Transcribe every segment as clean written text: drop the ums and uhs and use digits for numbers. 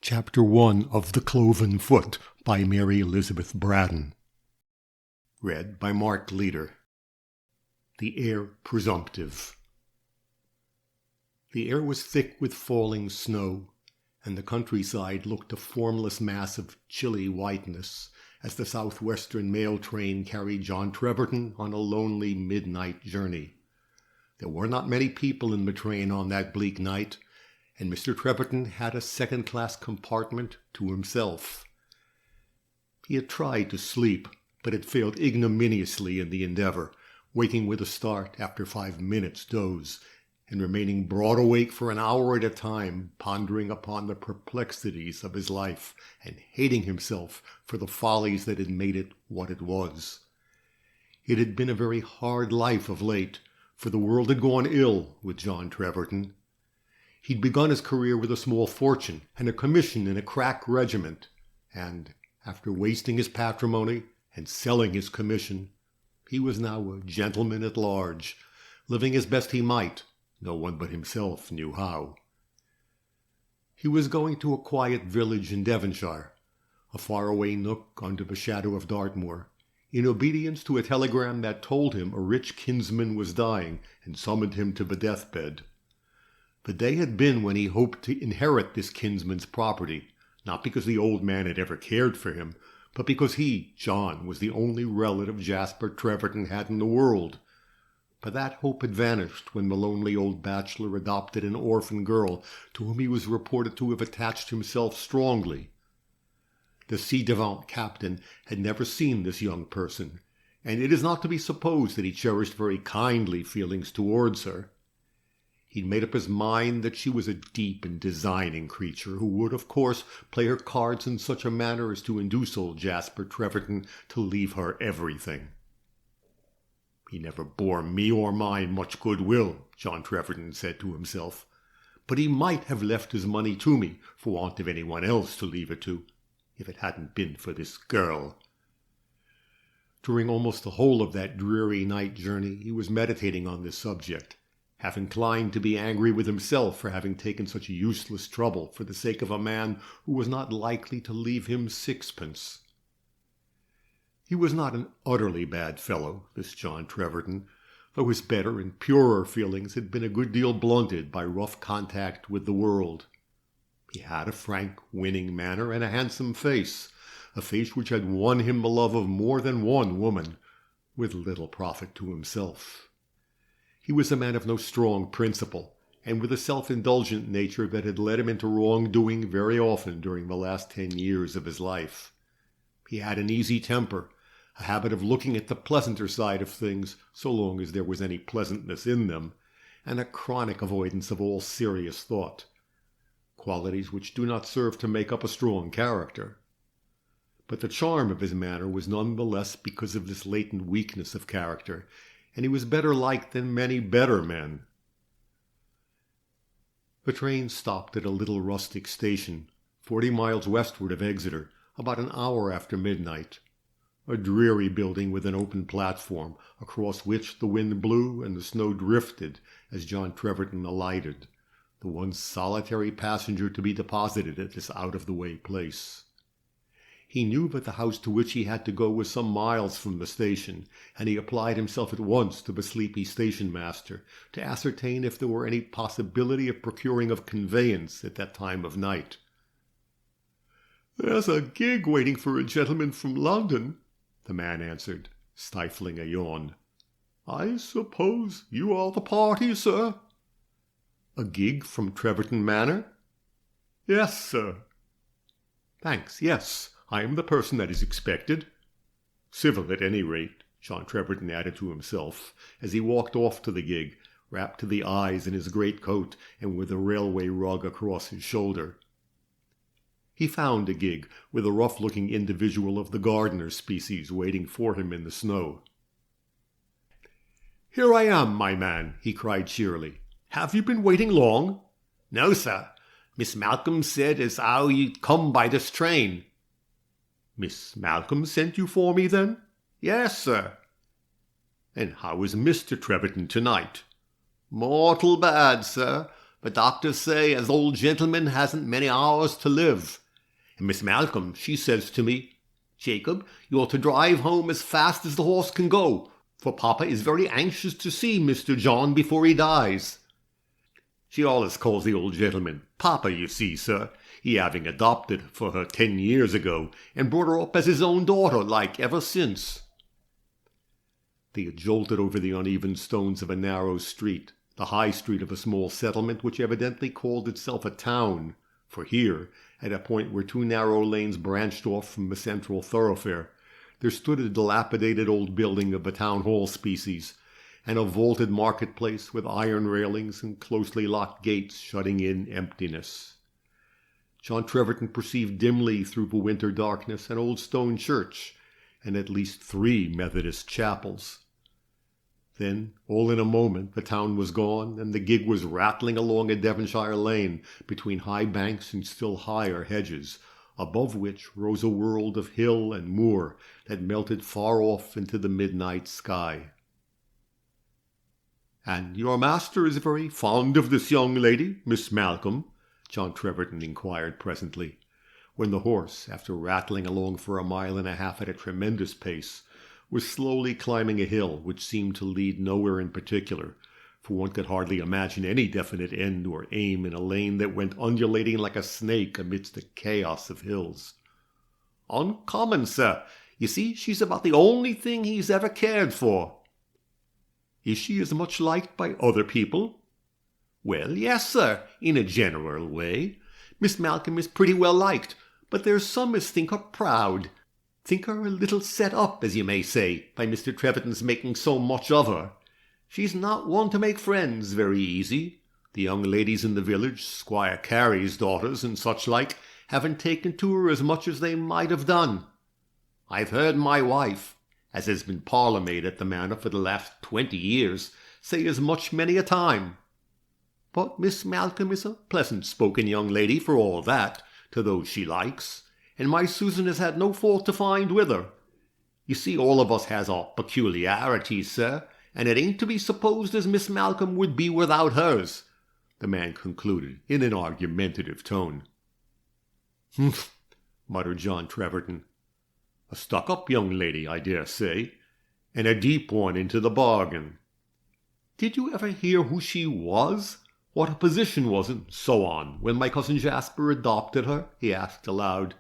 Chapter 1 of The Cloven Foot by Mary Elizabeth Braddon. Read by Mark Leader. The Air Presumptive. The air was thick with falling snow, and the countryside looked a formless mass of chilly whiteness as the southwestern mail train carried John Treverton on a lonely midnight journey. There were not many people in the train on that bleak night, and Mr. Treverton had a second-class compartment to himself. He had tried to sleep, but had failed ignominiously in the endeavor, waking with a start after 5 minutes' doze, and remaining broad awake for an hour at a time, pondering upon the perplexities of his life, and hating himself for the follies that had made it what it was. It had been a very hard life of late, for the world had gone ill with John Treverton. He'd begun his career with a small fortune and a commission in a crack regiment, and, after wasting his patrimony and selling his commission, he was now a gentleman at large, living as best he might. No one but himself knew how. He was going to a quiet village in Devonshire, a faraway nook under the shadow of Dartmoor, in obedience to a telegram that told him a rich kinsman was dying and summoned him to the deathbed. The day had been when he hoped to inherit this kinsman's property, not because the old man had ever cared for him, but because he, John, was the only relative Jasper Treverton had in the world. But that hope had vanished when the lonely old bachelor adopted an orphan girl to whom he was reported to have attached himself strongly. The ci-devant captain had never seen this young person, and it is not to be supposed that he cherished very kindly feelings towards her. He'd made up his mind that she was a deep and designing creature who would, of course, play her cards in such a manner as to induce old Jasper Treverton to leave her everything. "He never bore me or mine much goodwill," John Treverton said to himself, "but he might have left his money to me for want of anyone else to leave it to, if it hadn't been for this girl." During almost the whole of that dreary night journey he was meditating on this subject, half inclined to be angry with himself for having taken such useless trouble for the sake of a man who was not likely to leave him sixpence. He was not an utterly bad fellow, this John Treverton, though his better and purer feelings had been a good deal blunted by rough contact with the world. He had a frank, winning manner and a handsome face, a face which had won him the love of more than one woman, with little profit to himself. He was a man of no strong principle, and with a self-indulgent nature that had led him into wrongdoing very often during the last 10 years of his life. He had an easy temper, a habit of looking at the pleasanter side of things so long as there was any pleasantness in them, and a chronic avoidance of all serious thought, qualities which do not serve to make up a strong character. But the charm of his manner was none the less because of this latent weakness of character, and he was better liked than many better men. The train stopped at a little rustic station, 40 miles westward of Exeter, about an hour after midnight. A dreary building with an open platform, across which the wind blew and the snow drifted as John Treverton alighted, the one solitary passenger to be deposited at this out-of-the-way place. He knew that the house to which he had to go was some miles from the station, and he applied himself at once to the sleepy station-master to ascertain if there were any possibility of procuring a conveyance at that time of night. "There's a gig waiting for a gentleman from London," the man answered, stifling a yawn. "I suppose you are the party, sir?" "A gig from Treverton Manor?" "Yes, sir." "Thanks, yes. I am the person that is expected." "Civil, at any rate," John Treverton added to himself, as he walked off to the gig, wrapped to the eyes in his great coat and with a railway rug across his shoulder. He found a gig with a rough-looking individual of the gardener species waiting for him in the snow. "Here I am, my man," he cried cheerily. "Have you been waiting long?" "No, sir. Miss Malcolm said as how you'd come by this train." "Miss Malcolm sent you for me, then?" "Yes, sir." "And how is Mr. Treverton tonight?" "Mortal bad, sir. The doctors say as old gentleman hasn't many hours to live. And Miss Malcolm, she says to me, 'Jacob, you ought to drive home as fast as the horse can go, for Papa is very anxious to see Mr. John before he dies.' She always calls the old gentleman Papa, you see, sir, he having adopted for her 10 years ago, and brought her up as his own daughter, like, ever since." They had jolted over the uneven stones of a narrow street, the high street of a small settlement which evidently called itself a town, for here, at a point where two narrow lanes branched off from the central thoroughfare, there stood a dilapidated old building of the town hall species, and a vaulted marketplace with iron railings and closely locked gates shutting in emptiness. John Treverton perceived dimly through the winter darkness an old stone church, and at least 3 Methodist chapels. Then, all in a moment, the town was gone, and the gig was rattling along a Devonshire lane between high banks and still higher hedges, above which rose a world of hill and moor that melted far off into the midnight sky. "And your master is very fond of this young lady, Miss Malcolm?" John Treverton inquired presently, when the horse, after rattling along for a mile and a half at a tremendous pace, was slowly climbing a hill which seemed to lead nowhere in particular, for one could hardly imagine any definite end or aim in a lane that went undulating like a snake amidst a chaos of hills. "Uncommon, sir. You see, she's about the only thing he's ever cared for." "Is she as much liked by other people?" "Well, yes, sir, in a general way. Miss Malcolm is pretty well liked, but there's some as think her proud. Think her a little set up, as you may say, by Mr. Treverton's making so much of her. She's not one to make friends very easy. The young ladies in the village, Squire Carey's daughters and such like, haven't taken to her as much as they might have done. I've heard my wife, as has been parlour-maid at the manor for the last 20 years, say as much many a time. But Miss Malcolm is a pleasant-spoken young lady for all that, to those she likes, and my Susan has had no fault to find with her. You see, all of us has our peculiarities, sir, and it ain't to be supposed as Miss Malcolm would be without hers," the man concluded in an argumentative tone. "Humph," muttered John Treverton. "A stuck-up young lady, I dare say, and a deep one into the bargain. Did you ever hear who she was? What her position was, and so on, when my cousin Jasper adopted her?" he asked aloud.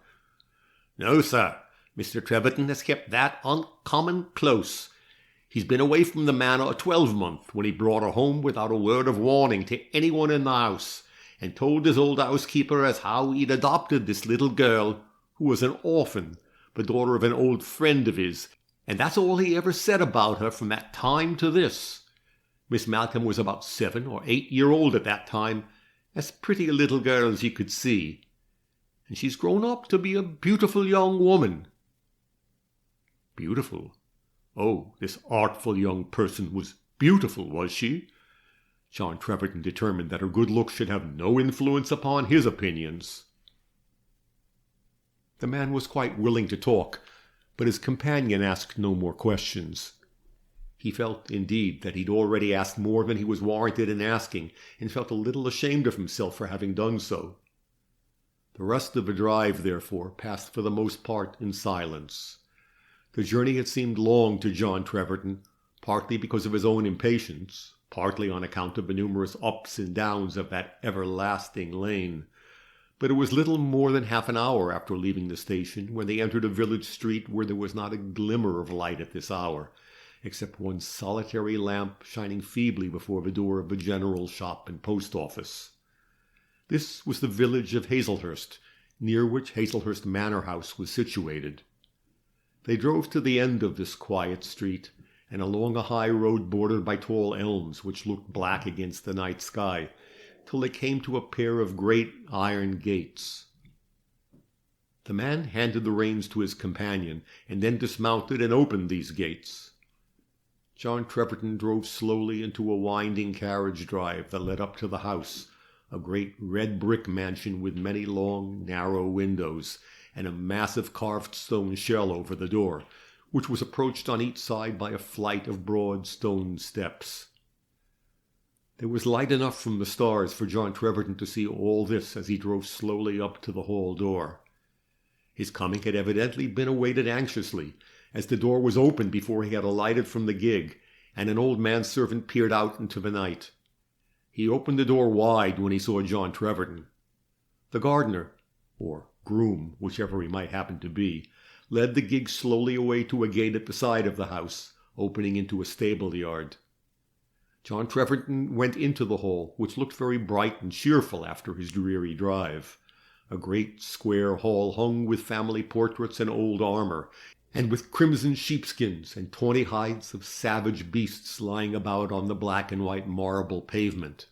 "No, sir. Mr. Treverton has kept that uncommon close. He's been away from the manor a 12-month when he brought her home without a word of warning to anyone in the house, and told his old housekeeper as how he'd adopted this little girl, who was an orphan, the daughter of an old friend of his, and that's all he ever said about her from that time to this. Miss Malcolm was about 7 or 8 years old at that time, as pretty a little girl as you could see, and she's grown up to be a beautiful young woman." Beautiful? Oh, this artful young person was beautiful, was she? John Treverton determined that her good looks should have no influence upon his opinions. The man was quite willing to talk, but his companion asked no more questions. He felt, indeed, that he'd already asked more than he was warranted in asking, and felt a little ashamed of himself for having done so. The rest of the drive, therefore, passed for the most part in silence. The journey had seemed long to John Treverton, partly because of his own impatience, partly on account of the numerous ups and downs of that everlasting lane. But it was little more than half an hour after leaving the station when they entered a village street where there was not a glimmer of light at this hour, except one solitary lamp shining feebly before the door of the general shop and post office. This was the village of Hazelhurst, near which Hazelhurst Manor House was situated. They drove to the end of this quiet street, and along a high road bordered by tall elms which looked black against the night sky, till they came to a pair of great iron gates. The man handed the reins to his companion, and then dismounted and opened these gates. John Treverton drove slowly into a winding carriage drive that led up to the house, a great red brick mansion with many long, narrow windows, and a massive carved stone shell over the door, which was approached on each side by a flight of broad stone steps. There was light enough from the stars for John Treverton to see all this as he drove slowly up to the hall door. His coming had evidently been awaited anxiously, as the door was opened before he had alighted from the gig, and an old manservant peered out into the night. He opened the door wide when he saw John Treverton. The gardener, or groom, whichever he might happen to be, led the gig slowly away to a gate at the side of the house, opening into a stable yard. John Treverton went into the hall, which looked very bright and cheerful after his dreary drive. A great square hall hung with family portraits and old armour, and with crimson sheepskins and tawny hides of savage beasts lying about on the black and white marble pavement.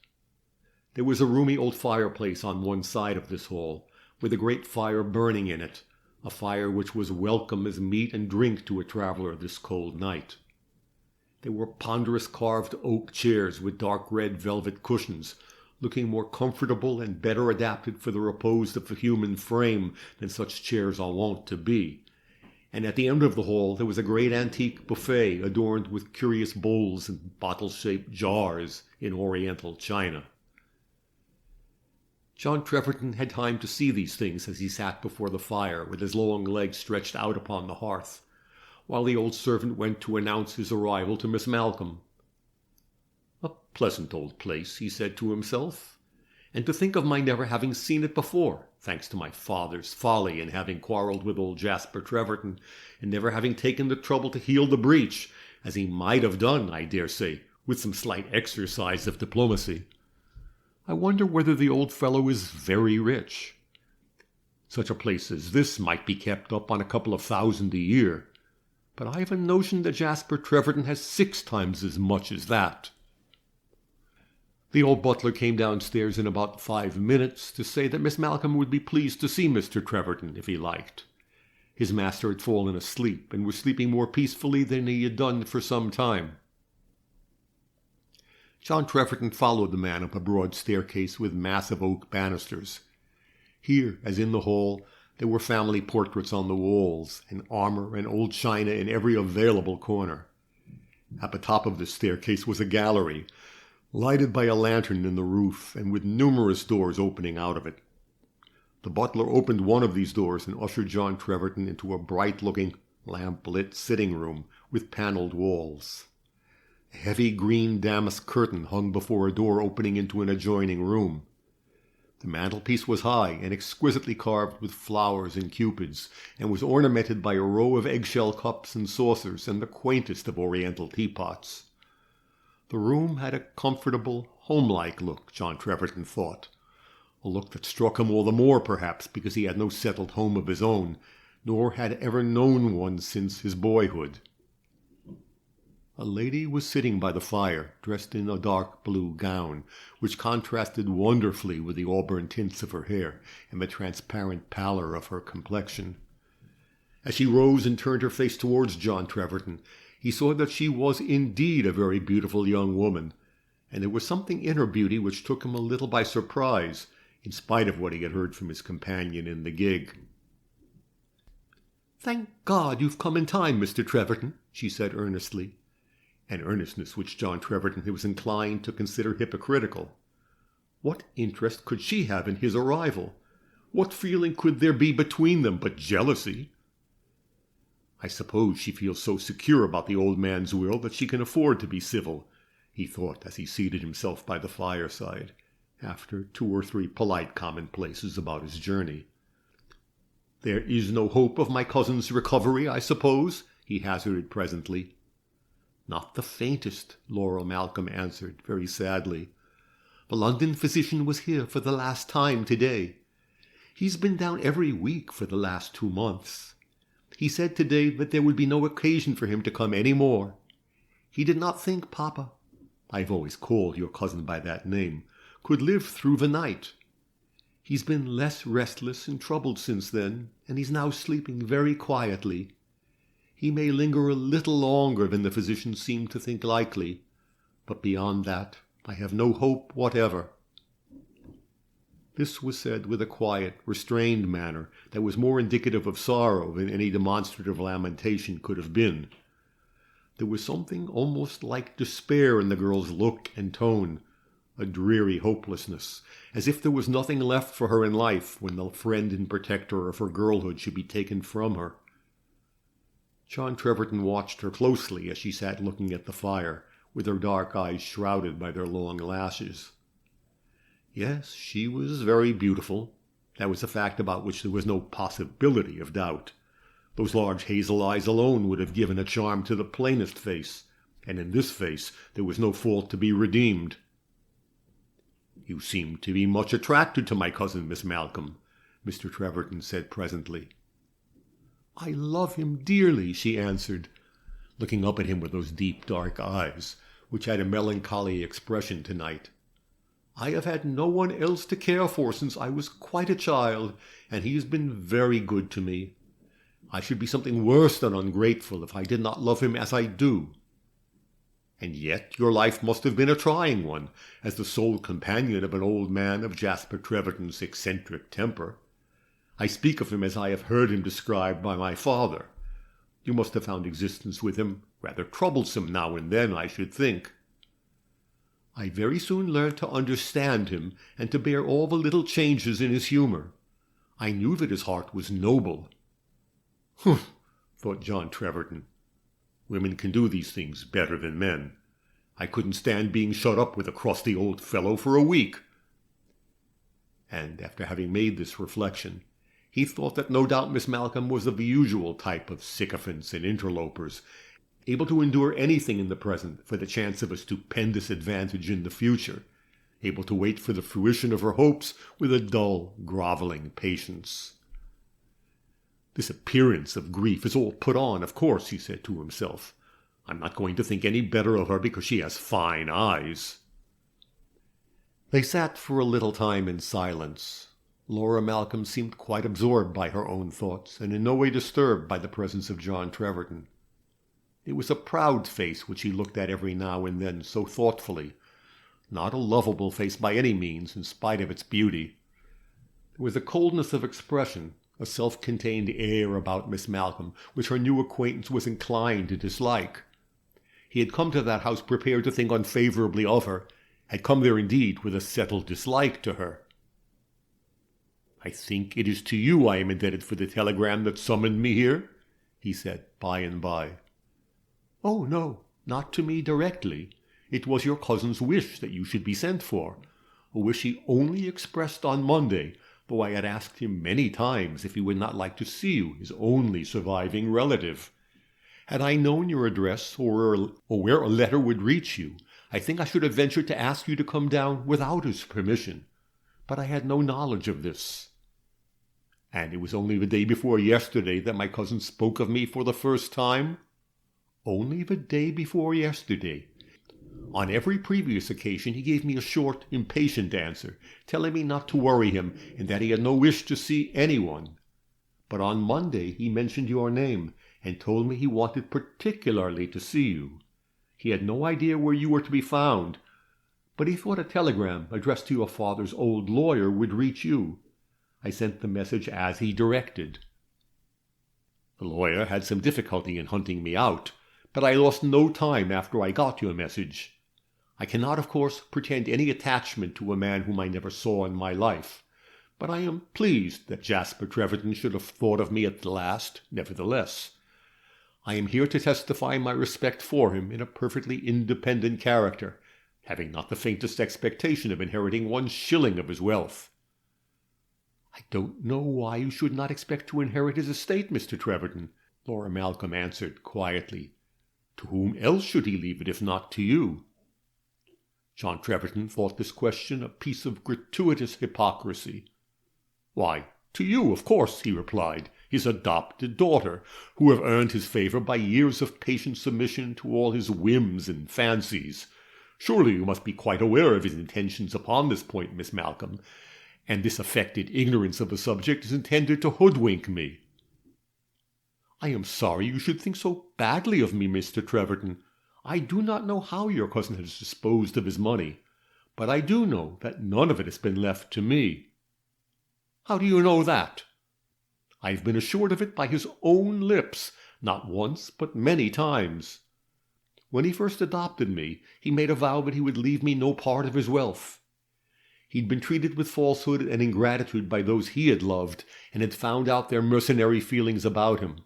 There was a roomy old fireplace on one side of this hall, with a great fire burning in it, a fire which was welcome as meat and drink to a traveller this cold night. There were ponderous carved oak chairs with dark red velvet cushions, looking more comfortable and better adapted for the repose of the human frame than such chairs are wont to be. And at the end of the hall there was a great antique buffet adorned with curious bowls and bottle-shaped jars in oriental china. John Treverton had time to see these things as he sat before the fire with his long legs stretched out upon the hearth, while the old servant went to announce his arrival to Miss Malcolm. "A pleasant old place," he said to himself, "and to think of my never having seen it before, thanks to my father's folly in having quarrelled with old Jasper Treverton, and never having taken the trouble to heal the breach, as he might have done, I dare say, with some slight exercise of diplomacy. I wonder whether the old fellow is very rich. Such a place as this might be kept up on a couple of thousand a year, but I have a notion that Jasper Treverton has 6 times as much as that." The old butler came downstairs in about 5 minutes to say that Miss Malcolm would be pleased to see Mr. Treverton if he liked. His master had fallen asleep, and was sleeping more peacefully than he had done for some time. John Treverton followed the man up a broad staircase with massive oak banisters. Here, as in the hall, there were family portraits on the walls, and armour and old china in every available corner. At the top of the staircase was a gallery, lighted by a lantern in the roof, and with numerous doors opening out of it. The butler opened one of these doors and ushered John Treverton into a bright-looking, lamp-lit sitting-room with panelled walls. A heavy green damask curtain hung before a door opening into an adjoining room. The mantelpiece was high and exquisitely carved with flowers and cupids, and was ornamented by a row of eggshell cups and saucers and the quaintest of oriental teapots. The room had a comfortable, homelike look, John Treverton thought, a look that struck him all the more, perhaps, because he had no settled home of his own, nor had ever known one since his boyhood. A lady was sitting by the fire, dressed in a dark blue gown, which contrasted wonderfully with the auburn tints of her hair and the transparent pallor of her complexion. As she rose and turned her face towards John Treverton, he saw that she was indeed a very beautiful young woman, and there was something in her beauty which took him a little by surprise, in spite of what he had heard from his companion in the gig. "Thank God you've come in time, Mr. Treverton," she said earnestly, an earnestness which John Treverton was inclined to consider hypocritical. What interest could she have in his arrival? What feeling could there be between them but jealousy? "I suppose she feels so secure about the old man's will that she can afford to be civil," he thought as he seated himself by the fireside, after 2 or 3 polite commonplaces about his journey. "There is no hope of my cousin's recovery, I suppose?" he hazarded presently. "Not the faintest," Laurel Malcolm answered, very sadly. "The London physician was here for the last time today. He's been down every week for the last 2 months. He said today that there would be no occasion for him to come any more. He did not think Papa, I've always called your cousin by that name, could live through the night. He's been less restless and troubled since then, and he's now sleeping very quietly. He may linger a little longer than the physician seemed to think likely, but beyond that I have no hope whatever." This was said with a quiet, restrained manner that was more indicative of sorrow than any demonstrative lamentation could have been. There was something almost like despair in the girl's look and tone, a dreary hopelessness, as if there was nothing left for her in life when the friend and protector of her girlhood should be taken from her. John Treverton watched her closely as she sat looking at the fire, with her dark eyes shrouded by their long lashes. Yes, she was very beautiful. That was a fact about which there was no possibility of doubt. Those large hazel eyes alone would have given a charm to the plainest face, and in this face there was no fault to be redeemed. "You seem to be much attracted to my cousin, Miss Malcolm," Mr. Treverton said presently. "I love him dearly," she answered, looking up at him with those deep dark eyes, which had a melancholy expression tonight. "I have had no one else to care for since I was quite a child, and he has been very good to me. I should be something worse than ungrateful if I did not love him as I do." "And yet your life must have been a trying one, as the sole companion of an old man of Jasper Treverton's eccentric temper. I speak of him as I have heard him described by my father. You must have found existence with him rather troublesome now and then, I should think." "I very soon learned to understand him, and to bear all the little changes in his humour. I knew that his heart was noble." "Humph," thought John Treverton. "Women can do these things better than men. I couldn't stand being shut up with a crusty old fellow for a week." And after having made this reflection, he thought that no doubt Miss Malcolm was of the usual type of sycophants and interlopers, able to endure anything in the present for the chance of a stupendous advantage in the future, able to wait for the fruition of her hopes with a dull, grovelling patience. "This appearance of grief is all put on, of course," he said to himself. "I'm not going to think any better of her because she has fine eyes." They sat for a little time in silence. Laura Malcolm seemed quite absorbed by her own thoughts, and in no way disturbed by the presence of John Treverton. It was a proud face which he looked at every now and then so thoughtfully, not a lovable face by any means, in spite of its beauty. There was a coldness of expression, a self-contained air about Miss Malcolm, which her new acquaintance was inclined to dislike. He had come to that house prepared to think unfavourably of her, had come there indeed with a settled dislike to her. "I think it is to you I am indebted for the telegram that summoned me here," he said by and by. "Oh, no, not to me directly. It was your cousin's wish that you should be sent for, a wish he only expressed on Monday, though I had asked him many times if he would not like to see you, his only surviving relative. Had I known your address or where a letter would reach you, I think I should have ventured to ask you to come down without his permission. But I had no knowledge of this. And it was only the day before yesterday that my cousin spoke of me for the first time?" "Only the day before yesterday. On every previous occasion he gave me a short, impatient answer, telling me not to worry him and that he had no wish to see anyone. But on Monday he mentioned your name and told me he wanted particularly to see you. He had no idea where you were to be found, but he thought a telegram addressed to your father's old lawyer would reach you. I sent the message as he directed. The lawyer had some difficulty in hunting me out, but I lost no time after I got your message. I cannot, of course, pretend any attachment to a man whom I never saw in my life, but I am pleased that Jasper Treverton should have thought of me at the last, nevertheless. I am here to testify my respect for him in a perfectly independent character, having not the faintest expectation of inheriting 1 shilling of his wealth." "I don't know why you should not expect to inherit his estate, Mr. Treverton," Laura Malcolm answered quietly. "To whom else should he leave it if not to you?" John Treverton thought this question a piece of gratuitous hypocrisy. "Why, to you, of course," he replied, "his adopted daughter, who have earned his favour by years of patient submission to all his whims and fancies. Surely you must be quite aware of his intentions upon this point, Miss Malcolm, and this affected ignorance of the subject is intended to hoodwink me." "I am sorry you should think so badly of me, Mr. Treverton. I do not know how your cousin has disposed of his money, but I do know that none of it has been left to me." "How do you know that?" "I have been assured of it by his own lips, not once but many times. When he first adopted me, he made a vow that he would leave me no part of his wealth. He'd been treated with falsehood and ingratitude by those he had loved, and had found out their mercenary feelings about him.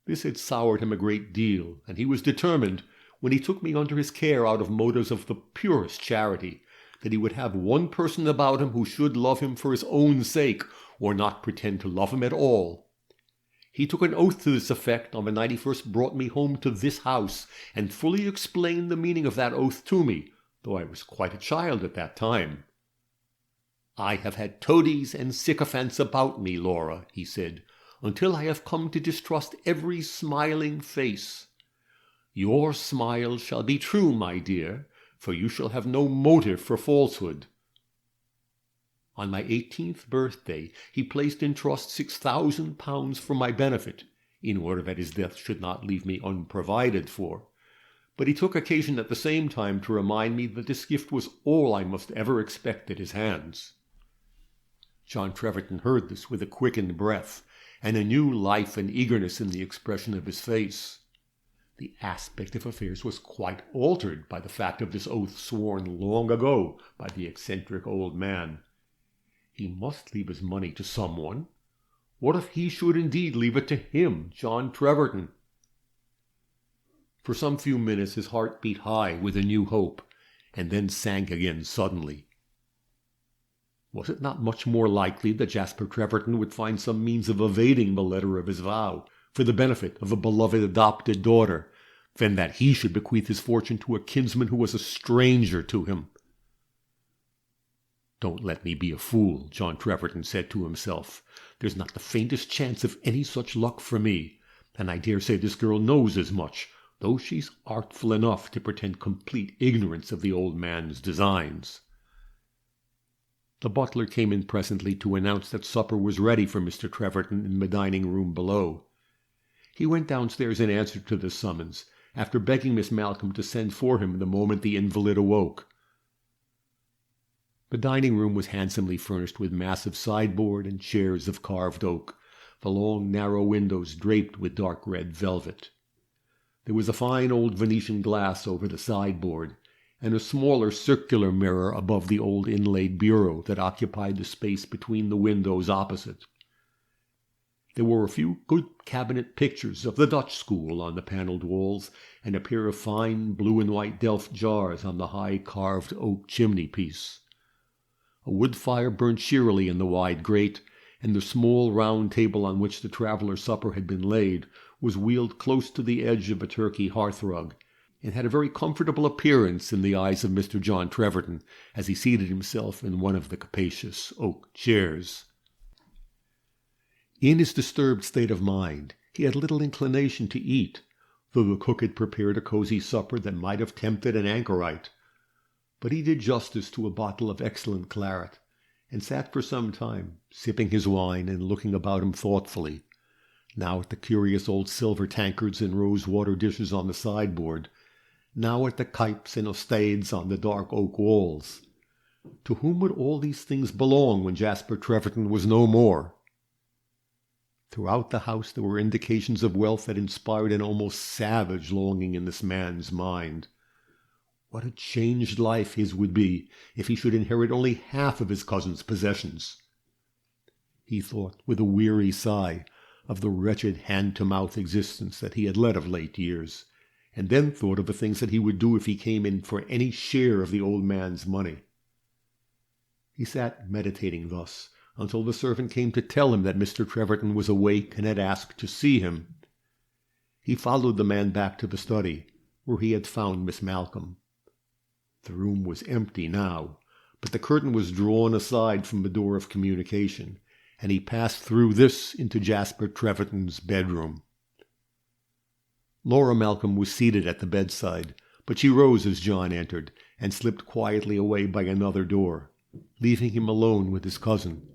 This had soured him a great deal, and he was determined, when he took me under his care out of motives of the purest charity, that he would have one person about him who should love him for his own sake, or not pretend to love him at all. He took an oath to this effect on the night he first brought me home to this house, and fully explained the meaning of that oath to me, though I was quite a child at that time. "I have had toadies and sycophants about me, Laura," he said, "until I have come to distrust every smiling face. Your smile shall be true, my dear, for you shall have no motive for falsehood." On my 18th birthday, he placed in trust £6,000 for my benefit, in order that his death should not leave me unprovided for. But he took occasion at the same time to remind me that this gift was all I must ever expect at his hands. John Treverton heard this with a quickened breath, and a new life and eagerness in the expression of his face. The aspect of affairs was quite altered by the fact of this oath sworn long ago by the eccentric old man. He must leave his money to someone. What if he should indeed leave it to him, John Treverton? For some few minutes his heart beat high with a new hope, and then sank again suddenly. Was it not much more likely that Jasper Treverton would find some means of evading the letter of his vow, for the benefit of a beloved adopted daughter, than that he should bequeath his fortune to a kinsman who was a stranger to him? "Don't let me be a fool," John Treverton said to himself. "There's not the faintest chance of any such luck for me, and I dare say this girl knows as much, though she's artful enough to pretend complete ignorance of the old man's designs." The butler came in presently to announce that supper was ready for Mr. Treverton in the dining-room below. He went downstairs in answer to this summons, after begging Miss Malcolm to send for him the moment the invalid awoke. The dining-room was handsomely furnished with massive sideboard and chairs of carved oak, the long narrow windows draped with dark red velvet. There was a fine old Venetian glass over the sideboard, and a smaller circular mirror above the old inlaid bureau that occupied the space between the windows opposite. There were a few good cabinet pictures of the Dutch school on the panelled walls, and a pair of fine blue and white Delft jars on the high carved oak chimney-piece. A wood fire burned cheerily in the wide grate, and the small round table on which the traveller's supper had been laid was wheeled close to the edge of a Turkey hearthrug, and had a very comfortable appearance in the eyes of Mr. John Treverton as he seated himself in one of the capacious oak chairs. In his disturbed state of mind, he had little inclination to eat, though the cook had prepared a cosy supper that might have tempted an anchorite. But he did justice to a bottle of excellent claret, and sat for some time, sipping his wine and looking about him thoughtfully, now at the curious old silver tankards and rose-water dishes on the sideboard, now at the kipes and ostades on the dark oak walls. To whom would all these things belong when Jasper Treverton was no more? Throughout the house there were indications of wealth that inspired an almost savage longing in this man's mind. What a changed life his would be if he should inherit only half of his cousin's possessions. He thought, with a weary sigh, of the wretched hand-to-mouth existence that he had led of late years, and then thought of the things that he would do if he came in for any share of the old man's money. He sat meditating thus until the servant came to tell him that Mr. Treverton was awake and had asked to see him. He followed the man back to the study, where he had found Miss Malcolm. The room was empty now, but the curtain was drawn aside from the door of communication, and he passed through this into Jasper Treverton's bedroom. Laura Malcolm was seated at the bedside, but she rose as John entered, and slipped quietly away by another door, leaving him alone with his cousin.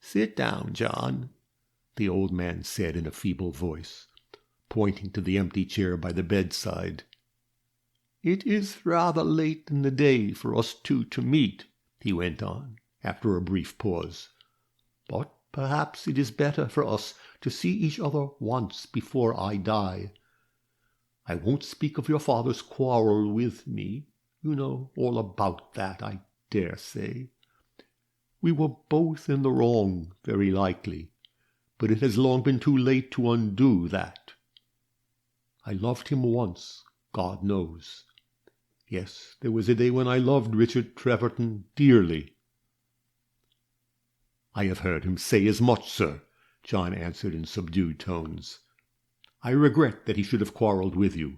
"Sit down, John," the old man said in a feeble voice, pointing to the empty chair by the bedside. "It is rather late in the day for us two to meet," he went on, after a brief pause. "But perhaps it is better for us to see each other once before I die. I won't speak of your father's quarrel with me. You know all about that, I dare say. We were both in the wrong, very likely, but it has long been too late to undo that. I loved him once, God knows. Yes, there was a day when I loved Richard Treverton dearly. I have heard him say as much, sir, John answered in subdued tones. I regret that he should have quarrelled with you.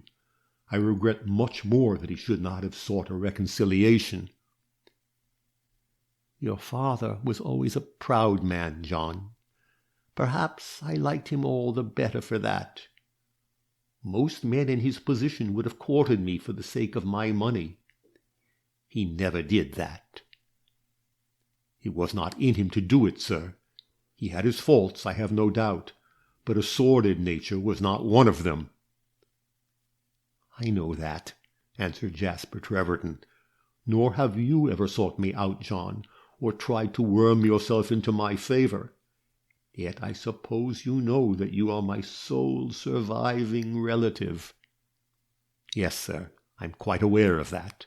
I regret much more that he should not have sought a reconciliation. Your father was always a proud man, John. Perhaps I liked him all the better for that. Most men in his position would have courted me for the sake of my money. He never did that. It was not in him to do it, sir. He had his faults, I have no doubt, but a sordid nature was not one of them. I know that, answered Jasper Treverton, nor have you ever sought me out, John, or tried to worm yourself into my favor. Yet I suppose you know that you are my sole surviving relative. Yes, sir, I'm quite aware of that.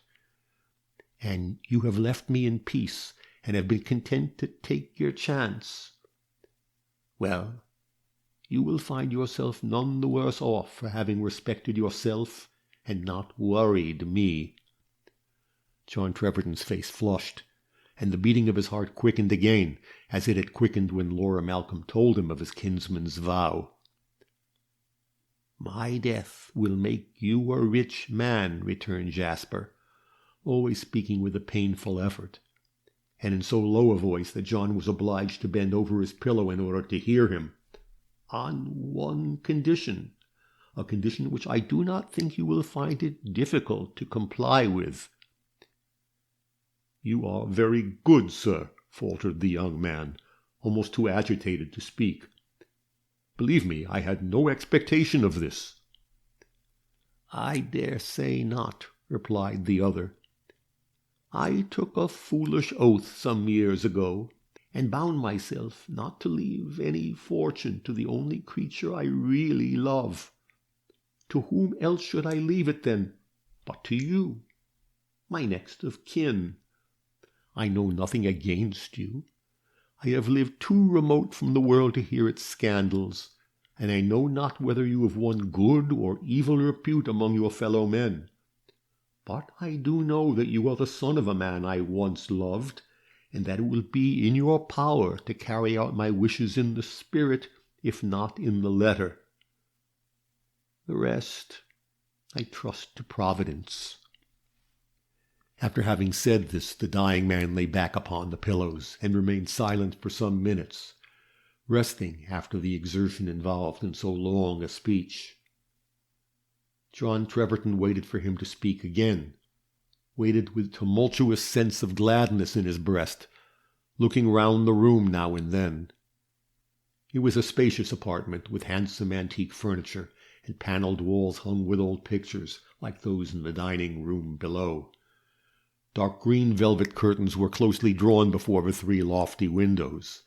And you have left me in peace, and have been content to take your chance. Well, you will find yourself none the worse off for having respected yourself and not worried me. John Treverton's face flushed, and the beating of his heart quickened again, as it had quickened when Laura Malcolm told him of his kinsman's vow. My death will make you a rich man, returned Jasper, always speaking with a painful effort, and in so low a voice that John was obliged to bend over his pillow in order to hear him. On one condition, a condition which I do not think you will find it difficult to comply with. You are very good, sir, faltered the young man, almost too agitated to speak. Believe me, I had no expectation of this. I dare say not, replied the other. I took a foolish oath some years ago, and bound myself not to leave any fortune to the only creature I really love. To whom else should I leave it, then, but to you, my next of kin? I know nothing against you. I have lived too remote from the world to hear its scandals, and I know not whether you have won good or evil repute among your fellow men. But I do know that you are the son of a man I once loved, and that it will be in your power to carry out my wishes in the spirit, if not in the letter. The rest I trust to Providence. After having said this, the dying man lay back upon the pillows and remained silent for some minutes, resting after the exertion involved in so long a speech. John Treverton waited for him to speak again, waited with tumultuous sense of gladness in his breast, looking round the room now and then. It was a spacious apartment with handsome antique furniture and panelled walls hung with old pictures like those in the dining room below. Dark green velvet curtains were closely drawn before the three lofty windows,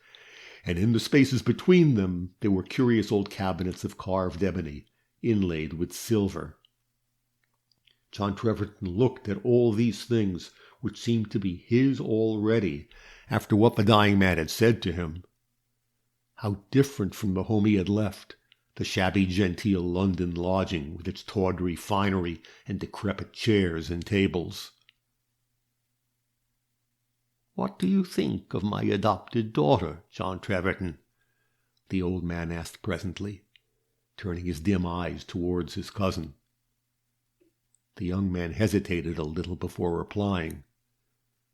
and in the spaces between them there were curious old cabinets of carved ebony, inlaid with silver. John Treverton looked at all these things, which seemed to be his already, after what the dying man had said to him. How different from the home he had left, the shabby genteel London lodging with its tawdry finery and decrepit chairs and tables. "What do you think of my adopted daughter, John Treverton?" the old man asked presently, turning his dim eyes towards his cousin. The young man hesitated a little before replying.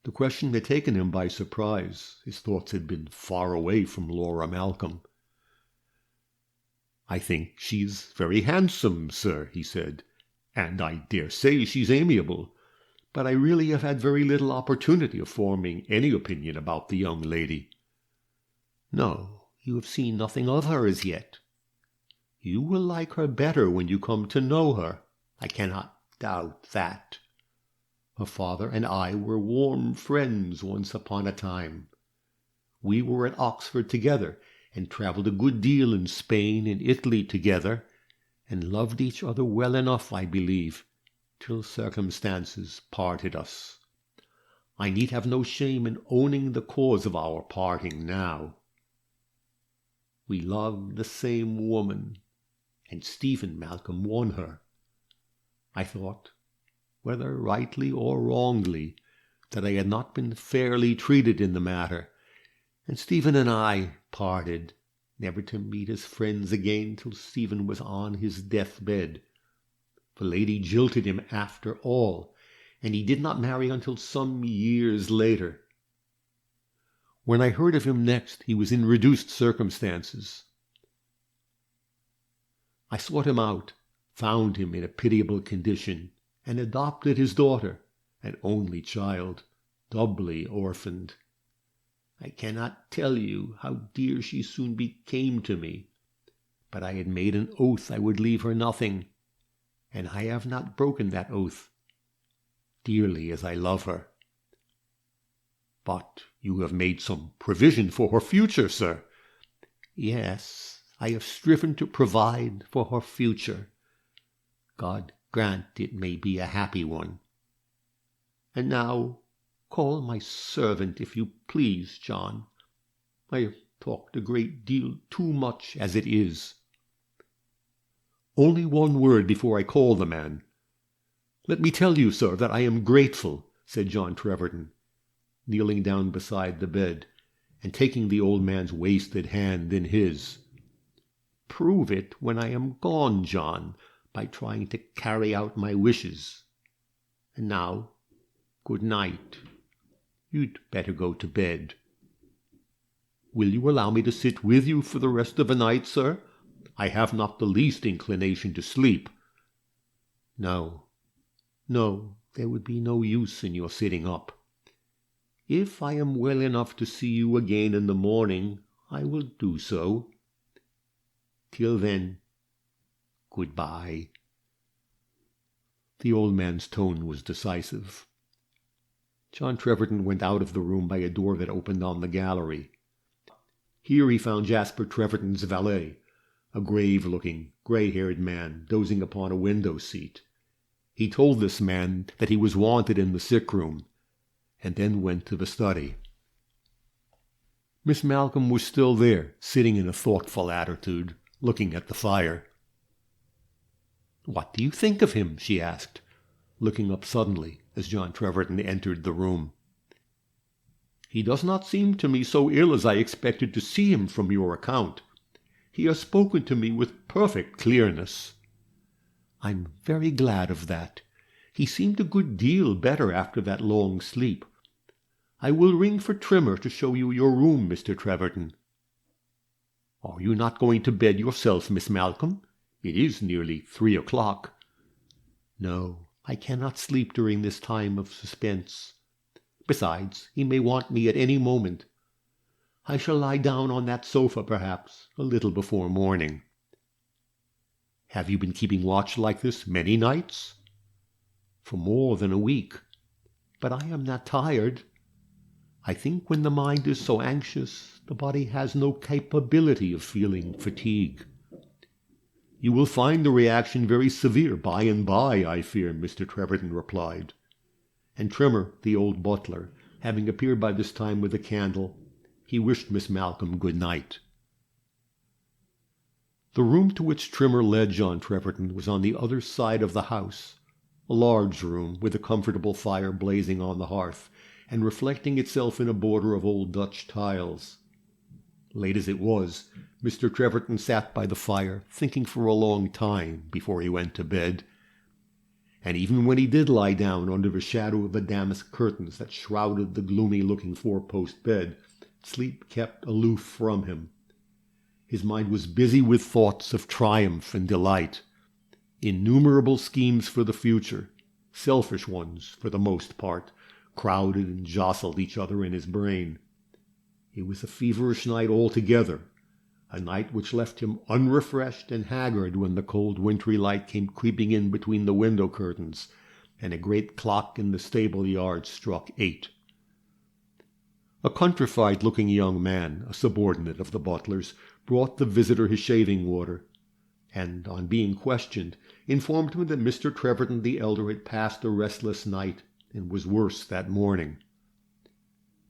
The question had taken him by surprise. His thoughts had been far away from Laura Malcolm. "I think she's very handsome, sir," he said, "and I dare say she's amiable. But I really have had very little opportunity of forming any opinion about the young lady." "No, you have seen nothing of her as yet. You will like her better when you come to know her. I cannot doubt that. Her father and I were warm friends once upon a time. We were at Oxford together, and travelled a good deal in Spain and Italy together, and loved each other well enough, I believe, till circumstances parted us. I need have no shame in owning the cause of our parting now. We loved the same woman, and Stephen Malcolm won her. I thought, whether rightly or wrongly, that I had not been fairly treated in the matter, and Stephen and I parted, never to meet as friends again till Stephen was on his deathbed. The lady jilted him after all, and he did not marry until some years later. When I heard of him next, he was in reduced circumstances. I sought him out, found him in a pitiable condition, and adopted his daughter, an only child, doubly orphaned. I cannot tell you how dear she soon became to me, but I had made an oath I would leave her nothing, and I have not broken that oath, dearly as I love her. But you have made some provision for her future, sir. Yes, I have striven to provide for her future. God grant it may be a happy one. And now, call my servant, if you please, John. I have talked a great deal too much as it is. Only one word before I call the man. Let me tell you, sir, that I am grateful, said John Treverton, kneeling down beside the bed, and taking the old man's wasted hand in his. Prove it when I am gone, John, by trying to carry out my wishes. And now, good night. You'd better go to bed. Will you allow me to sit with you for the rest of the night, sir? I have not the least inclination to sleep. No, there would be no use in your sitting up. If I am well enough to see you again in the morning, I will do so. Till then, good-bye. The old man's tone was decisive. John Treverton went out of the room by a door that opened on the gallery. Here he found Jasper Treverton's valet, a grave-looking, grey-haired man dozing upon a window-seat. He told this man that he was wanted in the sick-room, and then went to the study. Miss Malcolm was still there, sitting in a thoughtful attitude, looking at the fire. "What do you think of him?" she asked, looking up suddenly as John Treverton entered the room. "He does not seem to me so ill as I expected to see him from your account. He has spoken to me with perfect clearness." "I'm very glad of that. He seemed a good deal better after that long sleep. I will ring for Trimmer to show you your room, Mr. Treverton." "Are you not going to bed yourself, Miss Malcolm? It is nearly 3 o'clock. "No, I cannot sleep during this time of suspense. Besides, he may want me at any moment. I shall lie down on that sofa, perhaps, a little before morning." "Have you been keeping watch like this many nights?" "For more than a week. But I am not tired. I think when the mind is so anxious, the body has no capability of feeling fatigue." "You will find the reaction very severe by and by, I fear," Mr. Treverton replied. And Trimmer, the old butler, having appeared by this time with a candle, he wished Miss Malcolm good night. The room to which Trimmer led John Treverton was on the other side of the house, a large room with a comfortable fire blazing on the hearth, and reflecting itself in a border of old Dutch tiles. Late as it was, Mr. Treverton sat by the fire, thinking for a long time before he went to bed. And even when he did lie down under the shadow of the damask curtains that shrouded the gloomy-looking four-post bed, sleep kept aloof from him. His mind was busy with thoughts of triumph and delight, innumerable schemes for the future, selfish ones for the most part, crowded and jostled each other in his brain. It was a feverish night altogether, a night which left him unrefreshed and haggard when the cold wintry light came creeping in between the window curtains, and a great clock in the stable-yard struck 8. A countrified-looking young man, a subordinate of the butler's, brought the visitor his shaving-water, and, on being questioned, informed him that Mr. Treverton the elder had passed a restless night and was worse that morning.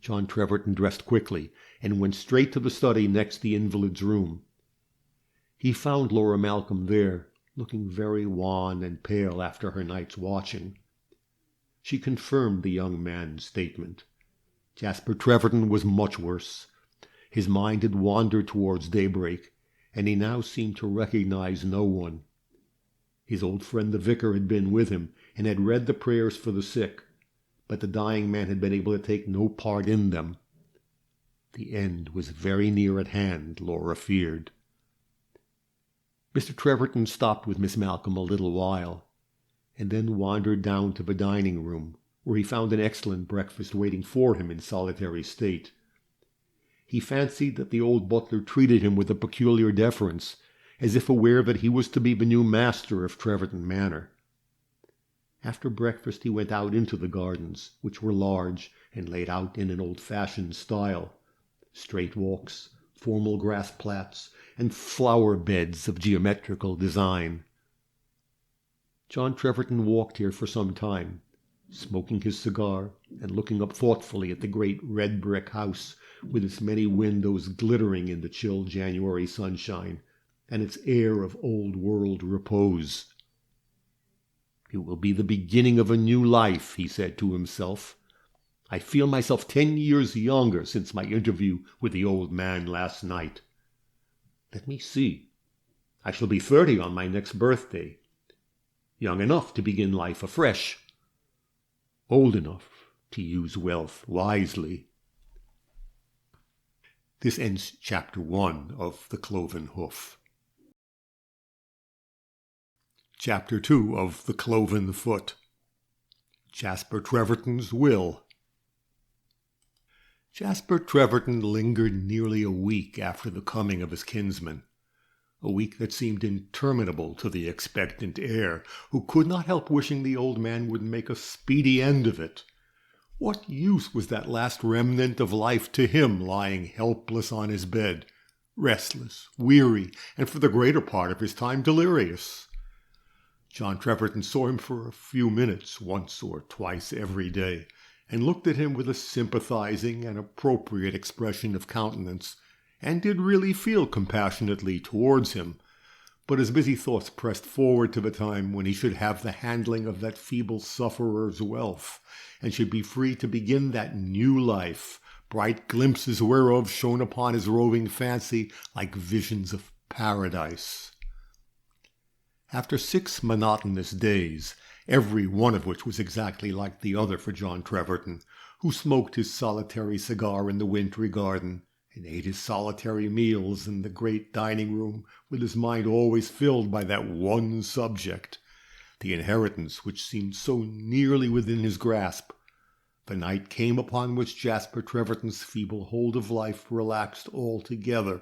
John Treverton dressed quickly and went straight to the study next the invalid's room. He found Laura Malcolm there, looking very wan and pale after her night's watching. She confirmed the young man's statement. Jasper Treverton was much worse. His mind had wandered towards daybreak, and he now seemed to recognize no one. His old friend the vicar had been with him, and had read the prayers for the sick, but the dying man had been able to take no part in them. The end was very near at hand, Laura feared. Mr. Treverton stopped with Miss Malcolm a little while, and then wandered down to the dining room, where he found an excellent breakfast waiting for him in solitary state. He fancied that the old butler treated him with a peculiar deference, as if aware that he was to be the new master of Treverton Manor. After breakfast he went out into the gardens, which were large and laid out in an old-fashioned style. Straight walks, formal grass plats, and flower beds of geometrical design. John Treverton walked here for some time, smoking his cigar and looking up thoughtfully at the great red brick house with its many windows glittering in the chill January sunshine and its air of old-world repose. "It will be the beginning of a new life," he said to himself. "I feel myself 10 years younger since my interview with the old man last night. Let me see. I shall be 30 on my next birthday. Young enough to begin life afresh. Old enough to use wealth wisely." This ends Chapter 1 of The Cloven Hoof. Chapter 2 of The Cloven Foot. Jasper Treverton's Will. Jasper Treverton lingered nearly a week after the coming of his kinsman, a week that seemed interminable to the expectant heir, who could not help wishing the old man would make a speedy end of it. What use was that last remnant of life to him, lying helpless on his bed, restless, weary, and for the greater part of his time delirious? John Treverton saw him for a few minutes, once or twice every day, and looked at him with a sympathizing and appropriate expression of countenance, and did really feel compassionately towards him. But his busy thoughts pressed forward to the time when he should have the handling of that feeble sufferer's wealth, and should be free to begin that new life, bright glimpses whereof shone upon his roving fancy like visions of paradise. After 6 monotonous days, every one of which was exactly like the other for John Treverton, who smoked his solitary cigar in the wintry garden, and ate his solitary meals in the great dining-room, with his mind always filled by that one subject, the inheritance which seemed so nearly within his grasp, the night came upon which Jasper Treverton's feeble hold of life relaxed altogether,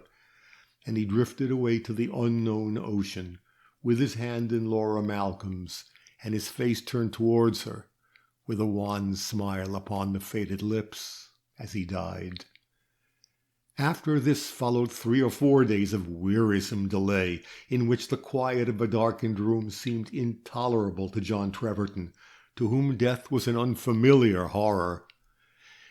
and he drifted away to the unknown ocean, with his hand in Laura Malcolm's, and his face turned towards her, with a wan smile upon the faded lips, as he died. After this followed 3 or 4 days of wearisome delay, in which the quiet of the darkened room seemed intolerable to John Treverton, to whom death was an unfamiliar horror.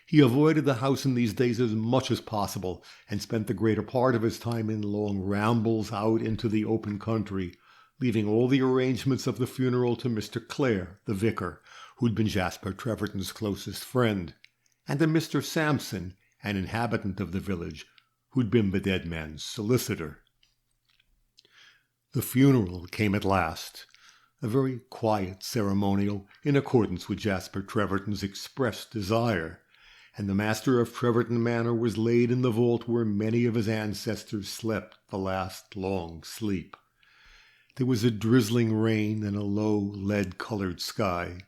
He avoided the house in these days as much as possible, and spent the greater part of his time in long rambles out into the open country, leaving all the arrangements of the funeral to Mr. Clare, the vicar, who'd been Jasper Treverton's closest friend, and to Mr. Sampson, an inhabitant of the village, who'd been the dead man's solicitor. The funeral came at last, a very quiet ceremonial in accordance with Jasper Treverton's expressed desire, and the master of Treverton Manor was laid in the vault where many of his ancestors slept the last long sleep. There was a drizzling rain and a low, lead-colored sky,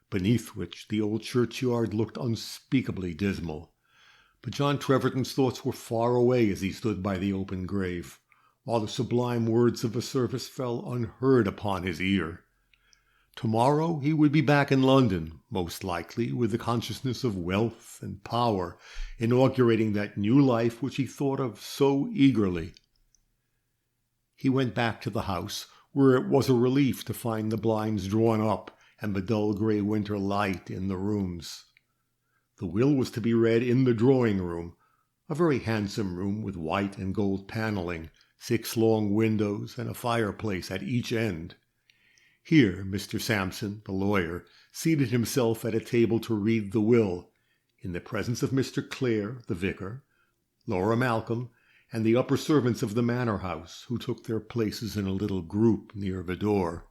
beneath which the old churchyard looked unspeakably dismal. But John Treverton's thoughts were far away as he stood by the open grave, while the sublime words of the service fell unheard upon his ear. Tomorrow he would be back in London, most likely, with the consciousness of wealth and power, inaugurating that new life which he thought of so eagerly. He went back to the house, where it was a relief to find the blinds drawn up and the dull grey winter light in the rooms. The will was to be read in the drawing-room, a very handsome room with white and gold panelling, 6 long windows, and a fireplace at each end. Here Mr. Sampson, the lawyer, seated himself at a table to read the will, in the presence of Mr. Clare, the vicar, Laura Malcolm, and the upper servants of the manor house, who took their places in a little group near the door.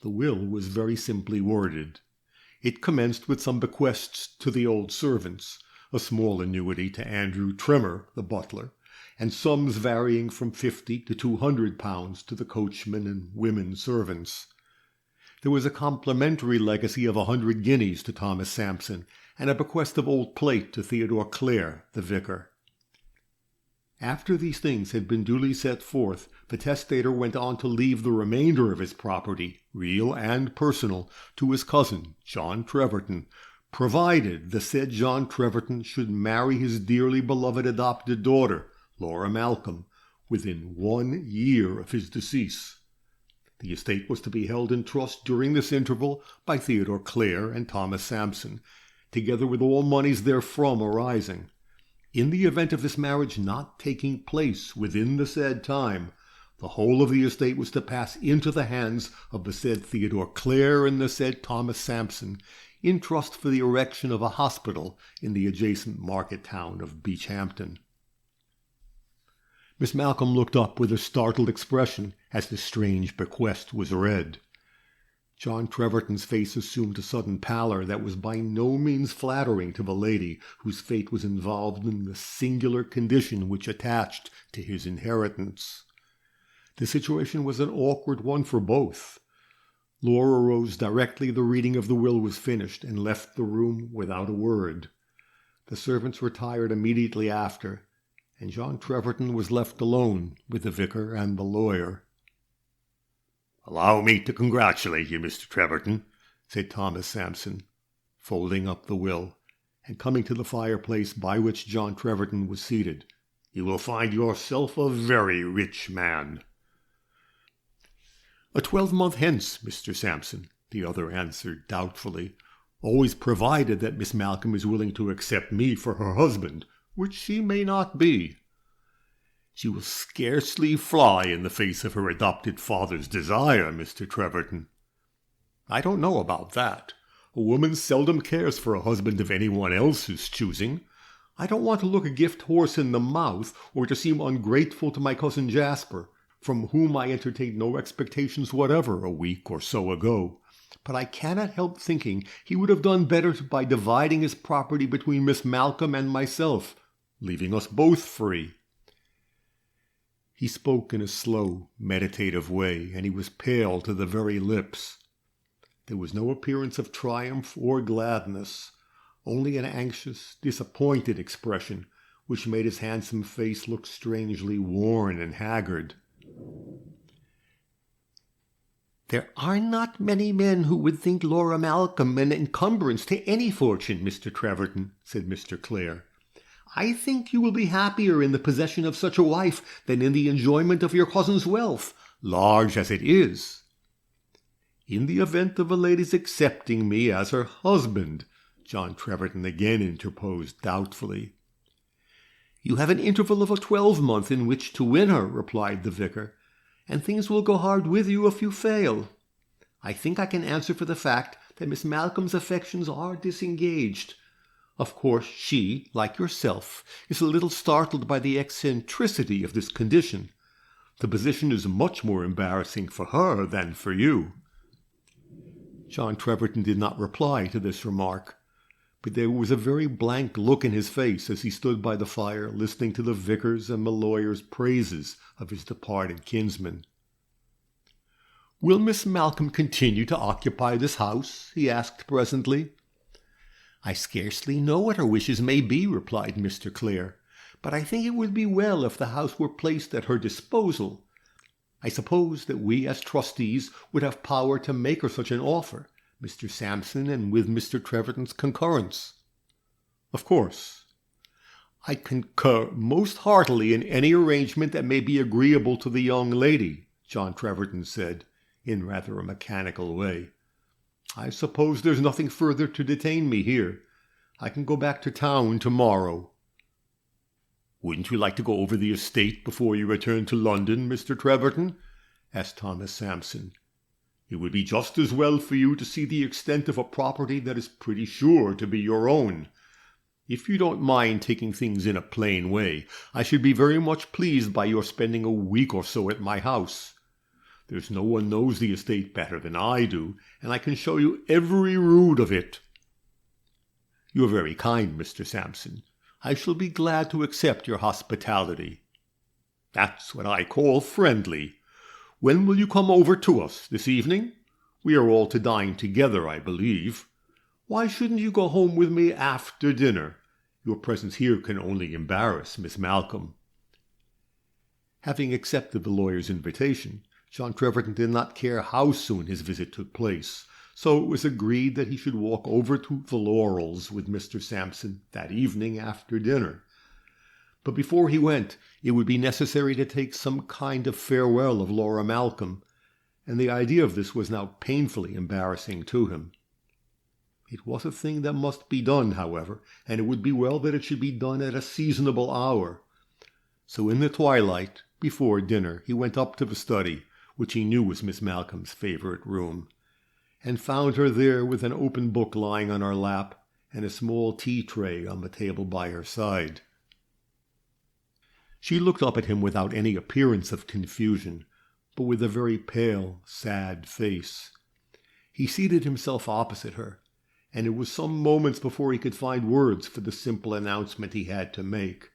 The will was very simply worded. It commenced with some bequests to the old servants, a small annuity to Andrew Trimmer, the butler, and sums varying from £50 to £200 to the coachmen and women servants. There was a complimentary legacy of 100 guineas to Thomas Sampson, and a bequest of old plate to Theodore Clare, the vicar. After these things had been duly set forth, the testator went on to leave the remainder of his property, real and personal, to his cousin, John Treverton, provided the said John Treverton should marry his dearly beloved adopted daughter, Laura Malcolm, within 1 year of his decease. The estate was to be held in trust during this interval by Theodore Clare and Thomas Sampson, together with all moneys therefrom arising. In the event of this marriage not taking place within the said time, the whole of the estate was to pass into the hands of the said Theodore Clare and the said Thomas Sampson, in trust for the erection of a hospital in the adjacent market town of Beechhampton. Miss Malcolm looked up with a startled expression as the strange bequest was read. John Treverton's face assumed a sudden pallor that was by no means flattering to the lady whose fate was involved in the singular condition which attached to his inheritance. The situation was an awkward one for both. Laura rose directly the reading of the will was finished and left the room without a word. The servants retired immediately after, and John Treverton was left alone with the vicar and the lawyer. "Allow me to congratulate you, Mr. Treverton," said Thomas Sampson, folding up the will, and coming to the fireplace by which John Treverton was seated. "You will find yourself a very rich man." "A 12-month hence, Mr. Sampson," the other answered doubtfully, "always provided that Miss Malcolm is willing to accept me for her husband, which she may not be." "She will scarcely fly in the face of her adopted father's desire, Mr. Treverton." "I don't know about that. A woman seldom cares for a husband of anyone else's choosing. I don't want to look a gift horse in the mouth, or to seem ungrateful to my cousin Jasper, from whom I entertained no expectations whatever a week or so ago. But I cannot help thinking he would have done better by dividing his property between Miss Malcolm and myself, leaving us both free." He spoke in a slow, meditative way, and he was pale to the very lips. There was no appearance of triumph or gladness, only an anxious, disappointed expression, which made his handsome face look strangely worn and haggard. "There are not many men who would think Laura Malcolm an encumbrance to any fortune, Mr. Treverton," said Mr. Clare. "I think you will be happier in the possession of such a wife than in the enjoyment of your cousin's wealth, large as it is." "In the event of a lady's accepting me as her husband," John Treverton again interposed doubtfully. "You have an interval of a 12-month in which to win her," replied the vicar, "and things will go hard with you if you fail. I think I can answer for the fact that Miss Malcolm's affections are disengaged. Of course, she, like yourself, is a little startled by the eccentricity of this condition. The position is much more embarrassing for her than for you." John Treverton did not reply to this remark, but there was a very blank look in his face as he stood by the fire listening to the vicar's and the lawyer's praises of his departed kinsman. "Will Miss Malcolm continue to occupy this house?" he asked presently. "I scarcely know what her wishes may be," replied Mr. Clare, "but I think it would be well if the house were placed at her disposal. I suppose that we as trustees would have power to make her such an offer, Mr. Sampson and with Mr. Treverton's concurrence." "Of course." "I concur most heartily in any arrangement that may be agreeable to the young lady," John Treverton said, in rather a mechanical way. "I suppose there's nothing further to detain me here. I can go back to town tomorrow." "Wouldn't you like to go over the estate before you return to London, Mr. Treverton?" asked Thomas Sampson. "It would be just as well for you to see the extent of a property that is pretty sure to be your own. If you don't mind taking things in a plain way, I should be very much pleased by your spending a week or so at my house. There's no one knows the estate better than I do, and I can show you every rood of it." "You're very kind, Mr. Sampson. I shall be glad to accept your hospitality." "That's what I call friendly. When will you come over to us? This evening? We are all to dine together, I believe. Why shouldn't you go home with me after dinner? Your presence here can only embarrass Miss Malcolm." Having accepted the lawyer's invitation, John Treverton did not care how soon his visit took place, so it was agreed that he should walk over to the Laurels with Mr. Sampson that evening after dinner. But before he went, it would be necessary to take some kind of farewell of Laura Malcolm, and the idea of this was now painfully embarrassing to him. It was a thing that must be done, however, and it would be well that it should be done at a seasonable hour. So in the twilight, before dinner, he went up to the study, which he knew was Miss Malcolm's favorite room, and found her there with an open book lying on her lap and a small tea tray on the table by her side. She looked up at him without any appearance of confusion, but with a very pale, sad face. He seated himself opposite her, and it was some moments before he could find words for the simple announcement he had to make.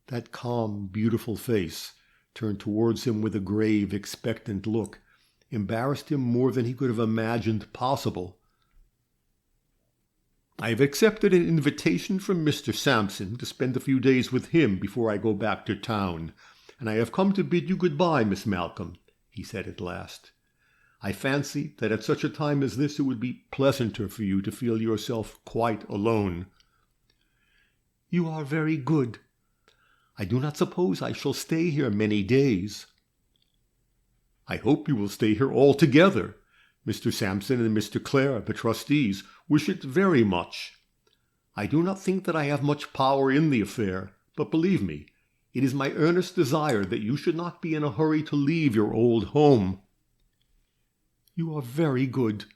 That calm, beautiful face, turned towards him with a grave, expectant look, embarrassed him more than he could have imagined possible. "I have accepted an invitation from Mr. Sampson to spend a few days with him before I go back to town, and I have come to bid you good-bye, Miss Malcolm," he said at last. "I fancy that at such a time as this it would be pleasanter for you to feel yourself quite alone." "You are very good. I do not suppose I shall stay here many days." "I hope you will stay here altogether. Mr. Sampson and Mr. Clare, the trustees, wish it very much. I do not think that I have much power in the affair, but believe me, it is my earnest desire that you should not be in a hurry to leave your old home." "You are very good.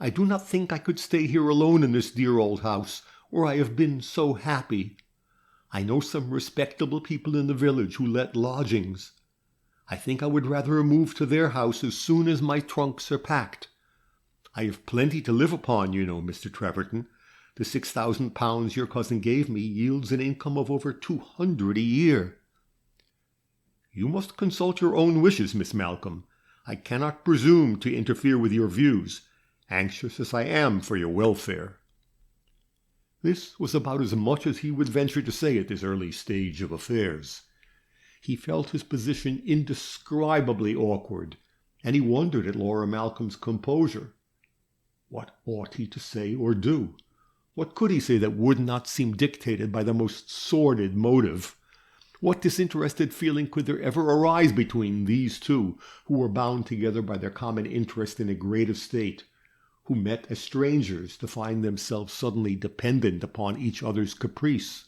I do not think I could stay here alone in this dear old house, where I have been so happy. I know some respectable people in the village who let lodgings. I think I would rather remove to their house as soon as my trunks are packed. I have plenty to live upon, you know, Mr. Treverton. The £6,000 your cousin gave me yields an income of over 200 a year." "You must consult your own wishes, Miss Malcolm. I cannot presume to interfere with your views, anxious as I am for your welfare." This was about as much as he would venture to say at this early stage of affairs. He felt his position indescribably awkward, and he wondered at Laura Malcolm's composure. What ought he to say or do? What could he say that would not seem dictated by the most sordid motive? What disinterested feeling could there ever arise between these two, who were bound together by their common interest in a great estate, who met as strangers to find themselves suddenly dependent upon each other's caprice?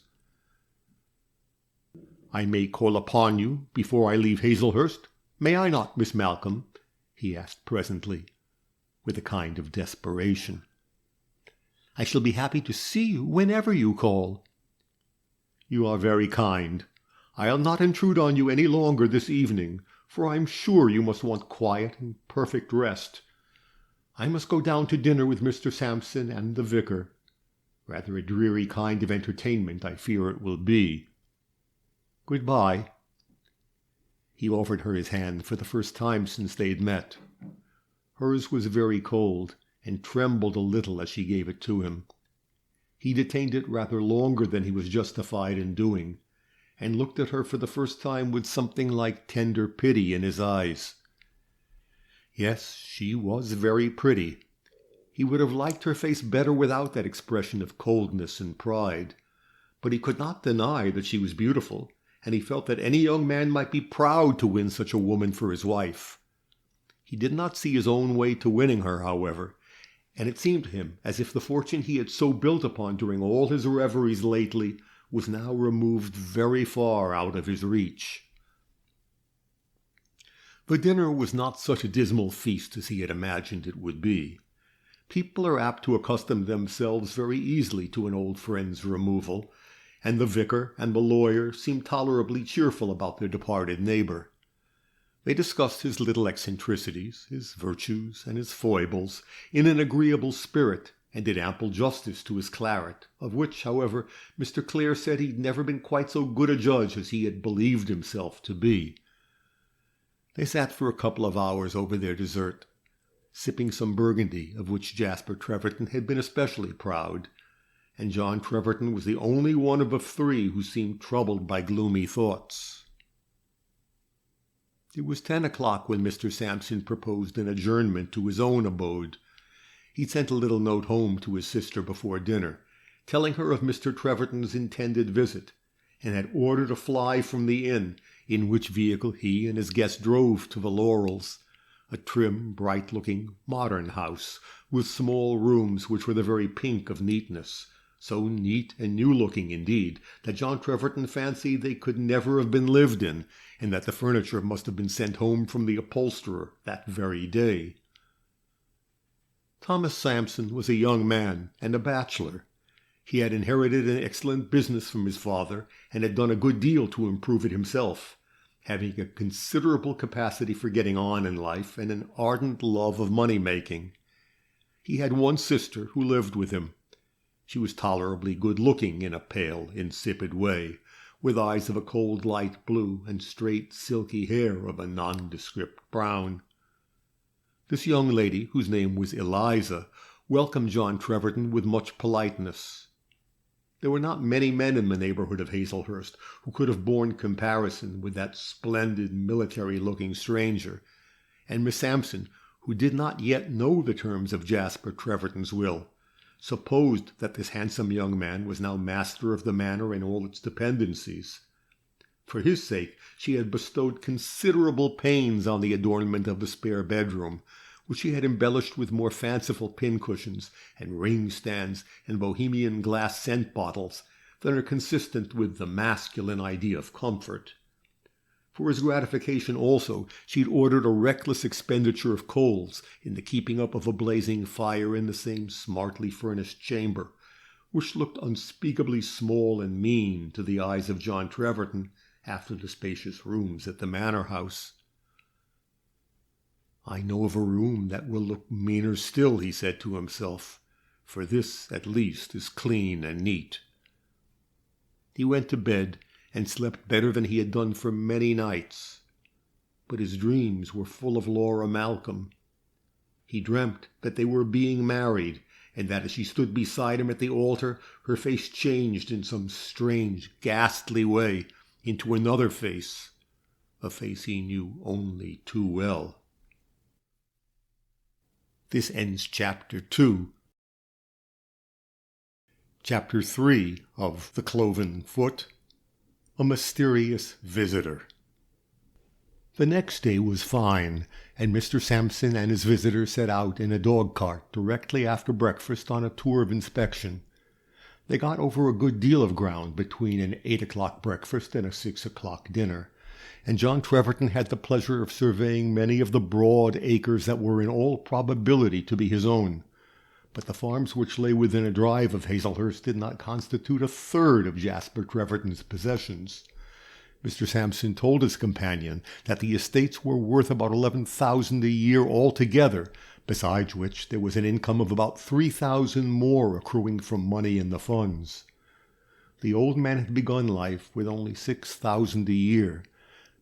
"I may call upon you before I leave Hazelhurst, may I not, Miss Malcolm?" he asked presently, with a kind of desperation. "I shall be happy to see you whenever you call." "You are very kind. I'll not intrude on you any longer this evening, for I am sure you must want quiet and perfect rest. I must go down to dinner with Mr. Sampson and the vicar. Rather a dreary kind of entertainment, I fear it will be. Good-bye." He offered her his hand for the first time since they had met. Hers was very cold, and trembled a little as she gave it to him. He detained it rather longer than he was justified in doing, and looked at her for the first time with something like tender pity in his eyes. Yes, she was very pretty. He would have liked her face better without that expression of coldness and pride, but he could not deny that she was beautiful, and he felt that any young man might be proud to win such a woman for his wife. He did not see his own way to winning her, however, and it seemed to him as if the fortune he had so built upon during all his reveries lately was now removed very far out of his reach. The dinner was not such a dismal feast as he had imagined it would be. People are apt to accustom themselves very easily to an old friend's removal, and the vicar and the lawyer seemed tolerably cheerful about their departed neighbor. They discussed his little eccentricities, his virtues, and his foibles in an agreeable spirit, and did ample justice to his claret, of which, however, Mr. Clare said he'd never been quite so good a judge as he had believed himself to be. They sat for a couple of hours over their dessert, sipping some Burgundy, of which Jasper Treverton had been especially proud, and John Treverton was the only one of the three who seemed troubled by gloomy thoughts. It was 10 o'clock when Mr. Sampson proposed an adjournment to his own abode. He sent a little note home to his sister before dinner, telling her of Mr. Treverton's intended visit, and had ordered a fly from the inn, in which vehicle he and his guest drove to the Laurels, a trim, bright-looking, modern house, with small rooms which were the very pink of neatness, so neat and new-looking, indeed, that John Treverton fancied they could never have been lived in, and that the furniture must have been sent home from the upholsterer that very day. Thomas Sampson was a young man and a bachelor. He had inherited an excellent business from his father, and had done a good deal to improve it himself, having a considerable capacity for getting on in life and an ardent love of money-making. He had one sister who lived with him. She was tolerably good-looking in a pale, insipid way, with eyes of a cold light blue and straight, silky hair of a nondescript brown. This young lady, whose name was Eliza, welcomed John Treverton with much politeness. There were not many men in the neighborhood of Hazelhurst who could have borne comparison with that splendid, military-looking stranger, and Miss Sampson, who did not yet know the terms of Jasper Treverton's will, supposed that this handsome young man was now master of the manor and all its dependencies. For his sake she had bestowed considerable pains on the adornment of the spare bedroom, which she had embellished with more fanciful pincushions and ring-stands and Bohemian glass scent bottles than are consistent with the masculine idea of comfort. For his gratification also, she had ordered a reckless expenditure of coals in the keeping up of a blazing fire in the same smartly furnished chamber, which looked unspeakably small and mean to the eyes of John Treverton after the spacious rooms at the manor house. "I know of a room that will look meaner still," he said to himself, "for this, at least, is clean and neat." He went to bed and slept better than he had done for many nights. But his dreams were full of Laura Malcolm. He dreamt that they were being married, and that as she stood beside him at the altar, her face changed in some strange, ghastly way into another face, a face he knew only too well. This ends Chapter 2. Chapter 3 of The Cloven Foot. A Mysterious Visitor. The next day was fine, and Mr. Sampson and his visitor set out in a dog-cart directly after breakfast on a tour of inspection. They got over a good deal of ground between an 8 o'clock breakfast and a 6 o'clock dinner, and John Treverton had the pleasure of surveying many of the broad acres that were in all probability to be his own. But the farms which lay within a drive of Hazelhurst did not constitute a third of Jasper Treverton's possessions. Mr. Sampson told his companion that the estates were worth about 11,000 a year altogether, besides which there was an income of about 3,000 more accruing from money in the funds. The old man had begun life with only 6,000 a year,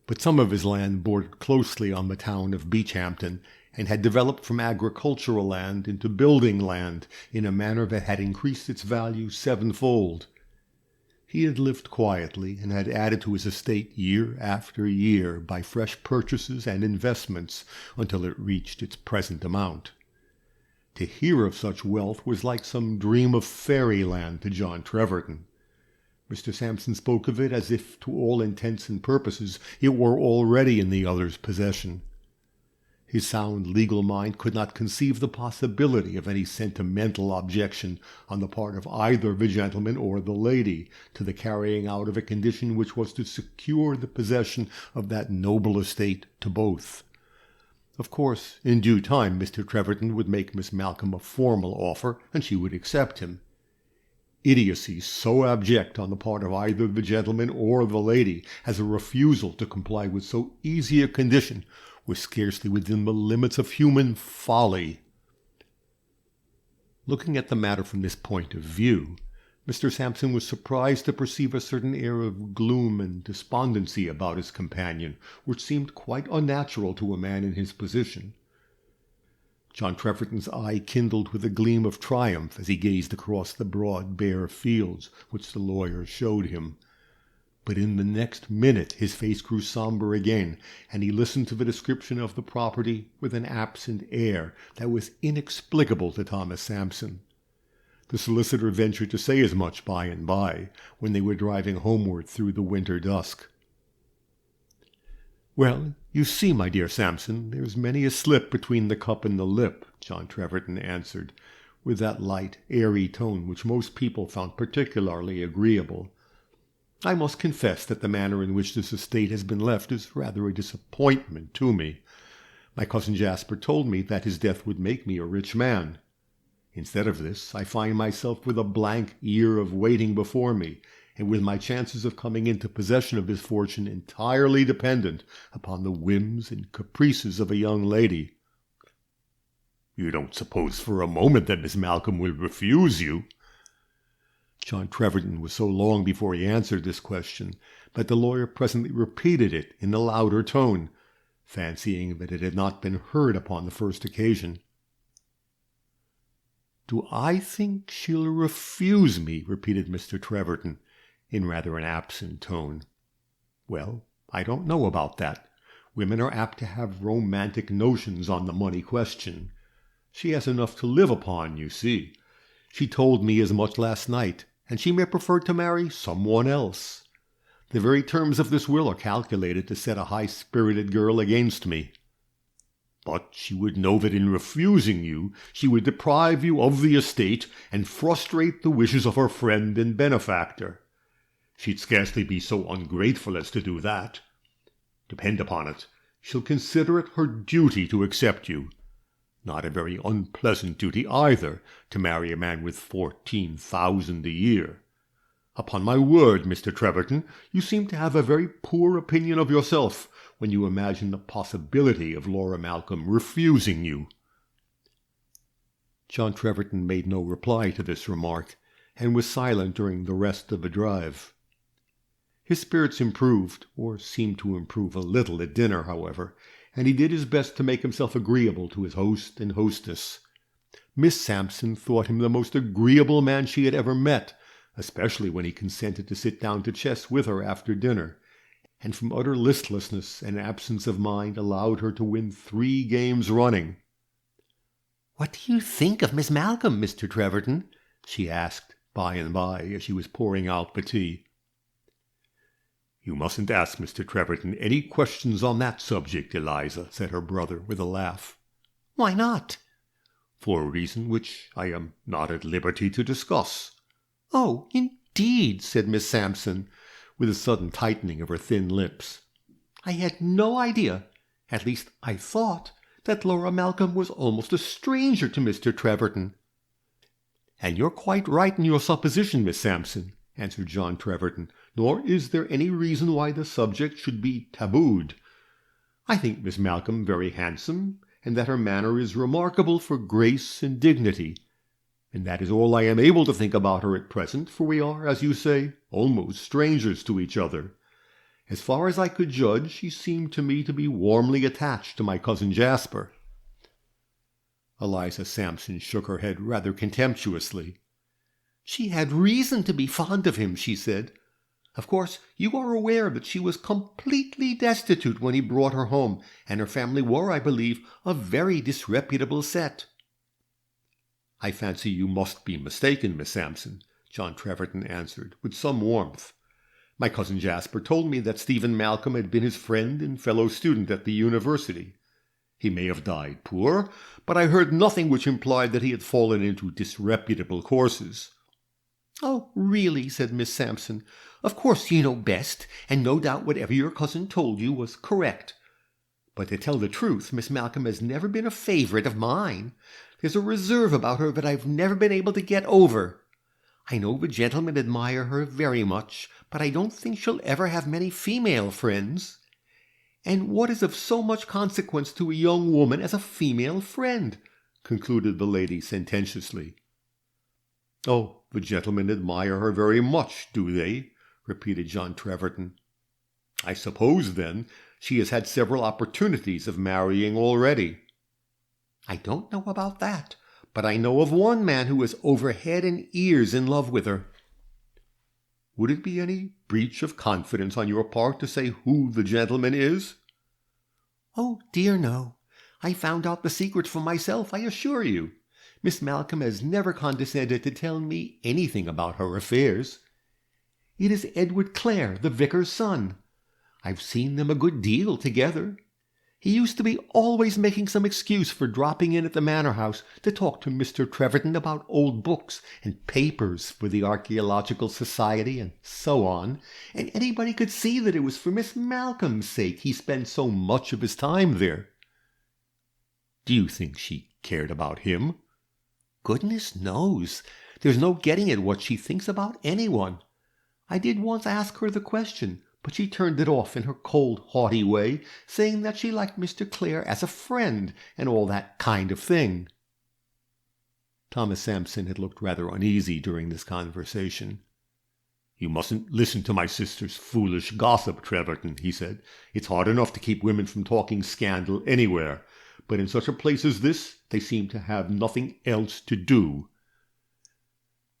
but some of his land bordered closely on the town of Beechhampton, and had developed from agricultural land into building land in a manner that had increased its value sevenfold. He had lived quietly and had added to his estate year after year by fresh purchases and investments until it reached its present amount. To hear of such wealth was like some dream of fairyland to John Treverton. Mr. Sampson spoke of it as if, to all intents and purposes, it were already in the other's possession. His sound legal mind could not conceive the possibility of any sentimental objection on the part of either the gentleman or the lady to the carrying out of a condition which was to secure the possession of that noble estate to both. Of course, in due time Mr. Treverton would make Miss Malcolm a formal offer, and she would accept him. Idiocy so abject on the part of either the gentleman or the lady as a refusal to comply with so easy a condition was scarcely within the limits of human folly. Looking at the matter from this point of view, Mr. Sampson was surprised to perceive a certain air of gloom and despondency about his companion, which seemed quite unnatural to a man in his position. John Treverton's eye kindled with a gleam of triumph as he gazed across the broad, bare fields which the lawyer showed him. But in the next minute his face grew sombre again, and he listened to the description of the property with an absent air that was inexplicable to Thomas Sampson. The solicitor ventured to say as much by and by, when they were driving homeward through the winter dusk. "Well, you see, my dear Sampson, there's many a slip between the cup and the lip," John Treverton answered, with that light, airy tone which most people found particularly agreeable. "I must confess that the manner in which this estate has been left is rather a disappointment to me. My cousin Jasper told me that his death would make me a rich man. Instead of this, I find myself with a blank year of waiting before me, and with my chances of coming into possession of this fortune entirely dependent upon the whims and caprices of a young lady." "You don't suppose for a moment that Miss Malcolm will refuse you?" John Treverton was so long before he answered this question that the lawyer presently repeated it in a louder tone, fancying that it had not been heard upon the first occasion. "Do I think she'll refuse me?" repeated Mr. Treverton, in rather an absent tone. "Well, I don't know about that. Women are apt to have romantic notions on the money question. She has enough to live upon, you see. She told me as much last night, and she may prefer to marry someone else. The very terms of this will are calculated to set a high-spirited girl against me. But she would know that in refusing you, she would deprive you of the estate and frustrate the wishes of her friend and benefactor. She'd scarcely be so ungrateful as to do that. Depend upon it, she'll consider it her duty to accept you. Not a very unpleasant duty either, to marry a man with 14,000 a year. Upon my word, Mr. Treverton, you seem to have a very poor opinion of yourself when you imagine the possibility of Laura Malcolm refusing you." John Treverton made no reply to this remark, and was silent during the rest of the drive. His spirits improved, or seemed to improve a little at dinner, however, and he did his best to make himself agreeable to his host and hostess. Miss Sampson thought him the most agreeable man she had ever met, especially when he consented to sit down to chess with her after dinner, and from utter listlessness and absence of mind allowed her to win 3 games running. "What do you think of Miss Malcolm, Mr. Treverton?" she asked by and by, as she was pouring out the tea. "You mustn't ask Mr. Treverton any questions on that subject, Eliza," said her brother with a laugh. "Why not?" "For a reason which I am not at liberty to discuss." "Oh, indeed," said Miss Sampson, with a sudden tightening of her thin lips. "I had no idea, at least I thought, that Laura Malcolm was almost a stranger to Mr. Treverton." "And you're quite right in your supposition, Miss Sampson," answered John Treverton, "nor is there any reason why the subject should be tabooed. I think Miss Malcolm very handsome, and that her manner is remarkable for grace and dignity. And that is all I am able to think about her at present, for we are, as you say, almost strangers to each other. As far as I could judge, she seemed to me to be warmly attached to my cousin Jasper." Eliza Sampson shook her head rather contemptuously. "She had reason to be fond of him," she said. "Of course, you are aware that she was completely destitute when he brought her home, and her family were, I believe, a very disreputable set." "I fancy you must be mistaken, Miss Sampson. John Treverton answered, with some warmth. "My cousin Jasper told me that Stephen Malcolm had been his friend and fellow student at the university. He may have died poor, but I heard nothing which implied that he had fallen into disreputable courses." "Oh, really," said Miss Sampson. "Of course you know best, and no doubt whatever your cousin told you was correct. But to tell the truth, Miss Malcolm has never been a favorite of mine. There's a reserve about her that I've never been able to get over. I know the gentlemen admire her very much, but I don't think she'll ever have many female friends. And what is of so much consequence to a young woman as a female friend?" concluded the lady sententiously. "Oh, the gentlemen admire her very much, do they?" repeated John Treverton. "I suppose, then, she has had several opportunities of marrying already." "I don't know about that, but I know of one man who is over head and ears in love with her." "Would it be any breach of confidence on your part to say who the gentleman is?" "Oh, dear, no. I found out the secret for myself, I assure you. Miss Malcolm has never condescended to tell me anything about her affairs. It is Edward Clare, the vicar's son. I've seen them a good deal together. He used to be always making some excuse for dropping in at the manor house to talk to Mr. Treverton about old books and papers for the Archaeological Society and so on, and anybody could see that it was for Miss Malcolm's sake he spent so much of his time there." "Do you think she cared about him?" "Goodness knows. There's no getting at what she thinks about anyone. I did once ask her the question, but she turned it off in her cold, haughty way, saying that she liked Mr. Clare as a friend, and all that kind of thing." Thomas Sampson had looked rather uneasy during this conversation. "You mustn't listen to my sister's foolish gossip, Treverton," he said. "It's hard enough to keep women from talking scandal anywhere, but in such a place as this they seem to have nothing else to do."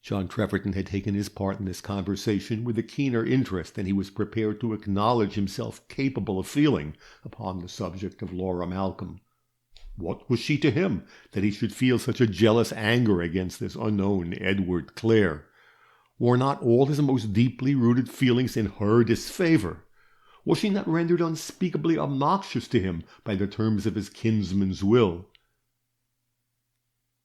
John Treverton had taken his part in this conversation with a keener interest than he was prepared to acknowledge himself capable of feeling upon the subject of Laura Malcolm. What was she to him, that he should feel such a jealous anger against this unknown Edward Clare? Were not all his most deeply rooted feelings in her disfavor? Was she not rendered unspeakably obnoxious to him by the terms of his kinsman's will?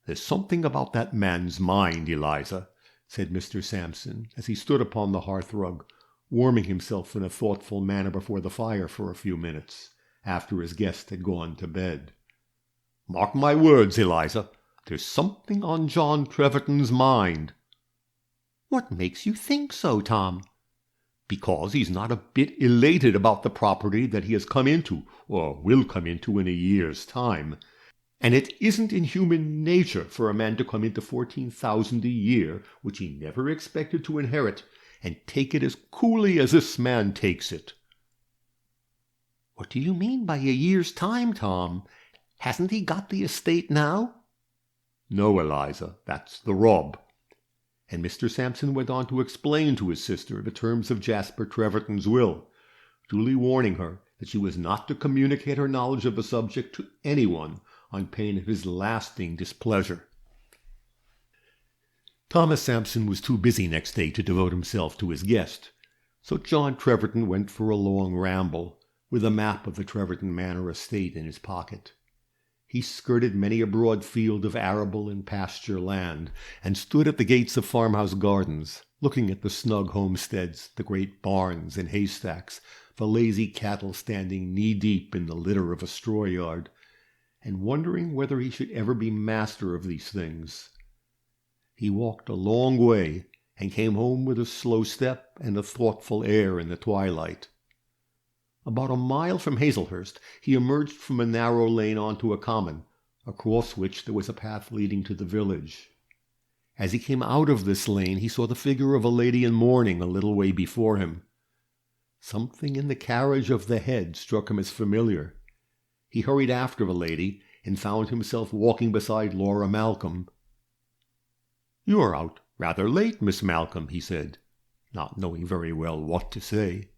"There's something about that man's mind, Eliza," said Mr. Sampson, as he stood upon the hearth-rug, warming himself in a thoughtful manner before the fire for a few minutes, after his guest had gone to bed. "Mark my words, Eliza, there's something on John Treverton's mind." "What makes you think so, Tom?" "Because he's not a bit elated about the property that he has come into, or will come into in a year's time. And it isn't in human nature for a man to come into 14,000 a year, which he never expected to inherit, and take it as coolly as this man takes it." "What do you mean by a year's time, Tom? Hasn't he got the estate now?" "No, Eliza, that's the rub." And Mr. Sampson went on to explain to his sister the terms of Jasper Treverton's will, duly warning her that she was not to communicate her knowledge of the subject to anyone on pain of his lasting displeasure. Thomas Sampson was too busy next day to devote himself to his guest, so John Treverton went for a long ramble, with a map of the Treverton Manor estate in his pocket. He skirted many a broad field of arable and pasture land, and stood at the gates of farmhouse gardens, looking at the snug homesteads, the great barns and haystacks, the lazy cattle standing knee-deep in the litter of a straw-yard, and wondering whether he should ever be master of these things. He walked a long way, and came home with a slow step and a thoughtful air in the twilight. About a mile from Hazelhurst he emerged from a narrow lane onto a common, across which there was a path leading to the village. As he came out of this lane he saw the figure of a lady in mourning a little way before him. Something in the carriage of the head struck him as familiar. He hurried after the lady, and found himself walking beside Laura Malcolm. "You are out rather late, Miss Malcolm," he said, not knowing very well what to say.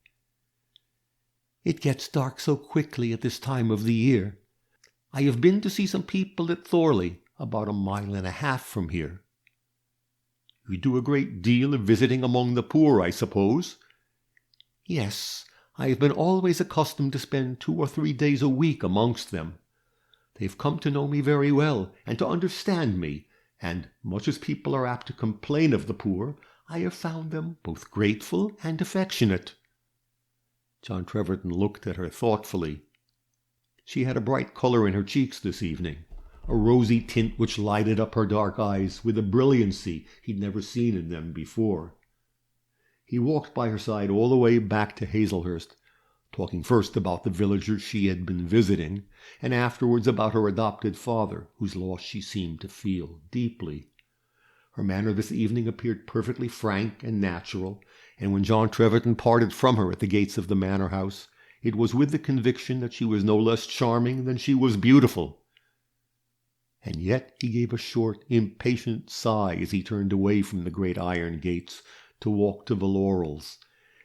"It gets dark so quickly at this time of the year. I have been to see some people at Thorley, about 1.5 miles from here." You do a great deal of visiting among the poor, I suppose?" "Yes, I have been always accustomed to spend 2 or 3 days a week amongst them. They've come to know me very well, and to understand me, and, much as people are apt to complain of the poor, I have found them both grateful and affectionate." John Treverton looked at her thoughtfully. She had a bright color in her cheeks this evening, a rosy tint which lighted up her dark eyes with a brilliancy he'd never seen in them before. He walked by her side all the way back to Hazelhurst, talking first about the villagers she had been visiting, and afterwards about her adopted father, whose loss she seemed to feel deeply. Her manner this evening appeared perfectly frank and natural, and when John Treverton parted from her at the gates of the manor house, it was with the conviction that she was no less charming than she was beautiful. And yet he gave a short, impatient sigh as he turned away from the great iron gates to walk to the laurels,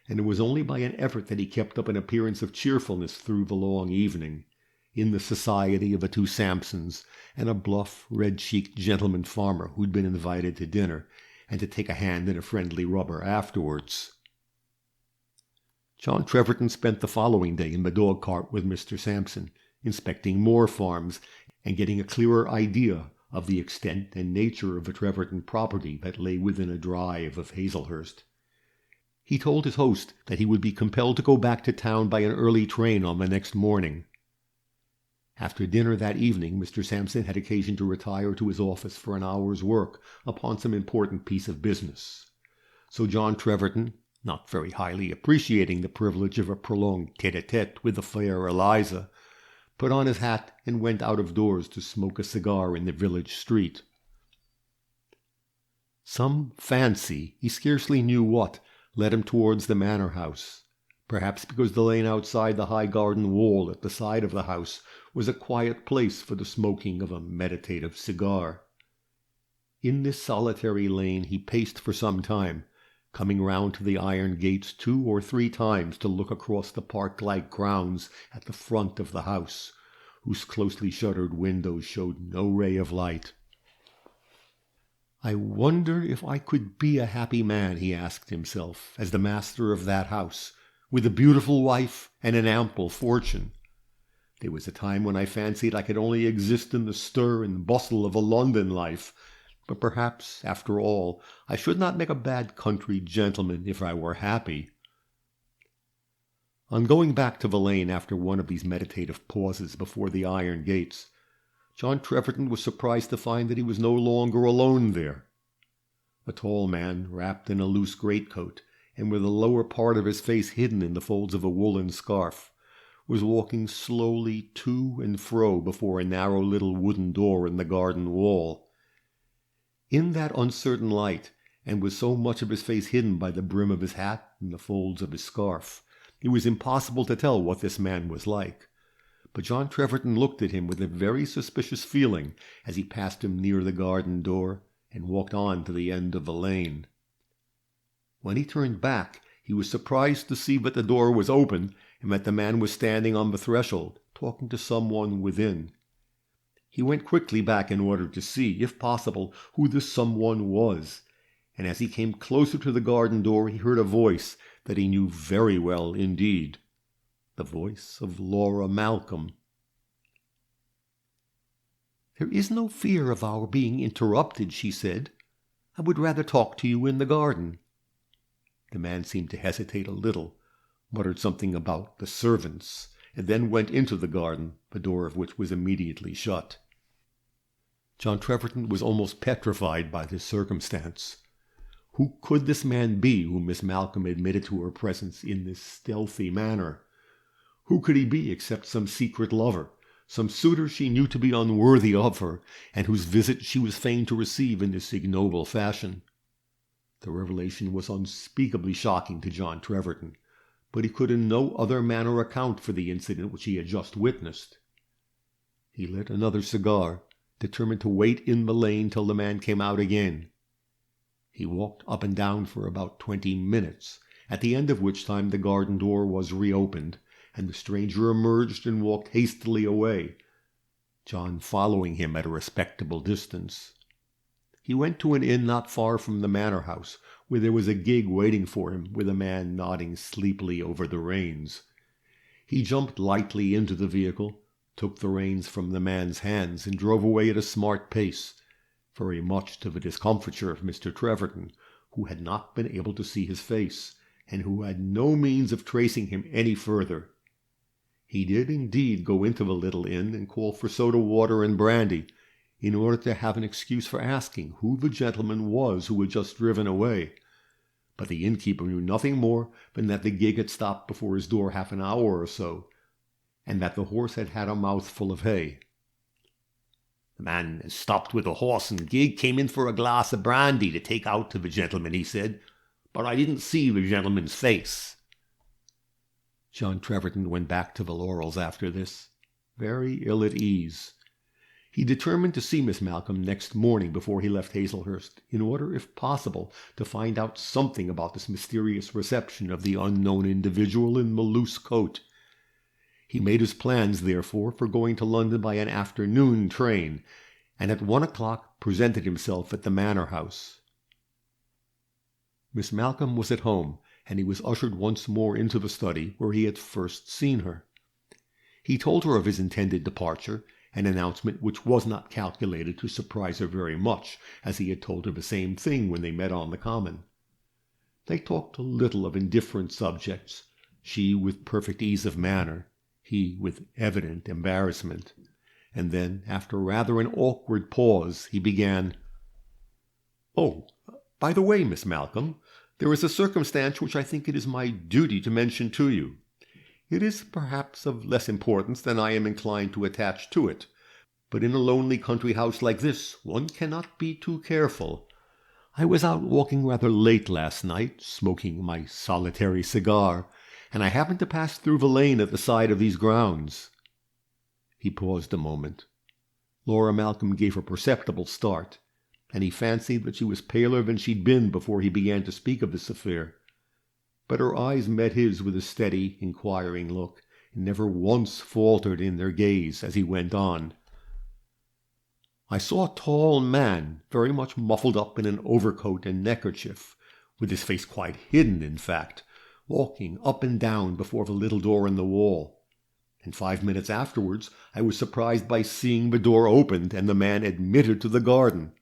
and it was only by an effort that he kept up an appearance of cheerfulness through the long evening, in the society of the 2 Sampsons and a bluff, red-cheeked gentleman farmer who'd been invited to dinner, and to take a hand in a friendly rubber afterwards. John Treverton spent the following day in the dog-cart with Mr. Sampson, inspecting more farms, and getting a clearer idea of the extent and nature of the Treverton property that lay within a drive of Hazelhurst. He told his host that he would be compelled to go back to town by an early train on the next morning. After dinner that evening, Mr. Sampson had occasion to retire to his office for an hour's work upon some important piece of business. So John Treverton, not very highly appreciating the privilege of a prolonged tete-a-tete with the fair Eliza, put on his hat and went out of doors to smoke a cigar in the village street. Some fancy, he scarcely knew what, led him towards the manor house, perhaps because the lane outside the high garden wall at the side of the house was a quiet place for the smoking of a meditative cigar. In this solitary lane he paced for some time, coming round to the iron gates 2 or 3 times to look across the park-like grounds at the front of the house, whose closely shuttered windows showed no ray of light. "I wonder if I could be a happy man," he asked himself, "as the master of that house, with a beautiful wife and an ample fortune. There was a time when I fancied I could only exist in the stir and bustle of a London life, but perhaps, after all, I should not make a bad country gentleman if I were happy." On going back to the lane after one of these meditative pauses before the iron gates, John Treverton was surprised to find that he was no longer alone there. A tall man, wrapped in a loose greatcoat, and with the lower part of his face hidden in the folds of a woolen scarf, was walking slowly to and fro before a narrow little wooden door in the garden wall. In that uncertain light, and with so much of his face hidden by the brim of his hat and the folds of his scarf, it was impossible to tell what this man was like. But John Treverton looked at him with a very suspicious feeling as he passed him near the garden door and walked on to the end of the lane. When he turned back, he was surprised to see that the door was open and that the man was standing on the threshold, talking to someone within. He went quickly back in order to see, if possible, who this someone was, and as he came closer to the garden door he heard a voice that he knew very well indeed, the voice of Laura Malcolm. "There is no fear of our being interrupted," she said. "I would rather talk to you in the garden." The man seemed to hesitate a little, muttered something about the servants, and then went into the garden, the door of which was immediately shut. John Treverton was almost petrified by this circumstance. Who could this man be whom Miss Malcolm admitted to her presence in this stealthy manner? Who could he be except some secret lover, some suitor she knew to be unworthy of her, and whose visit she was fain to receive in this ignoble fashion? The revelation was unspeakably shocking to John Treverton, but he could in no other manner account for the incident which he had just witnessed. He lit another cigar, determined to wait in the lane till the man came out again. He walked up and down for about 20 minutes, at the end of which time the garden door was reopened, and the stranger emerged and walked hastily away, John following him at a respectable distance. he went to an inn not far from the manor house, where there was a gig waiting for him, with a man nodding sleepily over the reins. He jumped lightly into the vehicle, took the reins from the man's hands, and drove away at a smart pace, very much to the discomfiture of Mr. Treverton, who had not been able to see his face, and who had no means of tracing him any further. He did indeed go into the little inn and call for soda water and brandy, in order to have an excuse for asking who the gentleman was who had just driven away. But the innkeeper knew nothing more than that the gig had stopped before his door half an hour or so, and that the horse had had a mouthful of hay. "The man as stopped with the horse and gig came in for a glass of brandy to take out to the gentleman," he said, "but I didn't see the gentleman's face." John Treverton went back to the Laurels after this, very ill at ease. He determined to see Miss Malcolm next morning before he left Hazelhurst, in order, if possible, to find out something about this mysterious reception of the unknown individual in the loose coat. He made his plans, therefore, for going to London by an afternoon train, and at 1 o'clock presented himself at the manor house. Miss Malcolm was at home, and he was ushered once more into the study where he had first seen her. He told her of his intended departure, an announcement which was not calculated to surprise her very much, as he had told her the same thing when they met on the common. They talked a little of indifferent subjects, she with perfect ease of manner, he with evident embarrassment, and then, after rather an awkward pause, he began, "Oh, by the way, Miss Malcolm, there is a circumstance which I think it is my duty to mention to you. It is perhaps of less importance than I am inclined to attach to it, but in a lonely country house like this one cannot be too careful. I was out walking rather late last night, smoking my solitary cigar, and I happened to pass through the lane at the side of these grounds." He paused a moment. Laura Malcolm gave a perceptible start, and he fancied that she was paler than she'd been before he began to speak of this affair. But her eyes met his with a steady, inquiring look, and never once faltered in their gaze as he went on. "I saw a tall man, very much muffled up in an overcoat and neckerchief, with his face quite hidden, in fact, walking up and down before the little door in the wall. And 5 minutes afterwards I was surprised by seeing the door opened and the man admitted to the garden.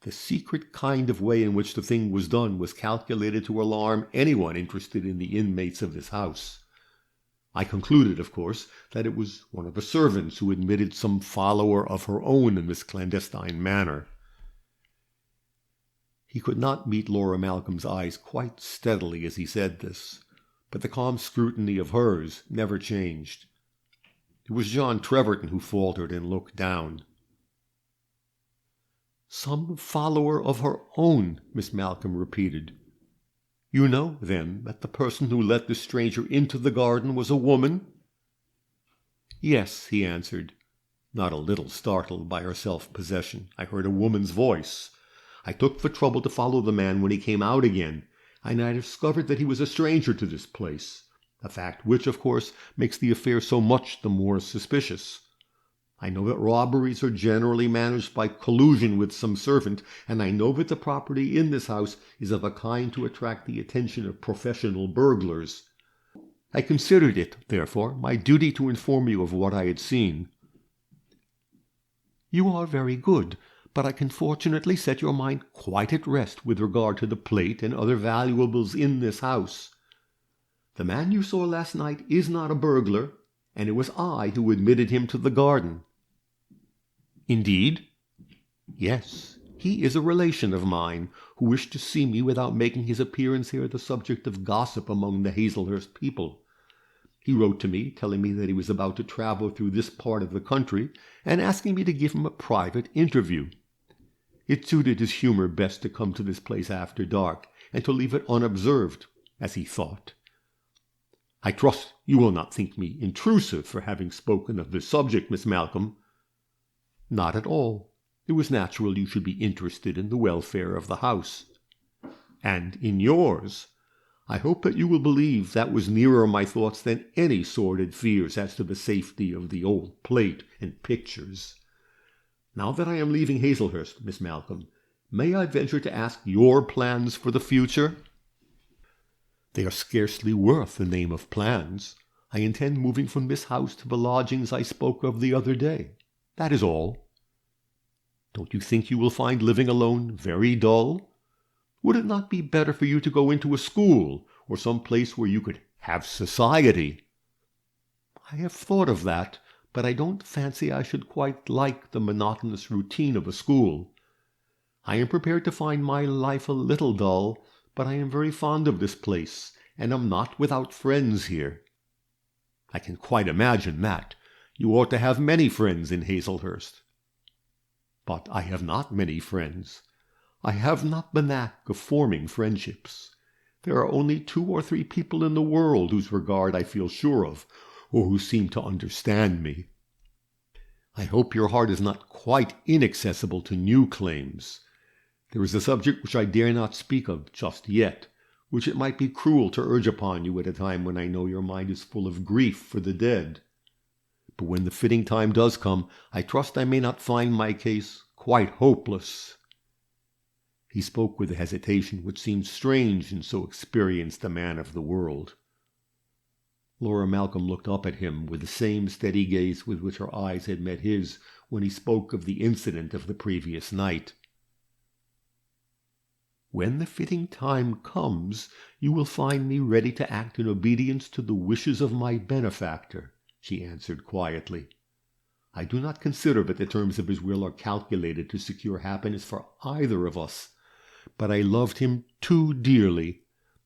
The secret kind of way in which the thing was done was calculated to alarm anyone interested in the inmates of this house. I concluded, of course, that it was one of the servants who admitted some follower of her own in this clandestine manner." He could not meet Laura Malcolm's eyes quite steadily as he said this, but the calm scrutiny of hers never changed. It was John Treverton who faltered and looked down. "Some follower of her own," Miss Malcolm repeated. "You know, then, that the person who let the stranger into the garden was a woman?" "Yes," he answered, not a little startled by her self-possession. "I heard a woman's voice. I took the trouble to follow the man when he came out again, and I discovered that he was a stranger to this place, a fact which, of course, makes the affair so much the more suspicious. I know that robberies are generally managed by collusion with some servant, and I know that the property in this house is of a kind to attract the attention of professional burglars. I considered it, therefore, my duty to inform you of what I had seen." "You are very good, but I can fortunately set your mind quite at rest with regard to the plate and other valuables in this house. The man you saw last night is not a burglar, and it was I who admitted him to the garden." "Indeed?" "Yes. He is a relation of mine, who wished to see me without making his appearance here the subject of gossip among the Hazelhurst people. He wrote to me, telling me that he was about to travel through this part of the country, and asking me to give him a private interview. It suited his humour best to come to this place after dark, and to leave it unobserved, as he thought. I trust you will not think me intrusive for having spoken of this subject, Miss Malcolm." "Not at all. It was natural you should be interested in the welfare of the house." "And in yours. I hope that you will believe that was nearer my thoughts than any sordid fears as to the safety of the old plate and pictures. Now that I am leaving Hazelhurst, Miss Malcolm, May I venture to ask your plans for the future?" "They are scarcely worth the name of plans. I intend moving from this house to the lodgings I spoke of the other day. That is all." "Don't you think you will find living alone very dull? Would it not be better for you to go into a school, or some place where you could have society?" "I have thought of that, but I don't fancy I should quite like the monotonous routine of a school. I am prepared to find my life a little dull, but I am very fond of this place, and am not without friends here." "I can quite imagine that. You ought to have many friends in Hazelhurst." "But I have not many friends. I have not the knack of forming friendships. There are only 2 or 3 people in the world whose regard I feel sure of, or who seem to understand me." "I hope your heart is not quite inaccessible to new claims. There is a subject which I dare not speak of just yet, which it might be cruel to urge upon you at a time when I know your mind is full of grief for the dead. But when the fitting time does come, I trust I may not find my case quite hopeless." He spoke with a hesitation which seemed strange in so experienced a man of the world. Laura Malcolm looked up at him with the same steady gaze with which her eyes had met his when he spoke of the incident of the previous night. "When the fitting time comes, you will find me ready to act in obedience to the wishes of my benefactor," she answered quietly. "I do not consider that the terms of his will are calculated to secure happiness for either of us, but I loved him too dearly,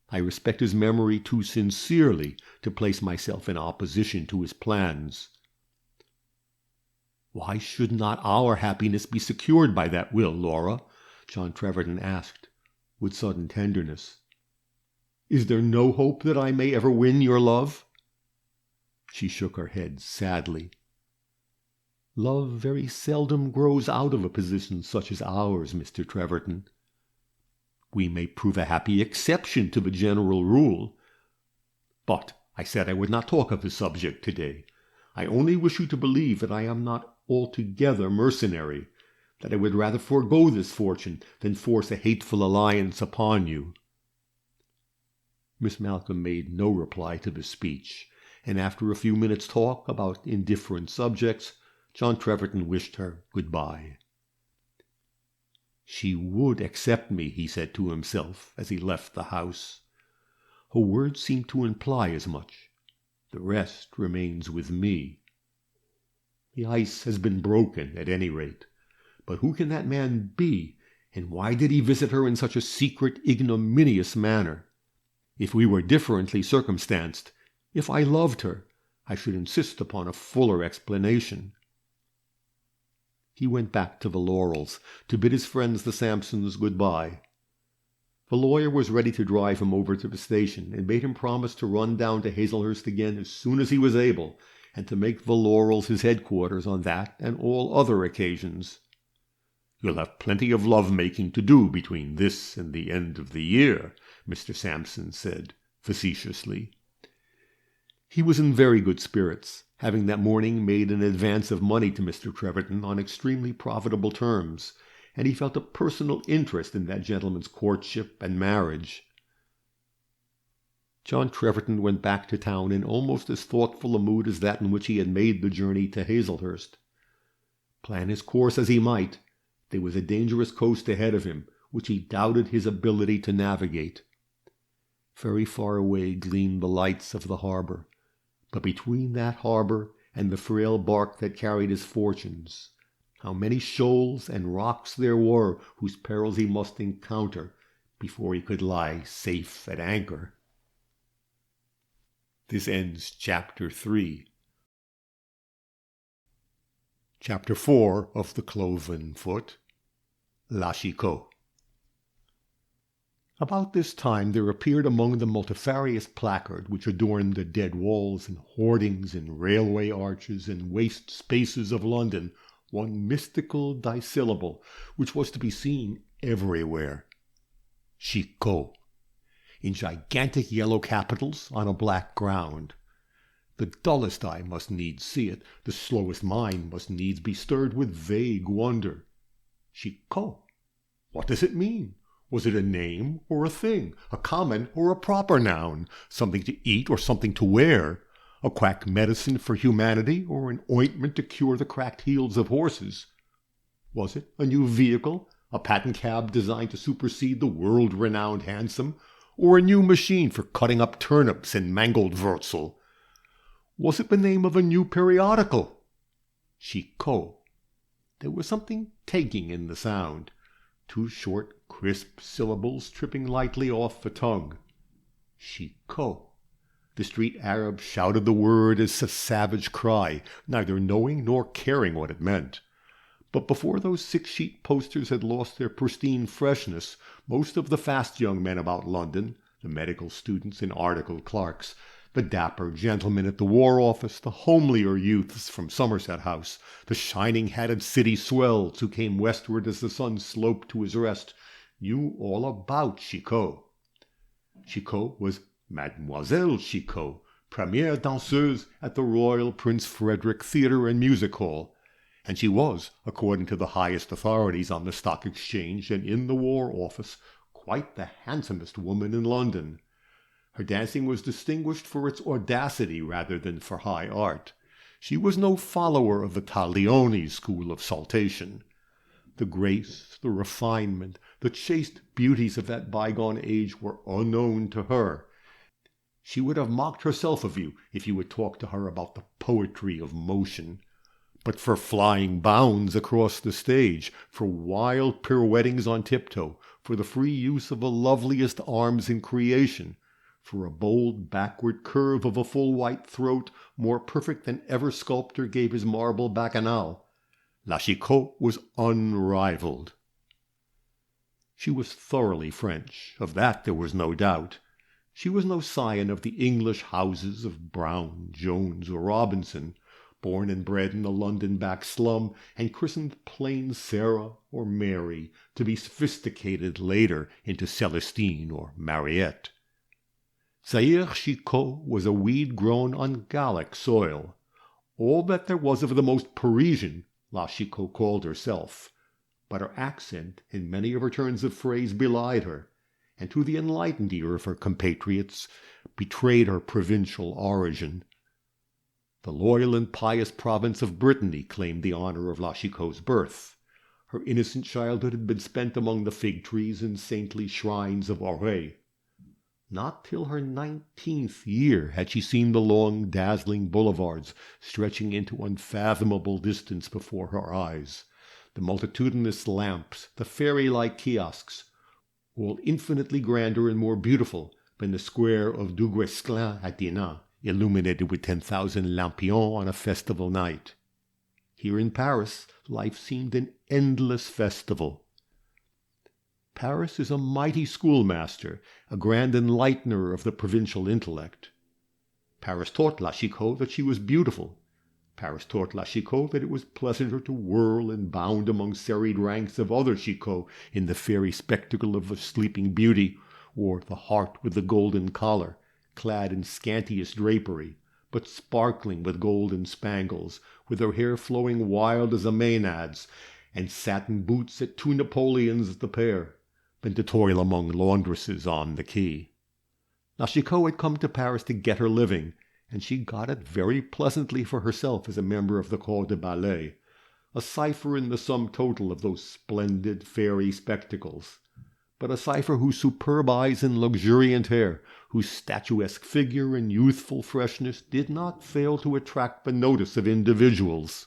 I respect his memory too sincerely to place myself in opposition to his plans." "Why should not our happiness be secured by that will, Laura?" John Treverton asked, with sudden tenderness. "Is there no hope that I may ever win your love?" She shook her head sadly. "Love very seldom grows out of a position such as ours, Mr. Treverton. We may prove a happy exception to the general rule. But I said I would not talk of the subject today. I only wish you to believe that I am not altogether mercenary, that I would rather forego this fortune than force a hateful alliance upon you." Miss Malcolm made no reply to this speech, and after a few minutes' talk about indifferent subjects, John Treverton wished her good-bye. "She would accept me," he said to himself as he left the house. "Her words seem to imply as much. The rest remains with me. The ice has been broken, at any rate. But who can that man be, and why did he visit her in such a secret, ignominious manner? If we were differently circumstanced, if I loved her, I should insist upon a fuller explanation." He went back to the Laurels to bid his friends the Sampsons good-bye. The lawyer was ready to drive him over to the station, and bade him promise to run down to Hazelhurst again as soon as he was able, and to make the Laurels his headquarters on that and all other occasions. "You'll have plenty of love-making to do between this and the end of the year," Mr. Sampson said, facetiously. He was in very good spirits, having that morning made an advance of money to Mr. Treverton on extremely profitable terms, and he felt a personal interest in that gentleman's courtship and marriage. John Treverton went back to town in almost as thoughtful a mood as that in which he had made the journey to Hazelhurst. Plan his course as he might, there was a dangerous coast ahead of him, which he doubted his ability to navigate. Very far away gleamed the lights of the harbor, but between that harbor and the frail bark that carried his fortunes, how many shoals and rocks there were whose perils he must encounter before he could lie safe at anchor. This ends Chapter 3. Chapter 4 of The Cloven Foot, La Chicot. About this time there appeared among the multifarious placard which adorned the dead walls and hoardings and railway arches and waste spaces of London one mystical dissyllable which was to be seen everywhere: Chicot, in gigantic yellow capitals on a black ground. The dullest eye must needs see it, the slowest mind must needs be stirred with vague wonder. Chicot, What does it mean? Was it a name or a thing, a common or a proper noun, something to eat or something to wear, a quack medicine for humanity or an ointment to cure the cracked heels of horses? Was it a new vehicle, a patent cab designed to supersede the world-renowned hansom, or a new machine for cutting up turnips and mangold wurzel? Was it the name of a new periodical? Chicot. There was something taking in the sound. 2 short, crisp syllables tripping lightly off the tongue. Chicot. The street Arab shouted the word as a savage cry, neither knowing nor caring what it meant. But before those 6-sheet posters had lost their pristine freshness, most of the fast young men about London, the medical students and articled clerks, the dapper gentlemen at the War Office, the homelier youths from Somerset House, the shining-hatted city swells who came westward as the sun sloped to his rest, knew all about Chicot. Chicot was Mademoiselle Chicot, première danseuse at the Royal Prince Frederick Theatre and Music Hall, and she was, according to the highest authorities on the Stock Exchange and in the War Office, quite the handsomest woman in London. Her dancing was distinguished for its audacity rather than for high art. She was no follower of the Taglioni school of saltation. The grace, the refinement, the chaste beauties of that bygone age were unknown to her. She would have mocked herself of you if you had talked to her about the poetry of motion. But for flying bounds across the stage, for wild pirouettings on tiptoe, for the free use of the loveliest arms in creation, for a bold backward curve of a full white throat more perfect than ever sculptor gave his marble bacchanal, La Chicot was unrivaled. She was thoroughly French, of that there was no doubt. She was no scion of the English houses of Brown, Jones, or Robinson, born and bred in a London back slum, and christened plain Sarah or Mary, to be sophisticated later into Celestine or Mariette. Zaire Chicot was a weed grown on Gallic soil. All that there was of the most Parisian, La Chicot called herself, but her accent and many of her turns of phrase belied her, and to the enlightened ear of her compatriots betrayed her provincial origin. The loyal and pious province of Brittany claimed the honor of La Chicot's birth. Her innocent childhood had been spent among the fig trees and saintly shrines of Auray. Not till her 19th year had she seen the long, dazzling boulevards stretching into unfathomable distance before her eyes, the multitudinous lamps, the fairy-like kiosks, all infinitely grander and more beautiful than the square of Du Guesclin at Dinant, illuminated with 10,000 lampions on a festival night. Here in Paris, life seemed an endless festival. Paris is a mighty schoolmaster, a grand enlightener of the provincial intellect. Paris taught La Chicot that she was beautiful. Paris taught La Chicot that it was pleasanter to whirl and bound among serried ranks of other Chicots in the fairy spectacle of the Sleeping Beauty, or the Heart with the Golden Collar, clad in scantiest drapery, but sparkling with golden spangles, with her hair flowing wild as a Maenad's, and satin boots at 2 Napoleons the pair, than to toil among laundresses on the quay. La Chicot had come to Paris to get her living, and she got it very pleasantly for herself as a member of the corps de ballet, a cipher in the sum total of those splendid fairy spectacles, but a cipher whose superb eyes and luxuriant hair, whose statuesque figure and youthful freshness did not fail to attract the notice of individuals.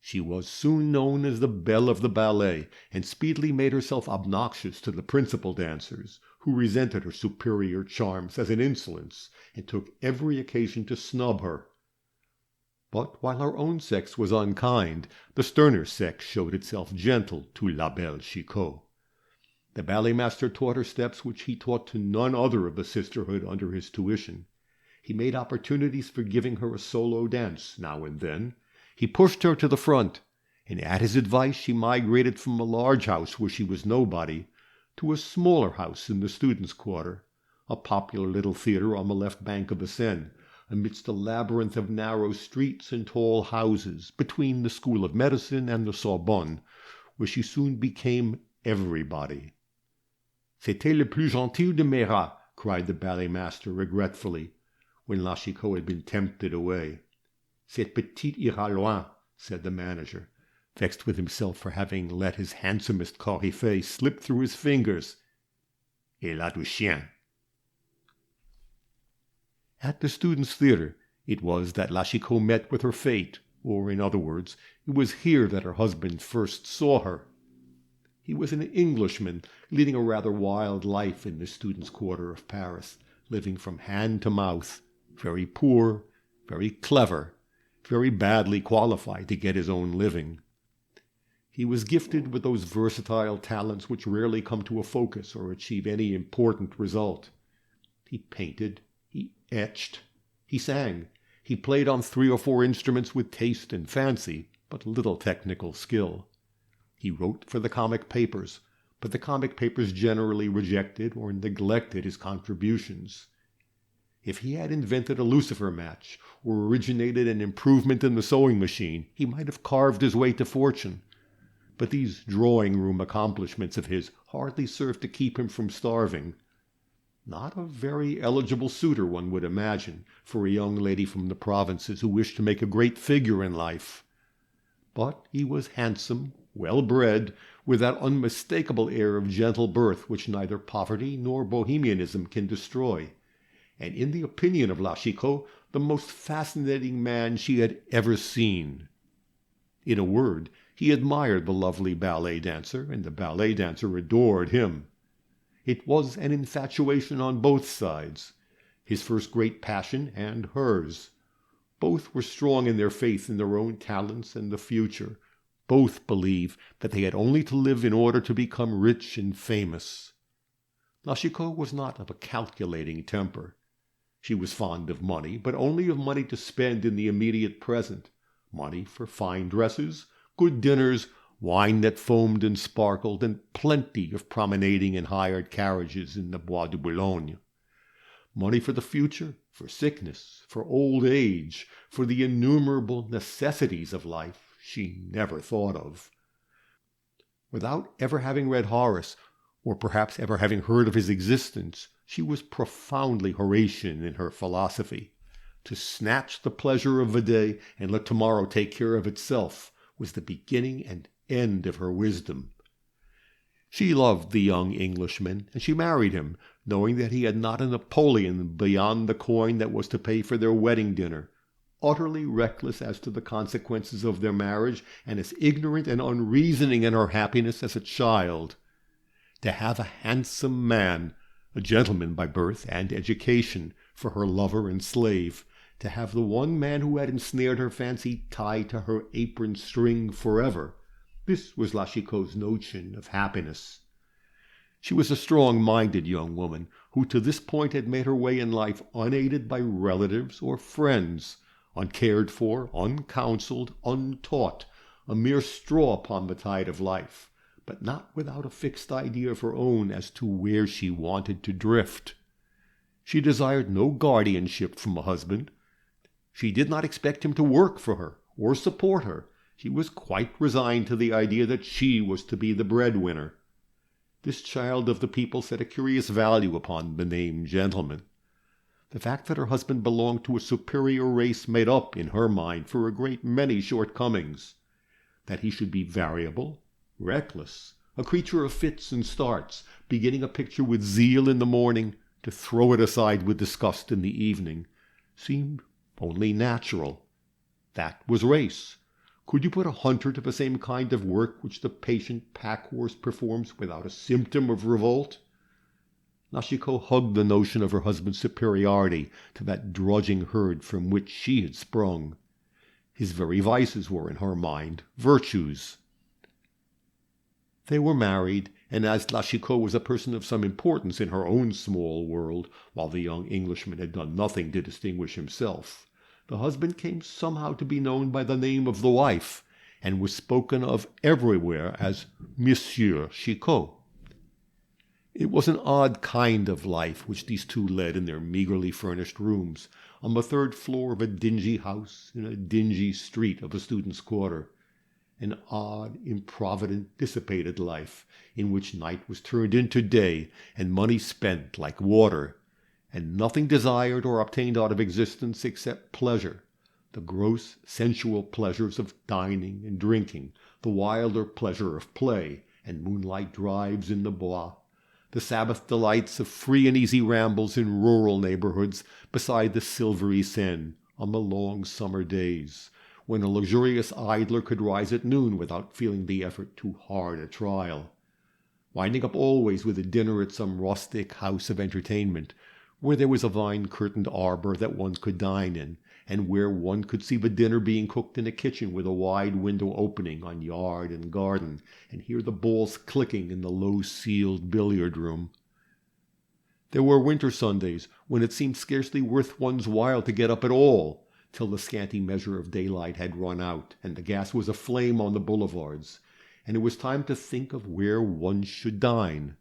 She was soon known as the belle of the ballet, and speedily made herself obnoxious to the principal dancers, who resented her superior charms as an insolence, and took every occasion to snub her. But while her own sex was unkind, the sterner sex showed itself gentle to La Belle Chicot. The ballet master taught her steps which he taught to none other of the sisterhood under his tuition. He made opportunities for giving her a solo dance now and then. He pushed her to the front, and at his advice she migrated from a large house where she was nobody to a smaller house in the students' quarter, a popular little theatre on the left bank of the Seine, amidst a labyrinth of narrow streets and tall houses, between the School of Medicine and the Sorbonne, where she soon became everybody. "C'était le plus gentil de Marat," cried the ballet master regretfully, when La Chicot had been tempted away. "Cette petite ira loin," said the manager, vexed with himself for having let his handsomest coryphée slip through his fingers. "Elle a du chien." At the Students' Theatre it was that La Chicot met with her fate, or, in other words, it was here that her husband first saw her. He was an Englishman, leading a rather wild life in the students' quarter of Paris, living from hand to mouth, very poor, very clever, very badly qualified to get his own living. He was gifted with those versatile talents which rarely come to a focus or achieve any important result. He painted, he etched, he sang, he played on 3 or 4 instruments with taste and fancy, but little technical skill. He wrote for the comic papers, but the comic papers generally rejected or neglected his contributions. If he had invented a lucifer match or originated an improvement in the sewing machine, he might have carved his way to fortune. But these drawing-room accomplishments of his hardly served to keep him from starving. Not a very eligible suitor, one would imagine, for a young lady from the provinces who wished to make a great figure in life. But he was handsome, well-bred, with that unmistakable air of gentle birth which neither poverty nor bohemianism can destroy, and in the opinion of La Chicot, the most fascinating man she had ever seen. In a word, he admired the lovely ballet dancer, and the ballet dancer adored him. It was an infatuation on both sides, his first great passion and hers. Both were strong in their faith in their own talents and the future. Both believed that they had only to live in order to become rich and famous. La Chicot was not of a calculating temper. She was fond of money, but only of money to spend in the immediate present, money for fine dresses, good dinners, wine that foamed and sparkled, and plenty of promenading in hired carriages in the Bois de Boulogne. Money for the future, for sickness, for old age, for the innumerable necessities of life she never thought of. Without ever having read Horace, or perhaps ever having heard of his existence, she was profoundly Horatian in her philosophy. To snatch the pleasure of the day and let tomorrow take care of itself was the beginning and end of her wisdom. She loved the young Englishman, and she married him, knowing that he had not a Napoleon beyond the coin that was to pay for their wedding dinner, utterly reckless as to the consequences of their marriage, and as ignorant and unreasoning in her happiness as a child. To have a handsome man, a gentleman by birth and education, for her lover and slave, to have the one man who had ensnared her fancy tied to her apron string forever, this was La Chicot's notion of happiness. She was a strong-minded young woman, who to this point had made her way in life unaided by relatives or friends, uncared for, uncounseled, untaught, a mere straw upon the tide of life, but not without a fixed idea of her own as to where she wanted to drift. She desired no guardianship from a husband. She did not expect him to work for her or support her. She was quite resigned to the idea that she was to be the breadwinner. This child of the people set a curious value upon the name gentleman. The fact that her husband belonged to a superior race made up, in her mind, for a great many shortcomings. That he should be variable, reckless, a creature of fits and starts, beginning a picture with zeal in the morning, to throw it aside with disgust in the evening, seemed only natural. That was race. Could you put a hunter to the same kind of work which the patient pack-horse performs without a symptom of revolt? La Chicot hugged the notion of her husband's superiority to that drudging herd from which she had sprung. His very vices were, in her mind, virtues. They were married, and as La Chicot was a person of some importance in her own small world, while the young Englishman had done nothing to distinguish himself, the husband came somehow to be known by the name of the wife, and was spoken of everywhere as Monsieur Chicot. It was an odd kind of life which these two led in their meagerly furnished rooms, on the 3rd floor of a dingy house in a dingy street of a student's quarter. an odd, improvident, dissipated life, in which night was turned into day, and money spent like water, and nothing desired or obtained out of existence except pleasure, the gross sensual pleasures of dining and drinking, the wilder pleasure of play and moonlight drives in the bois, the Sabbath delights of free and easy rambles in rural neighborhoods beside the silvery Seine on the long summer days, when a luxurious idler could rise at noon without feeling the effort too hard a trial, winding up always with a dinner at some rustic house of entertainment, where there was a vine-curtained arbor that one could dine in, and where one could see the dinner being cooked in a kitchen with a wide window opening on yard and garden, and hear the balls clicking in the low-ceiled billiard-room. There were winter Sundays when it seemed scarcely worth one's while to get up at all, till the scanty measure of daylight had run out, and the gas was aflame on the boulevards, and it was time to think of where one should dine.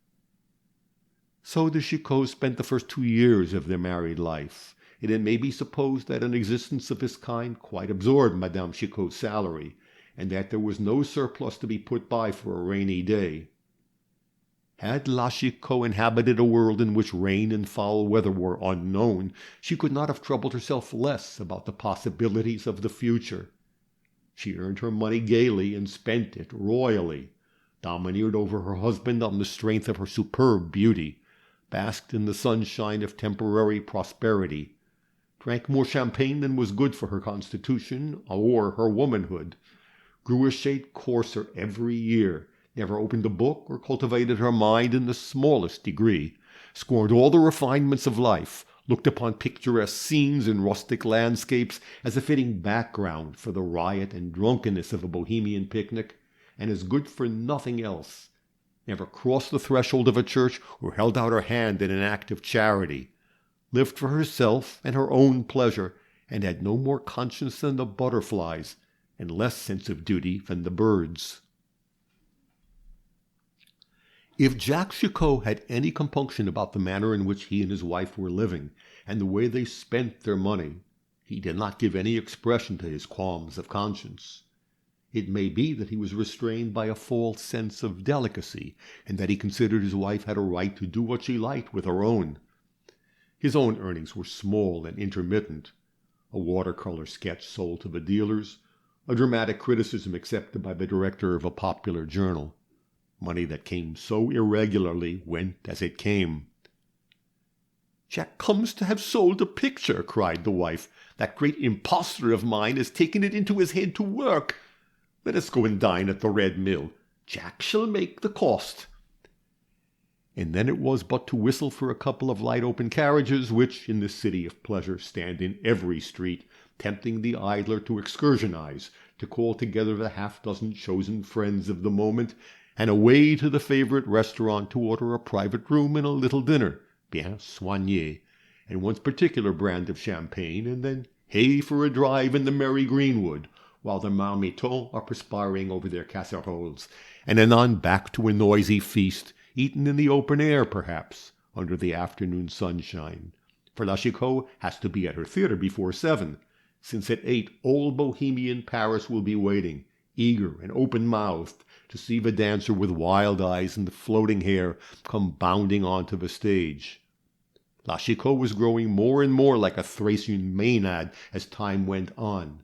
So the Chicots spent the first 2 years of their married life, and it may be supposed that an existence of this kind quite absorbed Madame Chicot's salary, and that there was no surplus to be put by for a rainy day. Had La Chicot inhabited a world in which rain and foul weather were unknown, she could not have troubled herself less about the possibilities of the future. She earned her money gaily and spent it royally, domineered over her husband on the strength of her superb beauty, basked in the sunshine of temporary prosperity, drank more champagne than was good for her constitution or her womanhood, grew a shade coarser every year, never opened a book or cultivated her mind in the smallest degree, scorned all the refinements of life, looked upon picturesque scenes and rustic landscapes as a fitting background for the riot and drunkenness of a Bohemian picnic, and as good for nothing else, never crossed the threshold of a church or held out her hand in an act of charity, lived for herself and her own pleasure, and had no more conscience than the butterflies, and less sense of duty than the birds. If Jacques Chicot had any compunction about the manner in which he and his wife were living, and the way they spent their money, he did not give any expression to his qualms of conscience. It may be that he was restrained by a false sense of delicacy, and that he considered his wife had a right to do what she liked with her own. His own earnings were small and intermittent. A watercolor sketch sold to the dealers, a dramatic criticism accepted by the director of a popular journal. Money that came so irregularly went as it came. "Jack comes to have sold a picture," cried the wife. "That great impostor of mine has taken it into his head to work. Let us go and dine at the Red Mill. Jack shall make the cost." And then it was but to whistle for a couple of light open carriages, which, in this city of pleasure, stand in every street, tempting the idler to excursionize, to call together the half-dozen chosen friends of the moment, and away to the favorite restaurant to order a private room and a little dinner, bien soigné, and one's particular brand of champagne, and then hey for a drive in the merry greenwood, while the marmitons are perspiring over their casseroles, and anon back to a noisy feast, eaten in the open air, perhaps, under the afternoon sunshine. For La Chicot has to be at her theatre before 7, since at 8 old Bohemian Paris will be waiting, eager and open-mouthed, to see the dancer with wild eyes and floating hair come bounding onto the stage. La Chicot was growing more and more like a Thracian Maenad as time went on.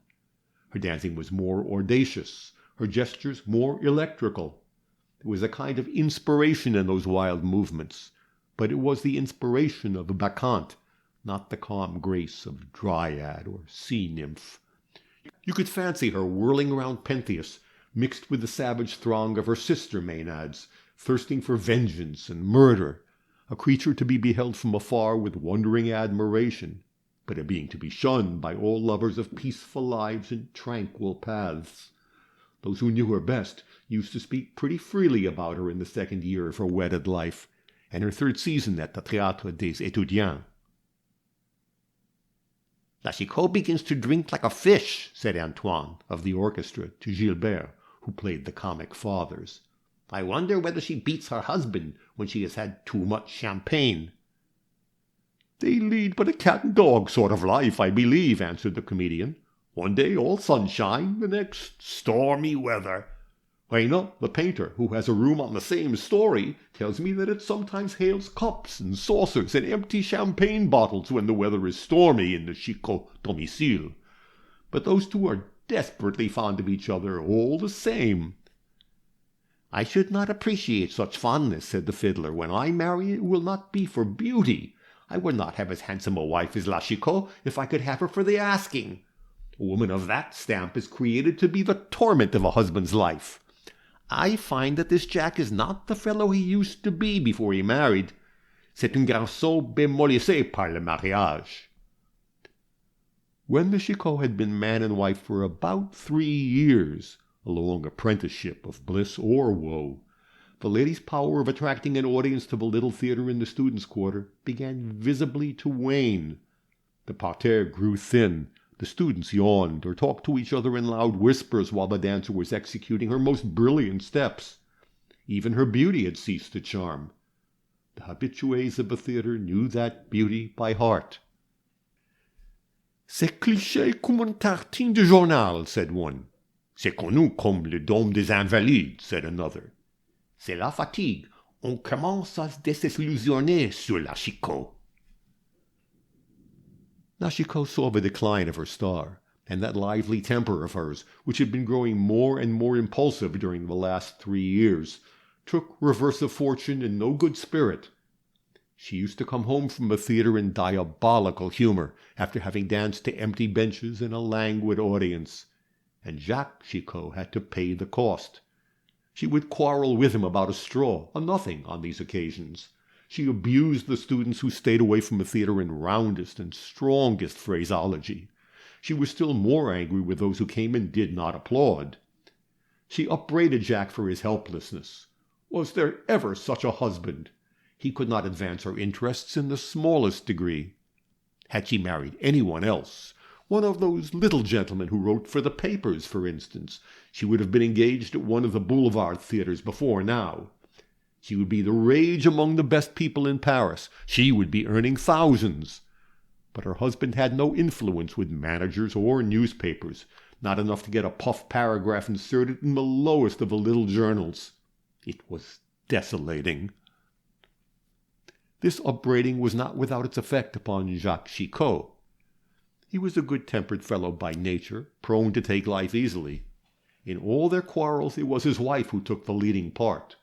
Her dancing was more audacious, her gestures more electrical. There was a kind of inspiration in those wild movements, but it was the inspiration of a bacchante, not the calm grace of dryad or sea nymph. You could fancy her whirling around Pentheus, mixed with the savage throng of her sister Maenads, thirsting for vengeance and murder, a creature to be beheld from afar with wondering admiration, but a being to be shunned by all lovers of peaceful lives and tranquil paths. Those who knew her best used to speak pretty freely about her in the second year of her wedded life, and her third season at the Théâtre des Étudiants. "La Chicot begins to drink like a fish," said Antoine of the orchestra to Gilbert, who played the comic fathers. "I wonder whether she beats her husband when she has had too much champagne." "They lead but a cat-and-dog sort of life, I believe," answered the comedian. One day all sunshine, the next stormy weather. Heine, the painter, who has a room on the same story, tells me that it sometimes hails cups and saucers and empty champagne bottles when the weather is stormy in the Chicot domicile. But those two are desperately fond of each other all the same. I should not appreciate such fondness, said the fiddler. When I marry, it will not be for beauty. I would not have as handsome a wife as La Chicot if I could have her for the asking. A woman of that stamp is created to be the torment of a husband's life. I find that this Jack is not the fellow he used to be before he married. C'est un garçon bémollissé par le mariage. When the Chicot had been man and wife for about 3 years, a long apprenticeship of bliss or woe, the lady's power of attracting an audience to the little theatre in the students' quarter began visibly to wane. The parterre grew thin, the students yawned or talked to each other in loud whispers while the dancer was executing her most brilliant steps. Even her beauty had ceased to charm. The habitués of the theatre knew that beauty by heart. C'est cliché comme une tartine de journal, said one. C'est connu comme le dôme des Invalides, said another. C'est la fatigue. On commence à se désillusionner sur La Chicot. La Chicot saw the decline of her star, and that lively temper of hers, which had been growing more and more impulsive during the last 3 years, took reverse of fortune in no good spirit. She used to come home from the theatre in diabolical humor, after having danced to empty benches and a languid audience, and Jacques Chicot had to pay the cost. She would quarrel with him about a straw, a nothing, on these occasions. She abused the students who stayed away from the theatre in roundest and strongest phraseology. She was still more angry with those who came and did not applaud. She upbraided Jacques for his helplessness. Was there ever such a husband? He could not advance her interests in the smallest degree. Had she married anyone else, one of those little gentlemen who wrote for the papers, for instance, she would have been engaged at one of the boulevard theatres before now. She would be the rage among the best people in Paris. She would be earning thousands. But her husband had no influence with managers or newspapers, not enough to get a puff paragraph inserted in the lowest of the little journals. It was desolating. This upbraiding was not without its effect upon Jacques Chicot. He was a good-tempered fellow by nature, prone to take life easily. In all their quarrels it was his wife who took the leading part.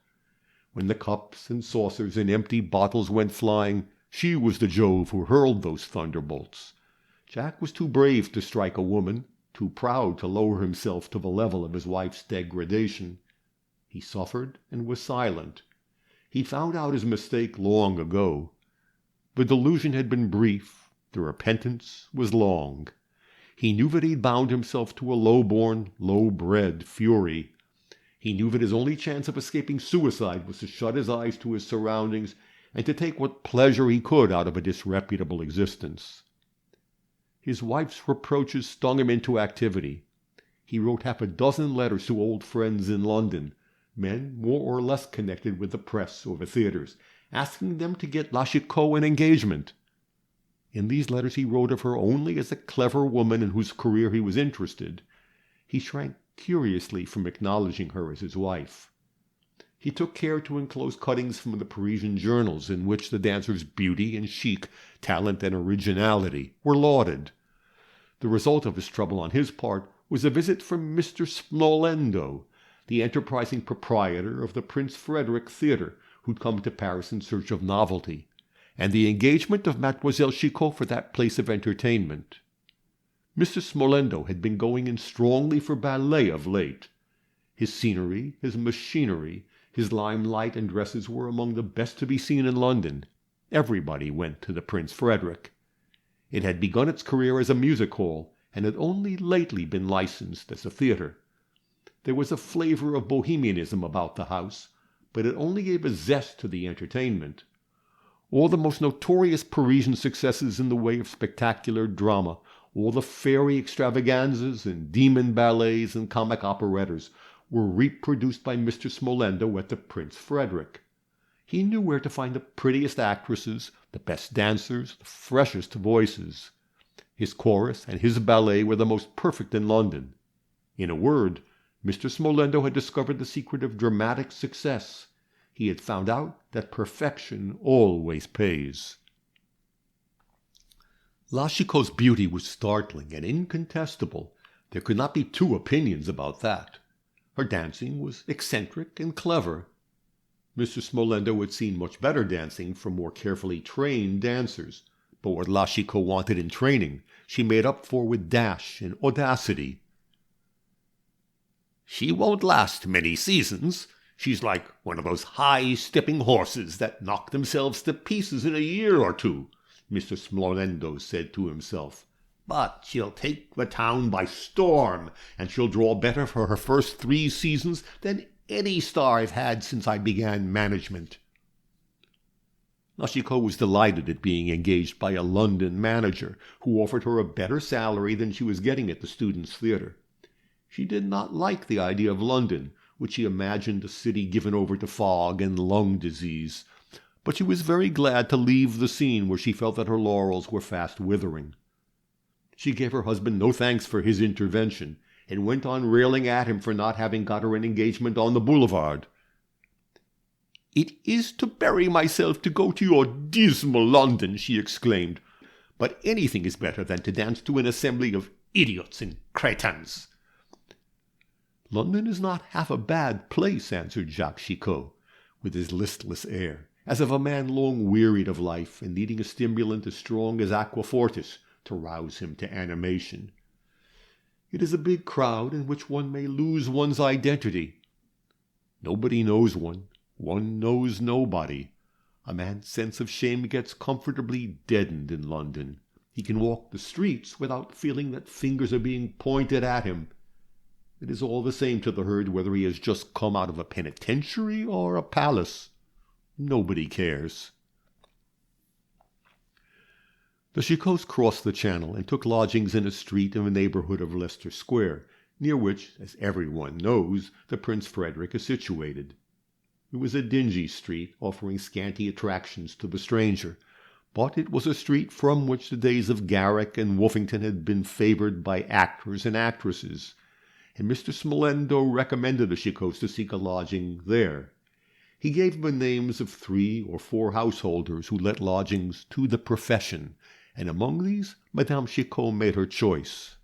When the cups and saucers and empty bottles went flying, she was the Jove who hurled those thunderbolts. Jack was too brave to strike a woman, too proud to lower himself to the level of his wife's degradation. He suffered and was silent. He found out his mistake long ago. The delusion had been brief, the repentance was long. He knew that he'd bound himself to a low-born, low-bred fury. He knew that his only chance of escaping suicide was to shut his eyes to his surroundings and to take what pleasure he could out of a disreputable existence. His wife's reproaches stung him into activity. He wrote 6 letters to old friends in London, men more or less connected with the press or the theatres, asking them to get La Chicot an engagement. In these letters he wrote of her only as a clever woman in whose career he was interested. He shrank curiously from acknowledging her as his wife. He took care to enclose cuttings from the Parisian journals in which the dancer's beauty and chic, talent and originality were lauded. The result of his trouble on his part was a visit from Mr. Smolendo, the enterprising proprietor of the Prince Frederick Theatre, who'd come to Paris in search of novelty, and the engagement of Mademoiselle Chicot for that place of entertainment. Mr. Smolendo had been going in strongly for ballet of late. His scenery, his machinery, his limelight and dresses were among the best to be seen in London. Everybody went to the Prince Frederick. It had begun its career as a music hall, and had only lately been licensed as a theatre. There was a flavor of bohemianism about the house, but it only gave a zest to the entertainment. All the most notorious Parisian successes in the way of spectacular drama, all the fairy extravaganzas and demon ballets and comic operettas were reproduced by Mr. Smolendo at the Prince Frederick. He knew where to find the prettiest actresses, the best dancers, the freshest voices. His chorus and his ballet were the most perfect in London. In a word, Mr. Smolendo had discovered the secret of dramatic success. He had found out that perfection always pays. La Chicot's beauty was startling and incontestable. There could not be two opinions about that. Her dancing was eccentric and clever. Mr. Smolendo had seen much better dancing from more carefully trained dancers, but what La Chicot wanted in training, she made up for with dash and audacity. "She won't last many seasons. She's like one of those high-stepping horses that knock themselves to pieces in a year or two," Mr. Smolendo said to himself. "But she'll take the town by storm, and she'll draw better for her first 3 seasons than any star I've had since I began management." La Chicot was delighted at being engaged by a London manager who offered her a better salary than she was getting at the Students' Theatre. She did not like the idea of London, which she imagined a city given over to fog and lung disease, but she was very glad to leave the scene where she felt that her laurels were fast withering. She gave her husband no thanks for his intervention, and went on railing at him for not having got her an engagement on the boulevard. "It is to bury myself to go to your dismal London," she exclaimed, "but anything is better than to dance to an assembly of idiots and crétins." "London is not half a bad place," answered Jacques Chicot, with his listless air, as of a man long wearied of life and needing a stimulant as strong as aquafortis to rouse him to animation. "It is a big crowd in which one may lose one's identity. Nobody knows one. One knows nobody. A man's sense of shame gets comfortably deadened in London. He can walk the streets without feeling that fingers are being pointed at him. It is all the same to the herd whether he has just come out of a penitentiary or a palace. Nobody cares." The Chicots crossed the Channel and took lodgings in a street in the neighborhood of Leicester Square, near which, as everyone knows, the Prince Frederick is situated. It was a dingy street, offering scanty attractions to the stranger, but it was a street from which the days of Garrick and Woofington had been favored by actors and actresses, and Mr. Smolendo recommended the Chicots to seek a lodging there. He gave them the names of 3 or 4 householders who let lodgings to the profession, and among these Madame Chicot made her choice.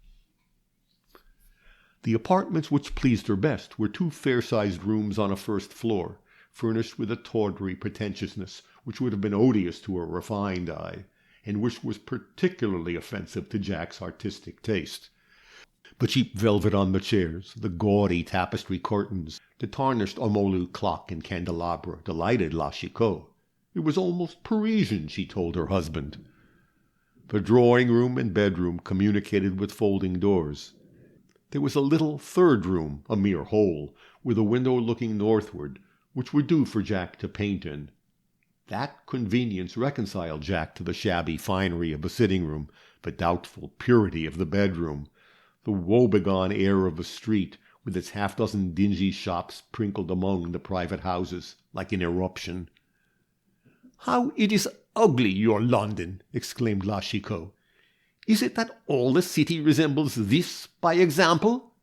The apartments which pleased her best were 2 fair-sized rooms on a first floor, furnished with a tawdry pretentiousness which would have been odious to a refined eye, and which was particularly offensive to Jack's artistic taste. The cheap velvet on the chairs, the gaudy tapestry curtains, the tarnished ormolu clock and candelabra delighted La Chicot. It was almost Parisian, she told her husband. The drawing-room and bedroom communicated with folding doors. There was a little third room, a mere hole, with a window looking northward, which would do for Jack to paint in. That convenience reconciled Jack to the shabby finery of the sitting-room, the doubtful purity of the bedroom, the woebegone air of the street, with its half-dozen dingy shops sprinkled among the private houses, like an eruption. "How it is ugly, your London!" exclaimed La Chicot. "Is it that all the city resembles this by example?"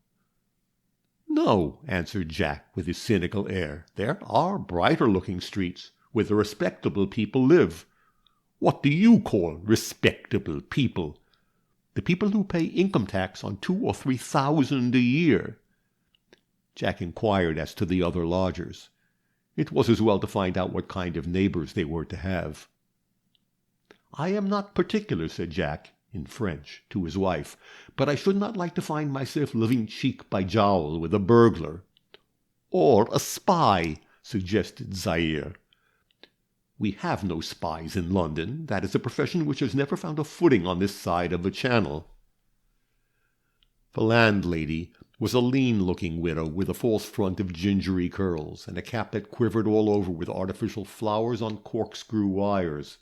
"No," answered Jack, with his cynical air. "There are brighter-looking streets, where the respectable people live." "What do you call respectable people?" "The people who pay income tax on 2,000 or 3,000 a year." Jack inquired as to the other lodgers. It was as well to find out what kind of neighbors they were to have. "I am not particular," said Jack, in French, to his wife, "but I should not like to find myself living cheek by jowl with a burglar." "Or a spy," suggested Zaire. "We have no spies in London. That is a profession which has never found a footing on this side of the Channel." The landlady was a lean-looking widow with a false front of gingery curls, and a cap that quivered all over with artificial flowers on corkscrew wires.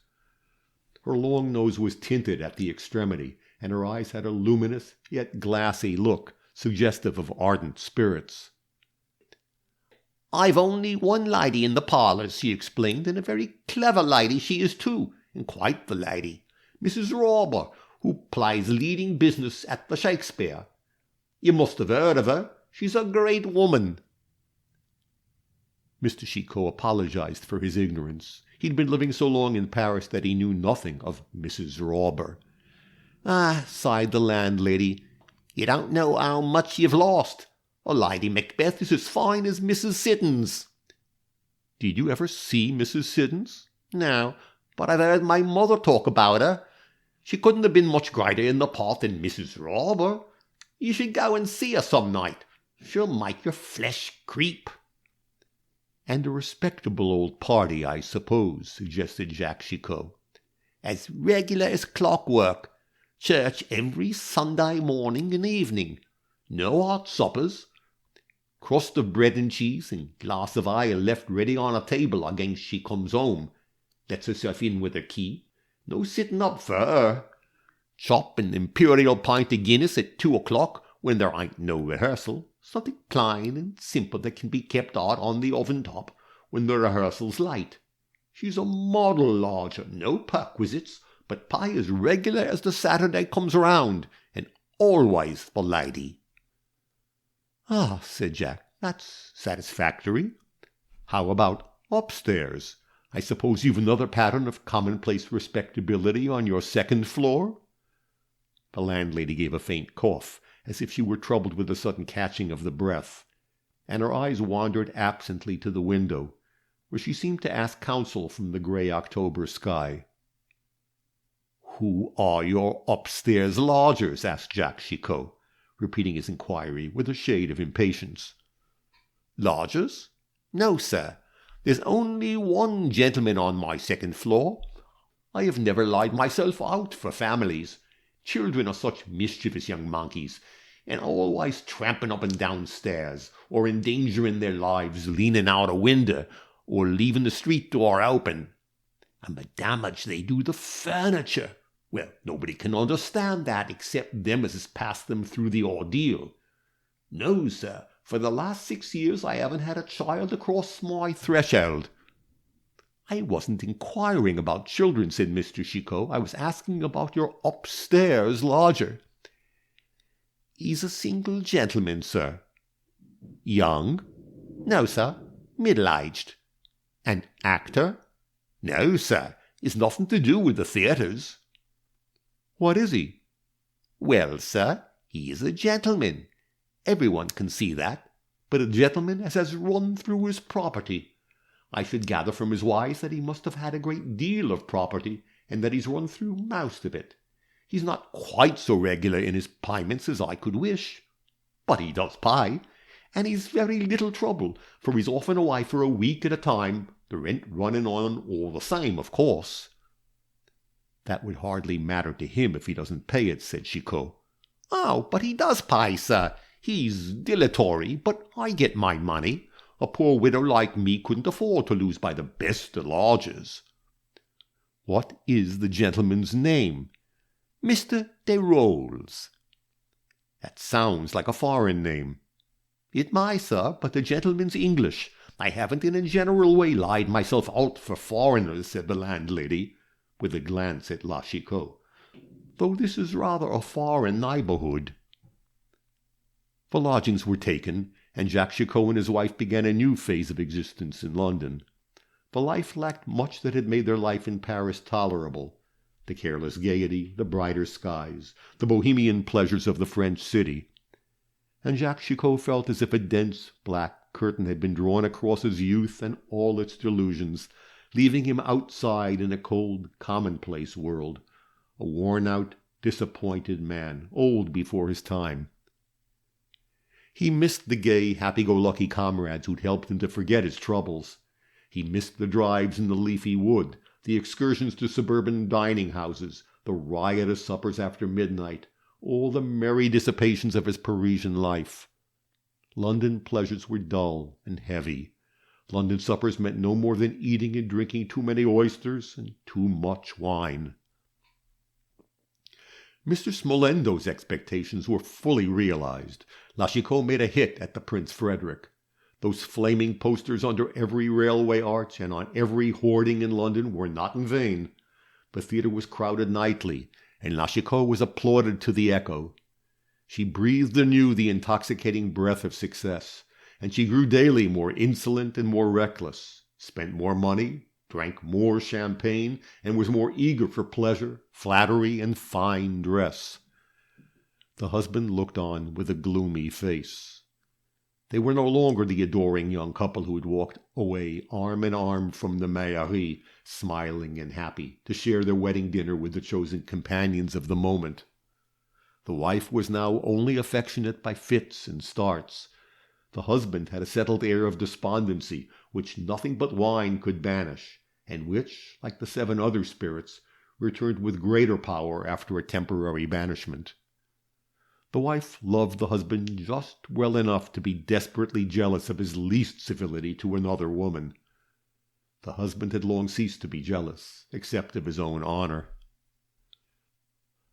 Her long nose was tinted at the extremity, and her eyes had a luminous yet glassy look, suggestive of ardent spirits. "I've only one lady in the parlours," she explained, "and a very clever lady she is too, and quite the lady. Mrs. Rawber, who plays leading business at the Shakespeare. You must have heard of her. She's a great woman." Mr. Chicot apologized for his ignorance. He'd been living so long in Paris that he knew nothing of Mrs. Rawber. "Ah," sighed the landlady, "you don't know how much you've lost. Lady Macbeth is as fine as Mrs. Siddons." "Did you ever see Mrs. Siddons?" "No, but I've heard my mother talk about her. She couldn't have been much greater in the part than Mrs. Rawber. You should go and see her some night. She'll make your flesh creep." "And a respectable old party, I suppose," suggested Jacques Chicot. "As regular as clockwork. Church every Sunday morning and evening. No hot suppers. Crust of bread and cheese and glass of ale left ready on a table against she comes home. Lets herself in with her key. No sitting up for her. Chop an imperial pint of Guinness at 2 o'clock when there ain't no rehearsal. Something plain and simple that can be kept hot on the oven top when the rehearsal's late. She's a model lodger, no perquisites, but pay as regular as the Saturday comes round, and always the lady." "Ah," said Jack, "that's satisfactory. How about upstairs? I suppose you've another pattern of commonplace respectability on your second floor?" The landlady gave a faint cough, as if she were troubled with a sudden catching of the breath, and her eyes wandered absently to the window, where she seemed to ask counsel from the grey October sky. "Who are your upstairs lodgers?" asked Jacques Chicot, repeating his inquiry with a shade of impatience. "Lodgers? No, sir. There's only one gentleman on my second floor. I have never laid myself out for families. Children are such mischievous young monkeys, and always tramping up and down stairs, or endangering their lives leaning out a window, or leaving the street door open. And the damage they do to furniture! Well, nobody can understand that except them as has passed them through the ordeal. No, sir, for the last 6 years I haven't had a child across my threshold." "I wasn't inquiring about children," said Mr. Chicot. "I was asking about your upstairs lodger." "He's a single gentleman, sir." "Young?" "No, sir. Middle-aged." "An actor?" "No, sir. It's nothing to do with the theatres." "What is he?" "Well, sir, he is a gentleman. Everyone can see that, but a gentleman as has run through his property. I should gather from his wife that he must have had a great deal of property, and that he's run through most of it. He's not quite so regular in his payments as I could wish, but he does pay, and he's very little trouble, for he's often away for a week at a time, the rent running on all the same, of course." "That would hardly matter to him if he doesn't pay it," said Chicot. "Oh, but he does pay, sir. He's dilatory, but I get my money. A poor widow like me couldn't afford to lose by the best of lodgers." "What is the gentleman's name?" "Mr. Desrolles." "That sounds like a foreign name." "It may, sir, but the gentleman's English. I haven't in a general way laid myself out for foreigners," said the landlady, with a glance at La Chicot, "though this is rather a foreign neighbourhood." The lodgings were taken, and Jacques Chicot and his wife began a new phase of existence in London. The life lacked much that had made their life in Paris tolerable: the careless gaiety, the brighter skies, the bohemian pleasures of the French city. And Jacques Chicot felt as if a dense black curtain had been drawn across his youth and all its delusions, leaving him outside in a cold, commonplace world, a worn-out, disappointed man, old before his time. He missed the gay, happy-go-lucky comrades who'd helped him to forget his troubles. He missed the drives in the leafy wood, the excursions to suburban dining-houses, the riotous suppers after midnight, all the merry dissipations of his Parisian life. London pleasures were dull and heavy. London suppers meant no more than eating and drinking too many oysters and too much wine. Mr. Smolendo's expectations were fully realized. La Chicot made a hit at the Prince Frederick. Those flaming posters under every railway arch and on every hoarding in London were not in vain. The theatre was crowded nightly, and Lachicot was applauded to the echo. She breathed anew the intoxicating breath of success, and she grew daily more insolent and more reckless, spent more money, drank more champagne, and was more eager for pleasure, flattery, and fine dress. The husband looked on with a gloomy face. They were no longer the adoring young couple who had walked away arm in arm from the Mairie, smiling and happy, to share their wedding dinner with the chosen companions of the moment. The wife was now only affectionate by fits and starts. The husband had a settled air of despondency, which nothing but wine could banish, and which, like the 7 other spirits, returned with greater power after a temporary banishment. The wife loved the husband just well enough to be desperately jealous of his least civility to another woman. The husband had long ceased to be jealous, except of his own honor.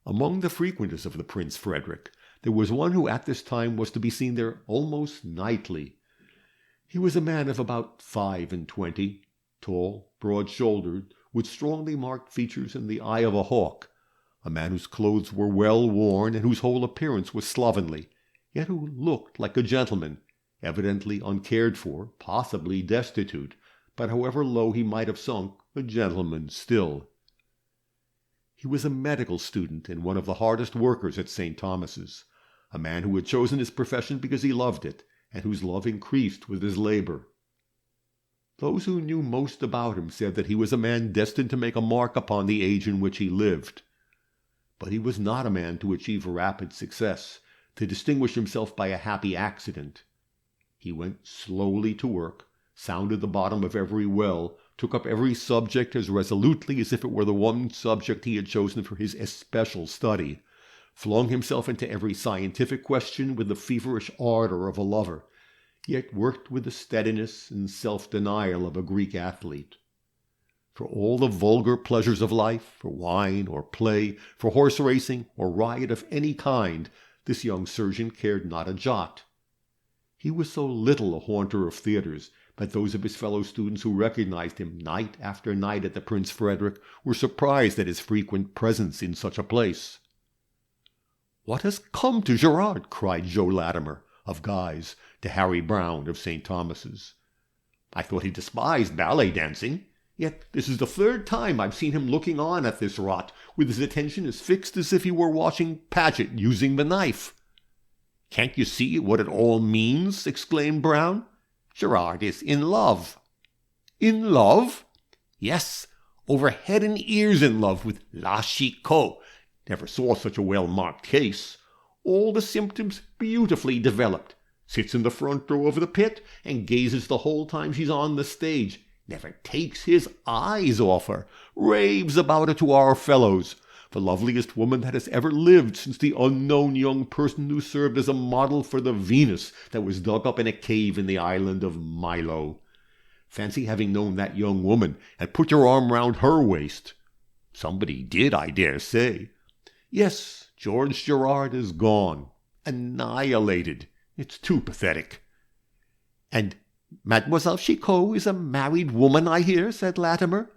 Among the frequenters of the Prince Frederick, there was one who at this time was to be seen there almost nightly. He was a man of about 25, tall, broad-shouldered, with strongly marked features and the eye of a hawk, a man whose clothes were well worn and whose whole appearance was slovenly, yet who looked like a gentleman, evidently uncared for, possibly destitute, but however low he might have sunk, a gentleman still. He was a medical student and one of the hardest workers at St. Thomas's, a man who had chosen his profession because he loved it, and whose love increased with his labor. Those who knew most about him said that he was a man destined to make a mark upon the age in which he lived. But he was not a man to achieve rapid success, to distinguish himself by a happy accident. He went slowly to work, sounded the bottom of every well, took up every subject as resolutely as if it were the one subject he had chosen for his especial study, flung himself into every scientific question with the feverish ardor of a lover, yet worked with the steadiness and self-denial of a Greek athlete. For all the vulgar pleasures of life, for wine or play, for horse racing or riot of any kind, this young surgeon cared not a jot. He was so little a haunter of theatres that those of his fellow students who recognized him night after night at the Prince Frederick were surprised at his frequent presence in such a place. "What has come to Gerard?" cried Joe Latimer, of Guy's, to Harry Brown, of St. Thomas's. "I thought he despised ballet dancing. Yet this is the 3rd time I've seen him looking on at this rot, with his attention as fixed as if he were watching Paget using the knife." "Can't you see what it all means?" exclaimed Brown. "Gerard is in love." "In love?" "Yes, over head and ears in love with Lachicot. Never saw such a well-marked case. All the symptoms beautifully developed. Sits in the front row of the pit and gazes the whole time she's on the stage. Never takes his eyes off her. Raves about her to our fellows. The loveliest woman that has ever lived since the unknown young person who served as a model for the Venus that was dug up in a cave in the island of Milo. Fancy having known that young woman and put your arm round her waist. Somebody did, I dare say. Yes, George Gerard is gone. Annihilated. It's too pathetic." "And Mademoiselle Chicot is a married woman, I hear," said Latimer.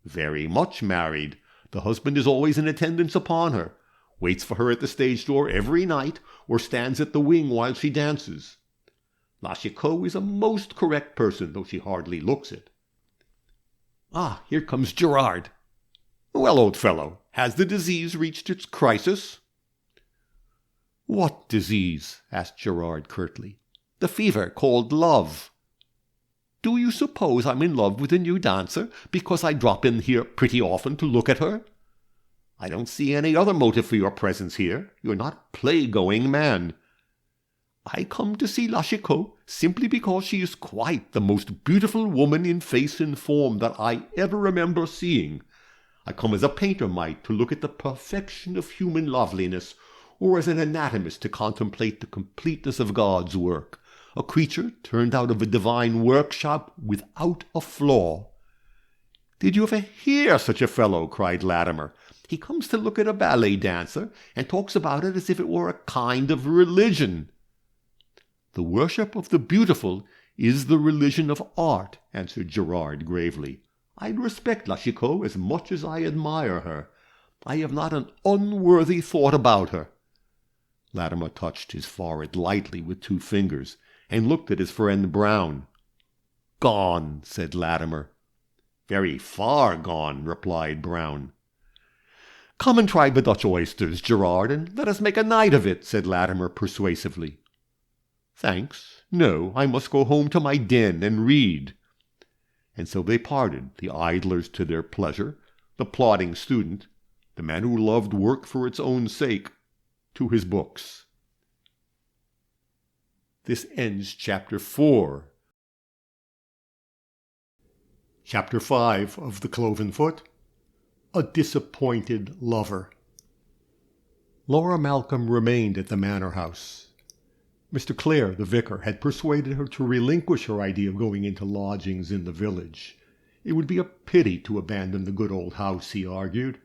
"Very much married. The husband is always in attendance upon her, waits for her at the stage door every night, or stands at the wing while she dances. Lachicot is a most correct person, though she hardly looks it. Ah, here comes Gerard. Well, old fellow, has the disease reached its crisis?" "What disease?" asked Gerard curtly. "The fever called love." "Do you suppose I'm in love with the new dancer because I drop in here pretty often to look at her? I don't see any other motive for your presence here. You're not a play-going man. I come to see Lachicot simply because she is quite the most beautiful woman in face and form that I ever remember seeing. I come as a painter might to look at the perfection of human loveliness, or as an anatomist to contemplate the completeness of God's work. A creature turned out of a divine workshop without a flaw." "Did you ever hear such a fellow?" cried Latimer. "He comes to look at a ballet dancer, and talks about it as if it were a kind of religion." "The worship of the beautiful is the religion of art," answered Gerard gravely. "I respect Lachicot as much as I admire her. I have not an unworthy thought about her." Latimer touched his forehead lightly with 2 fingers, and looked at his friend Brown. "Gone," said Latimer. "Very far gone," replied Brown. "Come and try the Dutch oysters, Gerard, and let us make a night of it," said Latimer persuasively. "Thanks, no, I must go home to my den and read." And so they parted, the idlers to their pleasure, the plodding student, the man who loved work for its own sake, to his books. This ends Chapter 4. Chapter 5 of The Cloven Foot. A Disappointed Lover. Laura Malcolm remained at the manor house. Mr. Clare, the vicar, had persuaded her to relinquish her idea of going into lodgings in the village. It would be a pity to abandon the good old house, he argued.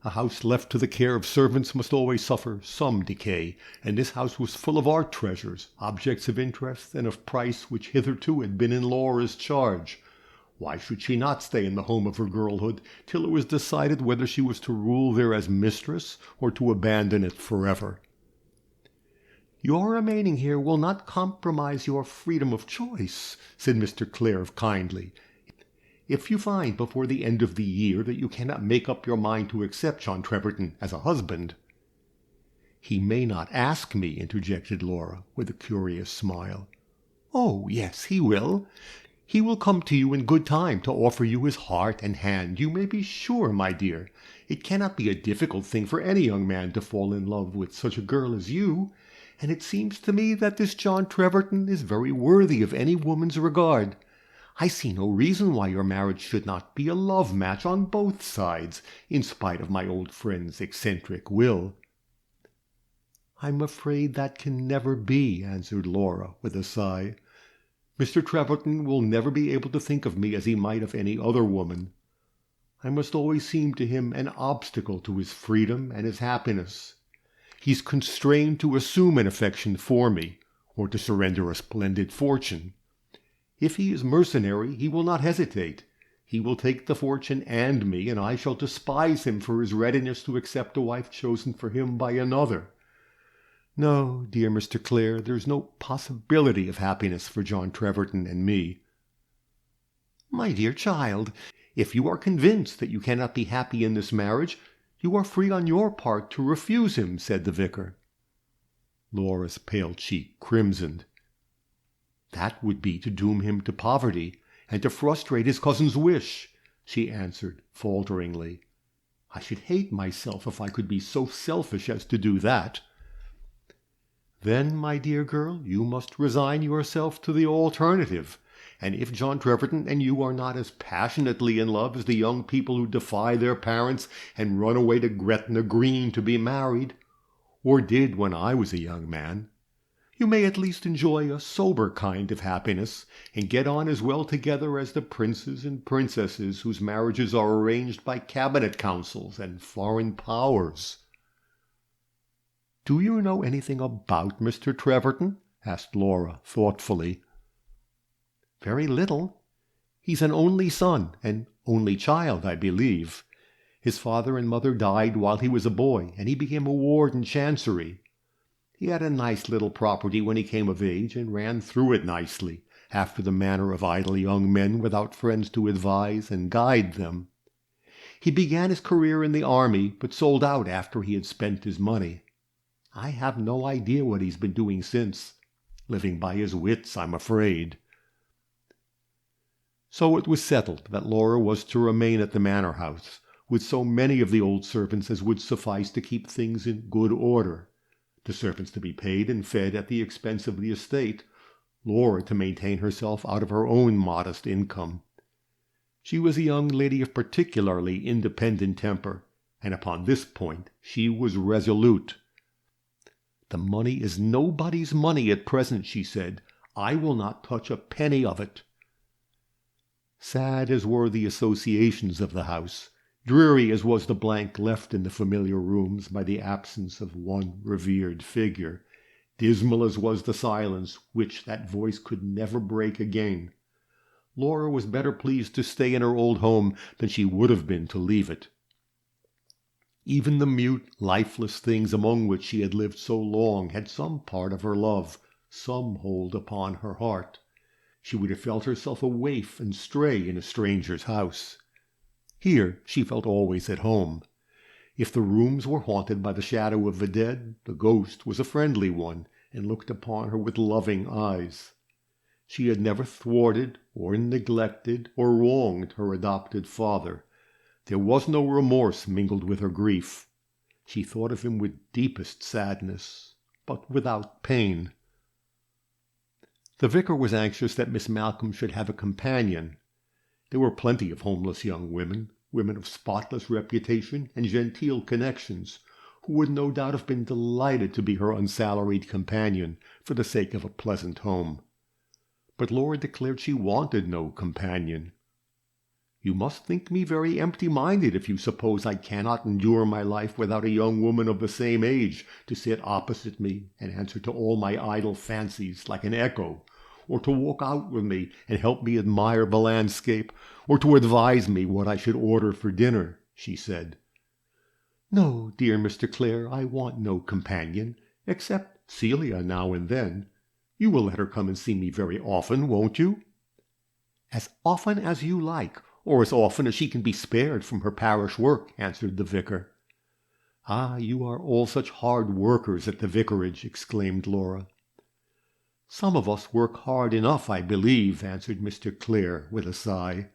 A house left to the care of servants must always suffer some decay, and this house was full of art treasures, objects of interest and of price which hitherto had been in Laura's charge. Why should she not stay in the home of her girlhood till it was decided whether she was to rule there as mistress or to abandon it forever? "Your remaining here will not compromise your freedom of choice," said Mr. Clare kindly. "If you find before the end of the year that you cannot make up your mind to accept John Treverton as a husband—" "He may not ask me," interjected Laura, with a curious smile. "Oh, yes, he will. He will come to you in good time to offer you his heart and hand, you may be sure, my dear. It cannot be a difficult thing for any young man to fall in love with such a girl as you, and it seems to me that this John Treverton is very worthy of any woman's regard. I see no reason why your marriage should not be a love match on both sides, in spite of my old friend's eccentric will." "I'm afraid that can never be," answered Laura, with a sigh. "Mr. Treverton will never be able to think of me as he might of any other woman. I must always seem to him an obstacle to his freedom and his happiness. He's constrained to assume an affection for me, or to surrender a splendid fortune. If he is mercenary, he will not hesitate. He will take the fortune and me, and I shall despise him for his readiness to accept a wife chosen for him by another. No, dear Mr. Clare, there's no possibility of happiness for John Treverton and me." "My dear child, if you are convinced that you cannot be happy in this marriage, you are free on your part to refuse him," said the vicar. Laura's pale cheek crimsoned. "That would be to doom him to poverty, and to frustrate his cousin's wish," she answered falteringly. "I should hate myself if I could be so selfish as to do that." "Then, my dear girl, you must resign yourself to the alternative, and if John Treverton and you are not as passionately in love as the young people who defy their parents and run away to Gretna Green to be married, or did when I was a young man, you may at least enjoy a sober kind of happiness, and get on as well together as the princes and princesses whose marriages are arranged by cabinet councils and foreign powers." "Do you know anything about Mr. Treverton?" asked Laura thoughtfully. "Very little. He's an only son, an only child, I believe. His father and mother died while he was a boy, and he became a ward in Chancery. He had a nice little property when he came of age, and ran through it nicely, after the manner of idle young men without friends to advise and guide them. He began his career in the army, but sold out after he had spent his money. I have no idea what he's been doing since. Living by his wits, I'm afraid." So it was settled that Laura was to remain at the manor house, with so many of the old servants as would suffice to keep things in good order, the servants to be paid and fed at the expense of the estate, Laura to maintain herself out of her own modest income. She was a young lady of particularly independent temper, and upon this point she was resolute. "The money is nobody's money at present," she said. "I will not touch a penny of it." Sad as were the associations of the house, dreary as was the blank left in the familiar rooms by the absence of one revered figure, dismal as was the silence which that voice could never break again, Laura was better pleased to stay in her old home than she would have been to leave it. Even the mute, lifeless things among which she had lived so long had some part of her love, some hold upon her heart. She would have felt herself a waif and stray in a stranger's house. Here she felt always at home. If the rooms were haunted by the shadow of the dead, the ghost was a friendly one, and looked upon her with loving eyes. She had never thwarted, or neglected, or wronged her adopted father. There was no remorse mingled with her grief. She thought of him with deepest sadness, but without pain. The vicar was anxious that Miss Malcolm should have a companion. There were plenty of homeless young women, women of spotless reputation and genteel connections, who would no doubt have been delighted to be her unsalaried companion for the sake of a pleasant home. But Laura declared she wanted no companion. "You must think me very empty-minded if you suppose I cannot endure my life without a young woman of the same age to sit opposite me and answer to all my idle fancies like an echo, or to walk out with me and help me admire the landscape, or to advise me what I should order for dinner," she said. "No, dear Mr. Clare, I want no companion, except Celia now and then. You will let her come and see me very often, won't you?" "As often as you like, or as often as she can be spared from her parish work," answered the vicar. "Ah, you are all such hard workers at the vicarage," exclaimed Laura. "Some of us work hard enough, I believe," answered Mr. Clare with a sigh.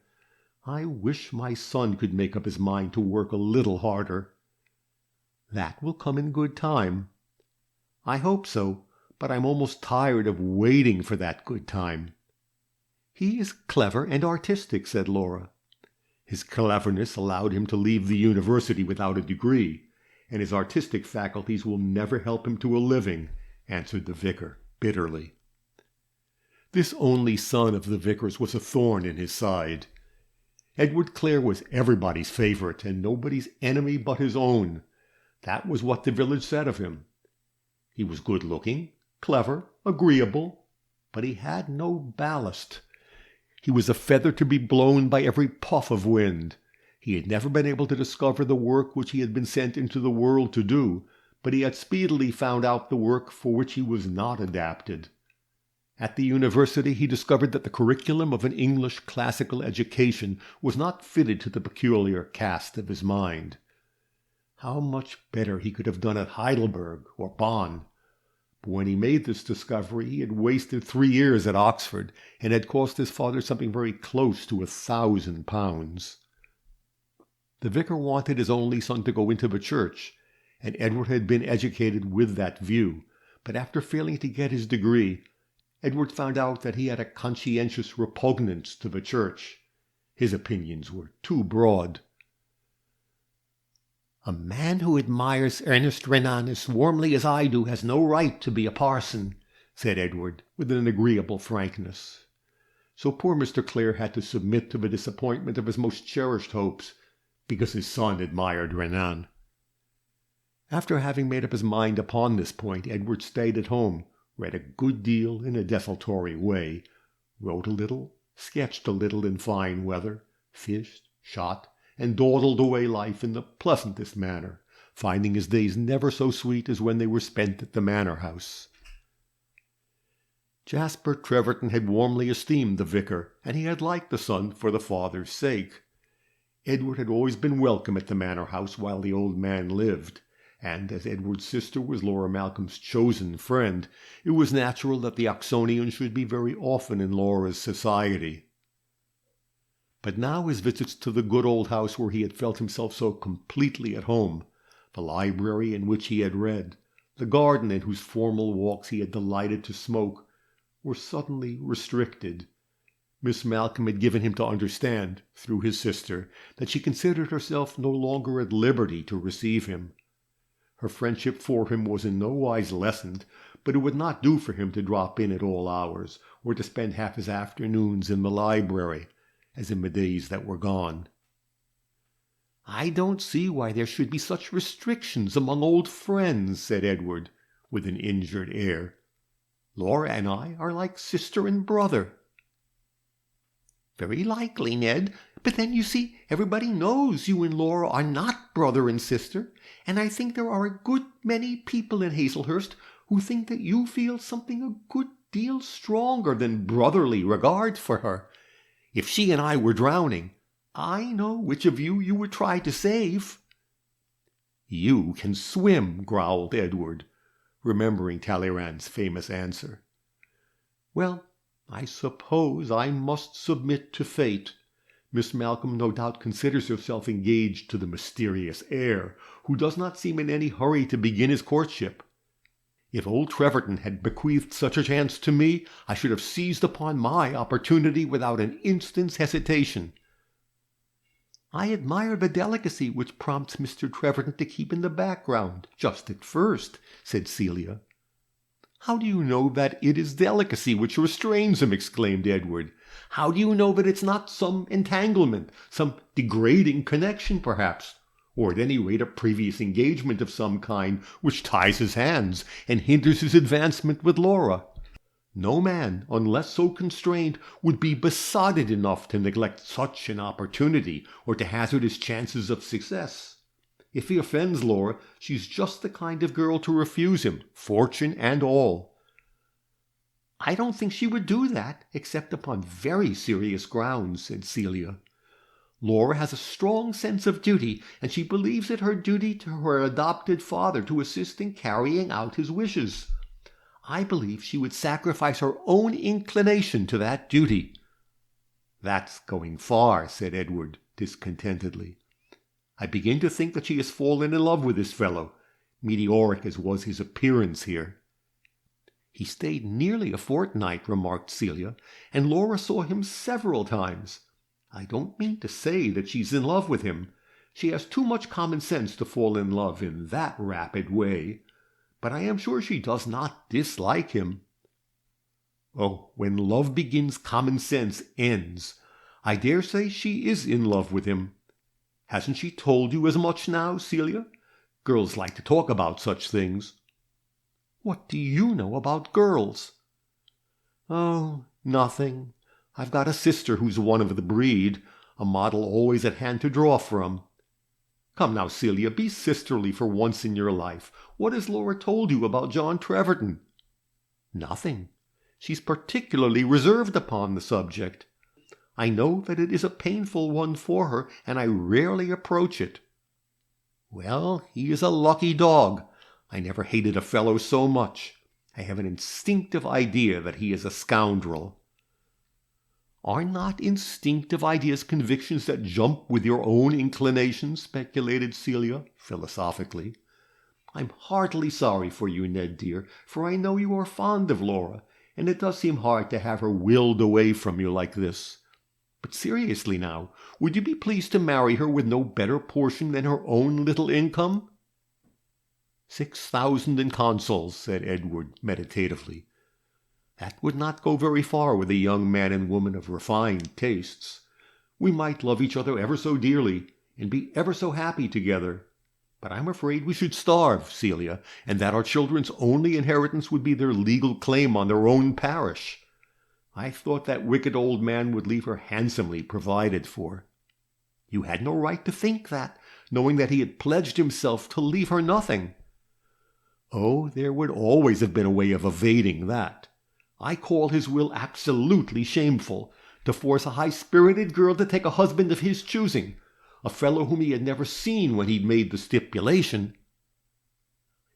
"I wish my son could make up his mind to work a little harder." "That will come in good time." "I hope so, but I'm almost tired of waiting for that good time." "He is clever and artistic," said Laura. "His cleverness allowed him to leave the university without a degree, and his artistic faculties will never help him to a living," answered the vicar bitterly. This only son of the vicar's was a thorn in his side. Edward Clare was everybody's favorite and nobody's enemy but his own. That was what the village said of him. He was good-looking, clever, agreeable, but he had no ballast. He was a feather to be blown by every puff of wind. He had never been able to discover the work which he had been sent into the world to do, but he had speedily found out the work for which he was not adapted. At the university he discovered that the curriculum of an English classical education was not fitted to the peculiar cast of his mind. How much better he could have done at Heidelberg or Bonn! But when he made this discovery he had wasted 3 years at Oxford, and had cost his father something very close to £1,000. The vicar wanted his only son to go into the church, and Edward had been educated with that view, but after failing to get his degree, Edward found out that he had a conscientious repugnance to the church. His opinions were too broad. "A man who admires Ernest Renan as warmly as I do has no right to be a parson," said Edward, with an agreeable frankness. So poor Mr. Clare had to submit to the disappointment of his most cherished hopes, because his son admired Renan. After having made up his mind upon this point, Edward stayed at home, read a good deal in a desultory way, wrote a little, sketched a little in fine weather, fished, shot, and dawdled away life in the pleasantest manner, finding his days never so sweet as when they were spent at the manor house. Jasper Treverton had warmly esteemed the vicar, and he had liked the son for the father's sake. Edward had always been welcome at the manor house while the old man lived, and as Edward's sister was Laura Malcolm's chosen friend, it was natural that the Oxonian should be very often in Laura's society. But now his visits to the good old house where he had felt himself so completely at home, the library in which he had read, the garden in whose formal walks he had delighted to smoke, were suddenly restricted. Miss Malcolm had given him to understand, through his sister, that she considered herself no longer at liberty to receive him. Her friendship for him was in no wise lessened, but it would not do for him to drop in at all hours, or to spend half his afternoons in the library, as in the days that were gone. "I don't see why there should be such restrictions among old friends," said Edward, with an injured air. "Laura and I are like sister and brother." Very likely, Ned. But then, you see, everybody knows you and Laura are not brother and sister, and I think there are a good many people in Hazelhurst who think that you feel something a good deal stronger than brotherly regard for her. If she and I were drowning, I know which of you would try to save." "You can swim," growled Edward, remembering Talleyrand's famous answer. "Well, I suppose I must submit to fate. Miss Malcolm no doubt considers herself engaged to the mysterious heir, who does not seem in any hurry to begin his courtship. If old Treverton had bequeathed such a chance to me, I should have seized upon my opportunity without an instant's hesitation." "I admire the delicacy which prompts Mr. Treverton to keep in the background, just at first," said Celia. "How do you know that it is delicacy which restrains him?" exclaimed Edward. "How do you know that it's not some entanglement, some degrading connection, perhaps, or at any rate a previous engagement of some kind which ties his hands and hinders his advancement with Laura? No man, unless so constrained, would be besotted enough to neglect such an opportunity or to hazard his chances of success. If he offends Laura, she's just the kind of girl to refuse him, fortune and all." "I don't think she would do that, except upon very serious grounds," said Celia. "Laura has a strong sense of duty, and she believes it her duty to her adopted father to assist in carrying out his wishes. I believe she would sacrifice her own inclination to that duty." "That's going far," said Edward discontentedly. "I begin to think that she has fallen in love with this fellow, meteoric as was his appearance here." "He stayed nearly a fortnight," remarked Celia, "and Laura saw him several times. I don't mean to say that she's in love with him. She has too much common sense to fall in love in that rapid way. But I am sure she does not dislike him." "Oh, when love begins, common sense ends. I dare say she is in love with him. Hasn't she told you as much now, Celia? Girls like to talk about such things." "What do you know about girls?" "Oh, nothing. I've got a sister who's one of the breed, a model always at hand to draw from. Come now, Celia, be sisterly for once in your life. What has Laura told you about John Treverton?" "Nothing. She's particularly reserved upon the subject. I know that it is a painful one for her, and I rarely approach it." "Well, he is a lucky dog. I never hated a fellow so much. I have an instinctive idea that he is a scoundrel." "Are not instinctive ideas convictions that jump with your own inclinations?" speculated Celia, philosophically. "I'm heartily sorry for you, Ned dear, for I know you are fond of Laura, and it does seem hard to have her willed away from you like this. But seriously now, would you be pleased to marry her with no better portion than her own little income?" 6,000 in consols, said Edward meditatively. "That would not go very far with a young man and woman of refined tastes. We might love each other ever so dearly, and be ever so happy together. But I'm afraid we should starve, Celia, and that our children's only inheritance would be their legal claim on their own parish. I thought that wicked old man would leave her handsomely provided for." "You had no right to think that, knowing that he had pledged himself to leave her nothing." "Oh, there would always have been a way of evading that. I call his will absolutely shameful, to force a high-spirited girl to take a husband of his choosing, a fellow whom he had never seen when he'd made the stipulation."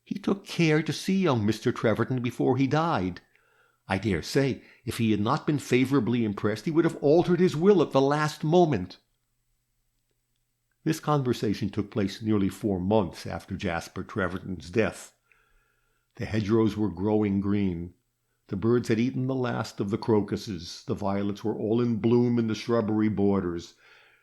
"He took care to see young Mr. Treverton before he died. I dare say, if he had not been favorably impressed, he would have altered his will at the last moment." This conversation took place nearly 4 months after Jasper Treverton's death. The hedgerows were growing green. The birds had eaten the last of the crocuses. The violets were all in bloom in the shrubbery borders.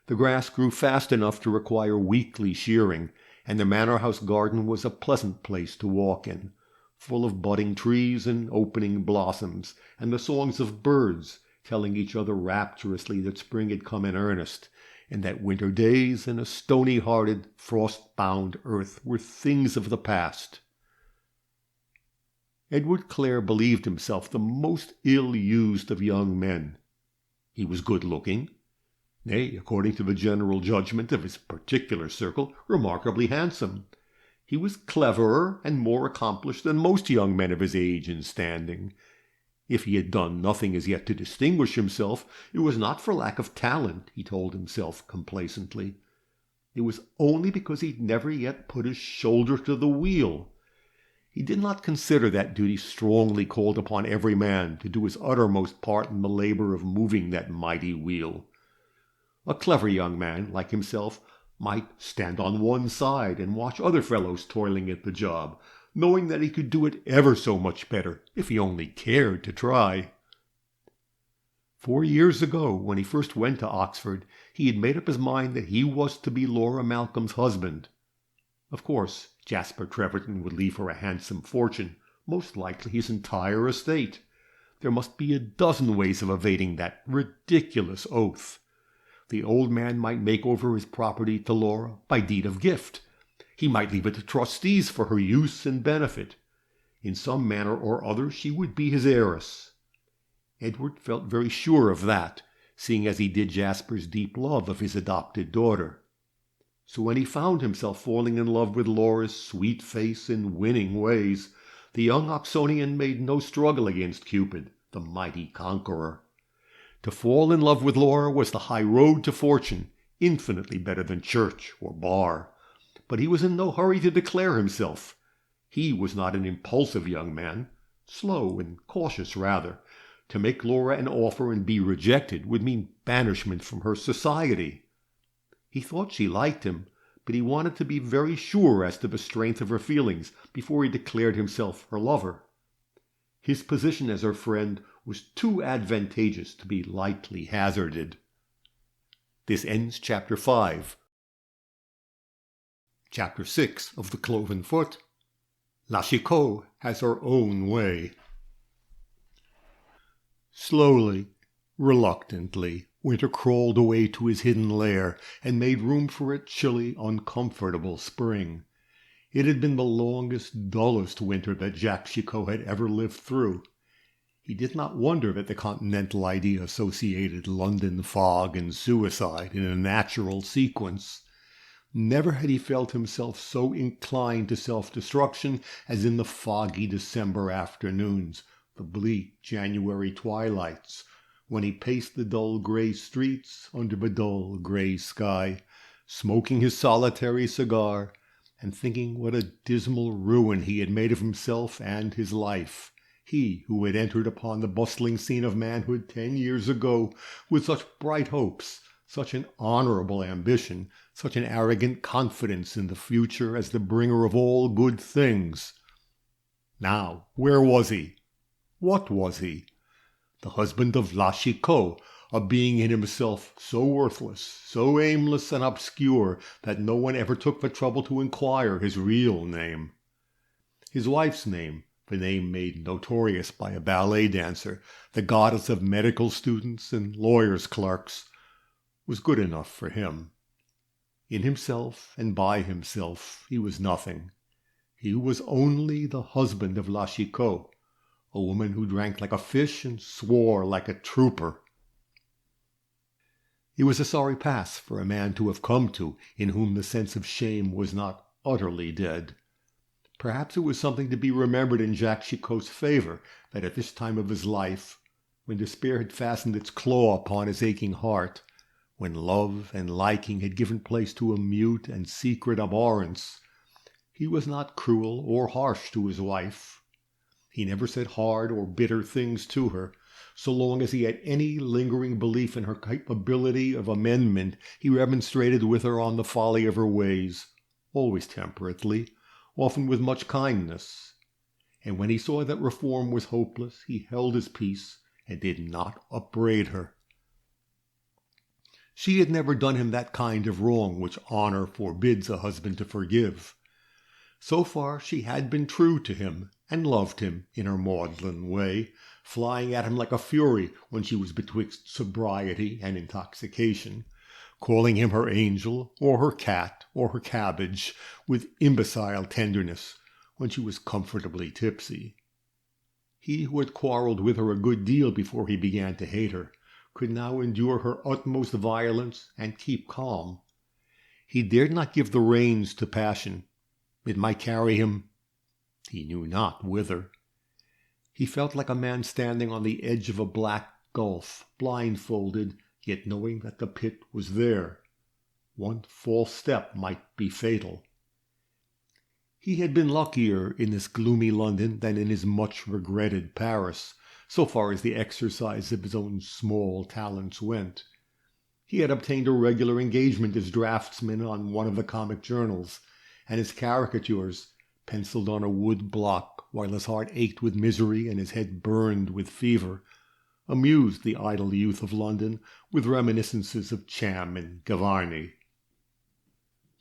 The grass grew fast enough to require weekly shearing, and the manor house garden was a pleasant place to walk in, full of budding trees and opening blossoms, and the songs of birds, telling each other rapturously that spring had come in earnest, and that winter days and a stony-hearted, frost-bound earth were things of the past. Edward Clare believed himself the most ill-used of young men. He was good-looking, nay, according to the general judgment of his particular circle, remarkably handsome. He was cleverer and more accomplished than most young men of his age and standing. If he had done nothing as yet to distinguish himself, it was not for lack of talent, he told himself complacently. It was only because he'd never yet put his shoulder to the wheel. He did not consider that duty strongly called upon every man to do his uttermost part in the labor of moving that mighty wheel. A clever young man, like himself, might stand on one side and watch other fellows toiling at the job, knowing that he could do it ever so much better if he only cared to try. 4 years ago, when he first went to Oxford, he had made up his mind that he was to be Laura Malcolm's husband. Of course, Jasper Treverton would leave her a handsome fortune, most likely his entire estate. There must be a dozen ways of evading that ridiculous oath. The old man might make over his property to Laura by deed of gift. He might leave it to trustees for her use and benefit. In some manner or other she would be his heiress. Edward felt very sure of that, seeing as he did Jasper's deep love of his adopted daughter. So when he found himself falling in love with Laura's sweet face and winning ways, the young Oxonian made no struggle against Cupid, the mighty conqueror. To fall in love with Laura was the high road to fortune, infinitely better than church or bar. But he was in no hurry to declare himself. He was not an impulsive young man, slow and cautious rather. To make Laura an offer and be rejected would mean banishment from her society. He thought she liked him, but he wanted to be very sure as to the strength of her feelings before he declared himself her lover. His position as her friend was too advantageous to be lightly hazarded. This ends Chapter 5. Chapter 6 of The Cloven Foot. La Chicot has her own way. Slowly, reluctantly, Winter crawled away to his hidden lair and made room for a chilly, uncomfortable spring. It had been the longest, dullest winter that Jacques Chicot had ever lived through. He did not wonder that the continental idea associated London fog and suicide in a natural sequence. Never had he felt himself so inclined to self-destruction as in the foggy December afternoons, the bleak January twilights, when he paced the dull gray streets under the dull gray sky, smoking his solitary cigar, and thinking what a dismal ruin he had made of himself and his life. He who had entered upon the bustling scene of manhood 10 years ago with such bright hopes, such an honorable ambition, such an arrogant confidence in the future as the bringer of all good things. Now, where was he? What was he? The husband of La Chicot, a being in himself so worthless, so aimless and obscure that no one ever took the trouble to inquire his real name. His wife's name, the name made notorious by a ballet dancer, the goddess of medical students and lawyers' clerks, was good enough for him. In himself and by himself he was nothing. He was only the husband of La Chicot, a woman who drank like a fish and swore like a trooper. It was a sorry pass for a man to have come to, in whom the sense of shame was not utterly dead. Perhaps it was something to be remembered in Jacques Chicot's favor that at this time of his life, when despair had fastened its claw upon his aching heart, when love and liking had given place to a mute and secret abhorrence, he was not cruel or harsh to his wife. He never said hard or bitter things to her. So long as he had any lingering belief in her capability of amendment, he remonstrated with her on the folly of her ways, always temperately, often with much kindness. And when he saw that reform was hopeless, he held his peace and did not upbraid her. She had never done him that kind of wrong which honor forbids a husband to forgive. So far she had been true to him, and loved him in her maudlin way, flying at him like a fury when she was betwixt sobriety and intoxication, calling him her angel, or her cat, or her cabbage, with imbecile tenderness when she was comfortably tipsy. He who had quarrelled with her a good deal before he began to hate her, could now endure her utmost violence and keep calm. He dared not give the reins to passion. It might carry him, he knew not whither. He felt like a man standing on the edge of a black gulf, blindfolded, yet knowing that the pit was there. One false step might be fatal. He had been luckier in this gloomy London than in his much-regretted Paris, so far as the exercise of his own small talents went. He had obtained a regular engagement as draftsman on one of the comic journals, and his caricatures, penciled on a wood block while his heart ached with misery and his head burned with fever, amused the idle youth of London with reminiscences of Cham and Gavarni.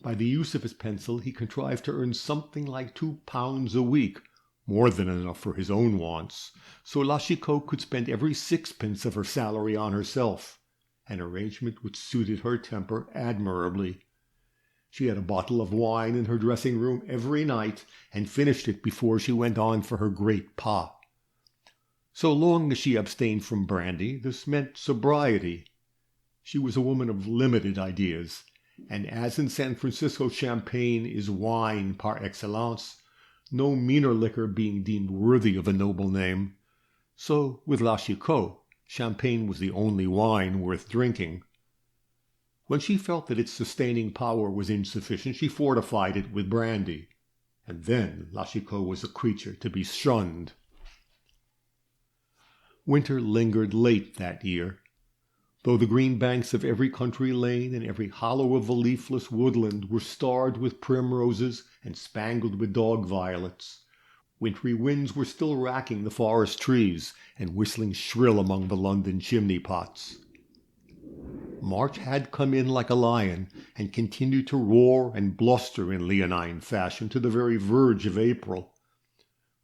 By the use of his pencil he contrived to earn something like £2 a week, more than enough for his own wants, so La Chicot could spend every sixpence of her salary on herself, an arrangement which suited her temper admirably. She had a bottle of wine in her dressing-room every night, and finished it before she went on for her great pas. So long as she abstained from brandy, this meant sobriety. She was a woman of limited ideas, and as in San Francisco champagne is wine par excellence, no meaner liquor being deemed worthy of a noble name, so with La Chicot, champagne was the only wine worth drinking. When she felt that its sustaining power was insufficient, she fortified it with brandy, and then La Chicot was a creature to be shunned. Winter lingered late that year. Though the green banks of every country lane and every hollow of the leafless woodland were starred with primroses and spangled with dog violets, wintry winds were still racking the forest trees and whistling shrill among the London chimney-pots. March had come in like a lion and continued to roar and bluster in leonine fashion to the very verge of April.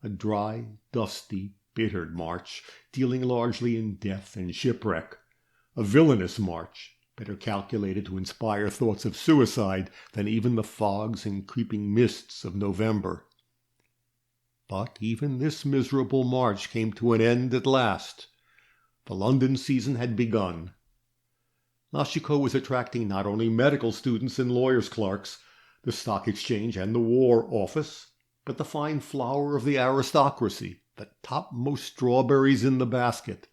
A dry, dusty, bitter March, dealing largely in death and shipwreck. A villainous March, better calculated to inspire thoughts of suicide than even the fogs and creeping mists of November. But even this miserable March came to an end at last. The London season had begun. La Chicot was attracting not only medical students and lawyers' clerks, the Stock Exchange and the War Office, but the fine flower of the aristocracy, the topmost strawberries in the basket,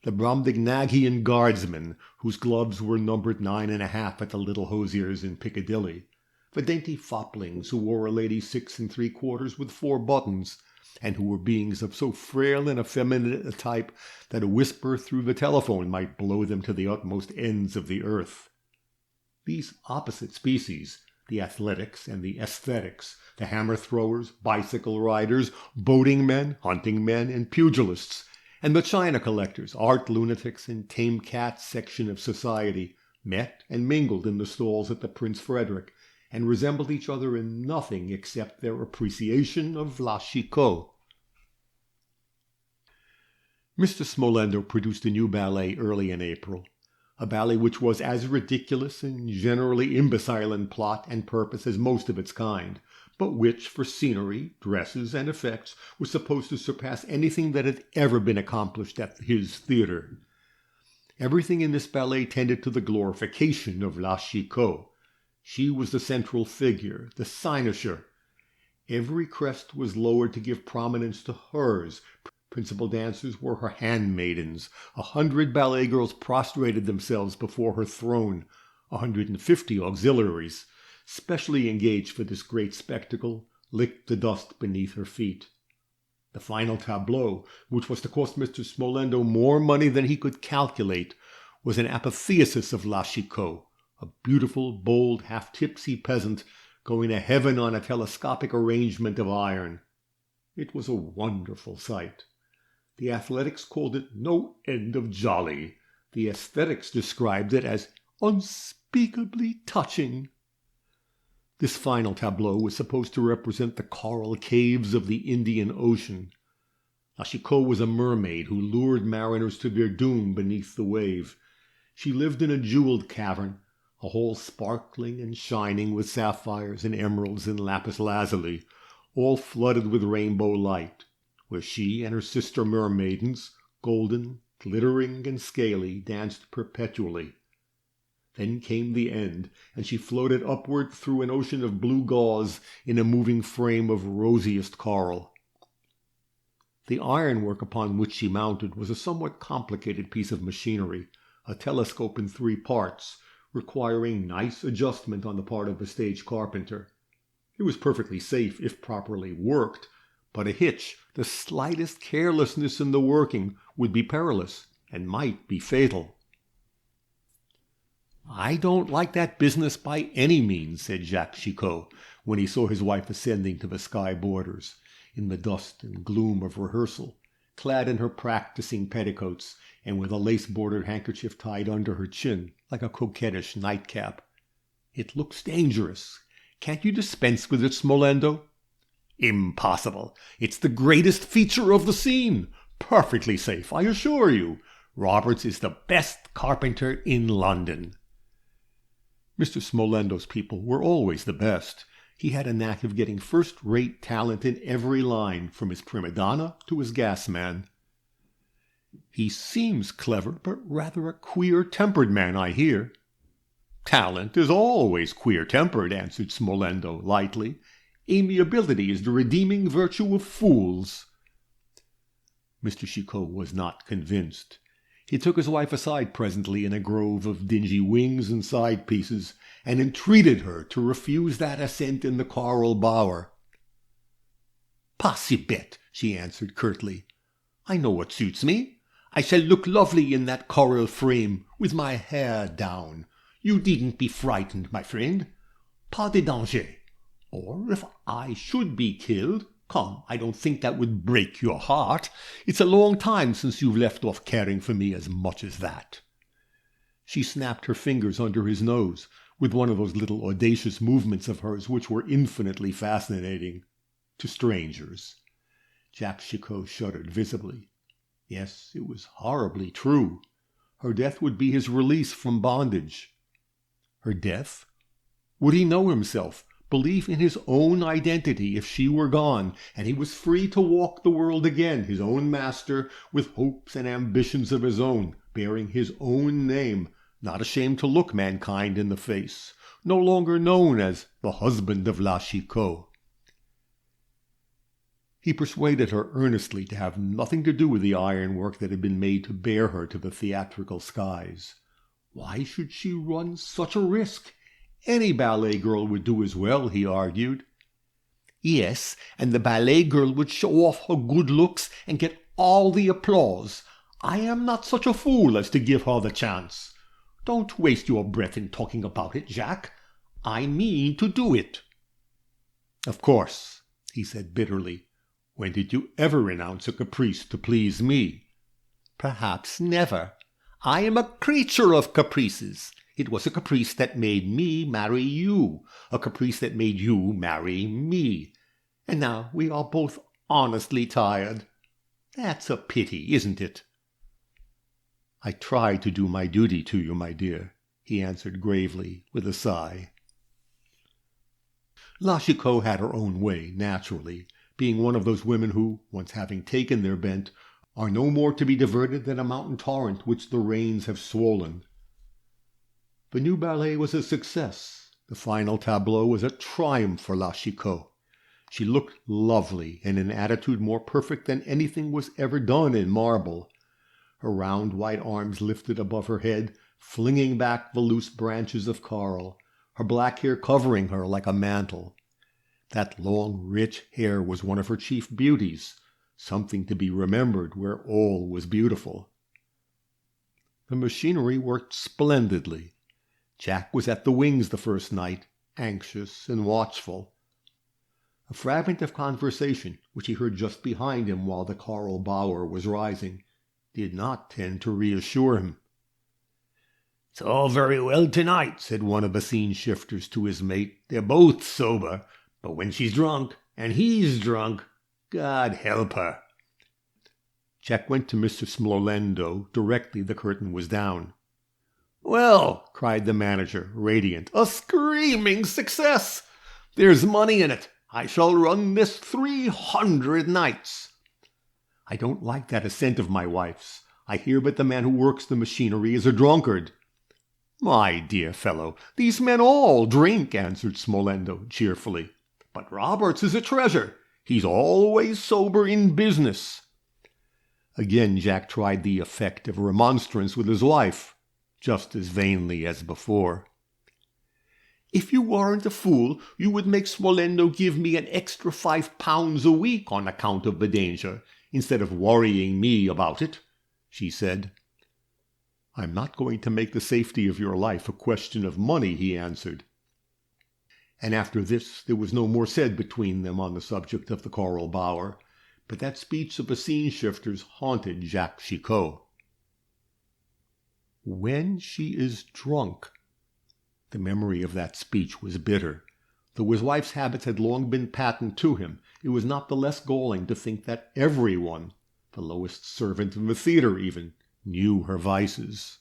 the Brobdingnagian guardsmen, whose gloves were numbered 9½ at the little hosiers in Piccadilly, the dainty foplings who wore a lady 6 3/4 with 4 buttons, and who were beings of so frail and effeminate a type that a whisper through the telephone might blow them to the utmost ends of the earth. These opposite species, the athletics and the aesthetics, the hammer-throwers, bicycle riders, boating men, hunting men, and pugilists, and the china collectors, art lunatics, and tame cats section of society, met and mingled in the stalls at the Prince Frederick, and resembled each other in nothing except their appreciation of La Chicot. Mr. Smolendo produced a new ballet early in April, a ballet which was as ridiculous and generally imbecile in plot and purpose as most of its kind, but which, for scenery, dresses, and effects, was supposed to surpass anything that had ever been accomplished at his theatre. Everything in this ballet tended to the glorification of La Chicot. She was the central figure, the cynosure. Every crest was lowered to give prominence to hers. Principal dancers were her handmaidens. 100 ballet girls prostrated themselves before her throne. 150 auxiliaries, specially engaged for this great spectacle, licked the dust beneath her feet. The final tableau, which was to cost Mr. Smolendo more money than he could calculate, was an apotheosis of La Chicot, a beautiful, bold, half-tipsy peasant going to heaven on a telescopic arrangement of iron. It was a wonderful sight. The athletics called it no end of jolly. The aesthetics described it as unspeakably touching. This final tableau was supposed to represent the coral caves of the Indian Ocean. La Chicot was a mermaid who lured mariners to their doom beneath the wave. She lived in a jeweled cavern, a hole sparkling and shining with sapphires and emeralds and lapis lazuli, all flooded with rainbow light, where she and her sister mermaidens, golden, glittering and scaly, danced perpetually. Then came the end, and she floated upward through an ocean of blue gauze in a moving frame of rosiest coral. The ironwork upon which she mounted was a somewhat complicated piece of machinery, a telescope in 3 parts, requiring nice adjustment on the part of the stage carpenter. It was perfectly safe if properly worked, but a hitch, the slightest carelessness in the working, would be perilous and might be fatal. "I don't like that business by any means," said Jacques Chicot, when he saw his wife ascending to the sky borders, in the dust and gloom of rehearsal, clad in her practising petticoats, and with a lace-bordered handkerchief tied under her chin, like a coquettish nightcap. "It looks dangerous. Can't you dispense with it, Smolendo?" "Impossible. It's the greatest feature of the scene. Perfectly safe, I assure you. Roberts is the best carpenter in London." Mr. Smolendo's people were always the best. He had a knack of getting first-rate talent in every line, from his prima donna to his gas man. "He seems clever, but rather a queer-tempered man, I hear." "Talent is always queer-tempered," answered Smolendo lightly. "Amiability is the redeeming virtue of fools." Mr. Chicot was not convinced. He took his wife aside presently in a grove of dingy wings and side pieces, and entreated her to refuse that ascent in the coral bower. "Pas si bête," she answered curtly. "I know what suits me. I shall look lovely in that coral frame, with my hair down. You needn't be frightened, my friend. Pas de danger. Or if I should be killed, come, I don't think that would break your heart. It's a long time since you've left off caring for me as much as that." She snapped her fingers under his nose, with one of those little audacious movements of hers which were infinitely fascinating to strangers. Jacques Chicot shuddered visibly. Yes, it was horribly true. Her death would be his release from bondage. Her death? Would he know himself, believe in his own identity if she were gone, and he was free to walk the world again, his own master, with hopes and ambitions of his own, bearing his own name, not ashamed to look mankind in the face, no longer known as the husband of La Chicot? He persuaded her earnestly to have nothing to do with the ironwork that had been made to bear her to the theatrical skies. Why should she run such a risk? Any ballet girl would do as well, he argued. Yes, and the ballet girl would show off her good looks and get all the applause. I am not such a fool as to give her the chance. Don't waste your breath in talking about it, Jacques. I mean to do it. Of course, he said bitterly. When did you ever renounce a caprice to please me? Perhaps never. I am a creature of caprices. It was a caprice that made me marry you, a caprice that made you marry me. And now we are both honestly tired. That's a pity, isn't it? I try to do my duty to you, my dear, he answered gravely, with a sigh. La Chicot had her own way, naturally, being one of those women who, once having taken their bent, are no more to be diverted than a mountain torrent which the rains have swollen. The new ballet was a success. The final tableau was a triumph for La Chicot. She looked lovely in an attitude more perfect than anything was ever done in marble. Her round white arms lifted above her head, flinging back the loose branches of coral, her black hair covering her like a mantle. That long, rich hair was one of her chief beauties, something to be remembered where all was beautiful. The machinery worked splendidly. Jack was at the wings the first night, anxious and watchful. A fragment of conversation, which he heard just behind him while the coral bower was rising, did not tend to reassure him. "It's all very well tonight," said one of the scene-shifters to his mate. "They're both sober, but when she's drunk, and he's drunk, God help her." Jack went to Mr. Smolendo directly the curtain was down. "Well," cried the manager, radiant, "a screaming success! There's money in it. I shall run this 300 nights. I don't like that ascent of my wife's. I hear that the man who works the machinery is a drunkard." "My dear fellow, these men all drink," answered Smolendo cheerfully. "But Roberts is a treasure. He's always sober in business." Again Jack tried the effect of remonstrance with his wife, just as vainly as before. "If you weren't a fool, you would make Smolendo give me an extra £5 a week on account of the danger, instead of worrying me about it," she said. "I'm not going to make the safety of your life a question of money," he answered. And after this there was no more said between them on the subject of the coral bower, but that speech of the scene-shifter's haunted Jacques Chicot. "When she is drunk." The memory of that speech was bitter. Though his wife's habits had long been patent to him, it was not the less galling to think that everyone, the lowest servant in the theatre even, knew her vices.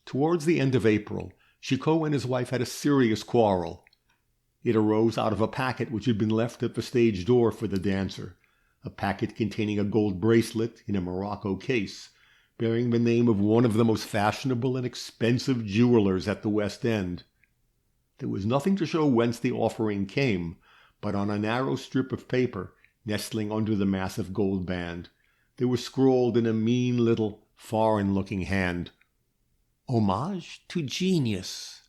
Towards the end of April, Chicot and his wife had a serious quarrel. It arose out of a packet which had been left at the stage door for the dancer, a packet containing a gold bracelet in a morocco case, bearing the name of one of the most fashionable and expensive jewelers at the West End. There was nothing to show whence the offering came, but on a narrow strip of paper, nestling under the massive gold band, there was scrawled in a mean little, foreign-looking hand, "Homage to Genius."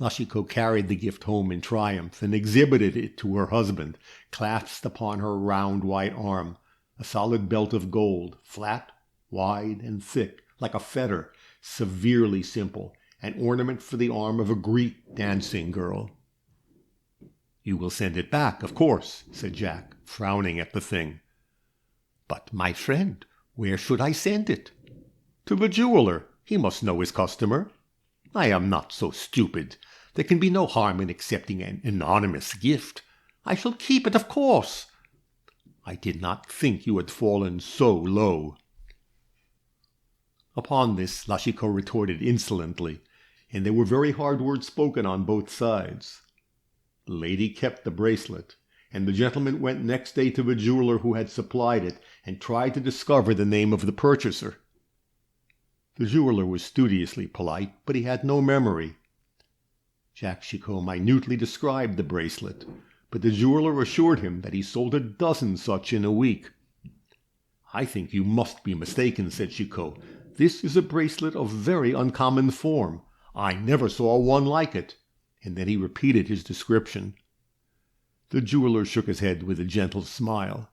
Chicot carried the gift home in triumph and exhibited it to her husband, clasped upon her round white arm, a solid belt of gold, flat, wide, and thick, like a fetter, severely simple, an ornament for the arm of a Greek dancing girl. "You will send it back, of course," said Jack, frowning at the thing. "But, my friend, where should I send it?" "To the jeweler. He must know his customer." "I am not so stupid. There can be no harm in accepting an anonymous gift. I shall keep it, of course." "I did not think you had fallen so low." Upon this Chicot retorted insolently, and there were very hard words spoken on both sides. The lady kept the bracelet, and the gentleman went next day to the jeweler who had supplied it, and tried to discover the name of the purchaser. The jeweler was studiously polite, but he had no memory. Jacques Chicot minutely described the bracelet, but the jeweler assured him that he sold a dozen such in a week. "I think you must be mistaken," said Chicot. "This is a bracelet of very uncommon form. I never saw one like it." And then he repeated his description. The jeweler shook his head with a gentle smile.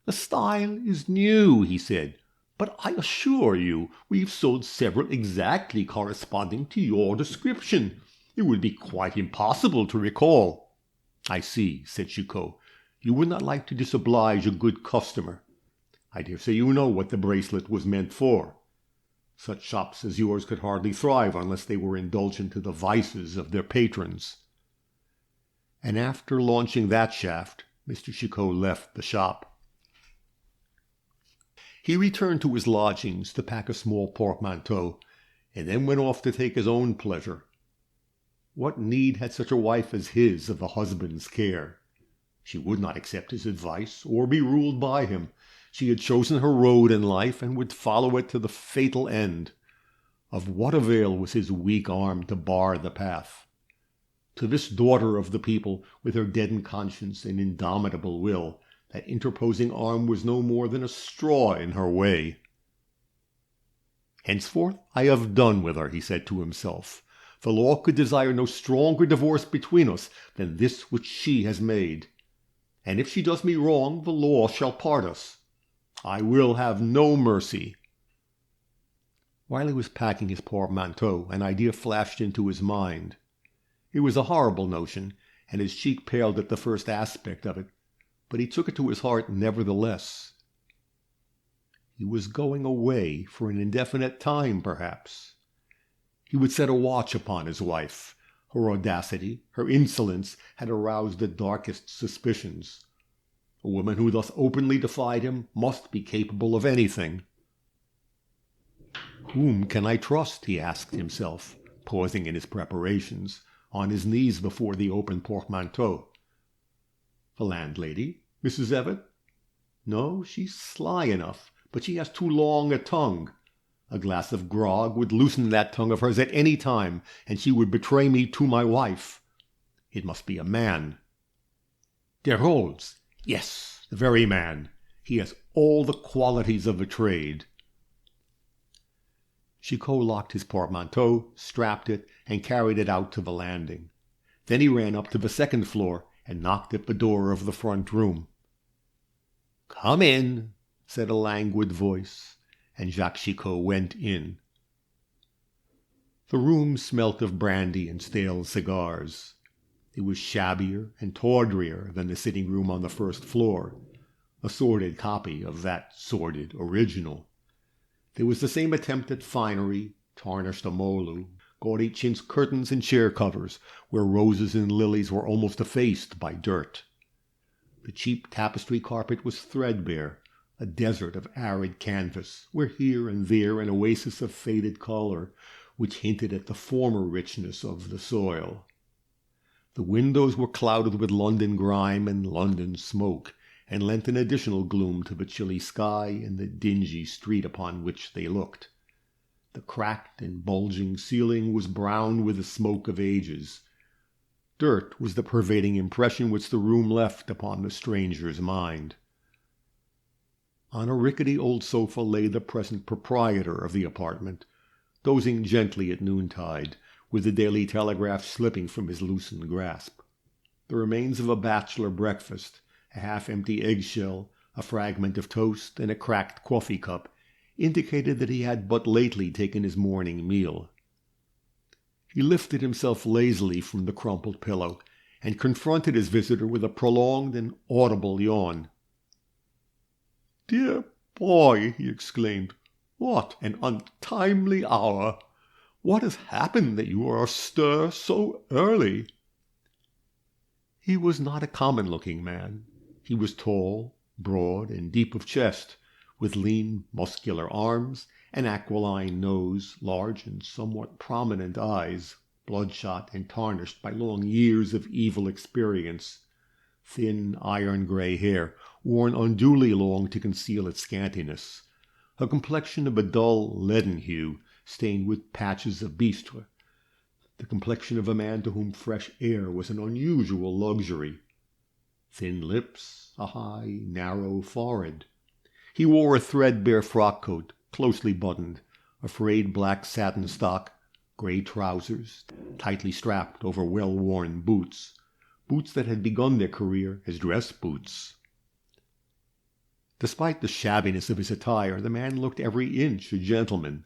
"The style is new," he said, "but I assure you we've sold several exactly corresponding to your description. It would be quite impossible to recall." "I see," said Chicot. "You would not like to disoblige a good customer. I dare say you know what the bracelet was meant for. Such shops as yours could hardly thrive unless they were indulgent to the vices of their patrons." And after launching that shaft, Mr. Chicot left the shop. He returned to his lodgings to pack a small portmanteau, and then went off to take his own pleasure. What need had such a wife as his of a husband's care? She would not accept his advice or be ruled by him. She had chosen her road in life and would follow it to the fatal end. Of what avail was his weak arm to bar the path? To this daughter of the people, with her deadened conscience and indomitable will, that interposing arm was no more than a straw in her way. "Henceforth I have done with her," he said to himself. "The law could desire no stronger divorce between us than this which she has made. And if she does me wrong, the law shall part us. I will have no mercy." While he was packing his portmanteau, an idea flashed into his mind. It was a horrible notion, and his cheek paled at the first aspect of it, but he took it to his heart nevertheless. He was going away for an indefinite time, perhaps. He would set a watch upon his wife. Her audacity, her insolence, had aroused the darkest suspicions. A woman who thus openly defied him must be capable of anything. "Whom can I trust?" he asked himself, pausing in his preparations, on his knees before the open portmanteau. The landlady, Mrs. Evatt? No, she's sly enough, but she has too long a tongue. A glass of grog would loosen that tongue of hers at any time, and she would betray me to my wife. It must be a man. Desrolles. Yes, the very man. He has all the qualities of a trade. Chicot locked his portmanteau, strapped it, and carried it out to the landing. Then he ran up to the second floor and knocked at the door of the front room. "Come in," said a languid voice, and Jacques Chicot went in. The room smelt of brandy and stale cigars. It was shabbier and tawdrier than the sitting-room on the first floor, a sordid copy of that sordid original. There was the same attempt at finery, tarnished amolu, gaudy chintz curtains and chair covers, where roses and lilies were almost effaced by dirt. The cheap tapestry carpet was threadbare, a desert of arid canvas, where here and there an oasis of faded color, which hinted at the former richness of the soil. The windows were clouded with London grime and London smoke, and lent an additional gloom to the chilly sky and the dingy street upon which they looked. The cracked and bulging ceiling was brown with the smoke of ages. Dirt was the pervading impression which the room left upon the stranger's mind. On a rickety old sofa lay the present proprietor of the apartment, dozing gently at noontide, with the Daily Telegraph slipping from his loosened grasp. The remains of a bachelor breakfast, a half-empty eggshell, a fragment of toast, and a cracked coffee-cup, indicated that he had but lately taken his morning meal. He lifted himself lazily from the crumpled pillow, and confronted his visitor with a prolonged and audible yawn. "Dear boy," he exclaimed, "what an untimely hour! What has happened that you are astir so early?" He was not a common-looking man. He was tall, broad, and deep of chest, with lean, muscular arms, an aquiline nose, large and somewhat prominent eyes, bloodshot and tarnished by long years of evil experience, thin iron-gray hair, worn unduly long to conceal its scantiness, a complexion of a dull leaden hue, stained with patches of bistre, the complexion of a man to whom fresh air was an unusual luxury, thin lips, a high, narrow forehead. He wore a threadbare frock-coat, closely buttoned, a frayed black satin stock, grey trousers, tightly strapped over well-worn boots that had begun their career as dress boots. Despite the shabbiness of his attire, the man looked every inch a gentleman.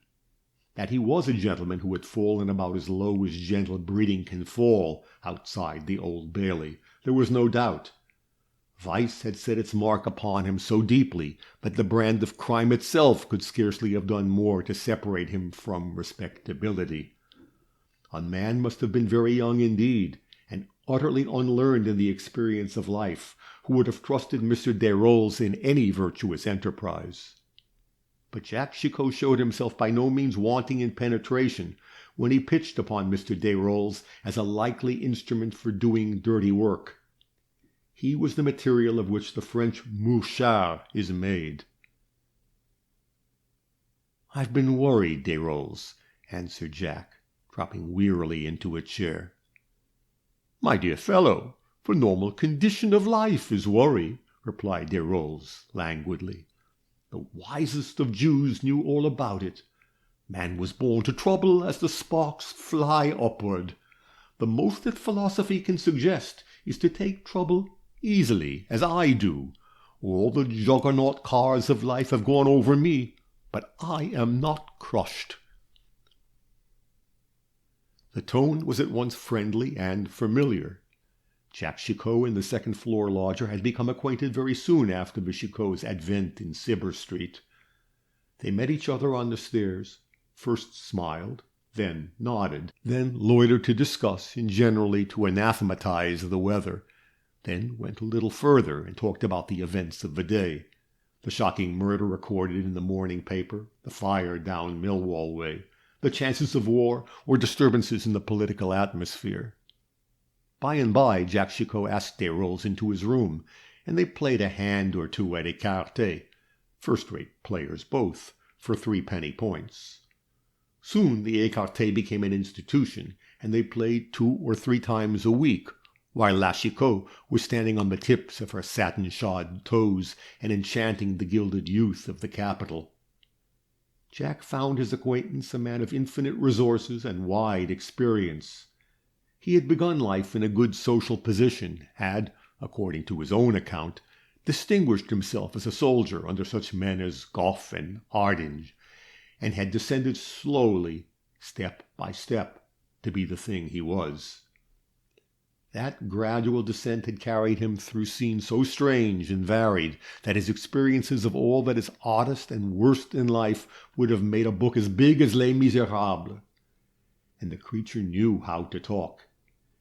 That he was a gentleman who had fallen about as low as gentle breeding can fall outside the Old Bailey, there was no doubt. Vice had set its mark upon him so deeply that the brand of crime itself could scarcely have done more to separate him from respectability. A man must have been very young indeed, and utterly unlearned in the experience of life, who would have trusted Mr. Desrolles in any virtuous enterprise. But Jacques Chicot showed himself by no means wanting in penetration when he pitched upon Mr. Desrolles as a likely instrument for doing dirty work. He was the material of which the French mouchard is made. "I've been worried, Desrolles," answered Jack, dropping wearily into a chair. "My dear fellow, the normal condition of life is worry," replied Desrolles languidly. "The wisest of Jews knew all about it. Man was born to trouble as the sparks fly upward. The most that philosophy can suggest is to take trouble easily, as I do. All the juggernaut cars of life have gone over me, but I am not crushed." The tone was at once friendly and familiar. Jacques Chicot and the second-floor lodger had become acquainted very soon after the Chicot's advent in Cibber Street. They met each other on the stairs, first smiled, then nodded, then loitered to discuss and generally to anathematize the weather, then went a little further and talked about the events of the day, the shocking murder recorded in the morning paper, the fire down Millwall way, the chances of war or disturbances in the political atmosphere. By and by Jacques Chicot asked Desrolles into his room, and they played a hand or two at écarté, first-rate players both, for 3-penny points. Soon the écarté became an institution, and they played 2 or 3 times a week, while La Chicot was standing on the tips of her satin-shod toes and enchanting the gilded youth of the capital. Jack found his acquaintance a man of infinite resources and wide experience. He had begun life in a good social position, had, according to his own account, distinguished himself as a soldier under such men as Gough and Ardinge, and had descended slowly, step by step, to be the thing he was. That gradual descent had carried him through scenes so strange and varied that his experiences of all that is oddest and worst in life would have made a book as big as Les Miserables. And the creature knew how to talk.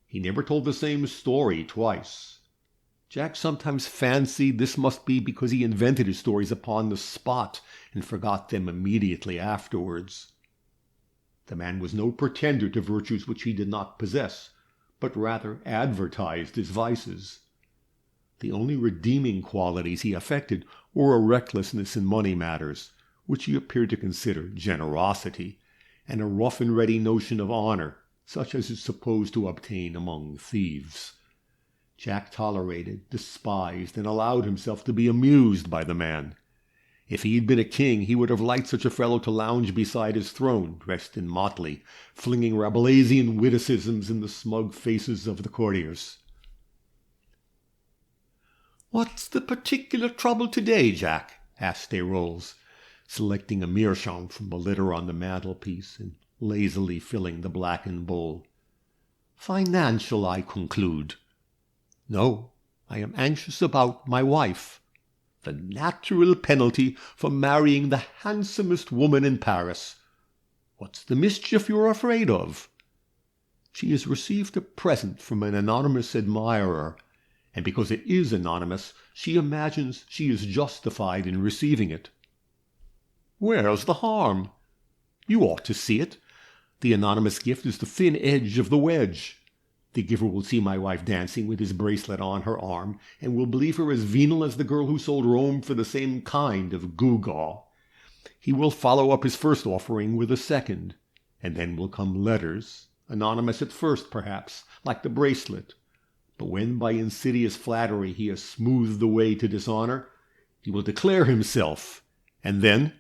He never told the same story twice. Jack sometimes fancied this must be because he invented his stories upon the spot and forgot them immediately afterwards. The man was no pretender to virtues which he did not possess, but rather advertised his vices. The only redeeming qualities he affected were a recklessness in money matters, which he appeared to consider generosity, and a rough-and-ready notion of honor, such as is supposed to obtain among thieves. Jack tolerated, despised, and allowed himself to be amused by the man. If he had been a king, he would have liked such a fellow to lounge beside his throne, dressed in motley, flinging Rabelaisian witticisms in the smug faces of the courtiers. "What's the particular trouble today, Jack?" asked Desrolles, selecting a meerschaum from the litter on the mantelpiece and lazily filling the blackened bowl. "Financial, I conclude." "No, I am anxious about my wife. The natural penalty for marrying the handsomest woman in Paris. What's the mischief you're afraid of?" "She has received a present from an anonymous admirer, and because it is anonymous, she imagines she is justified in receiving it." "Where's the harm? You ought to see it. The anonymous gift is the thin edge of the wedge. The giver will see my wife dancing with his bracelet on her arm, and will believe her as venal as the girl who sold Rome for the same kind of gewgaw. He will follow up his first offering with a second, and then will come letters, anonymous at first, perhaps, like the bracelet. But when by insidious flattery he has smoothed the way to dishonor, he will declare himself, and then,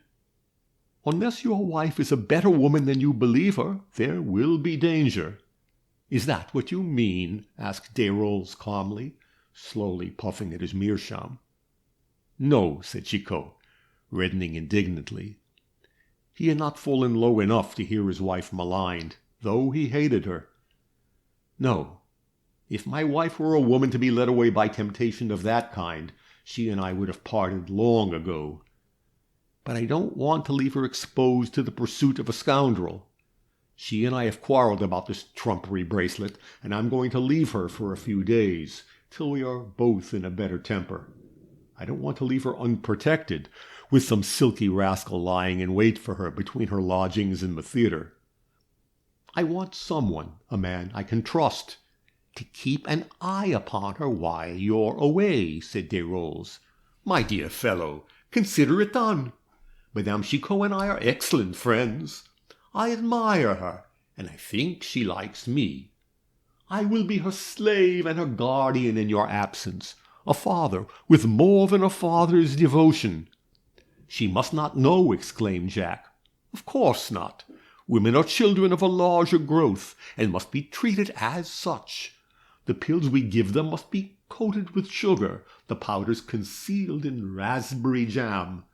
unless your wife is a better woman than you believe her, there will be danger." "Is that what you mean?" asked Desrolles calmly, slowly puffing at his meerschaum. "No," said Chicot, reddening indignantly. He had not fallen low enough to hear his wife maligned, though he hated her. "No. If my wife were a woman to be led away by temptation of that kind, she and I would have parted long ago. But I don't want to leave her exposed to the pursuit of a scoundrel. She and I have quarreled about this trumpery bracelet, and I'm going to leave her for a few days, till we are both in a better temper. I don't want to leave her unprotected, with some silky rascal lying in wait for her between her lodgings and the theatre. I want someone, a man I can trust, to keep an eye upon her while you're away," said Desrolles. "My dear fellow, consider it done. Madame Chicot and I are excellent friends. I admire her, and I think she likes me. I will be her slave and her guardian in your absence, a father with more than a father's devotion." "She must not know," exclaimed Jack. "Of course not. Women are children of a larger growth, and must be treated as such. The pills we give them must be coated with sugar, the powders concealed in raspberry jam.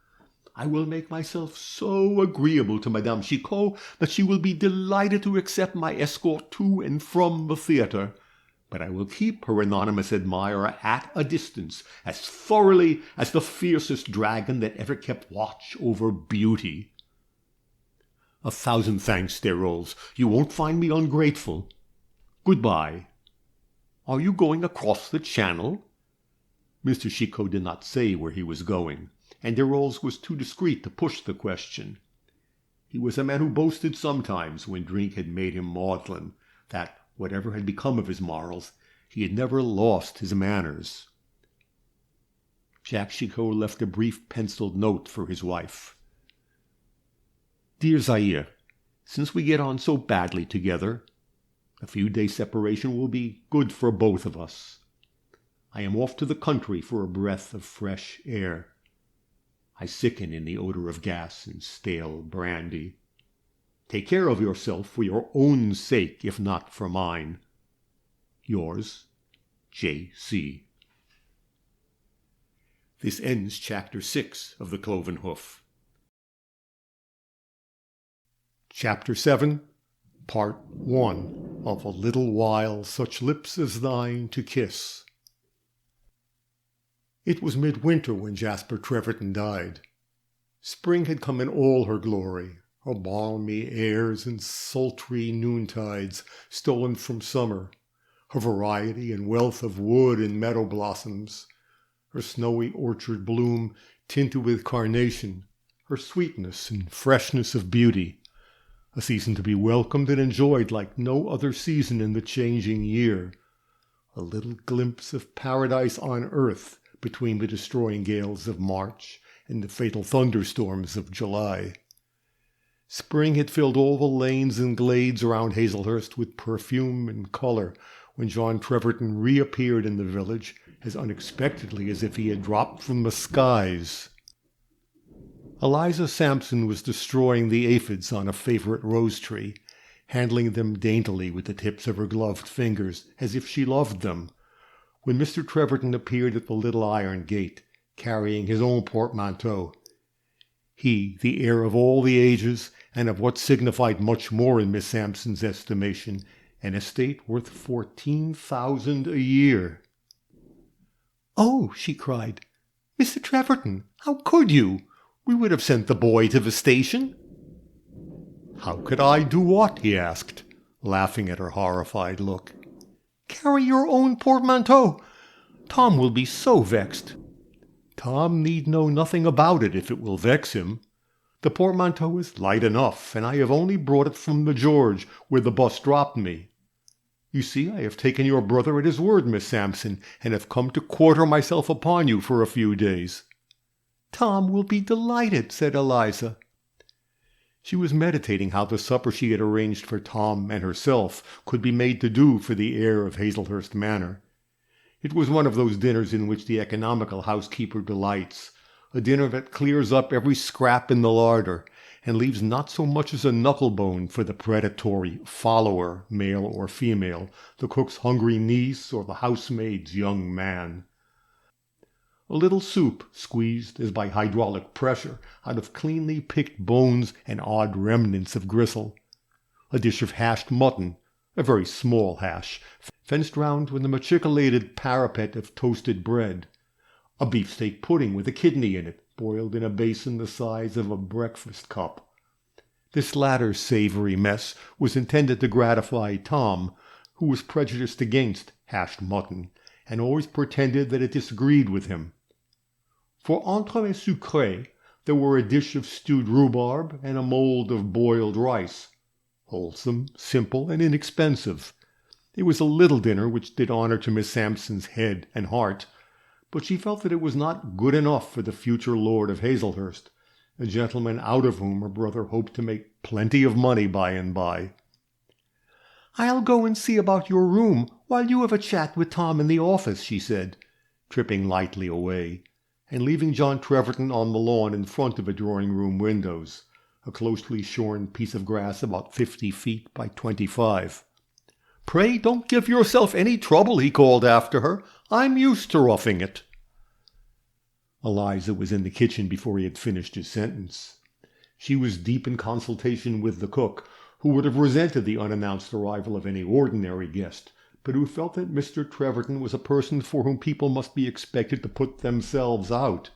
I will make myself so agreeable to Madame Chicot that she will be delighted to accept my escort to and from the theatre, but I will keep her anonymous admirer at a distance as thoroughly as the fiercest dragon that ever kept watch over beauty." "A thousand thanks, Desrolles. You won't find me ungrateful. Goodbye. Are you going across the Channel?" Mr. Chicot did not say where he was going, and Desrolles was too discreet to push the question. He was a man who boasted sometimes, when drink had made him maudlin, that, whatever had become of his morals, he had never lost his manners. Jacques Chicot left a brief penciled note for his wife. Dear Zaire, since we get on so badly together, a few days' separation will be good for both of us. I am off to the country for a breath of fresh air. I sicken in the odor of gas and stale brandy. Take care of yourself for your own sake, if not for mine. Yours, J.C. This ends Chapter 6 of The Cloven Hoof. Chapter 7, Part 1 of A Little While Such Lips as Thine to Kiss. It was midwinter when Jasper Treverton died. Spring had come in all her glory, her balmy airs and sultry noontides stolen from summer, her variety and wealth of wood and meadow blossoms, her snowy orchard bloom tinted with carnation, her sweetness and freshness of beauty, a season to be welcomed and enjoyed like no other season in the changing year, a little glimpse of paradise on earth between the destroying gales of March and the fatal thunderstorms of July. Spring had filled all the lanes and glades around Hazelhurst with perfume and color when John Treverton reappeared in the village as unexpectedly as if he had dropped from the skies. Eliza Sampson was destroying the aphids on a favorite rose tree, handling them daintily with the tips of her gloved fingers as if she loved them, when Mr. Treverton appeared at the little iron gate, carrying his own portmanteau. He, the heir of all the ages, and of what signified much more in Miss Sampson's estimation, an estate worth 14,000 a year. "Oh," she cried, "Mr. Treverton, how could you? We would have sent the boy to the station." "How could I do what?" he asked, laughing at her horrified look. "Carry your own portmanteau. Tom will be so vexed." "Tom need know nothing about it if it will vex him. The portmanteau is light enough, and I have only brought it from the George, where the bus dropped me. You see, I have taken your brother at his word, Miss Sampson, and have come to quarter myself upon you for a few days." "Tom will be delighted," said Eliza. She was meditating how the supper she had arranged for Tom and herself could be made to do for the heir of Hazelhurst Manor. It was one of those dinners in which the economical housekeeper delights, a dinner that clears up every scrap in the larder, and leaves not so much as a knuckle-bone for the predatory follower, male or female, the cook's hungry niece or the housemaid's young man. A little soup, squeezed as by hydraulic pressure out of cleanly picked bones and odd remnants of gristle. A dish of hashed mutton, a very small hash, fenced round with a machicolated parapet of toasted bread. A beefsteak pudding with a kidney in it, boiled in a basin the size of a breakfast cup. This latter savory mess was intended to gratify Tom, who was prejudiced against hashed mutton, and always pretended that it disagreed with him. For entremets sucrés, there were a dish of stewed rhubarb and a mould of boiled rice. Wholesome, simple, and inexpensive. It was a little dinner which did honor to Miss Sampson's head and heart, but she felt that it was not good enough for the future lord of Hazelhurst, a gentleman out of whom her brother hoped to make plenty of money by and by. "I'll go and see about your room while you have a chat with Tom in the office," she said, tripping lightly away, and leaving John Treverton on the lawn in front of the drawing-room windows, a closely shorn piece of grass about 50 feet by 25. "Pray don't give yourself any trouble," he called after her. "I'm used to roughing it." Eliza was in the kitchen before he had finished his sentence. She was deep in consultation with the cook, who would have resented the unannounced arrival of any ordinary guest, but who felt that Mr. Treverton was a person for whom people must be expected to put themselves out.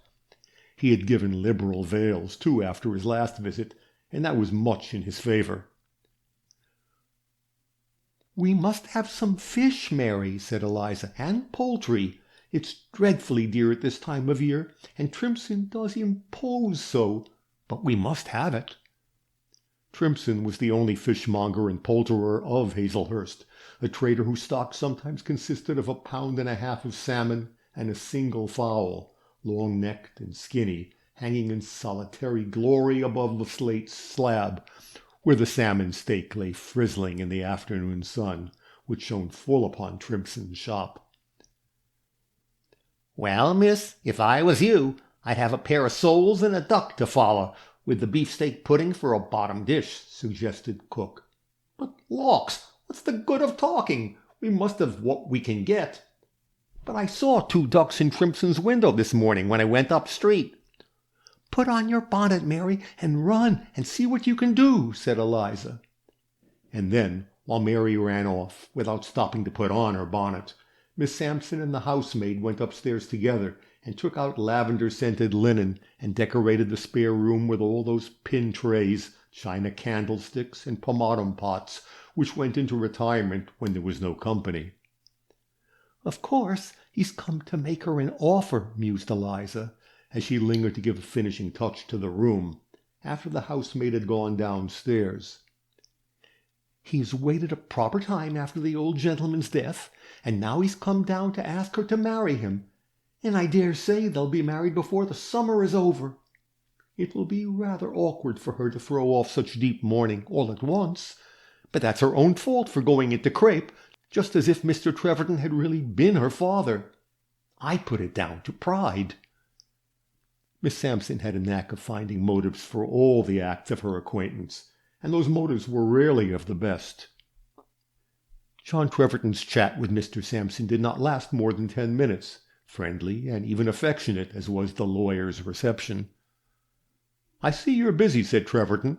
He had given liberal vails, too, after his last visit, and that was much in his favor. "We must have some fish, Mary," said Eliza, "and poultry. It's dreadfully dear at this time of year, and Trimson does impose so, but we must have it." Trimson was the only fishmonger and poulterer of Hazelhurst, a trader whose stock sometimes consisted of 1.5 pounds of salmon and a single fowl, long-necked and skinny, hanging in solitary glory above the slate slab, where the salmon steak lay frizzling in the afternoon sun, which shone full upon Trimson's shop. "Well, miss, if I was you, I'd have a pair of soles and a duck to follow, with the beefsteak pudding for a bottom dish," suggested cook. "But, lawks, what's the good of talking? We must have what we can get." "But I saw 2 ducks in Trimson's window this morning when I went up street." "Put on your bonnet, Mary, and run and see what you can do," said Eliza. And then, while Mary ran off, without stopping to put on her bonnet, Miss Sampson and the housemaid went upstairs together and took out lavender-scented linen and decorated the spare room with all those pin trays, china candlesticks, and pomatum pots which went into retirement when there was no company. "Of course, he's come to make her an offer," mused Eliza, as she lingered to give a finishing touch to the room, after the housemaid had gone downstairs. "He's waited a proper time after the old gentleman's death, and now he's come down to ask her to marry him, and I dare say they'll be married before the summer is over. It will be rather awkward for her to throw off such deep mourning all at once, but that's her own fault for going into crape, just as if Mr. Treverton had really been her father. I put it down to pride." Miss Sampson had a knack of finding motives for all the acts of her acquaintance, and those motives were rarely of the best. John Treverton's chat with Mr. Sampson did not last more than 10 minutes, friendly and even affectionate as was the lawyer's reception. "I see you're busy," said Treverton.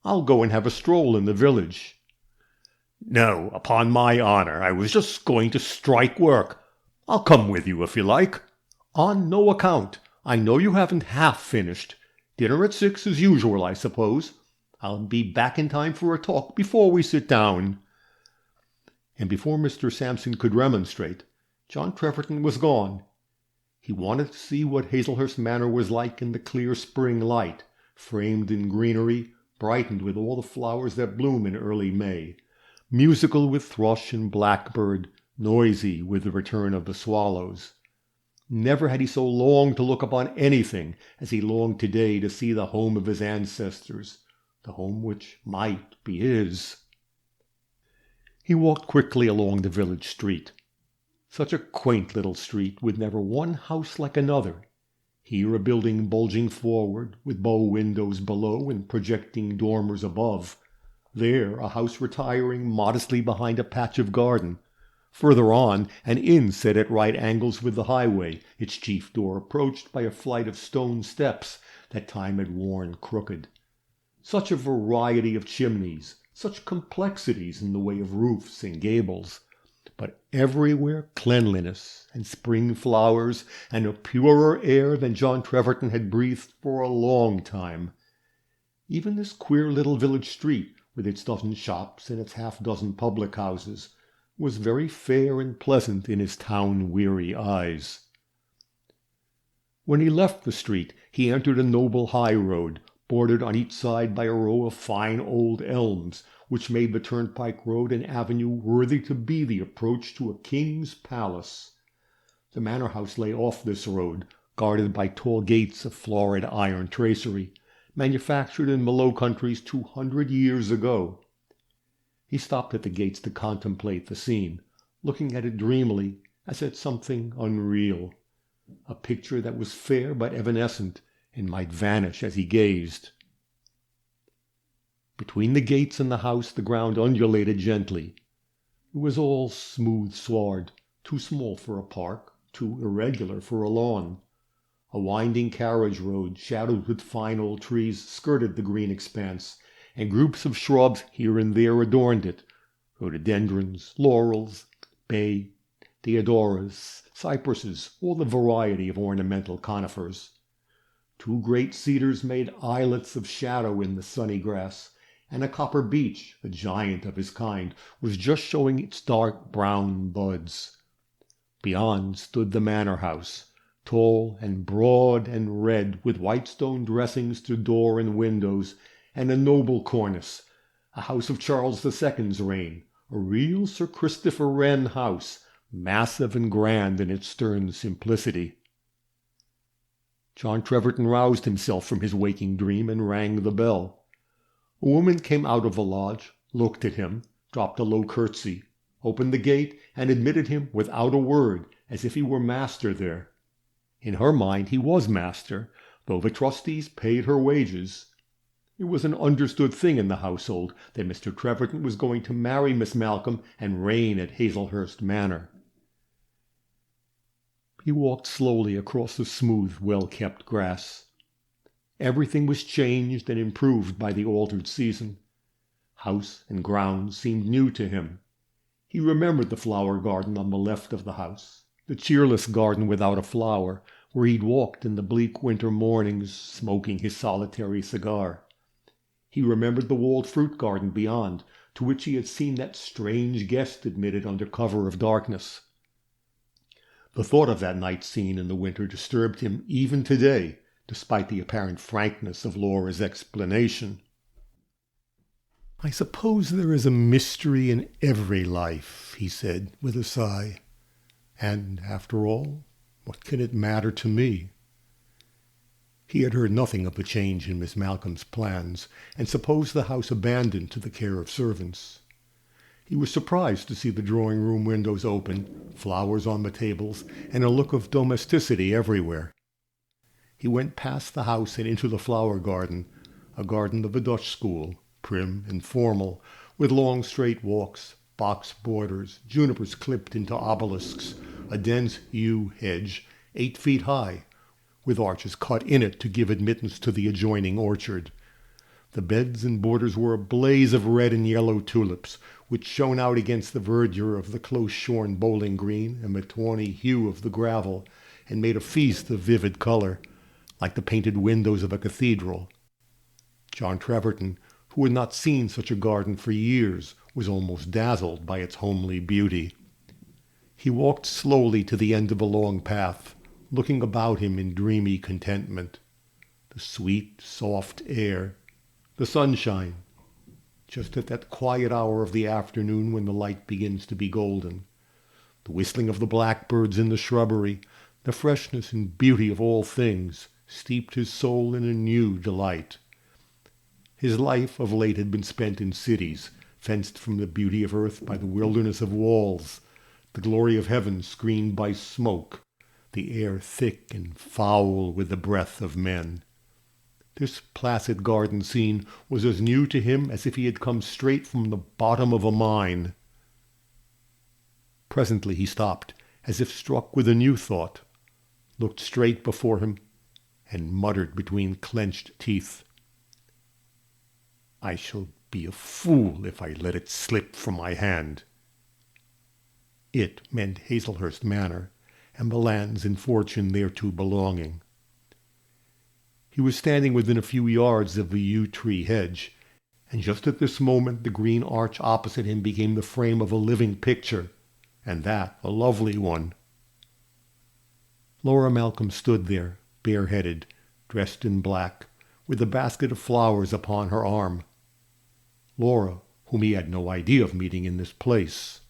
"I'll go and have a stroll in the village." "No, upon my honor, I was just going to strike work. I'll come with you if you like." "On no account. I know you haven't half finished. Dinner at 6 as usual, I suppose. I'll be back in time for a talk before we sit down." And before Mr. Sampson could remonstrate, John Treverton was gone. He wanted to see what Hazelhurst Manor was like in the clear spring light, framed in greenery, brightened with all the flowers that bloom in early May, musical with thrush and blackbird, noisy with the return of the swallows. Never had he so longed to look upon anything as he longed today to see the home of his ancestors, the home which might be his. He walked quickly along the village street. Such a quaint little street, with never one house like another. Here a building bulging forward, with bow windows below and projecting dormers above. There a house retiring modestly behind a patch of garden. Further on, an inn set at right angles with the highway, its chief door approached by a flight of stone steps that time had worn crooked. Such a variety of chimneys, such complexities in the way of roofs and gables, but everywhere cleanliness and spring flowers and a purer air than John Treverton had breathed for a long time. Even this queer little village street, with its dozen shops and its half-dozen public houses, was very fair and pleasant in his town-weary eyes. When he left the street, he entered a noble high road, bordered on each side by a row of fine old elms, which made the turnpike road an avenue worthy to be the approach to a king's palace. The manor house lay off this road, guarded by tall gates of florid iron tracery, manufactured in the Low Countries 200 years ago. He stopped at the gates to contemplate the scene, looking at it dreamily as at something unreal, a picture that was fair but evanescent, and might vanish as he gazed. Between the gates and the house the ground undulated gently. It was all smooth sward, too small for a park, too irregular for a lawn. A winding carriage road, shadowed with fine old trees, skirted the green expanse, and groups of shrubs here and there adorned it, rhododendrons, laurels, bay, deodoras, cypresses, all the variety of ornamental conifers. 2 great cedars made islets of shadow in the sunny grass, and a copper beech, the giant of his kind, was just showing its dark brown buds. Beyond stood the manor house, tall and broad and red, with white stone dressings to door and windows, and a noble cornice, a house of Charles II's reign, a real Sir Christopher Wren house, massive and grand in its stern simplicity. John Treverton roused himself from his waking dream and rang the bell. A woman came out of the lodge, looked at him, dropped a low curtsy, opened the gate, and admitted him without a word, as if he were master there. In her mind he was master, though the trustees paid her wages. It was an understood thing in the household that Mr. Treverton was going to marry Miss Malcolm and reign at Hazelhurst Manor. He walked slowly across the smooth, well-kept grass. Everything was changed and improved by the altered season. House and grounds seemed new to him. He remembered the flower garden on the left of the house, the cheerless garden without a flower, where he'd walked in the bleak winter mornings, smoking his solitary cigar. He remembered the walled fruit garden beyond, to which he had seen that strange guest admitted under cover of darkness. The thought of that night scene in the winter disturbed him even today, despite the apparent frankness of Laura's explanation. "I suppose there is a mystery in every life," he said with a sigh. "And after all, what can it matter to me?" He had heard nothing of the change in Miss Malcolm's plans, and supposed the house abandoned to the care of servants. He was surprised to see the drawing-room windows open, flowers on the tables, and a look of domesticity everywhere. He went past the house and into the flower garden, a garden of the Dutch school, prim and formal, with long straight walks, box borders, junipers clipped into obelisks, a dense yew hedge 8 feet high, with arches cut in it to give admittance to the adjoining orchard. The beds and borders were a blaze of red and yellow tulips, which shone out against the verdure of the close-shorn bowling green and the tawny hue of the gravel, and made a feast of vivid color, like the painted windows of a cathedral. John Treverton, who had not seen such a garden for years, was almost dazzled by its homely beauty. He walked slowly to the end of a long path, looking about him in dreamy contentment. The sweet, soft air, the sunshine, just at that quiet hour of the afternoon when the light begins to be golden, the whistling of the blackbirds in the shrubbery, the freshness and beauty of all things, steeped his soul in a new delight. His life of late had been spent in cities, fenced from the beauty of earth by the wilderness of walls, the glory of heaven screened by smoke, the air thick and foul with the breath of men. This placid garden scene was as new to him as if he had come straight from the bottom of a mine. Presently he stopped, as if struck with a new thought, looked straight before him, and muttered between clenched teeth, "I shall be a fool if I let it slip from my hand." It meant Hazelhurst Manor, and the lands and fortune thereto belonging. He was standing within a few yards of the yew-tree hedge, and just at this moment the green arch opposite him became the frame of a living picture, and that a lovely one. Laura Malcolm stood there, bareheaded, dressed in black, with a basket of flowers upon her arm. Laura, whom he had no idea of meeting in this place.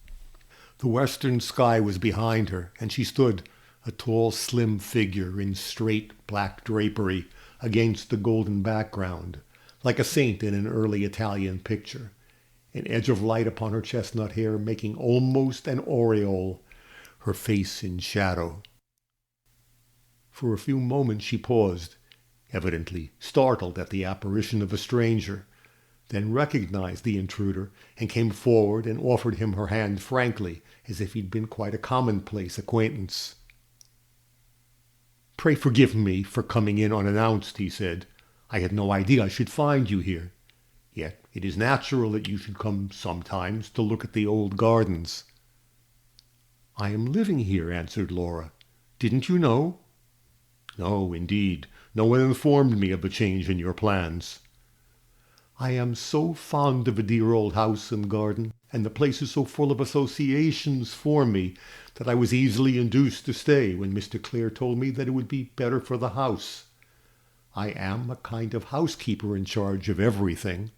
The western sky was behind her, and she stood, a tall, slim figure in straight black drapery, against the golden background, like a saint in an early Italian picture, an edge of light upon her chestnut hair making almost an aureole, her face in shadow. For a few moments she paused, evidently startled at the apparition of a stranger, then recognized the intruder and came forward and offered him her hand frankly, as if he'd been quite a commonplace acquaintance. "Pray forgive me for coming in unannounced," he said. "I had no idea I should find you here. Yet it is natural that you should come sometimes to look at the old gardens." "I am living here," answered Laura. "Didn't you know?" "No, indeed. No one informed me of the change in your plans." "I am so fond of a dear old house and garden, and the place is so full of associations for me, that I was easily induced to stay when Mr. Clare told me that it would be better for the house. I am a kind of housekeeper in charge of everything."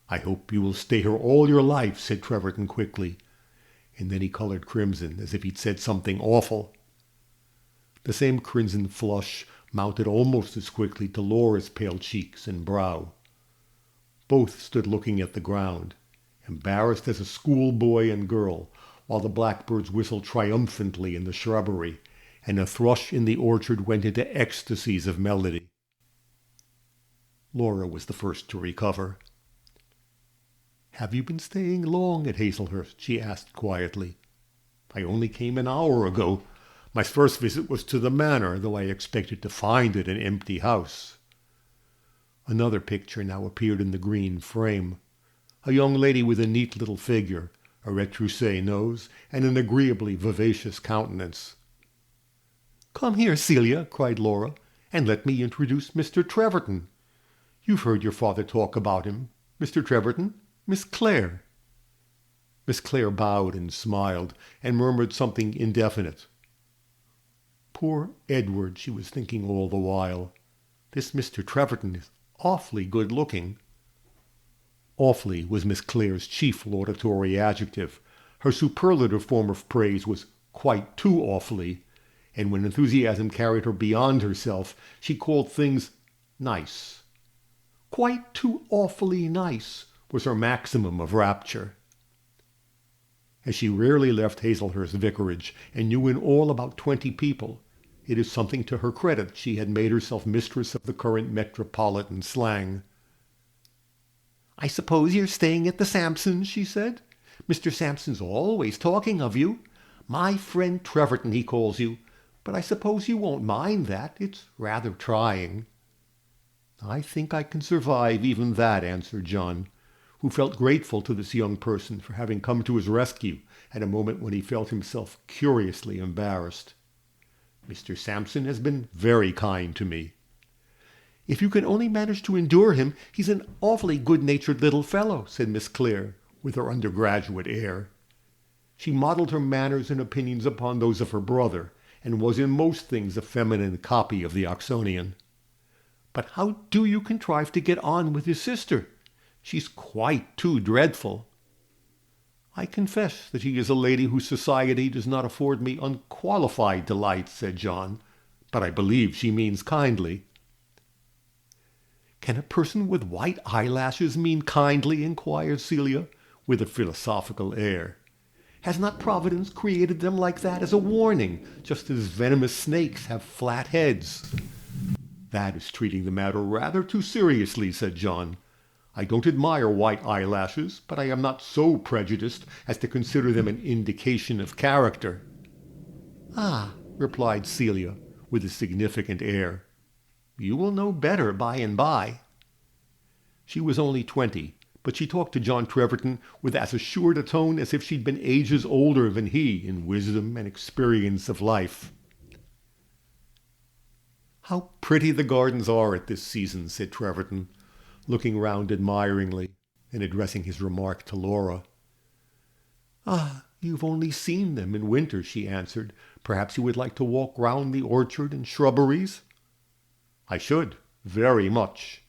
"I hope you will stay here all your life," said Treverton quickly, and then he colored crimson, as if he'd said something awful. The same crimson flush mounted almost as quickly to Laura's pale cheeks and brow. Both stood looking at the ground, embarrassed as a schoolboy and girl, while the blackbirds whistled triumphantly in the shrubbery, and a thrush in the orchard went into ecstasies of melody. Laura was the first to recover. "Have you been staying long at Hazelhurst?" she asked quietly. "I only came an hour ago. My first visit was to the manor, though I expected to find it an empty house." Another picture now appeared in the green frame. A young lady with a neat little figure, a retroussé nose, and an agreeably vivacious countenance. "Come here, Celia," cried Laura, "and let me introduce Mr. Treverton. You've heard your father talk about him. Mr. Treverton, Miss Clare." Miss Clare bowed and smiled, and murmured something indefinite. Poor Edward, she was thinking all the while. This Mr. Treverton is awfully good-looking. Awfully was Miss Clare's chief laudatory adjective. Her superlative form of praise was quite too awfully, and when enthusiasm carried her beyond herself, she called things nice. Quite too awfully nice was her maximum of rapture. As she rarely left Hazelhurst Vicarage and knew in all about 20 people, it is something to her credit she had made herself mistress of the current metropolitan slang. "I suppose you're staying at the Sampsons," she said. "Mr. Sampson's always talking of you. My friend Treverton, he calls you. But I suppose you won't mind that. It's rather trying." "I think I can survive even that," answered John, who felt grateful to this young person for having come to his rescue at a moment when he felt himself curiously embarrassed. "Mr. Sampson has been very kind to me." "If you can only manage to endure him, he's an awfully good-natured little fellow," said Miss Clare, with her undergraduate air. She modelled her manners and opinions upon those of her brother, and was in most things a feminine copy of the Oxonian. "But how do you contrive to get on with his sister? She's quite too dreadful." "I confess that she is a lady whose society does not afford me unqualified delight," said John, "but I believe she means kindly." "Can a person with white eyelashes mean kindly?" inquired Celia, with a philosophical air. "Has not Providence created them like that as a warning, just as venomous snakes have flat heads?" "That is treating the matter rather too seriously," said John. "I don't admire white eyelashes, but I am not so prejudiced as to consider them an indication of character." "Ah," replied Celia, with a significant air. "You will know better by and by." She was only 20, but she talked to John Treverton with as assured a tone as if she'd been ages older than he in wisdom and experience of life. "How pretty the gardens are at this season," said Treverton, looking round admiringly and addressing his remark to Laura. "Ah, you've only seen them in winter," she answered. "Perhaps you would like to walk round the orchard and shrubberies?" "I should, very much."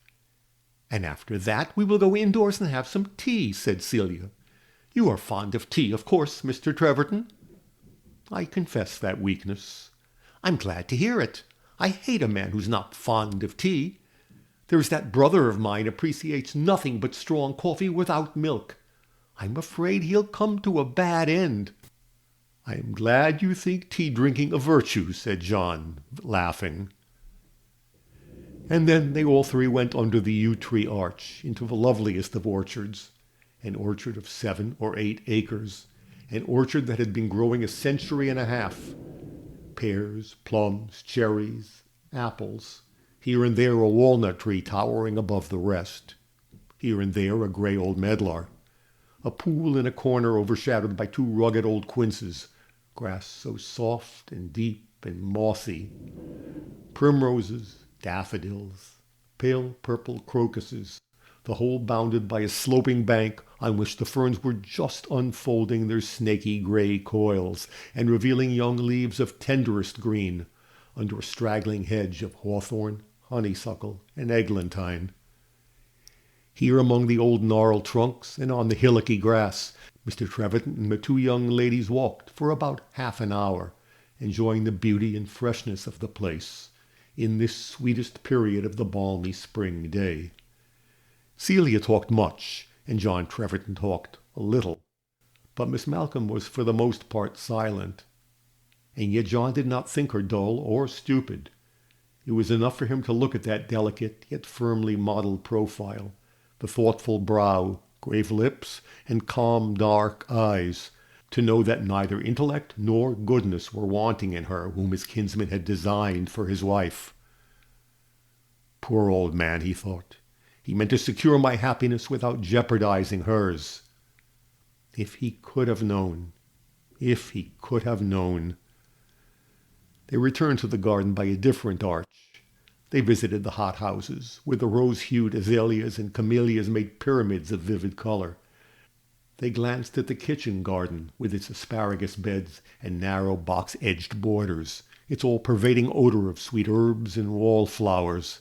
"And after that we will go indoors and have some tea," said Celia. "You are fond of tea, of course, Mr. Treverton?" "I confess that weakness." "I'm glad to hear it. I hate a man who's not fond of tea. There's that brother of mine appreciates nothing but strong coffee without milk. I'm afraid he'll come to a bad end." "I am glad you think tea-drinking a virtue," said John, laughing. And then they all three went under the yew-tree arch into the loveliest of orchards, an orchard of 7 or 8 acres, an orchard that had been growing a century and a half. Pears, plums, cherries, apples, here and there a walnut tree towering above the rest, here and there a grey old medlar, a pool in a corner overshadowed by 2 rugged old quinces, grass so soft and deep and mossy, primroses, daffodils, pale purple crocuses, the whole bounded by a sloping bank on which the ferns were just unfolding their snaky grey coils and revealing young leaves of tenderest green under a straggling hedge of hawthorn, honeysuckle, and eglantine. Here among the old gnarled trunks and on the hillocky grass, Mr. Treverton and the 2 young ladies walked for about half an hour, enjoying the beauty and freshness of the place, in this sweetest period of the balmy spring day. Celia talked much, and John Treverton talked a little, but Miss Malcolm was for the most part silent. And yet John did not think her dull or stupid. It was enough for him to look at that delicate yet firmly modelled profile, the thoughtful brow, grave lips, and calm dark eyes, to know that neither intellect nor goodness were wanting in her whom his kinsman had designed for his wife. Poor old man, he thought. He meant to secure my happiness without jeopardizing hers. If he could have known. If he could have known. They returned to the garden by a different arch. They visited the hothouses, where the rose-hued azaleas and camellias made pyramids of vivid color. They glanced at the kitchen garden, with its asparagus beds and narrow box-edged borders, its all-pervading odor of sweet herbs and wallflowers.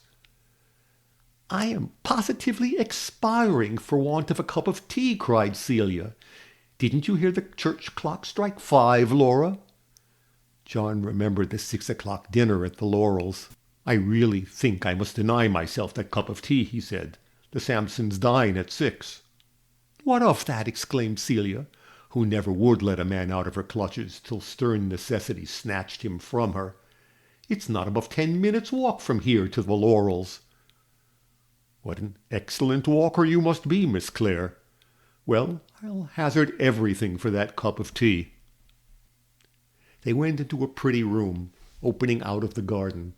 "I am positively expiring for want of a cup of tea," cried Celia. "Didn't you hear the church clock strike 5, Laura?" John remembered the 6 o'clock dinner at the Laurels. "I really think I must deny myself that cup of tea," he said. "The Sampsons dine at 6. "What of that?" exclaimed Celia, who never would let a man out of her clutches till stern necessity snatched him from her. "It's not above 10 minutes' walk from here to the Laurels." "What an excellent walker you must be, Miss Clare. Well, I'll hazard everything for that cup of tea." They went into a pretty room, opening out of the garden,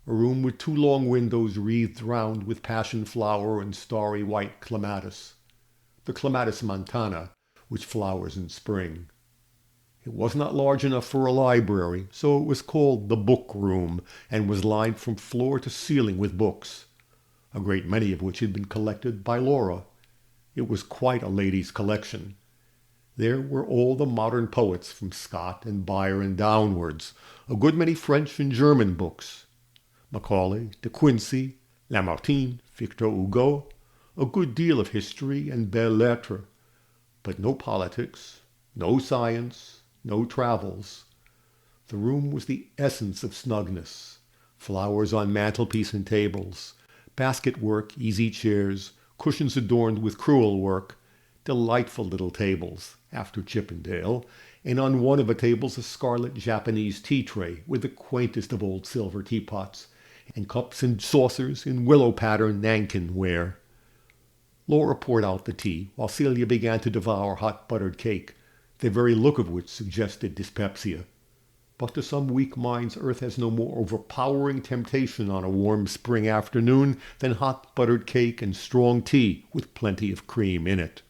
a room with 2 long windows wreathed round with passion flower and starry white clematis, the clematis montana, which flowers in spring. It was not large enough for a library, so it was called the book room, and was lined from floor to ceiling with books, a great many of which had been collected by Laura. It was quite a lady's collection. There were all the modern poets from Scott and Byron downwards, a good many French and German books, Macaulay, De Quincey, Lamartine, Victor Hugo, a good deal of history and belles lettres, but no politics, no science, no travels. The room was the essence of snugness, flowers on mantelpiece and tables, basket work, easy chairs, cushions adorned with crewel work, delightful little tables, after Chippendale, and on one of the tables a scarlet Japanese tea tray with the quaintest of old silver teapots, and cups and saucers in willow-pattern Nankin ware. Laura poured out the tea, while Celia began to devour hot buttered cake, the very look of which suggested dyspepsia. But to some weak minds earth has no more overpowering temptation on a warm spring afternoon than hot buttered cake and strong tea with plenty of cream in it.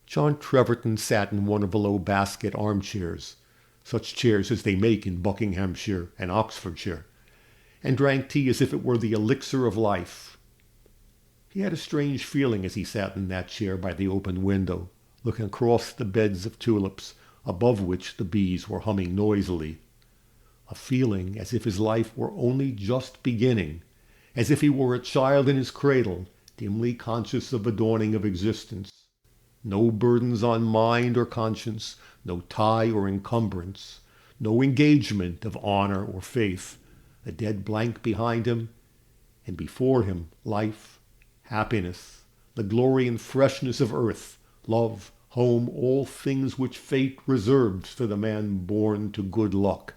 John Treverton sat in one of the low basket armchairs, such chairs as they make in Buckinghamshire and Oxfordshire, and drank tea as if it were the elixir of life. He had a strange feeling as he sat in that chair by the open window, looking across the beds of tulips, above which the bees were humming noisily. A feeling as if his life were only just beginning, as if he were a child in his cradle, dimly conscious of the dawning of existence. No burdens on mind or conscience, no tie or encumbrance, no engagement of honor or faith, a dead blank behind him, and before him life, happiness, the glory and freshness of earth, love, home, all things which fate reserved for the man born to good luck.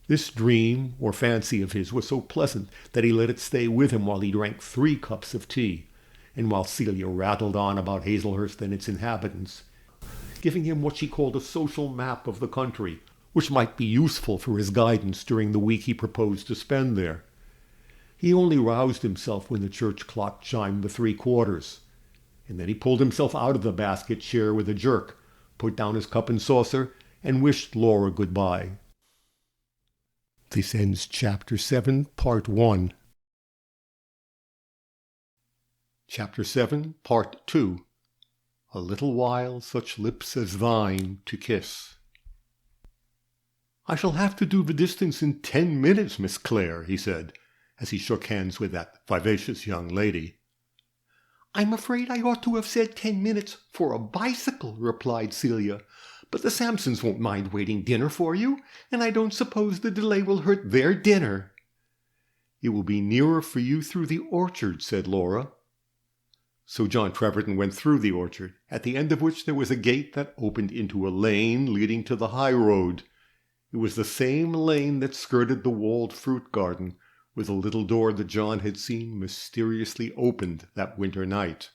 This dream or fancy of his was so pleasant that he let it stay with him while he drank 3 cups of tea, and while Celia rattled on about Hazelhurst and its inhabitants, giving him what she called a social map of the country, which might be useful for his guidance during the week he proposed to spend there. He only roused himself when the church clock chimed the 3/4, and then he pulled himself out of the basket chair with a jerk, put down his cup and saucer, and wished Laura good-bye. This ends Chapter 7, Part 1. Chapter 7, Part 2. A little while such lips as thine to kiss. "I shall have to do the distance in 10 minutes, Miss Clare," he said, as he shook hands with that vivacious young lady. "I'm afraid I ought to have said 10 minutes for a bicycle," replied Celia, but the Sampsons won't mind waiting dinner for you, and I don't suppose the delay will hurt their dinner." "It will be nearer for you through the orchard," said Laura. So John Treverton went through the orchard, at the end of which there was a gate that opened into a lane leading to the high road. It was the same lane that skirted the walled fruit garden, with a little door that John had seen mysteriously opened that winter night.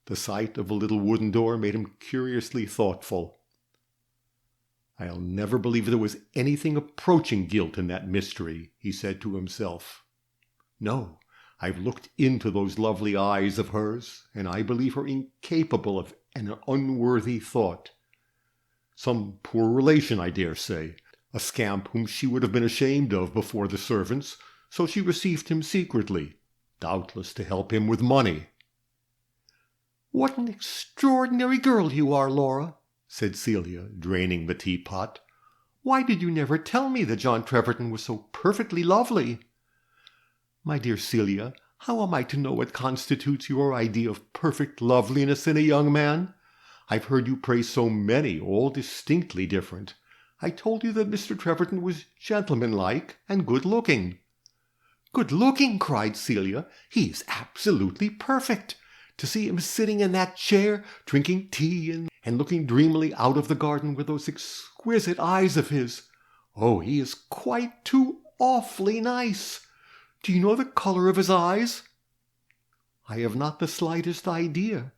The sight of a little wooden door made him curiously thoughtful. "I'll never believe there was anything approaching guilt in that mystery," he said to himself. "No, I've looked into those lovely eyes of hers, and I believe her incapable of an unworthy thought. Some poor relation, I dare say, a scamp whom she would have been ashamed of before the servants, so she received him secretly, doubtless to help him with money." "What an extraordinary girl you are, Laura," said Celia, draining the teapot. "Why did you never tell me that John Treverton was so perfectly lovely?" "My dear Celia, how am I to know what constitutes your idea of perfect loveliness in a young man? I've heard you praise so many, all distinctly different. I told you that Mr. Treverton was gentlemanlike and good-looking." "Good-looking!" cried Celia. "He is absolutely perfect. To see him sitting in that chair, drinking tea and looking dreamily out of the garden with those exquisite eyes of his. Oh, he is quite too awfully nice. Do you know the color of his eyes?" "I have not the slightest idea."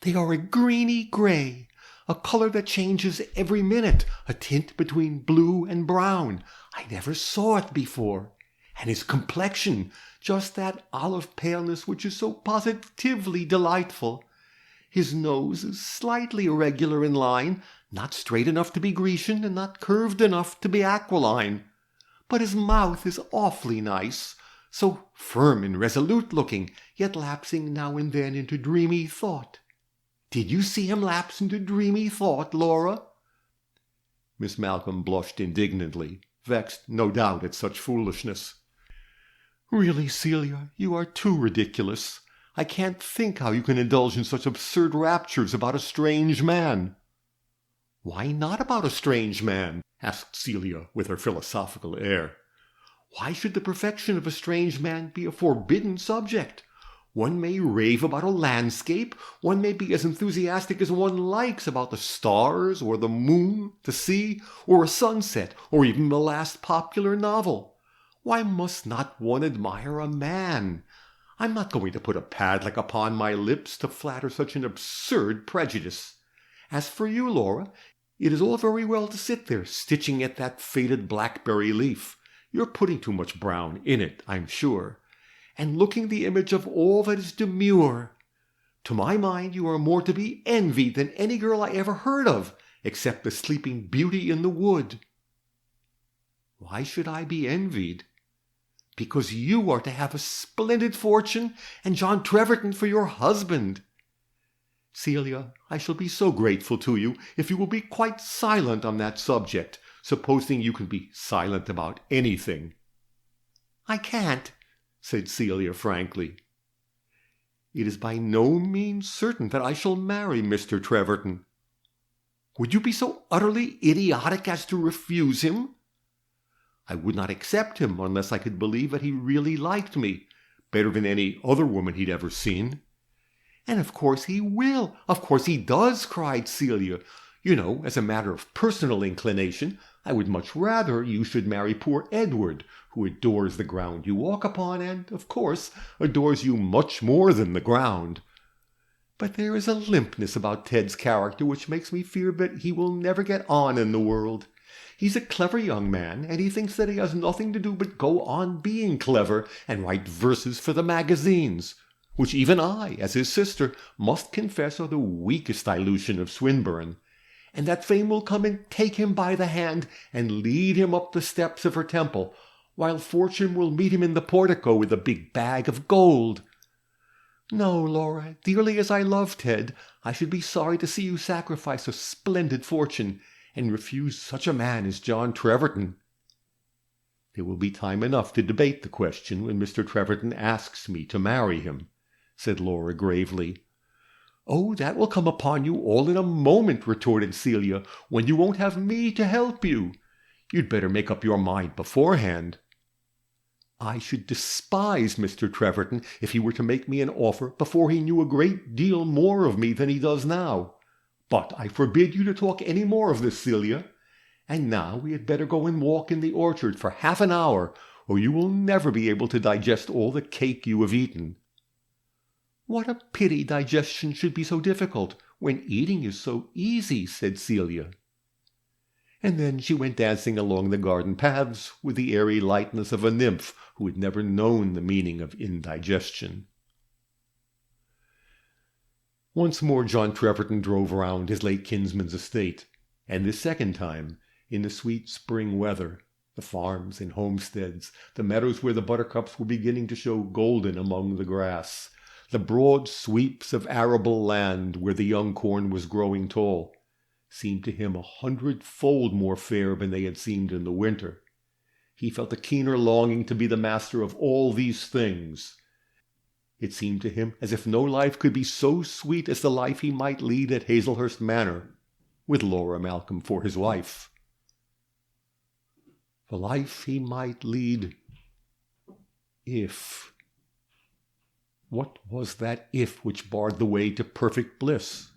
"They are a greeny gray, a color that changes every minute, a tint between blue and brown. I never saw it before. And his complexion, just that olive paleness which is so positively delightful. His nose is slightly irregular in line, not straight enough to be Grecian and not curved enough to be aquiline. But his mouth is awfully nice, so firm and resolute looking, yet lapsing now and then into dreamy thought. Did you see him lapse into dreamy thought, Laura?" Miss Malcolm blushed indignantly, vexed, no doubt, at such foolishness. "Really, Celia, you are too ridiculous. I can't think how you can indulge in such absurd raptures about a strange man." "Why not about a strange man?" asked Celia with her philosophical air. "Why should the perfection of a strange man be a forbidden subject? One may rave about a landscape, one may be as enthusiastic as one likes about the stars, or the moon, the sea, or a sunset, or even the last popular novel. Why must not one admire a man? I'm not going to put a padlock upon my lips to flatter such an absurd prejudice. As for you, Laura, it is all very well to sit there stitching at that faded blackberry leaf. You're putting too much brown in it, I'm sure, and looking the image of all that is demure. To my mind, you are more to be envied than any girl I ever heard of, except the Sleeping Beauty in the wood." "Why should I be envied?" "Because you are to have a splendid fortune, and John Treverton for your husband." "Celia, I shall be so grateful to you if you will be quite silent on that subject, supposing you can be silent about anything." "I can't," said Celia frankly. "It is by no means certain that I shall marry Mr. Treverton." "Would you be so utterly idiotic as to refuse him?" "I would not accept him unless I could believe that he really liked me, better than any other woman he'd ever seen." "And of course he will. Of course he does," cried Celia. "You know, as a matter of personal inclination, I would much rather you should marry poor Edward, who adores the ground you walk upon, and, of course, adores you much more than the ground. But there is a limpness about Ted's character which makes me fear that he will never get on in the world. He's a clever young man, and he thinks that he has nothing to do but go on being clever and write verses for the magazines, which even I, as his sister, must confess are the weakest dilution of Swinburne, and that fame will come and take him by the hand and lead him up the steps of her temple, while fortune will meet him in the portico with a big bag of gold. No, Laura, dearly as I love Ted, I should be sorry to see you sacrifice a splendid fortune and refuse such a man as John Treverton." "There will be time enough to debate the question when Mr. Treverton asks me to marry him," said Laura gravely. "Oh, that will come upon you all in a moment," retorted Celia, "when you won't have me to help you. You'd better make up your mind beforehand." "I should despise Mr. Treverton if he were to make me an offer before he knew a great deal more of me than he does now. But I forbid you to talk any more of this, Celia. And now we had better go and walk in the orchard for half an hour, or you will never be able to digest all the cake you have eaten." "What a pity digestion should be so difficult, when eating is so easy," said Celia. And then she went dancing along the garden paths with the airy lightness of a nymph who had never known the meaning of indigestion. Once more John Treverton drove round his late kinsman's estate, and this second time in the sweet spring weather. The farms and homesteads, the meadows where the buttercups were beginning to show golden among the grass, the broad sweeps of arable land where the young corn was growing tall, seemed to him 100-fold more fair than they had seemed in the winter. He felt a keener longing to be the master of all these things. It seemed to him as if no life could be so sweet as the life he might lead at Hazelhurst Manor, with Laura Malcolm for his wife. The life he might lead if... What was that if which barred the way to perfect bliss?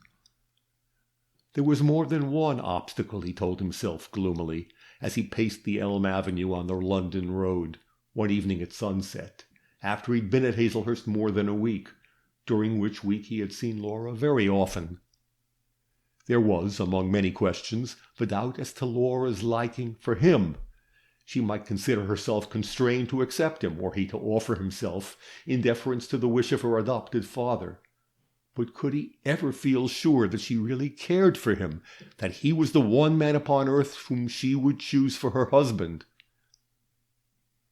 There was more than one obstacle, he told himself gloomily, as he paced the Elm Avenue on the London road, one evening at sunset, after he'd been at Hazelhurst more than a week, during which week he had seen Laura very often. There was, among many questions, the doubt as to Laura's liking for him. She might consider herself constrained to accept him, were he to offer himself, in deference to the wish of her adopted father. But could he ever feel sure that she really cared for him, that he was the one man upon earth whom she would choose for her husband?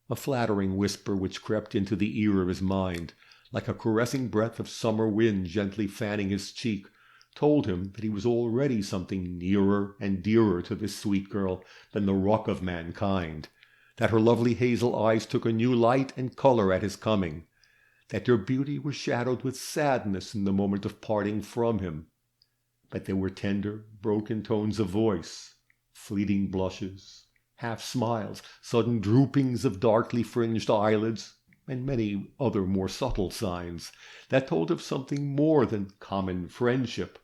A flattering whisper which crept into the ear of his mind, like a caressing breath of summer wind gently fanning his cheek, told him that he was already something nearer and dearer to this sweet girl than the ruck of mankind, that her lovely hazel eyes took a new light and color at his coming, that their beauty was shadowed with sadness in the moment of parting from him, but there were tender, broken tones of voice, fleeting blushes, half-smiles, sudden droopings of darkly fringed eyelids, and many other more subtle signs that told of something more than common friendship.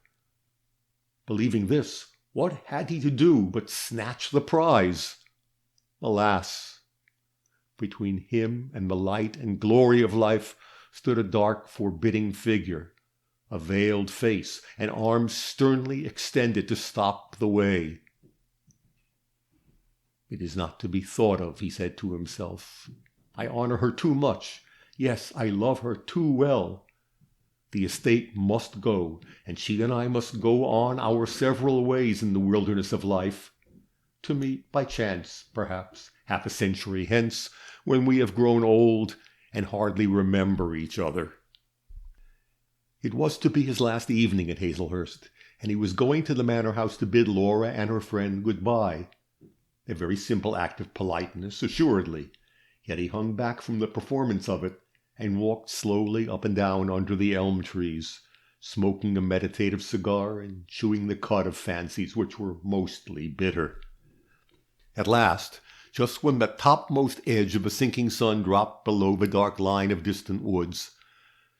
Believing this, what had he to do but snatch the prize? Alas! Between him and the light and glory of life stood a dark, forbidding figure, a veiled face, and arms sternly extended to stop the way. "It is not to be thought of," he said to himself. "I honor her too much. Yes, I love her too well. The estate must go, and she and I must go on our several ways in the wilderness of life, to meet by chance, perhaps, half a century hence, when we have grown old and hardly remember each other." It was to be his last evening at Hazelhurst, and he was going to the manor house to bid Laura and her friend good-bye. A very simple act of politeness, assuredly, yet he hung back from the performance of it, and walked slowly up and down under the elm trees, smoking a meditative cigar and chewing the cud of fancies which were mostly bitter. At last, just when the topmost edge of a sinking sun dropped below the dark line of distant woods,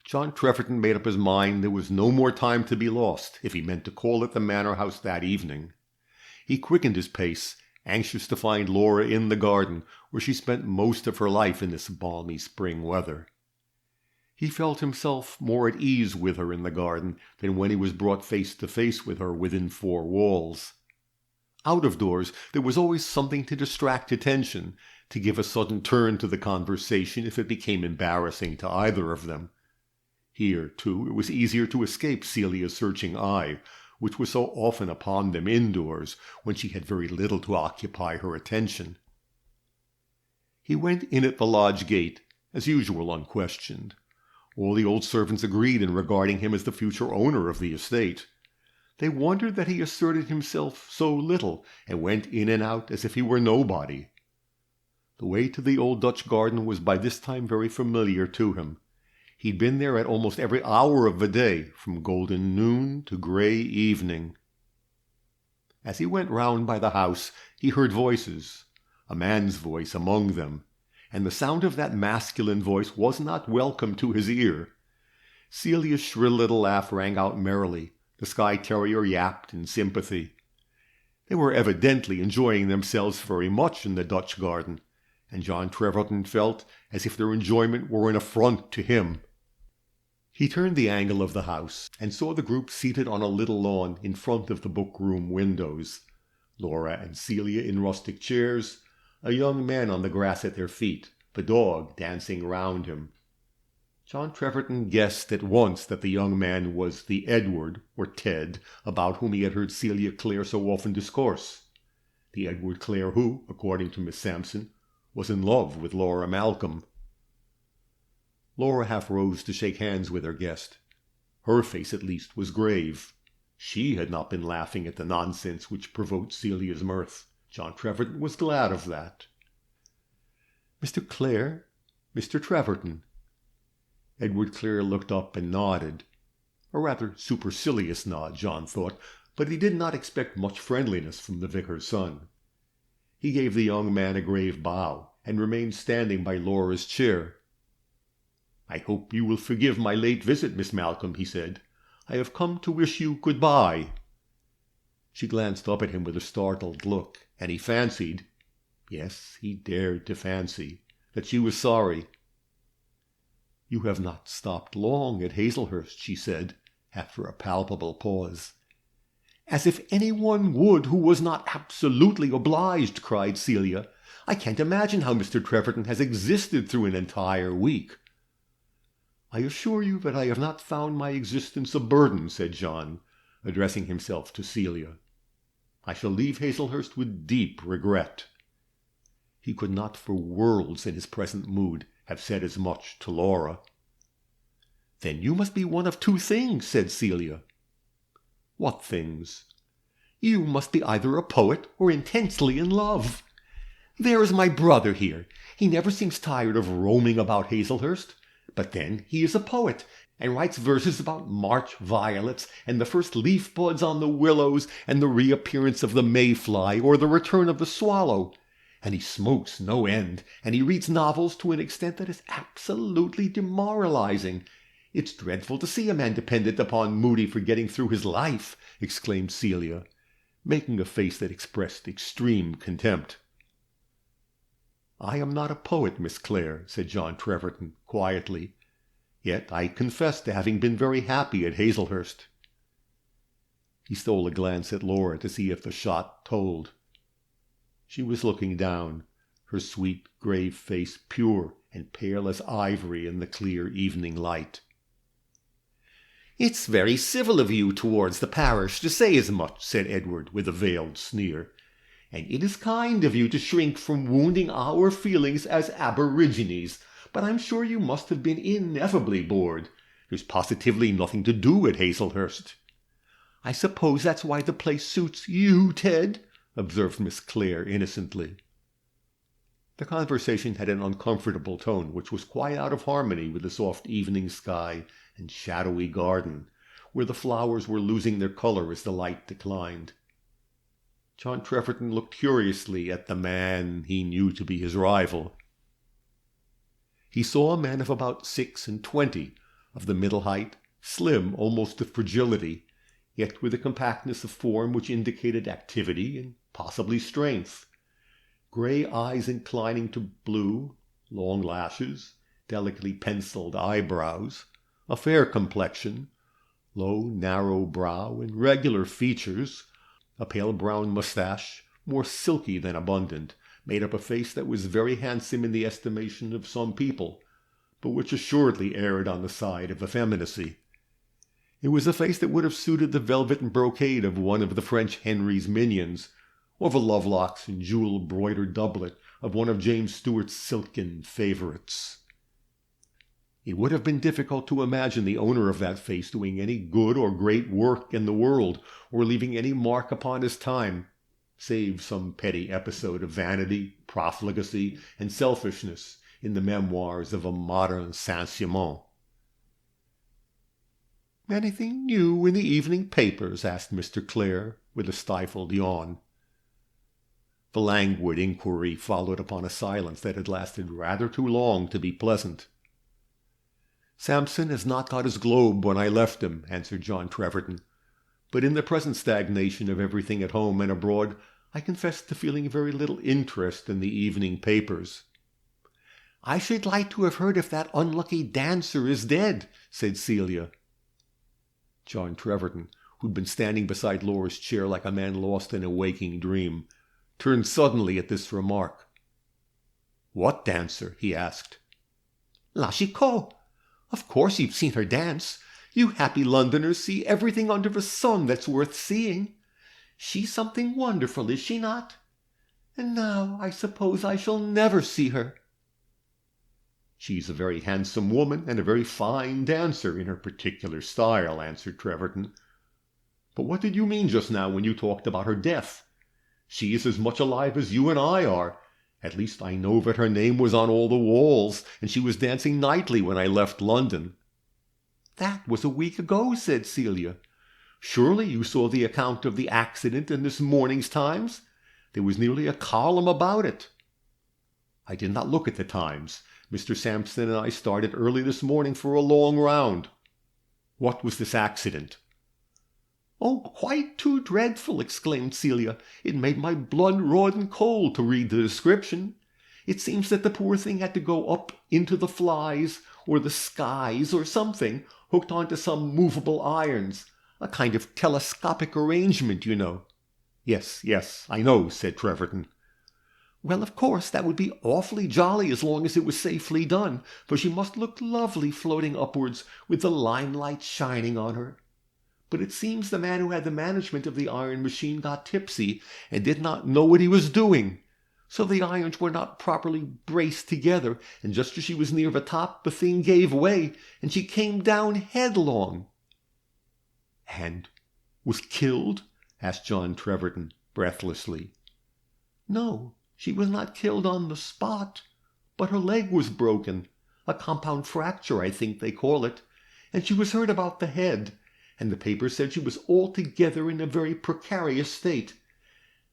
John Treverton made up his mind there was no more time to be lost if he meant to call at the manor house that evening. He quickened his pace, anxious to find Laura in the garden, where she spent most of her life in this balmy spring weather. He felt himself more at ease with her in the garden than when he was brought face to face with her within four walls. Out of doors there was always something to distract attention, to give a sudden turn to the conversation if it became embarrassing to either of them. Here, too, it was easier to escape Celia's searching eye, which was so often upon them indoors, when she had very little to occupy her attention. He went in at the lodge gate, as usual, unquestioned. All the old servants agreed in regarding him as the future owner of the estate. They wondered that he asserted himself so little, and went in and out as if he were nobody. The way to the old Dutch garden was by this time very familiar to him. He'd been there at almost every hour of the day, from golden noon to grey evening. As he went round by the house, he heard voices, a man's voice among them, and the sound of that masculine voice was not welcome to his ear. Celia's shrill little laugh rang out merrily. The Skye Terrier yapped in sympathy. They were evidently enjoying themselves very much in the Dutch garden, and John Treverton felt as if their enjoyment were an affront to him. He turned the angle of the house, and saw the group seated on a little lawn in front of the book-room windows. Laura and Celia in rustic chairs, a young man on the grass at their feet, the dog dancing round him. John Treverton guessed at once that the young man was the Edward, or Ted, about whom he had heard Celia Clare so often discourse. The Edward Clare who, according to Miss Sampson, was in love with Laura Malcolm. Laura half rose to shake hands with her guest. Her face, at least, was grave. She had not been laughing at the nonsense which provoked Celia's mirth. John Treverton was glad of that. "Mr. Clare, Mr. Treverton." Edward Clare looked up and nodded. A rather supercilious nod, John thought, but he did not expect much friendliness from the vicar's son. He gave the young man a grave bow, and remained standing by Laura's chair. "I hope you will forgive my late visit, Miss Malcolm," he said. "I have come to wish you good-bye." She glanced up at him with a startled look, and he fancied, yes, he dared to fancy, that she was sorry. "You have not stopped long at Hazelhurst," she said, after a palpable pause. "As if anyone would who was not absolutely obliged," cried Celia. "I can't imagine how Mr. Treverton has existed through an entire week." "I assure you that I have not found my existence a burden," said John, addressing himself to Celia. "I shall leave Hazelhurst with deep regret." He could not for worlds in his present mood have said as much to Laura. "Then you must be one of two things," said Celia. "What things?" "You must be either a poet or intensely in love. There is my brother here. He never seems tired of roaming about Hazelhurst. But then he is a poet, and writes verses about March violets, and the first leaf buds on the willows, and the reappearance of the mayfly, or the return of the swallow. And he smokes no end, and he reads novels to an extent that is absolutely demoralizing. It's dreadful to see a man dependent upon Moody for getting through his life," exclaimed Celia, making a face that expressed extreme contempt. "I am not a poet, Miss Clare," said John Treverton quietly, "yet I confess to having been very happy at Hazelhurst." He stole a glance at Laura to see if the shot told. She was looking down, her sweet, grave face pure and pale as ivory in the clear evening light. "It's very civil of you towards the parish to say as much," said Edward with a veiled sneer. "And it is kind of you to shrink from wounding our feelings as aborigines, but I'm sure you must have been ineffably bored. There's positively nothing to do at Hazelhurst." "I suppose that's why the place suits you, Ted," observed Miss Clare innocently. The conversation had an uncomfortable tone which was quite out of harmony with the soft evening sky and shadowy garden, where the flowers were losing their color as the light declined. John Treverton looked curiously at the man he knew to be his rival. He saw a man of about 26, of the middle height, slim almost to fragility, yet with a compactness of form which indicated activity and possibly strength. Grey eyes inclining to blue, long lashes, delicately penciled eyebrows, a fair complexion, low narrow brow and regular features, a pale brown moustache, more silky than abundant, made up a face that was very handsome in the estimation of some people, but which assuredly erred on the side of effeminacy. It was a face that would have suited the velvet and brocade of one of the French Henry's minions, or the lovelocks and jewel-broidered doublet of one of James Stuart's silken favourites. It would have been difficult to imagine the owner of that face doing any good or great work in the world, or leaving any mark upon his time, save some petty episode of vanity, profligacy, and selfishness in the memoirs of a modern Saint-Simon. "Anything new in the evening papers?" asked Mr. Clare, with a stifled yawn. The languid inquiry followed upon a silence that had lasted rather too long to be pleasant. "Sampson has not got his globe when I left him," answered John Treverton. "But in the present stagnation of everything at home and abroad, I confess to feeling very little interest in the evening papers." "I should like to have heard if that unlucky dancer is dead," said Celia. John Treverton, who'd been standing beside Laura's chair like a man lost in a waking dream, turned suddenly at this remark. "What dancer?" he asked. "La Chicot. Of course you've seen her dance. You happy Londoners see everything under the sun that's worth seeing. She's something wonderful, is she not? And now I suppose I shall never see her." "She's a very handsome woman and a very fine dancer in her particular style," answered Treverton. "But what did you mean just now when you talked about her death? She is as much alive as you and I are. At least I know that her name was on all the walls, and she was dancing nightly when I left London." "That was a week ago," said Celia. "Surely you saw the account of the accident in this morning's Times? There was nearly a column about it." "I did not look at the Times. Mr. Sampson and I started early this morning for a long round." "What was this accident?" "Oh, quite too dreadful!" exclaimed Celia. "It made my blood run cold to read the description. It seems that the poor thing had to go up into the flies, or the skies, or something, hooked onto some movable irons, a kind of telescopic arrangement, you know." Yes, I know," said Treverton. "Well, of course, that would be awfully jolly as long as it was safely done, for she must look lovely floating upwards with the limelight shining on her. But it seems the man who had the management of the iron machine got tipsy and did not know what he was doing. So the irons were not properly braced together, and just as she was near the top, the thing gave way, and she came down headlong." "And was killed?" asked John Treverton, breathlessly. "No, she was not killed on the spot, but her leg was broken, a compound fracture, I think they call it, and she was hurt about the head, and the paper said she was altogether in a very precarious state.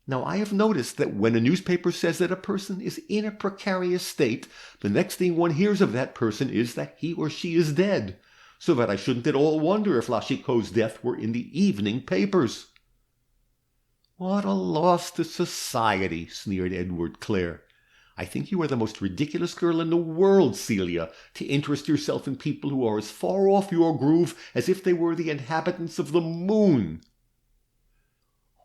Now I have noticed that when a newspaper says that a person is in a precarious state, the next thing one hears of that person is that he or she is dead, so that I shouldn't at all wonder if La Chicot's death were in the evening papers." "What a loss to society," sneered Edward Clare. "I think you are the most ridiculous girl in the world, Celia, to interest yourself in people who are as far off your groove as if they were the inhabitants of the moon."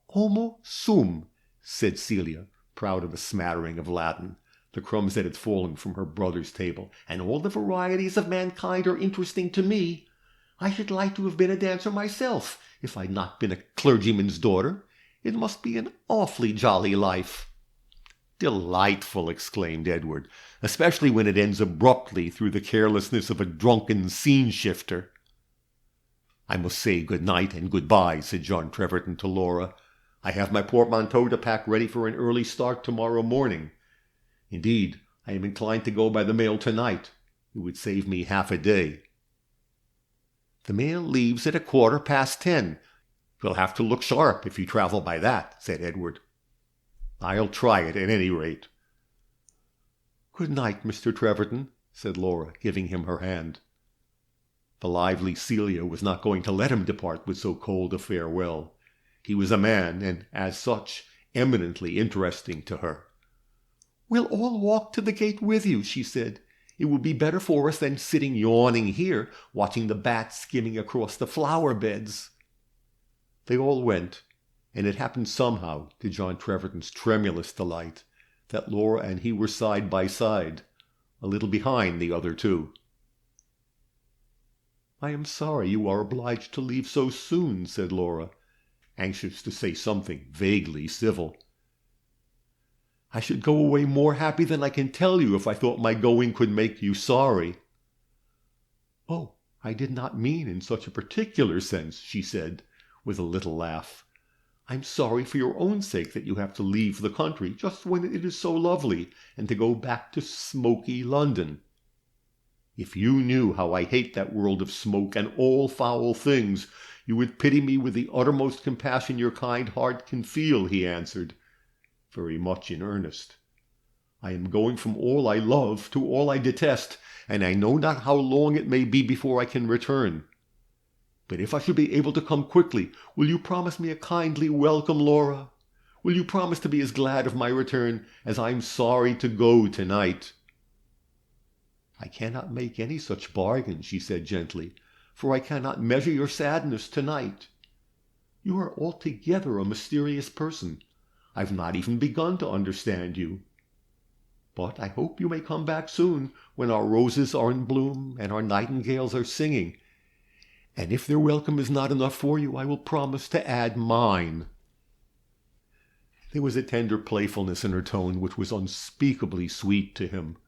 "Homo sum," said Celia, proud of a smattering of Latin, the crumbs that had fallen from her brother's table, "and all the varieties of mankind are interesting to me. I should like to have been a dancer myself, if I'd not been a clergyman's daughter. It must be an awfully jolly life." "Delightful!" exclaimed Edward, "especially when it ends abruptly through the carelessness of a drunken scene-shifter." "I must say good night and good-bye," said John Treverton to Laura. "I have my portmanteau to pack ready for an early start tomorrow morning. Indeed, I am inclined to go by the mail tonight. It would save me half a day." "The mail leaves at 10:15. You'll have to look sharp if you travel by that," said Edward. "I'll try it at any rate." "Good night, Mr. Treverton," said Laura, giving him her hand. The lively Celia was not going to let him depart with so cold a farewell. He was a man, and, as such, eminently interesting to her. "We'll all walk to the gate with you," she said. "It will be better for us than sitting yawning here, watching the bats skimming across the flower beds." They all went, and it happened somehow, to John Treverton's tremulous delight, that Laura and he were side by side, a little behind the other two. "I am sorry you are obliged to leave so soon," said Laura, anxious to say something vaguely civil. "I should go away more happy than I can tell you if I thought my going could make you sorry." "Oh, I did not mean in such a particular sense," she said, with a little laugh. "I'm sorry for your own sake that you have to leave the country just when it is so lovely, and to go back to smoky London." If you knew how I hate that world of smoke and all foul things, you would pity me with the uttermost compassion your kind heart can feel," he answered, very much in earnest. "I am going from all I love to all I detest, and I know not how long it may be before I can return. But if I should be able to come quickly, will you promise me a kindly welcome, Laura? Will you promise to be as glad of my return as I am sorry to go tonight?" "I cannot make any such bargain," she said gently, "for I cannot measure your sadness tonight. You are altogether a mysterious person. I've not even begun to understand you. But I hope you may come back soon, when our roses are in bloom and our nightingales are singing. And if their welcome is not enough for you, I will promise to add mine." There was a tender playfulness in her tone which was unspeakably sweet to him.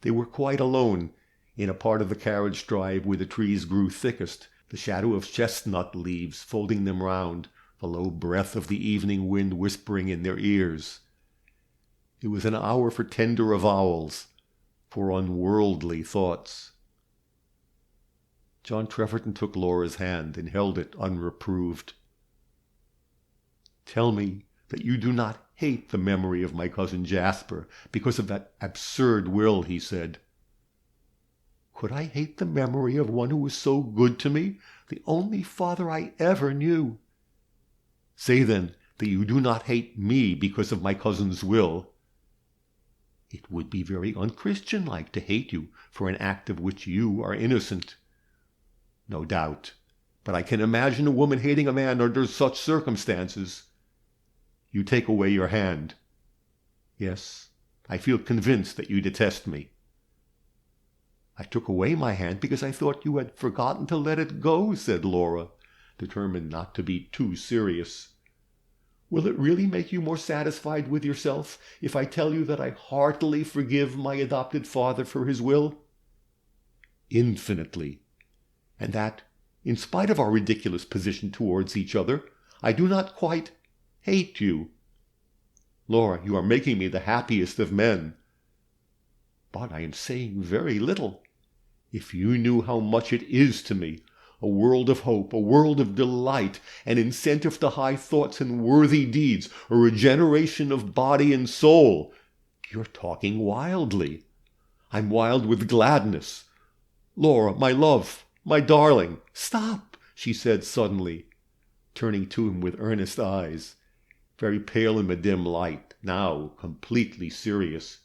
They were quite alone, in a part of the carriage drive where the trees grew thickest, the shadow of chestnut leaves folding them round, the low breath of the evening wind whispering in their ears. It was an hour for tender avowals, for unworldly thoughts. John Treverton took Laura's hand and held it unreproved. "Tell me that you do not hate the memory of my cousin Jasper because of that absurd will," he said. "Could I hate the memory of one who was so good to me, the only father I ever knew?" "Say then that you do not hate me because of my cousin's will." "It would be very unchristian-like to hate you for an act of which you are innocent." "No doubt, but I can imagine a woman hating a man under such circumstances." "You take away your hand." "Yes, I feel convinced that you detest me." "I took away my hand because I thought you had forgotten to let it go," said Laura, determined not to be too serious. "Will it really make you more satisfied with yourself if I tell you that I heartily forgive my adopted father for his will?" "Infinitely. And that, in spite of our ridiculous position towards each other, I do not quite hate you. Laura, you are making me the happiest of men." "But I am saying very little." "If you knew how much it is to me, a world of hope, a world of delight, an incentive to high thoughts and worthy deeds, a regeneration of body and soul." "You're talking wildly." "I'm wild with gladness. Laura, my love, my darling." "Stop," she said suddenly, turning to him with earnest eyes, very pale in the dim light, now completely serious.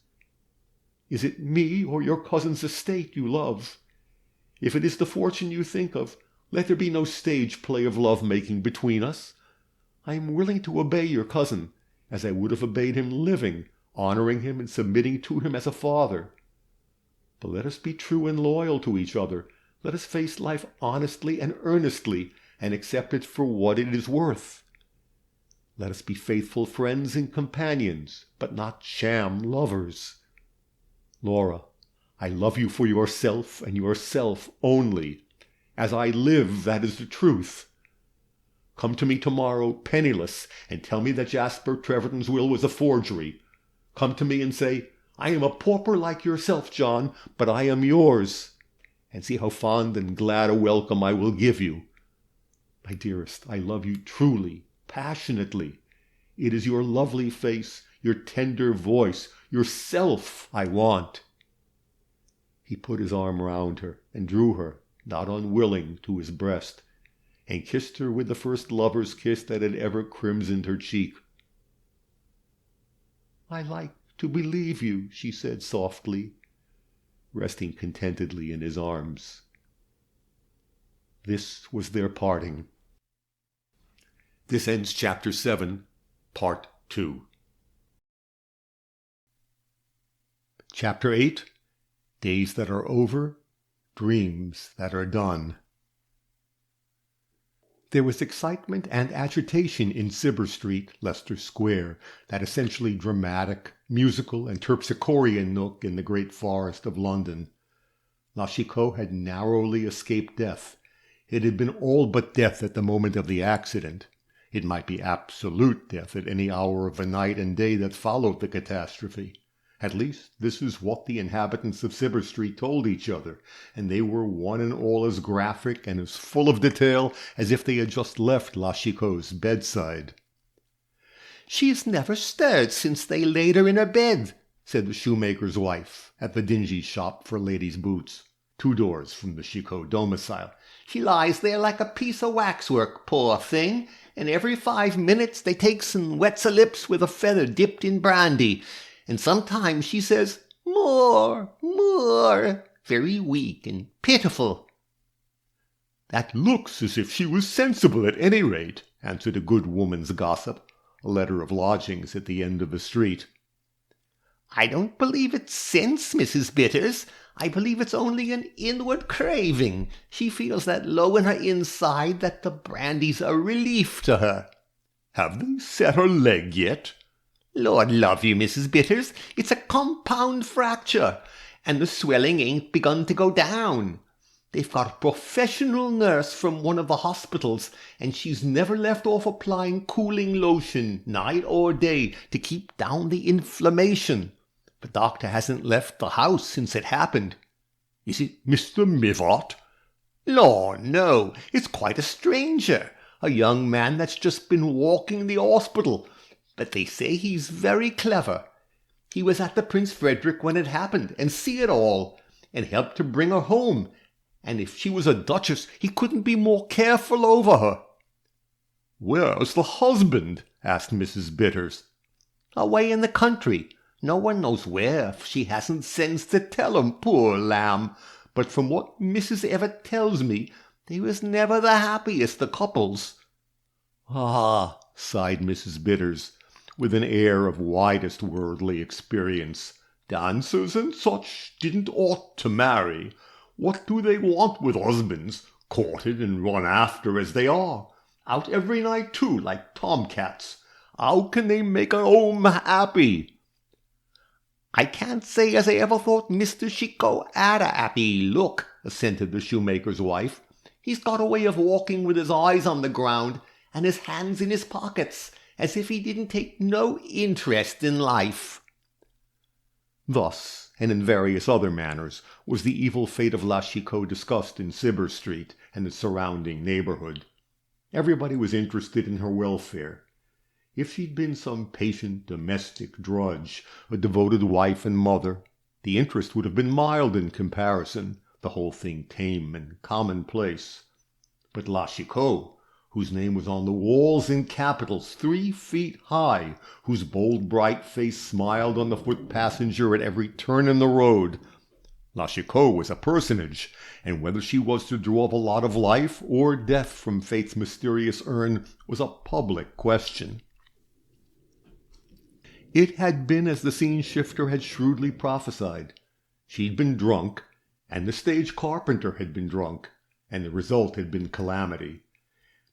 "Is it me or your cousin's estate you love? If it is the fortune you think of, let there be no stage play of love-making between us. I am willing to obey your cousin, as I would have obeyed him living, honoring him and submitting to him as a father. But let us be true and loyal to each other. Let us face life honestly and earnestly, and accept it for what it is worth. Let us be faithful friends and companions, but not sham lovers. Laura, I love you for yourself and yourself only. As I live, that is the truth. Come to me tomorrow, penniless, and tell me that Jasper Treverton's will was a forgery. Come to me and say, 'I am a pauper like yourself, John, but I am yours,' and see how fond and glad a welcome I will give you. My dearest, I love you truly, passionately. It is your lovely face, your tender voice, yourself I want." He put his arm round her and drew her, not unwilling, to his breast, and kissed her with the first lover's kiss that had ever crimsoned her cheek. "I like to believe you," she said softly, resting contentedly in his arms. This was their parting. This ends Chapter 7, Part 2. Chapter 8, Days that are over, Dreams that are done. There was excitement and agitation in Cibber Street, Leicester Square, that essentially dramatic, musical, and terpsichorean nook in the great forest of London. La Chicot had narrowly escaped death. It had been all but death at the moment of the accident. It might be absolute death at any hour of the night and day that followed the catastrophe. At least, this is what the inhabitants of Cibber Street told each other, and they were one and all as graphic and as full of detail as if they had just left La Chicot's bedside. "She's never stirred since they laid her in her bed," said the shoemaker's wife at the dingy shop for ladies' boots, 2 doors from the Chicot domicile. "She lies there like a piece of waxwork, poor thing, and every 5 minutes they takes and wets her lips with a feather dipped in brandy, and sometimes she says, 'More, more,' very weak and pitiful." "That looks as if she was sensible at any rate," answered a good woman's gossip, a letter of lodgings at the end of the street. "I don't believe it's sense, Mrs. Bitters. I believe it's only an inward craving. She feels that low in her inside that the brandy's a relief to her." "Have they set her leg yet?" "Lord love you, Mrs. Bitters, it's a compound fracture, and the swelling ain't begun to go down. They've got a professional nurse from one of the hospitals, and she's never left off applying cooling lotion night or day to keep down the inflammation. The doctor hasn't left the house since it happened." "Is it Mr. Mivart?" "Lord, no, it's quite a stranger, a young man that's just been walking the hospital, but they say he's very clever. He was at the Prince Frederick when it happened, and see it all, and helped to bring her home, and if she was a duchess, he couldn't be more careful over her." "Where's the husband?" asked Mrs. Bitters. "Away in the country. No one knows where, if she hasn't sense to tell 'em, poor lamb. But from what Mrs. Everett tells me, they was never the happiest, the couples." "Ah," sighed Mrs. Bitters, with an air of widest worldly experience, "dancers and such didn't ought to marry. What do they want with husbands, courted and run after as they are? Out every night, too, like tomcats. How can they make a home happy?" "I can't say as I ever thought Mr. Chicot had a happy look," assented the shoemaker's wife. "He's got a way of walking with his eyes on the ground and his hands in his pockets, as if he didn't take no interest in life." Thus, and in various other manners, was the evil fate of La Chicot discussed in Cibber Street and the surrounding neighborhood. Everybody was interested in her welfare. If she'd been some patient domestic drudge, a devoted wife and mother, the interest would have been mild in comparison, the whole thing tame and commonplace. But La Chicot, whose name was on the walls in capitals 3 feet high, whose bold bright face smiled on the foot passenger at every turn in the road, La Chicot was a personage, and whether she was to draw the lot of life or death from fate's mysterious urn was a public question. It had been as the scene-shifter had shrewdly prophesied. She'd been drunk, and the stage carpenter had been drunk, and the result had been calamity.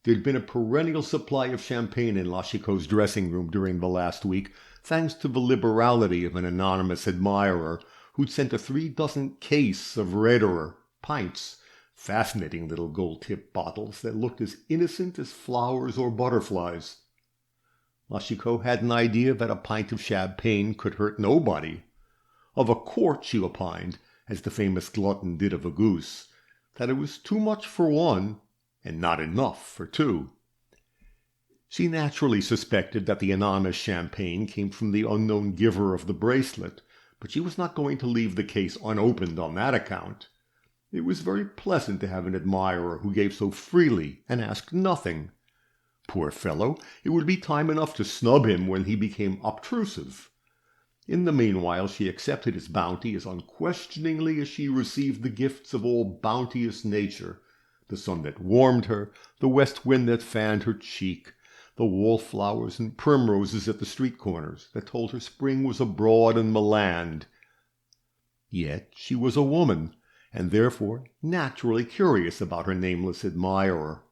There'd been a perennial supply of champagne in La Chicot's dressing-room during the last week, thanks to the liberality of an anonymous admirer who'd sent a 3 dozen case of Rederer pints, fascinating little gold-tipped bottles that looked as innocent as flowers or butterflies. La Chicot had an idea that a pint of champagne could hurt nobody. Of a quart she opined, as the famous glutton did of a goose, that it was too much for one, and not enough for 2. She naturally suspected that the anonymous champagne came from the unknown giver of the bracelet, but she was not going to leave the case unopened on that account. It was very pleasant to have an admirer who gave so freely and asked nothing. Poor fellow, it would be time enough to snub him when he became obtrusive. In the meanwhile she accepted his bounty as unquestioningly as she received the gifts of all bounteous nature, the sun that warmed her, the west wind that fanned her cheek, the wallflowers and primroses at the street corners that told her spring was abroad in the land. Yet she was a woman, and therefore naturally curious about her nameless admirer.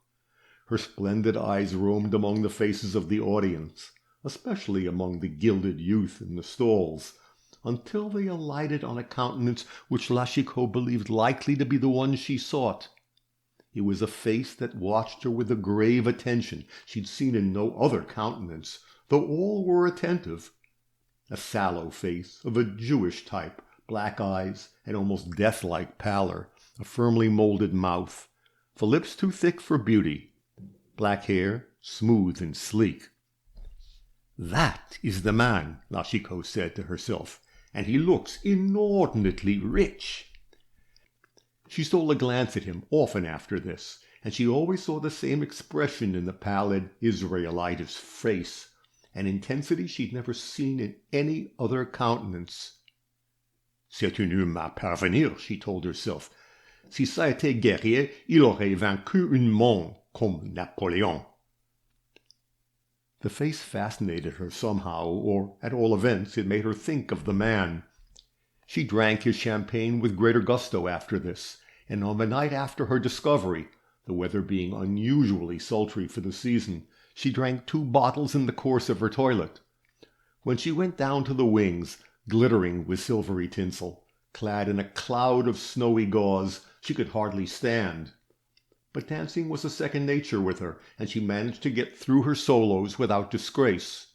Her splendid eyes roamed among the faces of the audience, especially among the gilded youth in the stalls, until they alighted on a countenance which La Chicot believed likely to be the one she sought. It was a face that watched her with a grave attention she'd seen in no other countenance, though all were attentive. a sallow face of a Jewish type, black eyes, and almost death-like pallor, a firmly molded mouth, the lips too thick for beauty, black hair, smooth and sleek. "That is the man," Lashiko said to herself, "and he looks inordinately rich." She stole a glance at him often after this, and she always saw the same expression in the pallid Israelitish face, an intensity she'd never seen in any other countenance. "C'est un homme à parvenir," she told herself. "Si ça était guerrier, il aurait vaincu un monde, comme Napoléon." The face fascinated her somehow, or at all events it made her think of the man. She drank his champagne with greater gusto after this, and on the night after her discovery, the weather being unusually sultry for the season, she drank 2 bottles in the course of her toilet. When she went down to the wings, glittering with silvery tinsel, clad in a cloud of snowy gauze, she could hardly stand. But dancing was a second nature with her, and she managed to get through her solos without disgrace.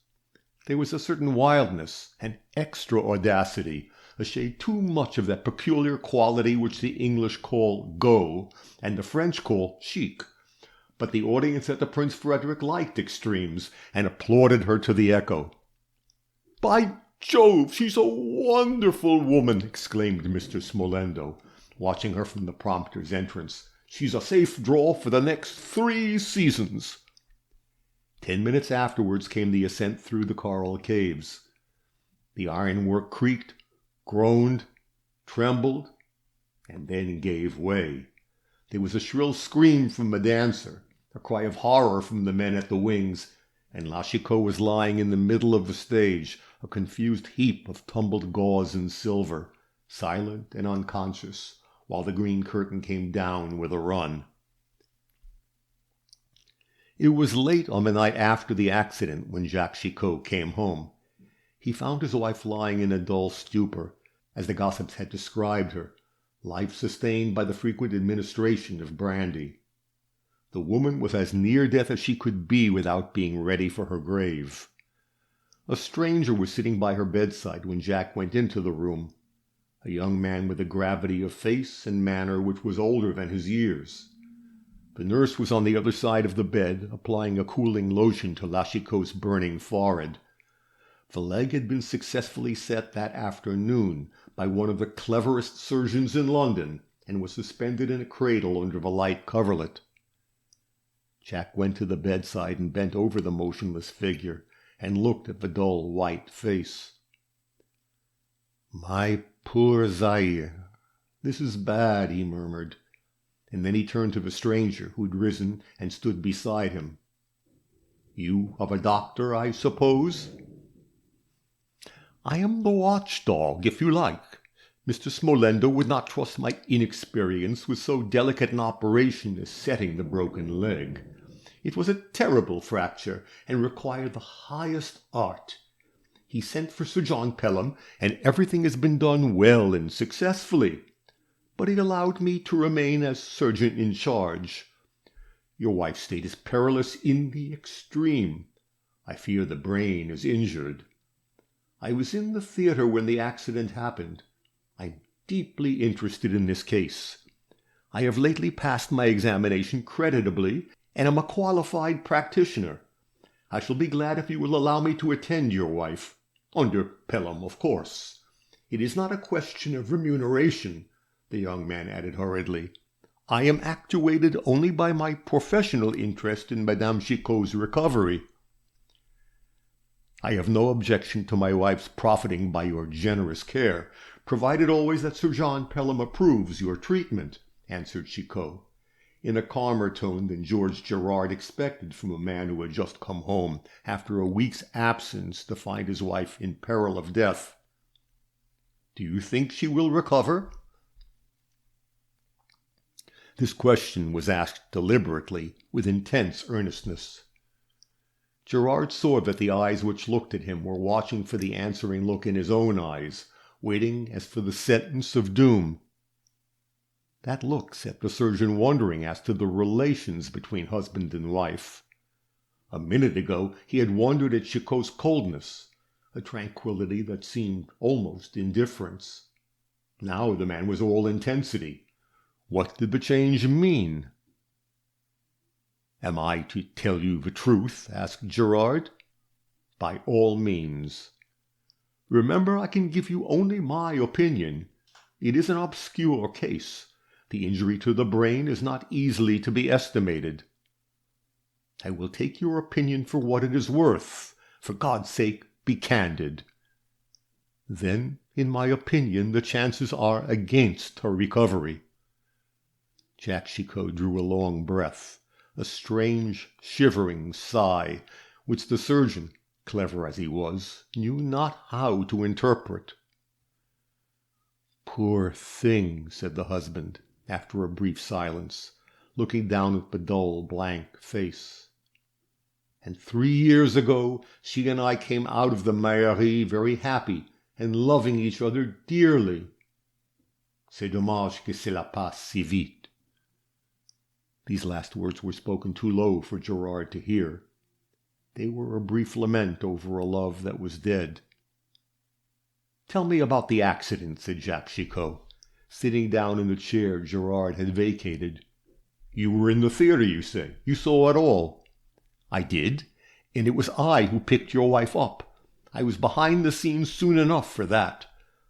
There was a certain wildness, an extra audacity, a shade too much of that peculiar quality which the English call go, and the French call chic. But the audience at the Prince Frederick liked extremes, and applauded her to the echo. "By Jove, she's a wonderful woman!" exclaimed Mr. Smolendo, watching her from the prompter's entrance. "She's a safe draw for the next 3 seasons." 10 minutes afterwards came the ascent through the coral caves. The ironwork creaked, groaned, trembled, and then gave way. There was a shrill scream from the dancer, a cry of horror from the men at the wings, and Lashiko was lying in the middle of the stage, a confused heap of tumbled gauze and silver, silent and unconscious, while the green curtain came down with a run. It was late on the night after the accident when Jacques Chicot came home. He found his wife lying in a dull stupor, as the gossips had described her, life sustained by the frequent administration of brandy. The woman was as near death as she could be without being ready for her grave. A stranger was sitting by her bedside when Jack went into the room, a young man with a gravity of face and manner which was older than his years. The nurse was on the other side of the bed, applying a cooling lotion to Lashiko's burning forehead. The leg had been successfully set that afternoon by one of the cleverest surgeons in London, and was suspended in a cradle under the light coverlet. Jack went to the bedside and bent over the motionless figure, and looked at the dull white face. "My poor Zaire, this is bad," he murmured, and then he turned to the stranger who had risen and stood beside him. "You are the doctor, I suppose?" "I am the watchdog, if you like. Mr. Smolendo would not trust my inexperience with so delicate an operation as setting the broken leg. It was a terrible fracture, and required the highest art. He sent for Sir John Pelham, and everything has been done well and successfully. But he allowed me to remain as surgeon in charge. Your wife's state is perilous in the extreme. I fear the brain is injured. I was in the theatre when the accident happened. I'm deeply interested in this case. I have lately passed my examination creditably, and am a qualified practitioner. I shall be glad if you will allow me to attend your wife, under Pelham, of course. It is not a question of remuneration," the young man added hurriedly. "I am actuated only by my professional interest in Madame Chicot's recovery. I have no objection to my wife's profiting by your generous care, provided always that Sir John Pelham approves your treatment," answered Chicot, in a calmer tone than George Gerard expected from a man who had just come home after a week's absence to find his wife in peril of death. "Do you think she will recover?" This question was asked deliberately, with intense earnestness. Gerard saw that the eyes which looked at him were watching for the answering look in his own eyes, waiting as for the sentence of doom. That look set the surgeon wondering as to the relations between husband and wife. A minute ago he had wondered at Chicot's coldness. a tranquility that seemed almost indifference. Now the man was all intensity. What did the change mean? "Am I to tell you the truth?" asked Gerard. "By all means. Remember, I can give you only my opinion. It is an obscure case. The injury to the brain is not easily to be estimated. I will take your opinion for what it is worth. For God's sake, be candid." "Then, in my opinion, the chances are against her recovery." Jack Chicot drew a long breath, a strange, shivering sigh, which the surgeon, clever as he was, knew not how to interpret. "Poor thing," said the husband, after a brief silence, looking down at the dull, blank face. "And 3 years ago she and I came out of the Mairie very happy and loving each other dearly. C'est dommage que cela passe si vite." These last words were spoken too low for Gerard to hear. They were a brief lament over a love that was dead. "Tell me about the accident," said Jacques Chicot, sitting down in the chair Gerard had vacated. "You were in the theatre, you say. You saw it all." "I did, and it was I who picked your wife up. I was behind the scenes soon enough for that.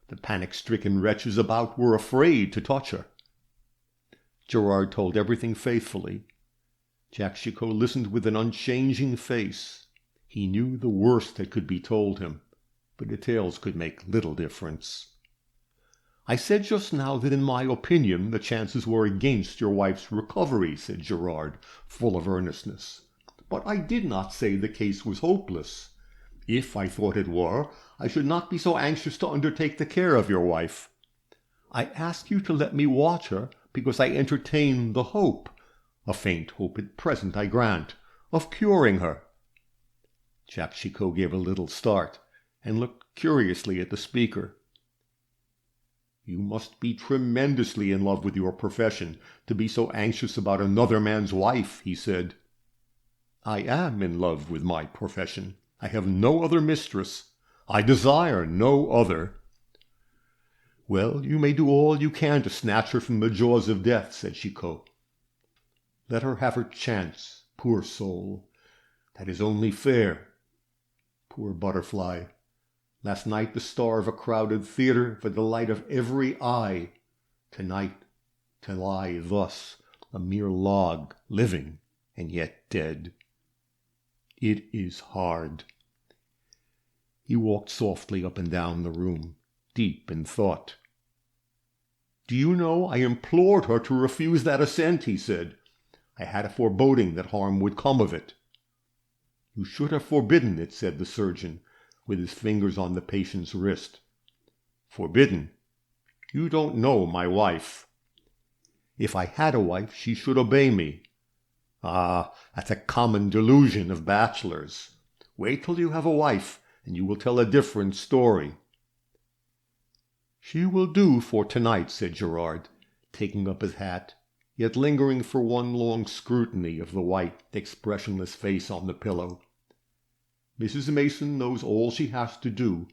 The panic-stricken wretches about were afraid to touch her." Gerard told everything faithfully. Jacques Chicot listened with an unchanging face. He knew the worst that could be told him. The details could make little difference. "I said just now that in my opinion the chances were against your wife's recovery," said Gerard, full of earnestness. "But I did not say the case was hopeless. If I thought it were, I should not be so anxious to undertake the care of your wife. I ask you to let me watch her because I entertain the hope, a faint hope at present, I grant, of curing her." Jacques Chicot gave a little start and looked curiously at the speaker. "You must be tremendously in love with your profession to be so anxious about another man's wife," he said. "I am in love with my profession. I have no other mistress. I desire no other." "Well, you may do all you can to snatch her from the jaws of death," said Chicot. "Let her have her chance, poor soul. That is only fair. Poor butterfly. Last night the star of a crowded theatre, the delight of every eye. Tonight to lie thus, a mere log, living and yet dead. It is hard." He walked softly up and down the room, deep in thought. "Do you know, I implored her to refuse that assent," he said. "I had a foreboding that harm would come of it." "You should have forbidden it," said the surgeon, with his fingers on the patient's wrist. "Forbidden? You don't know my wife." "If I had a wife, she should obey me." "Ah, that's a common delusion of bachelors. Wait till you have a wife, and you will tell a different story." "She will do for tonight," said Gerard, taking up his hat, yet lingering for one long scrutiny of the white, expressionless face on the pillow. "Mrs. Mason knows all she has to do.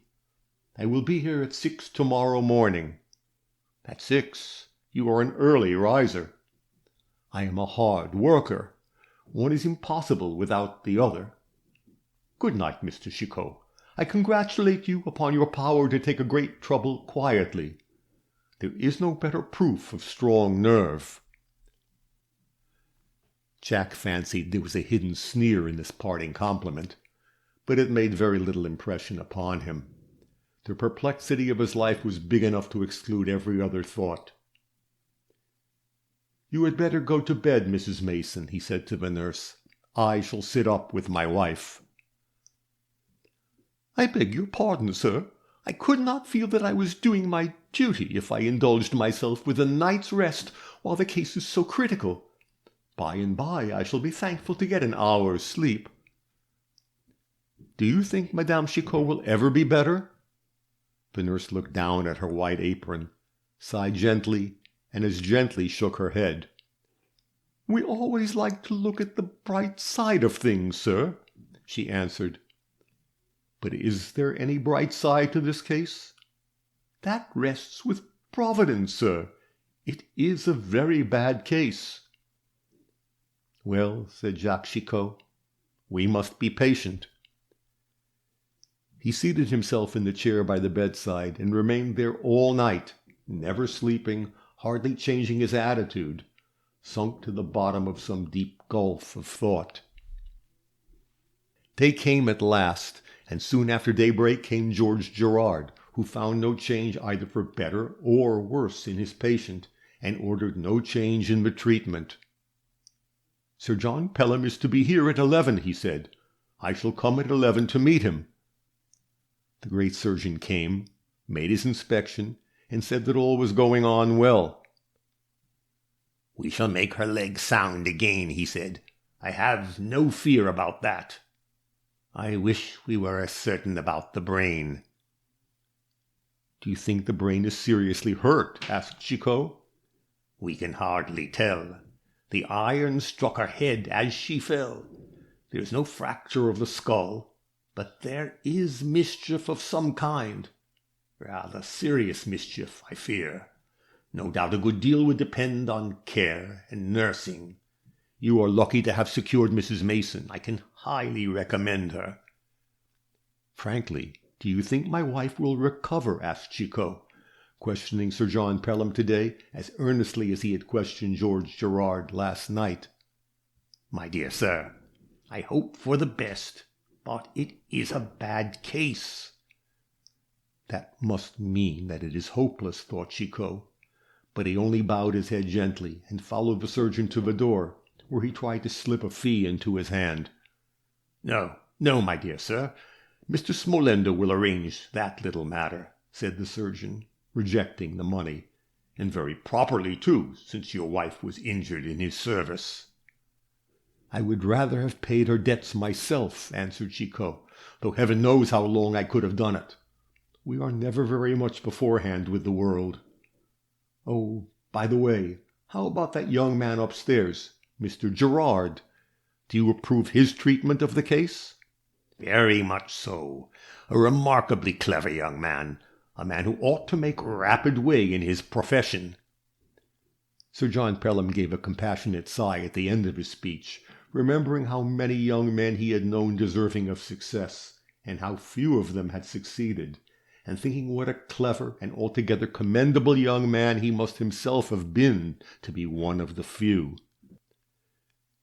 I will be here at 6 tomorrow morning." "At 6? You are an early riser." "I am a hard worker. One is impossible without the other. Good night, Mr. Chicot. I congratulate you upon your power to take a great trouble quietly. There is no better proof of strong nerve." Jack fancied there was a hidden sneer in this parting compliment, but it made very little impression upon him. The perplexity of his life was big enough to exclude every other thought. "You had better go to bed, Mrs. Mason," he said to the nurse. "I shall sit up with my wife." "I beg your pardon, sir. I could not feel that I was doing my duty if I indulged myself with a night's rest while the case is so critical. By and by I shall be thankful to get an hour's sleep." "Do you think Madame Chicot will ever be better?" The nurse looked down at her white apron, sighed gently, and as gently shook her head. "We always like to look at the bright side of things, sir," she answered. But is there any bright side to this case? That rests with Providence, sir. It is a very bad case. Well, said Jacques Chicot, we must be patient. He seated himself in the chair by the bedside and remained there all night, never sleeping, hardly changing his attitude, sunk to the bottom of some deep gulf of thought. Day came at last, and soon after daybreak came George Gerard, who found no change either for better or worse in his patient, and ordered no change in the treatment. Sir John Pelham is to be here at 11, he said. I shall come at 11 to meet him. The great surgeon came, made his inspection, and said that all was going on well. "We shall make her leg sound again," he said. "I have no fear about that. I wish we were as certain about the brain." "Do you think the brain is seriously hurt?" asked Chicot. "We can hardly tell. The iron struck her head as she fell. There is no fracture of the skull, but there is mischief of some kind. Rather serious mischief, I fear. No doubt a good deal would depend on care and nursing. You are lucky to have secured Mrs. Mason. I can highly recommend her." "Frankly, do you think my wife will recover?" asked Chicot, questioning Sir John Pelham today as earnestly as he had questioned George Gerard last night. "My dear sir, I hope for the best, but it is a bad case." That must mean that it is hopeless, thought Chicot, but he only bowed his head gently and followed the surgeon to the door, where he tried to slip a fee into his hand. "No, no, my dear sir, Mr. Smolender will arrange that little matter," said the surgeon, rejecting the money, "and very properly, too, since your wife was injured in his service." "I would rather have paid her debts myself," answered Chicot, "though heaven knows how long I could have done it. We are never very much beforehand with the world. Oh, by the way, how about that young man upstairs, Mr. Gerard? Do you approve his treatment of the case?" "Very much so. A remarkably clever young man. A man who ought to make rapid way in his profession." Sir John Pelham gave a compassionate sigh at the end of his speech, remembering how many young men he had known deserving of success, and how few of them had succeeded, and thinking what a clever and altogether commendable young man he must himself have been to be one of the few.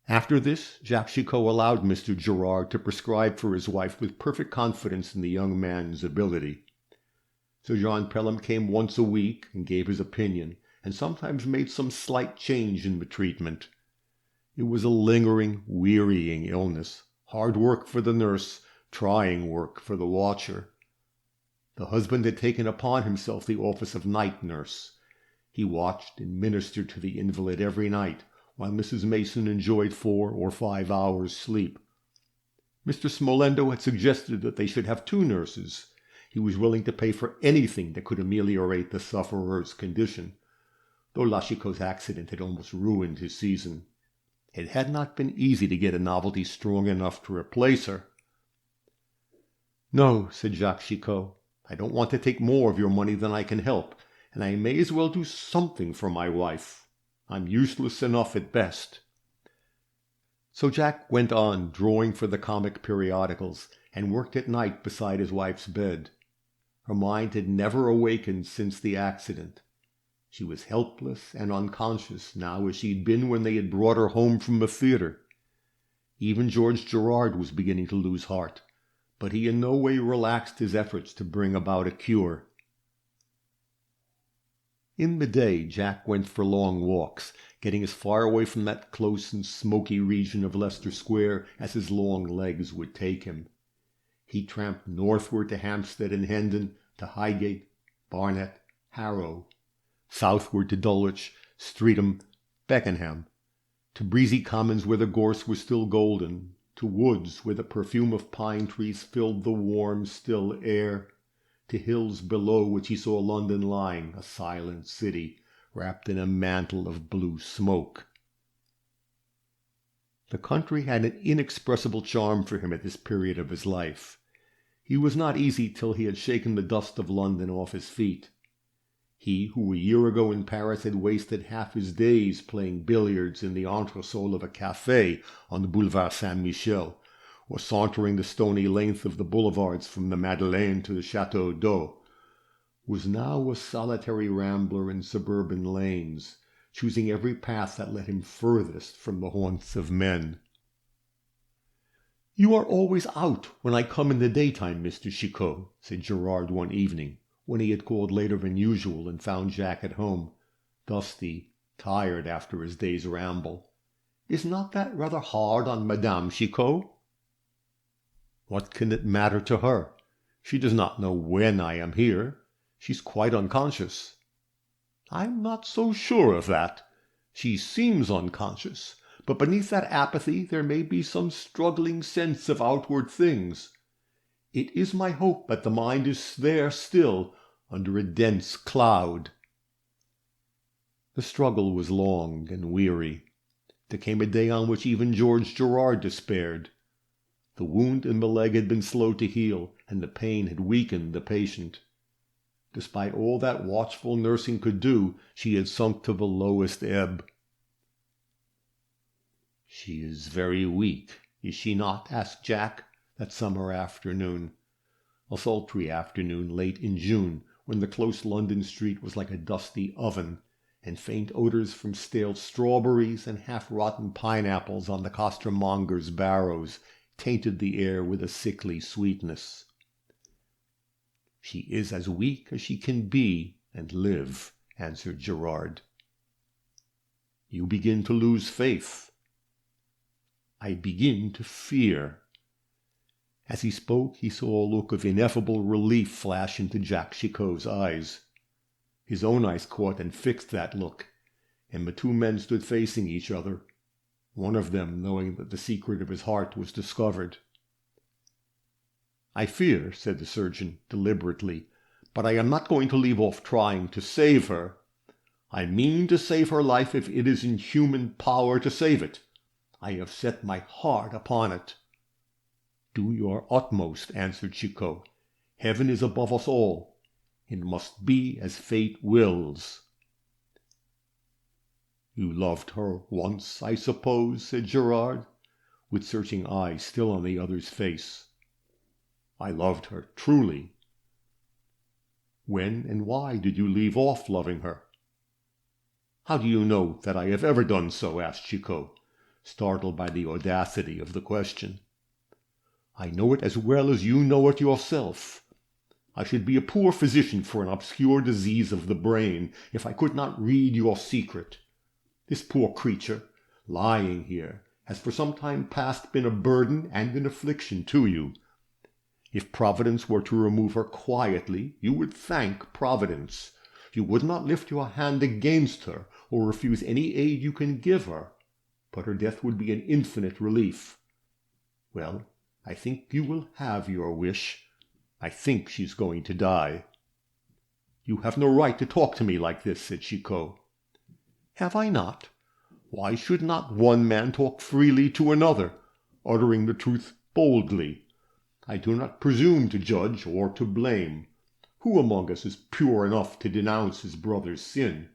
After this, Jacques Chicot allowed Mr. Gerard to prescribe for his wife with perfect confidence in the young man's ability. Sir John Pelham came once a week and gave his opinion, and sometimes made some slight change in the treatment. It was a lingering, wearying illness, hard work for the nurse, trying work for the watcher. The husband had taken upon himself the office of night nurse. He watched and ministered to the invalid every night, while Mrs. Mason enjoyed 4 or 5 hours' sleep. Mr. Smolendo had suggested that they should have 2 nurses. He was willing to pay for anything that could ameliorate the sufferer's condition, though Lachicot's accident had almost ruined his season. It had not been easy to get a novelty strong enough to replace her. "No," said Jacques Chicot, "I don't want to take more of your money than I can help, and I may as well do something for my wife. I'm useless enough at best." So Jack went on drawing for the comic periodicals, and worked at night beside his wife's bed. Her mind had never awakened since the accident. She was helpless and unconscious now as she had been when they had brought her home from the theatre. Even George Gerard was beginning to lose heart, but he in no way relaxed his efforts to bring about a cure. In the day, Jack went for long walks, getting as far away from that close and smoky region of Leicester Square as his long legs would take him. He tramped northward to Hampstead and Hendon, to Highgate, Barnet, Harrow, southward to Dulwich, Streatham, Beckenham, to breezy commons where the gorse was still golden, to woods where the perfume of pine trees filled the warm, still air, to hills below which he saw London lying, a silent city, wrapped in a mantle of blue smoke. The country had an inexpressible charm for him at this period of his life. He was not easy till he had shaken the dust of London off his feet. He who a year ago in Paris had wasted half his days playing billiards in the entresol of a café on the Boulevard Saint-Michel, or sauntering the stony length of the boulevards from the Madeleine to the Château d'Eau, was now a solitary rambler in suburban lanes, choosing every path that led him furthest from the haunts of men. "You are always out when I come in the daytime, Mr. Chicot," said Gerard one evening, when he had called later than usual and found Jack at home, dusty, tired after his day's ramble. "Is not that rather hard on Madame Chicot?" "What can it matter to her? She does not know when I am here. She's quite unconscious." "I'm not so sure of that. She seems unconscious, but beneath that apathy there may be some struggling sense of outward things. It is my hope that the mind is there still, under a dense cloud." The struggle was long and weary. There came a day on which even George Gerard despaired. The wound in the leg had been slow to heal, and the pain had weakened the patient. Despite all that watchful nursing could do, she had sunk to the lowest ebb. "She is very weak, is she not?" asked Jack, that summer afternoon. A sultry afternoon late in June, when the close London street was like a dusty oven, and faint odours from stale strawberries and half-rotten pineapples on the costermongers' barrows tainted the air with a sickly sweetness. "She is as weak as she can be and live," answered Gerard. "You begin to lose faith." "I begin to fear." As he spoke, he saw a look of ineffable relief flash into Jack Chicot's eyes. His own eyes caught and fixed that look, and the two men stood facing each other, one of them knowing that the secret of his heart was discovered. "I fear," said the surgeon deliberately, "but I am not going to leave off trying to save her. I mean to save her life if it is in human power to save it. I have set my heart upon it." "Do your utmost," answered Chicot. "Heaven is above us all. It must be as fate wills." "You loved her once, I suppose," said Gerard, with searching eyes still on the other's face. "I loved her truly." "When and why did you leave off loving her?" "How do you know that I have ever done so?" asked Chicot, startled by the audacity of the question. "I know it as well as you know it yourself. I should be a poor physician for an obscure disease of the brain if I could not read your secret. This poor creature, lying here, has for some time past been a burden and an affliction to you. If Providence were to remove her quietly, you would thank Providence. You would not lift your hand against her, or refuse any aid you can give her, but her death would be an infinite relief. Well, I think you will have your wish. I think she's going to die." "You have no right to talk to me like this," said Chicot. "Have I not? Why should not one man talk freely to another, uttering the truth boldly? I do not presume to judge or to blame. Who among us is pure enough to denounce his brother's sin?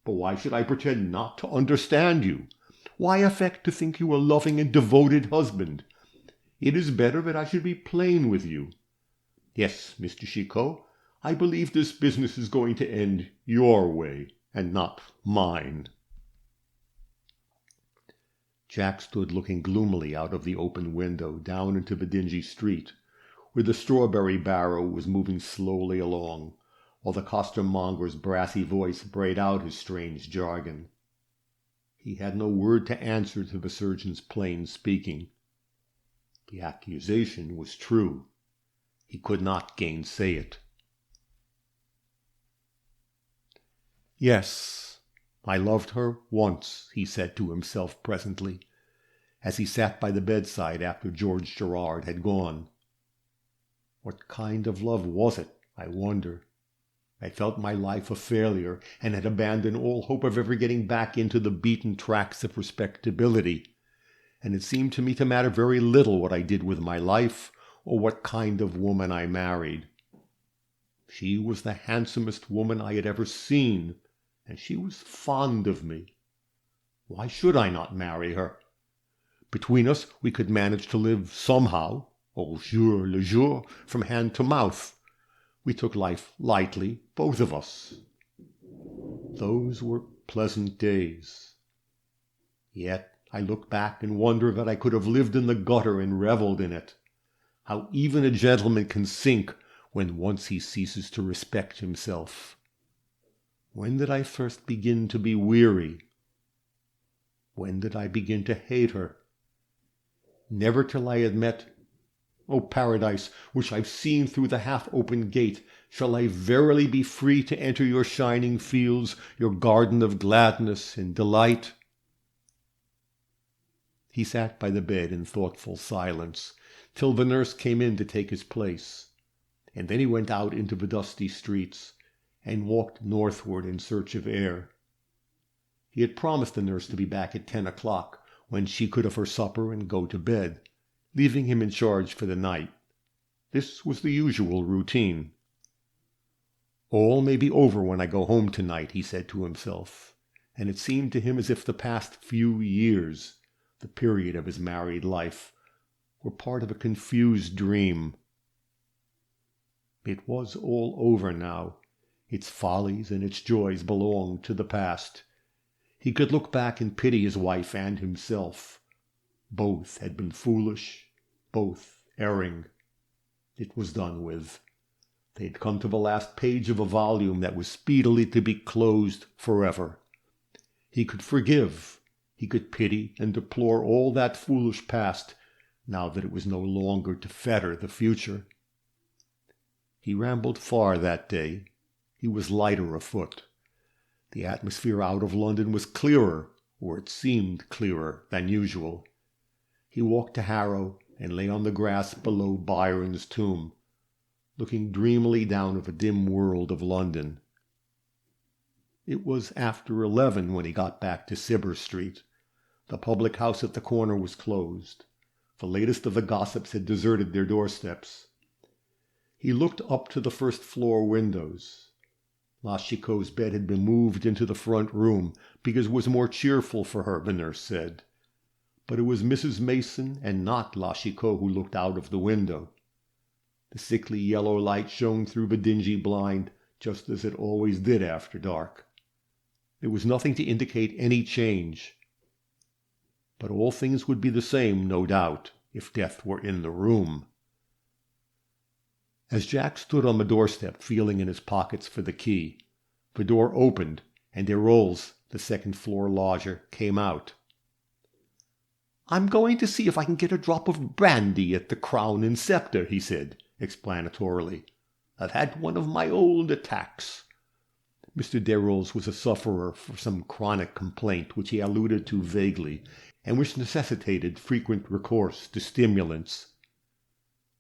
But why should I pretend not to understand you? Why affect to think you a loving and devoted husband? It is better that I should be plain with you. Yes, Mr. Chicot, I believe this business is going to end your way, and not mine." Jack stood looking gloomily out of the open window down into the dingy street, where the strawberry barrow was moving slowly along, while the costermonger's brassy voice brayed out his strange jargon. He had no word to answer to the surgeon's plain speaking. The accusation was true. He could not gainsay it. "Yes, I loved her once," he said to himself presently, as he sat by the bedside after George Gerard had gone. What kind of love was it, I wonder? I felt my life a failure, and had abandoned all hope of ever getting back into the beaten tracks of respectability, and it seemed to me to matter very little what I did with my life, or what kind of woman I married. She was the handsomest woman I had ever seen, and she was fond of me. Why should I not marry her? Between us we could manage to live somehow, au jour le jour, from hand to mouth. We took life lightly, both of us. Those were pleasant days. Yet I look back and wonder that I could have lived in the gutter and reveled in it. How even a gentleman can sink when once he ceases to respect himself. When did I first begin to be weary? When did I begin to hate her? Never till I had met, O paradise, which I've seen through the half-open gate, shall I verily be free to enter your shining fields, your garden of gladness and delight. He sat by the bed in thoughtful silence, till the nurse came in to take his place, and then he went out into the dusty streets, and walked northward in search of air. He had promised the nurse to be back at 10 o'clock, when she could have her supper and go to bed, leaving him in charge for the night. This was the usual routine. All may be over when I go home tonight, he said to himself, and it seemed to him as if the past few years, the period of his married life, were part of a confused dream. It was all over now. Its follies and its joys belonged to the past. He could look back and pity his wife and himself. Both had been foolish, both erring. It was done with. They had come to the last page of a volume that was speedily to be closed forever. He could forgive. He could pity and deplore all that foolish past, now that it was no longer to fetter the future. He rambled far that day. He was lighter afoot. The atmosphere out of London was clearer, or it seemed clearer, than usual. He walked to Harrow and lay on the grass below Byron's tomb, looking dreamily down at the dim world of London. It was after 11 when he got back to Cibber Street. The public house at the corner was closed. The latest of the gossips had deserted their doorsteps. He looked up to the first-floor windows. La Chicot's bed had been moved into the front room because it was more cheerful for her, the nurse said. But it was Mrs. Mason and not La Chicot who looked out of the window. The sickly yellow light shone through the dingy blind, just as it always did after dark. There was nothing to indicate any change. But all things would be the same, no doubt, if death were in the room. As Jack stood on the doorstep feeling in his pockets for the key, the door opened, and Desrolles, the second-floor lodger, came out. "I'm going to see if I can get a drop of brandy at the Crown and Sceptre," he said, explanatorily. "I've had one of my old attacks." Mr. Desrolles was a sufferer from some chronic complaint which he alluded to vaguely, and which necessitated frequent recourse to stimulants.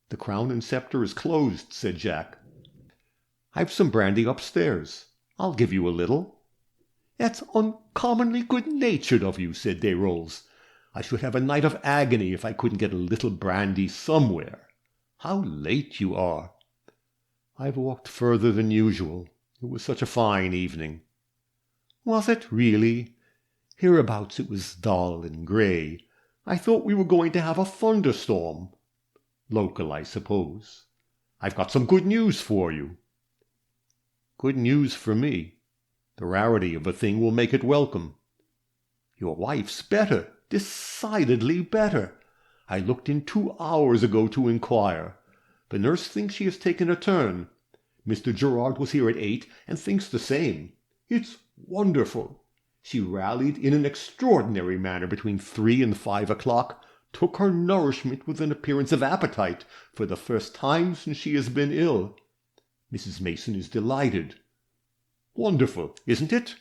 "The Crown and Sceptre is closed," said Jack. "I've some brandy upstairs. I'll give you a little." "That's uncommonly good-natured of you," said Desrolles. "I should have a night of agony if I couldn't get a little brandy somewhere. How late you are!" "I've walked further than usual. It was such a fine evening." "Was it really? Hereabouts it was dull and grey. I thought we were going to have a thunderstorm." "Local, I suppose. I've got some good news for you." "Good news for me. The rarity of a thing will make it welcome." "Your wife's better, decidedly better. I looked in 2 hours ago to inquire. The nurse thinks she has taken a turn. Mr. Gerard was here at 8 and thinks the same. It's wonderful. She rallied in an extraordinary manner between 3 and 5 o'clock, took her nourishment with an appearance of appetite for the first time since she has been ill. Mrs. Mason is delighted. Wonderful, isn't it?"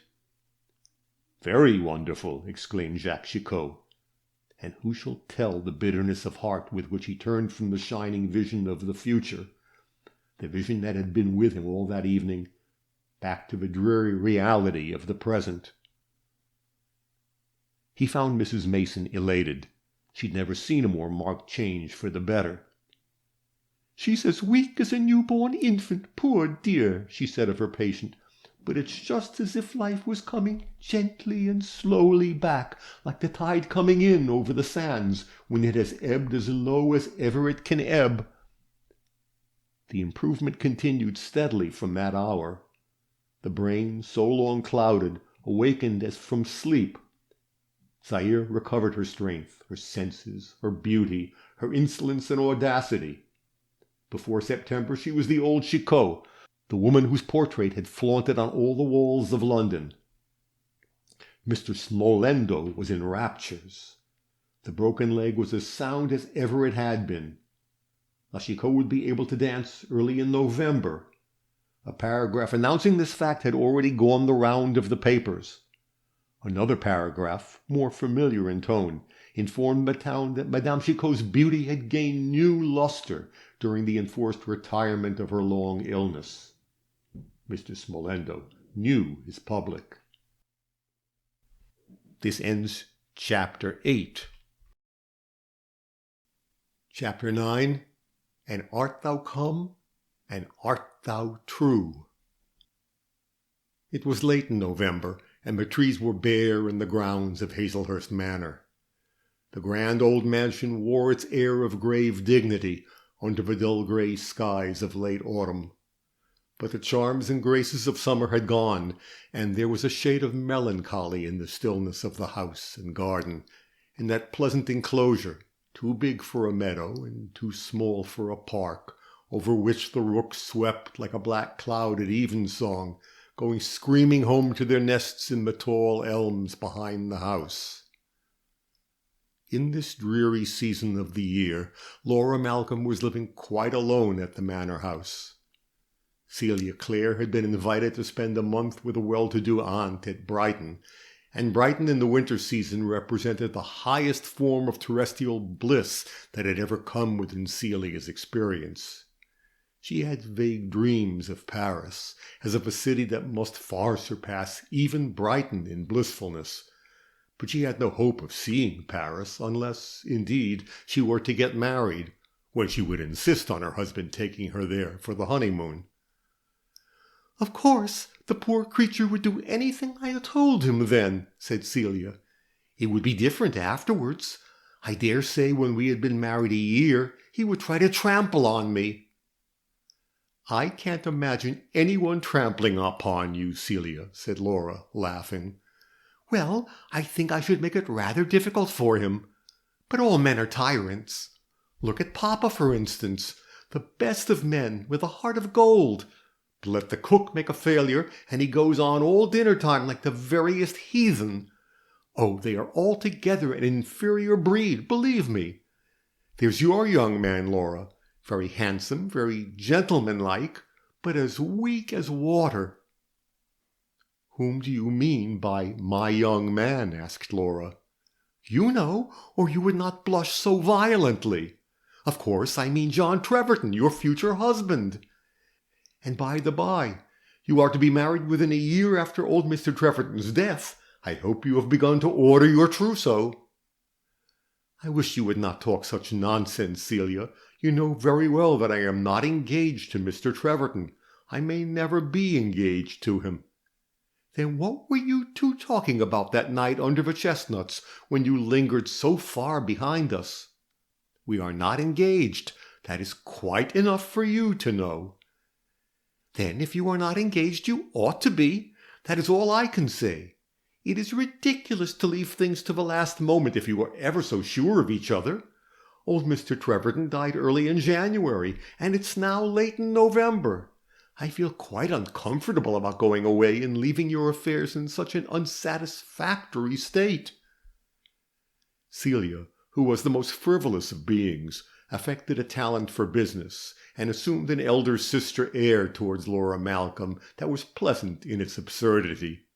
"Very wonderful," exclaimed Jacques Chicot. And who shall tell the bitterness of heart with which he turned from the shining vision of the future, the vision that had been with him all that evening, back to the dreary reality of the present. He found Mrs. Mason elated. She'd never seen a more marked change for the better. "She's as weak as a newborn infant, poor dear," she said of her patient. "But it's just as if life was coming gently and slowly back, like the tide coming in over the sands when it has ebbed as low as ever it can ebb." The improvement continued steadily from that hour. The brain, so long clouded, awakened as from sleep. Zaire recovered her strength, her senses, her beauty, her insolence and audacity. Before September she was the old Chicot, the woman whose portrait had flaunted on all the walls of London. Mr. Smolendo was in raptures. The broken leg was as sound as ever it had been. La Chicot would be able to dance early in November. A paragraph announcing this fact had already gone the round of the papers. Another paragraph, more familiar in tone, informed the town that Madame Chicot's beauty had gained new luster during the enforced retirement of her long illness. Mr. Smolendo knew his public. This ends Chapter 8. Chapter 9. And art thou come, and art thou true? It was late in November, and the trees were bare in the grounds of Hazelhurst Manor. The grand old mansion wore its air of grave dignity under the dull grey skies of late autumn. But the charms and graces of summer had gone, and there was a shade of melancholy in the stillness of the house and garden, in that pleasant enclosure, too big for a meadow and too small for a park, over which the rooks swept like a black cloud at evensong, going screaming home to their nests in the tall elms behind the house. In this dreary season of the year, Laura Malcolm was living quite alone at the manor house. Celia Clare had been invited to spend a month with a well-to-do aunt at Brighton, and Brighton in the winter season represented the highest form of terrestrial bliss that had ever come within Celia's experience. She had vague dreams of Paris, as of a city that must far surpass even Brighton in blissfulness, but she had no hope of seeing Paris unless, indeed, she were to get married, when she would insist on her husband taking her there for the honeymoon. "Of course, the poor creature would do anything I told him then," said Celia. "It would be different afterwards. I dare say when we had been married a year, he would try to trample on me." "I can't imagine anyone trampling upon you, Celia," said Laura, laughing. "Well, I think I should make it rather difficult for him. But all men are tyrants. Look at Papa, for instance, the best of men, with a heart of gold. Let the cook make a failure, and he goes on all dinner-time like the veriest heathen. Oh, they are altogether an inferior breed, believe me. There's your young man, Laura, very handsome, very gentlemanlike, but as weak as water." "Whom do you mean by my young man?" asked Laura. "You know, or you would not blush so violently. Of course, I mean John Treverton, your future husband. And by the by, you are to be married within a year after old Mr. Treverton's death. I hope you have begun to order your trousseau." "I wish you would not talk such nonsense, Celia. You know very well that I am not engaged to Mr. Treverton. I may never be engaged to him." "Then what were you two talking about that night under the chestnuts, when you lingered so far behind us?" "We are not engaged. That is quite enough for you to know." "Then if you are not engaged, you ought to be. That is all I can say. It is ridiculous to leave things to the last moment if you are ever so sure of each other. Old Mr. Treverton died early in January, and it's now late in November. I feel quite uncomfortable about going away and leaving your affairs in such an unsatisfactory state." Celia, who was the most frivolous of beings, affected a talent for business, and assumed an elder sister air towards Laura Malcolm that was pleasant in its absurdity.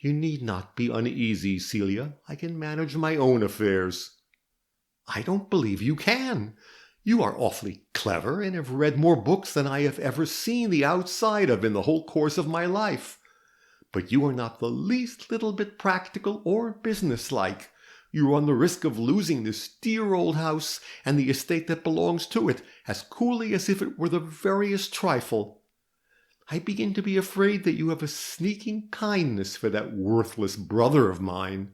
"You need not be uneasy, Celia. I can manage my own affairs." "I don't believe you can. You are awfully clever, and have read more books than I have ever seen the outside of in the whole course of my life. But you are not the least little bit practical or businesslike. You run the risk of losing this dear old house and the estate that belongs to it as coolly as if it were the veriest trifle. I begin to be afraid that you have a sneaking kindness for that worthless brother of mine."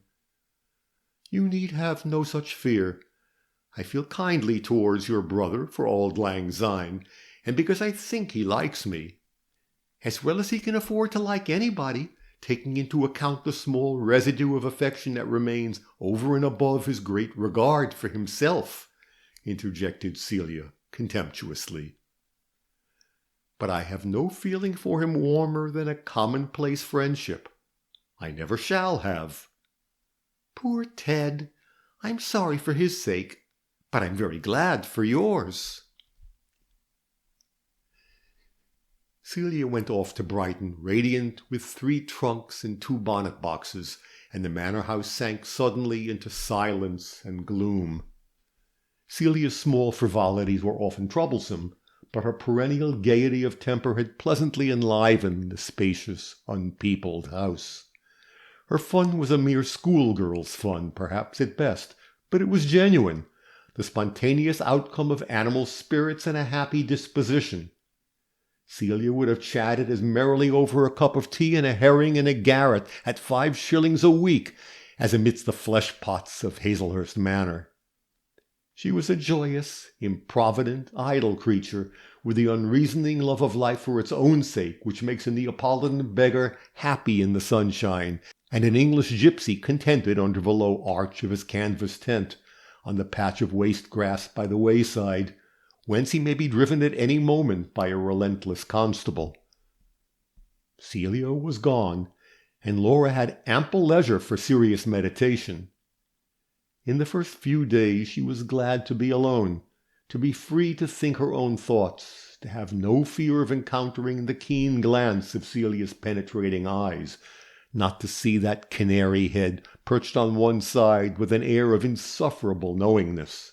"You need have no such fear. I feel kindly towards your brother for auld lang syne, and because I think he likes me, as well as he can afford to like anybody, taking into account the small residue of affection that remains over and above his great regard for himself," interjected Celia contemptuously. "But I have no feeling for him warmer than a commonplace friendship. I never shall have." "Poor Ted! I'm sorry for his sake, but I'm very glad for yours." Celia went off to Brighton, radiant, with 3 trunks and 2 bonnet boxes, and the manor house sank suddenly into silence and gloom. Celia's small frivolities were often troublesome, but her perennial gaiety of temper had pleasantly enlivened the spacious, unpeopled house. Her fun was a mere schoolgirl's fun, perhaps, at best, but it was genuine, the spontaneous outcome of animal spirits and a happy disposition. Celia would have chatted as merrily over a cup of tea and a herring in a garret at 5 shillings a week as amidst the flesh-pots of Hazelhurst Manor. She was a joyous, improvident, idle creature, with the unreasoning love of life for its own sake which makes a Neapolitan beggar happy in the sunshine, and an English gypsy contented under the low arch of his canvas tent, on the patch of waste grass by the wayside, whence he may be driven at any moment by a relentless constable. Celia was gone, and Laura had ample leisure for serious meditation. In the first few days she was glad to be alone, to be free to think her own thoughts, to have no fear of encountering the keen glance of Celia's penetrating eyes, not to see that canary head perched on one side with an air of insufferable knowingness.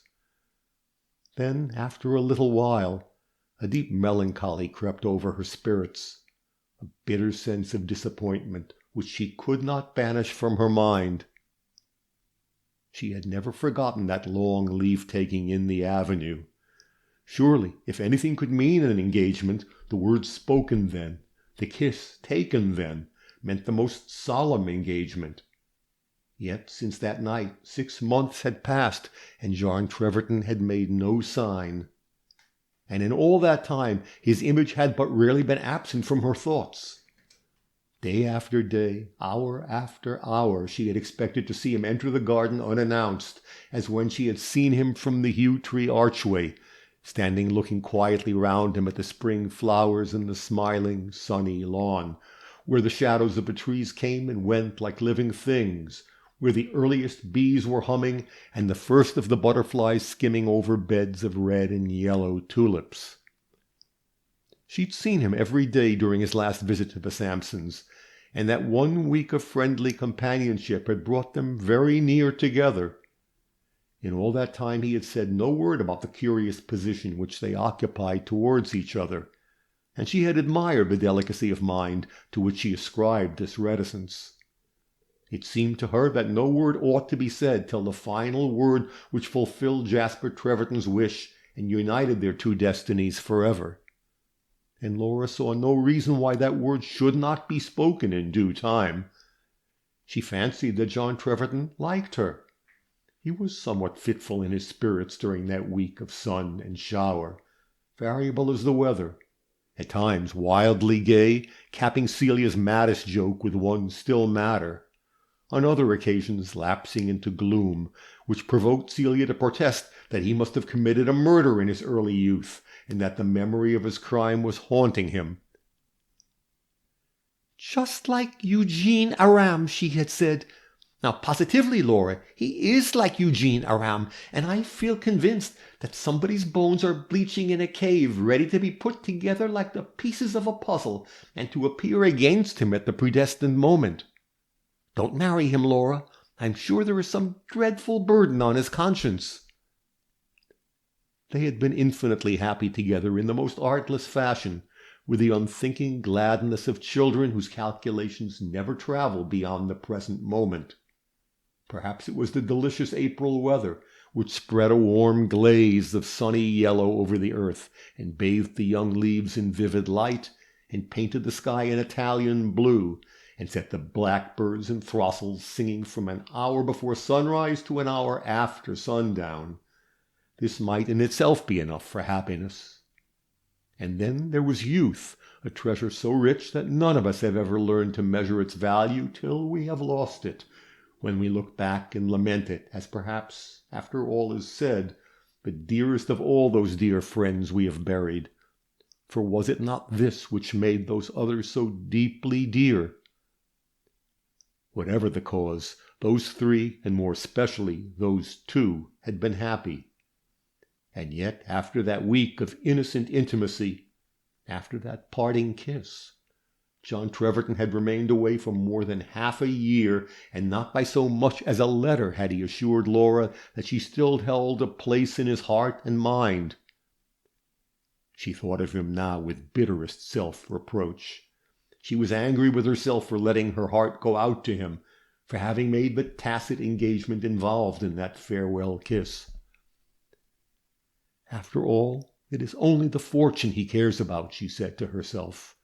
Then, after a little while, a deep melancholy crept over her spirits, a bitter sense of disappointment which she could not banish from her mind. She had never forgotten that long leave-taking in the avenue. Surely, if anything could mean an engagement, the words spoken then, the kiss taken then, meant the most solemn engagement. Yet since that night 6 months had passed, and John Treverton had made no sign. And in all that time his image had but rarely been absent from her thoughts. Day after day, hour after hour, she had expected to see him enter the garden unannounced, as when she had seen him from the yew tree archway, standing looking quietly round him at the spring flowers in the smiling, sunny lawn, where the shadows of the trees came and went like living things, where the earliest bees were humming and the first of the butterflies skimming over beds of red and yellow tulips. She'd seen him every day during his last visit to the Sampsons, and that 1 week of friendly companionship had brought them very near together. In all that time he had said no word about the curious position which they occupied towards each other, and she had admired the delicacy of mind to which she ascribed this reticence. It seemed to her that no word ought to be said till the final word which fulfilled Jasper Treverton's wish and united their 2 destinies forever. And Laura saw no reason why that word should not be spoken in due time. She fancied that John Treverton liked her. He was somewhat fitful in his spirits during that week of sun and shower, variable as the weather, at times wildly gay, capping Celia's maddest joke with one still madder, on other occasions lapsing into gloom, which provoked Celia to protest that he must have committed a murder in his early youth, and that the memory of his crime was haunting him. "Just like Eugene Aram," she had said. "Now, positively, Laura, he is like Eugene Aram, and I feel convinced that somebody's bones are bleaching in a cave, ready to be put together like the pieces of a puzzle, and to appear against him at the predestined moment. Don't marry him, Laura. I'm sure there is some dreadful burden on his conscience." They had been infinitely happy together in the most artless fashion, with the unthinking gladness of children whose calculations never travel beyond the present moment. Perhaps it was the delicious April weather, which spread a warm glaze of sunny yellow over the earth, and bathed the young leaves in vivid light, and painted the sky in Italian blue, and set the blackbirds and throstles singing from an hour before sunrise to an hour after sundown. This might in itself be enough for happiness. And then there was youth, a treasure so rich that none of us have ever learned to measure its value till we have lost it, when we look back and lament it as perhaps, after all is said, the dearest of all those dear friends we have buried. For was it not this which made those others so deeply dear? Whatever the cause, those three, and more especially those two, had been happy. And yet, after that week of innocent intimacy, after that parting kiss, John Treverton had remained away for more than half a year, and not by so much as a letter had he assured Laura that she still held a place in his heart and mind. She thought of him now with bitterest self-reproach. She was angry with herself for letting her heart go out to him, for having made the tacit engagement involved in that farewell kiss. After all, it is only the fortune he cares about, she said to herself.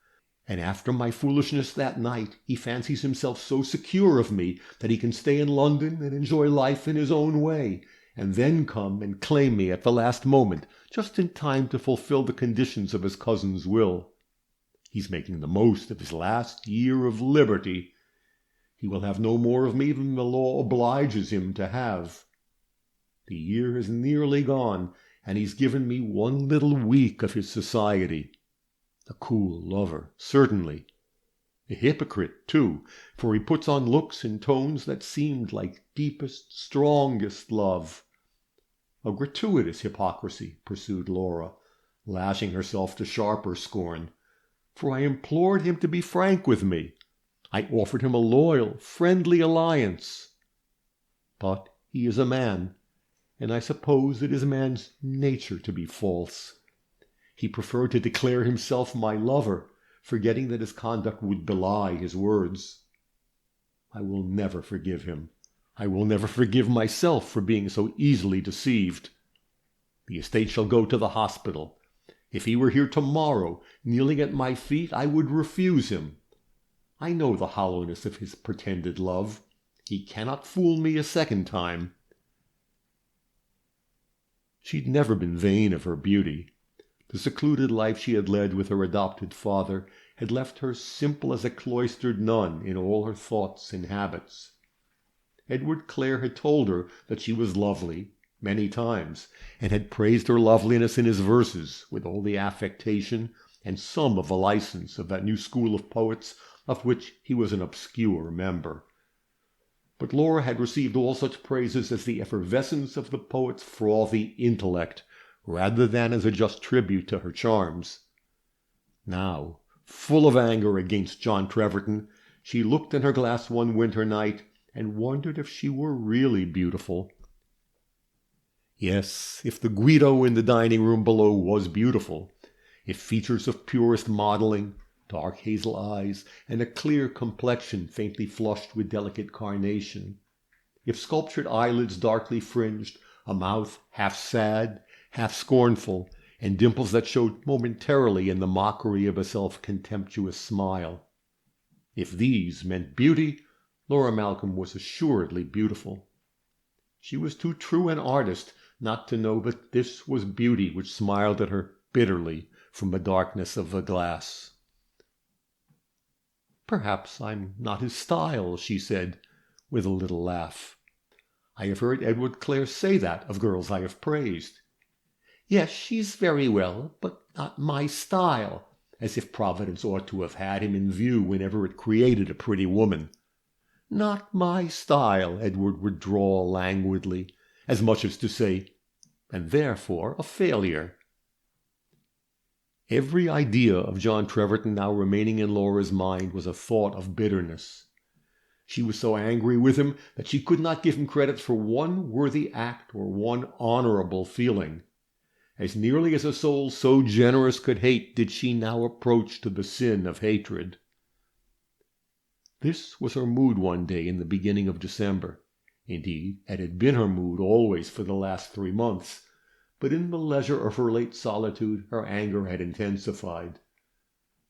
And after my foolishness that night, he fancies himself so secure of me that he can stay in London and enjoy life in his own way, and then come and claim me at the last moment, just in time to fulfill the conditions of his cousin's will. He's making the most of his last year of liberty. He will have no more of me than the law obliges him to have. The year is nearly gone, and he's given me one little week of his society. A cool lover, certainly. A hypocrite, too, for he puts on looks and tones that seemed like deepest, strongest love. A gratuitous hypocrisy, pursued Laura, lashing herself to sharper scorn, for I implored him to be frank with me. I offered him a loyal, friendly alliance. But he is a man, and I suppose it is man's nature to be false. He preferred to declare himself my lover, forgetting that his conduct would belie his words. I will never forgive him. I will never forgive myself for being so easily deceived. The estate shall go to the hospital. If he were here tomorrow, kneeling at my feet, I would refuse him. I know the hollowness of his pretended love. He cannot fool me a second time. She'd never been vain of her beauty. The secluded life she had led with her adopted father had left her simple as a cloistered nun in all her thoughts and habits. Edward Clare had told her that she was lovely many times, and had praised her loveliness in his verses with all the affectation and some of the license of that new school of poets of which he was an obscure member. But Laura had received all such praises as the effervescence of the poet's frothy intellect, rather than as a just tribute to her charms. Now, full of anger against John Treverton, she looked in her glass one winter night and wondered if she were really beautiful. Yes, if the Guido in the dining-room below was beautiful, if features of purest modeling, dark hazel eyes, and a clear complexion faintly flushed with delicate carnation, if sculptured eyelids darkly fringed, a mouth half sad, half scornful, and dimples that showed momentarily in the mockery of a self-contemptuous smile. If these meant beauty, Laura Malcolm was assuredly beautiful. She was too true an artist not to know that this was beauty which smiled at her bitterly from the darkness of the glass. "Perhaps I'm not his style," she said, with a little laugh. "I have heard Edward Clare say that of girls I have praised. Yes, she's very well, but not my style, as if Providence ought to have had him in view whenever it created a pretty woman. Not my style," Edward would drawl languidly, as much as to say, and therefore a failure. Every idea of John Treverton now remaining in Laura's mind was a thought of bitterness. She was so angry with him that she could not give him credit for one worthy act or one honorable feeling. As nearly as a soul so generous could hate did she now approach to the sin of hatred. This was her mood one day in the beginning of December. Indeed, it had been her mood always for the last 3 months, but in the leisure of her late solitude her anger had intensified.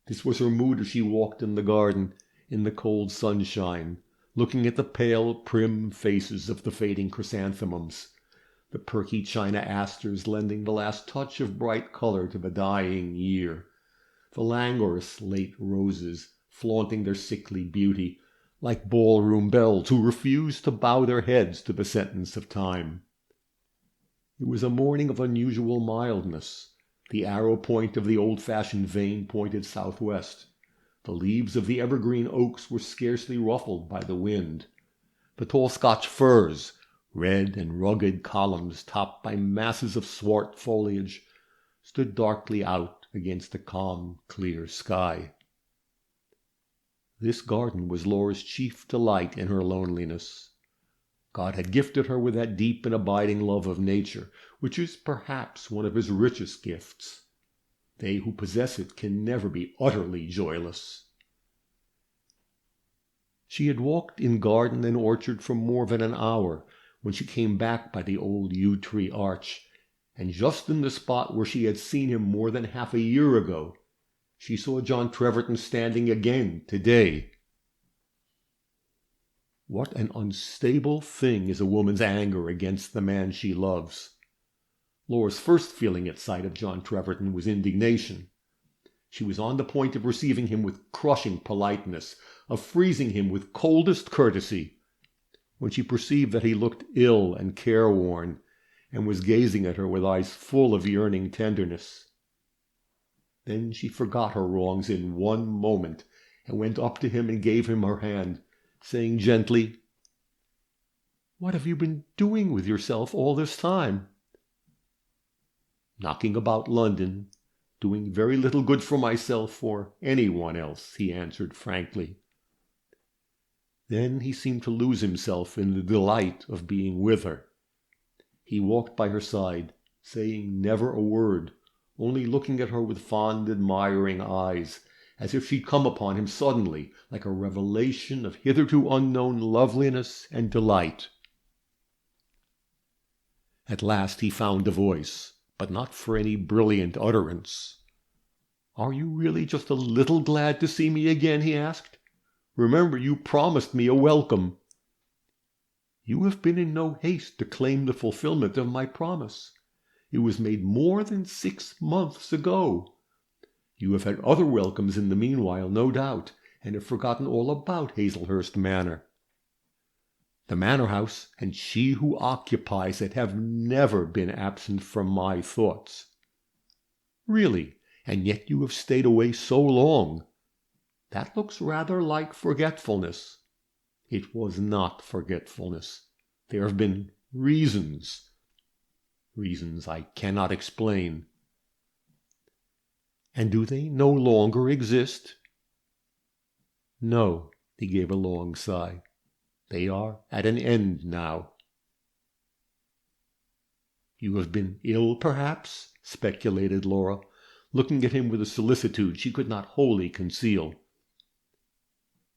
This was her mood as she walked in the garden, in the cold sunshine, looking at the pale, prim faces of the fading chrysanthemums, the perky china asters lending the last touch of bright color to the dying year, the languorous late roses flaunting their sickly beauty, like ballroom belles who refuse to bow their heads to the sentence of time. It was a morning of unusual mildness. The arrow point of the old-fashioned vane pointed southwest. The leaves of the evergreen oaks were scarcely ruffled by the wind. The tall Scotch firs, red and rugged columns topped by masses of swart foliage, stood darkly out against the calm, clear sky. This garden was Laura's chief delight in her loneliness. God had gifted her with that deep and abiding love of nature, which is perhaps one of his richest gifts. They who possess it can never be utterly joyless. She had walked in garden and orchard for more than an hour when she came back by the old yew tree arch, and just in the spot where she had seen him more than half a year ago, she saw John Treverton standing again today. What an unstable thing is a woman's anger against the man she loves. Laura's first feeling at sight of John Treverton was indignation. She was on the point of receiving him with crushing politeness, of freezing him with coldest courtesy, when she perceived that he looked ill and careworn, and was gazing at her with eyes full of yearning tenderness. Then she forgot her wrongs in one moment, and went up to him and gave him her hand, saying gently, "What have you been doing with yourself all this time?" "Knocking about London, doing very little good for myself or anyone else," he answered frankly. Then he seemed to lose himself in the delight of being with her. He walked by her side, saying never a word, only looking at her with fond, admiring eyes, as if she'd come upon him suddenly, like a revelation of hitherto unknown loveliness and delight. At last he found a voice, but not for any brilliant utterance. "Are you really just a little glad to see me again?" he asked. "Remember, you promised me a welcome." "You have been in no haste to claim the fulfillment of my promise. It was made more than 6 months ago. You have had other welcomes in the meanwhile, no doubt, and have forgotten all about Hazelhurst Manor. The manor house and she who occupies it have never been absent from my thoughts." "Really? And yet you have stayed away so long. That looks rather like forgetfulness." "It was not forgetfulness. There have been reasons I cannot explain." "And do they no longer exist?" "No," he gave a long sigh. "They are at an end now." "You have been ill, perhaps?" speculated Laura, looking at him with a solicitude she could not wholly conceal.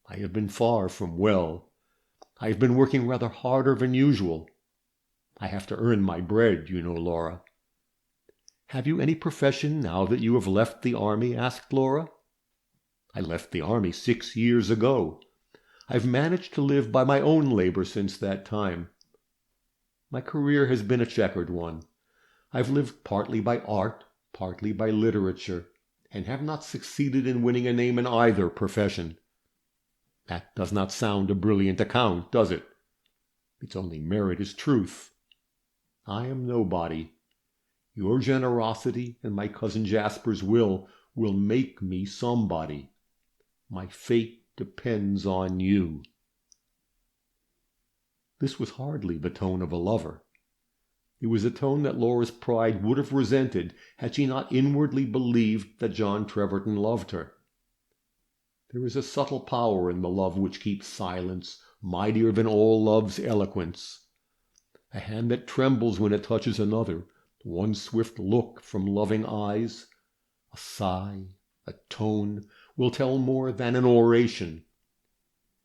"I have been far from well. I have been working rather harder than usual. I have to earn my bread, you know, Laura." "Have you any profession now that you have left the army?" asked Laura. "I left the army 6 years ago. I've managed to live by my own labor since that time. My career has been a checkered one. I've lived partly by art, partly by literature, and have not succeeded in winning a name in either profession. That does not sound a brilliant account, does it? Its only merit is truth. I am nobody. Your generosity and my cousin Jasper's will make me somebody. My fate depends on you." This was hardly the tone of a lover. It was a tone that Laura's pride would have resented had she not inwardly believed that John Treverton loved her. There is a subtle power in the love which keeps silence, mightier than all love's eloquence. A hand that trembles when it touches another, one swift look from loving eyes, a sigh, a tone, will tell more than an oration.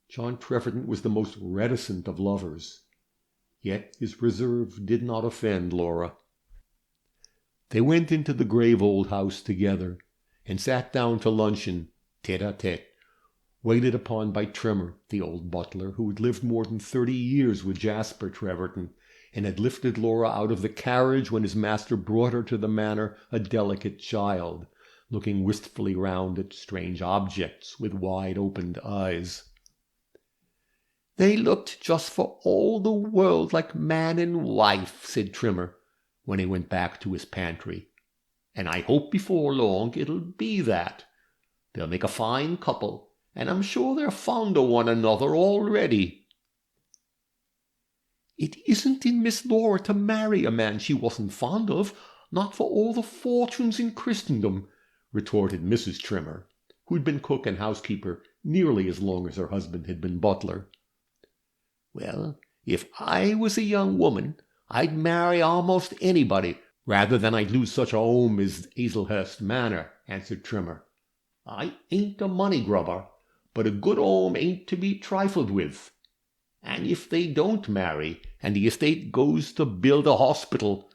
John Treverton was the most reticent of lovers. Yet his reserve did not offend Laura. They went into the grave old house together, and sat down to luncheon, tête-à-tête, waited upon by Trimmer, the old butler, who had lived more than 30 years with Jasper Treverton, and had lifted Laura out of the carriage when his master brought her to the manor, a delicate child, looking wistfully round at strange objects with wide-opened eyes. "They looked just for all the world like man and wife," said Trimmer, when he went back to his pantry. "And I hope before long it'll be that. They'll make a fine couple, and I'm sure they're fond of one another already." "It isn't in Miss Laura to marry a man she wasn't fond of, not for all the fortunes in Christendom," retorted Mrs. Trimmer, who'd been cook and housekeeper nearly as long as her husband had been butler. "Well, if I was a young woman, I'd marry almost anybody rather than I'd lose such a home as Hazelhurst Manor," answered Trimmer. "I ain't a money grubber, but a good home ain't to be trifled with. And if they don't marry, and the estate goes to build a hospital,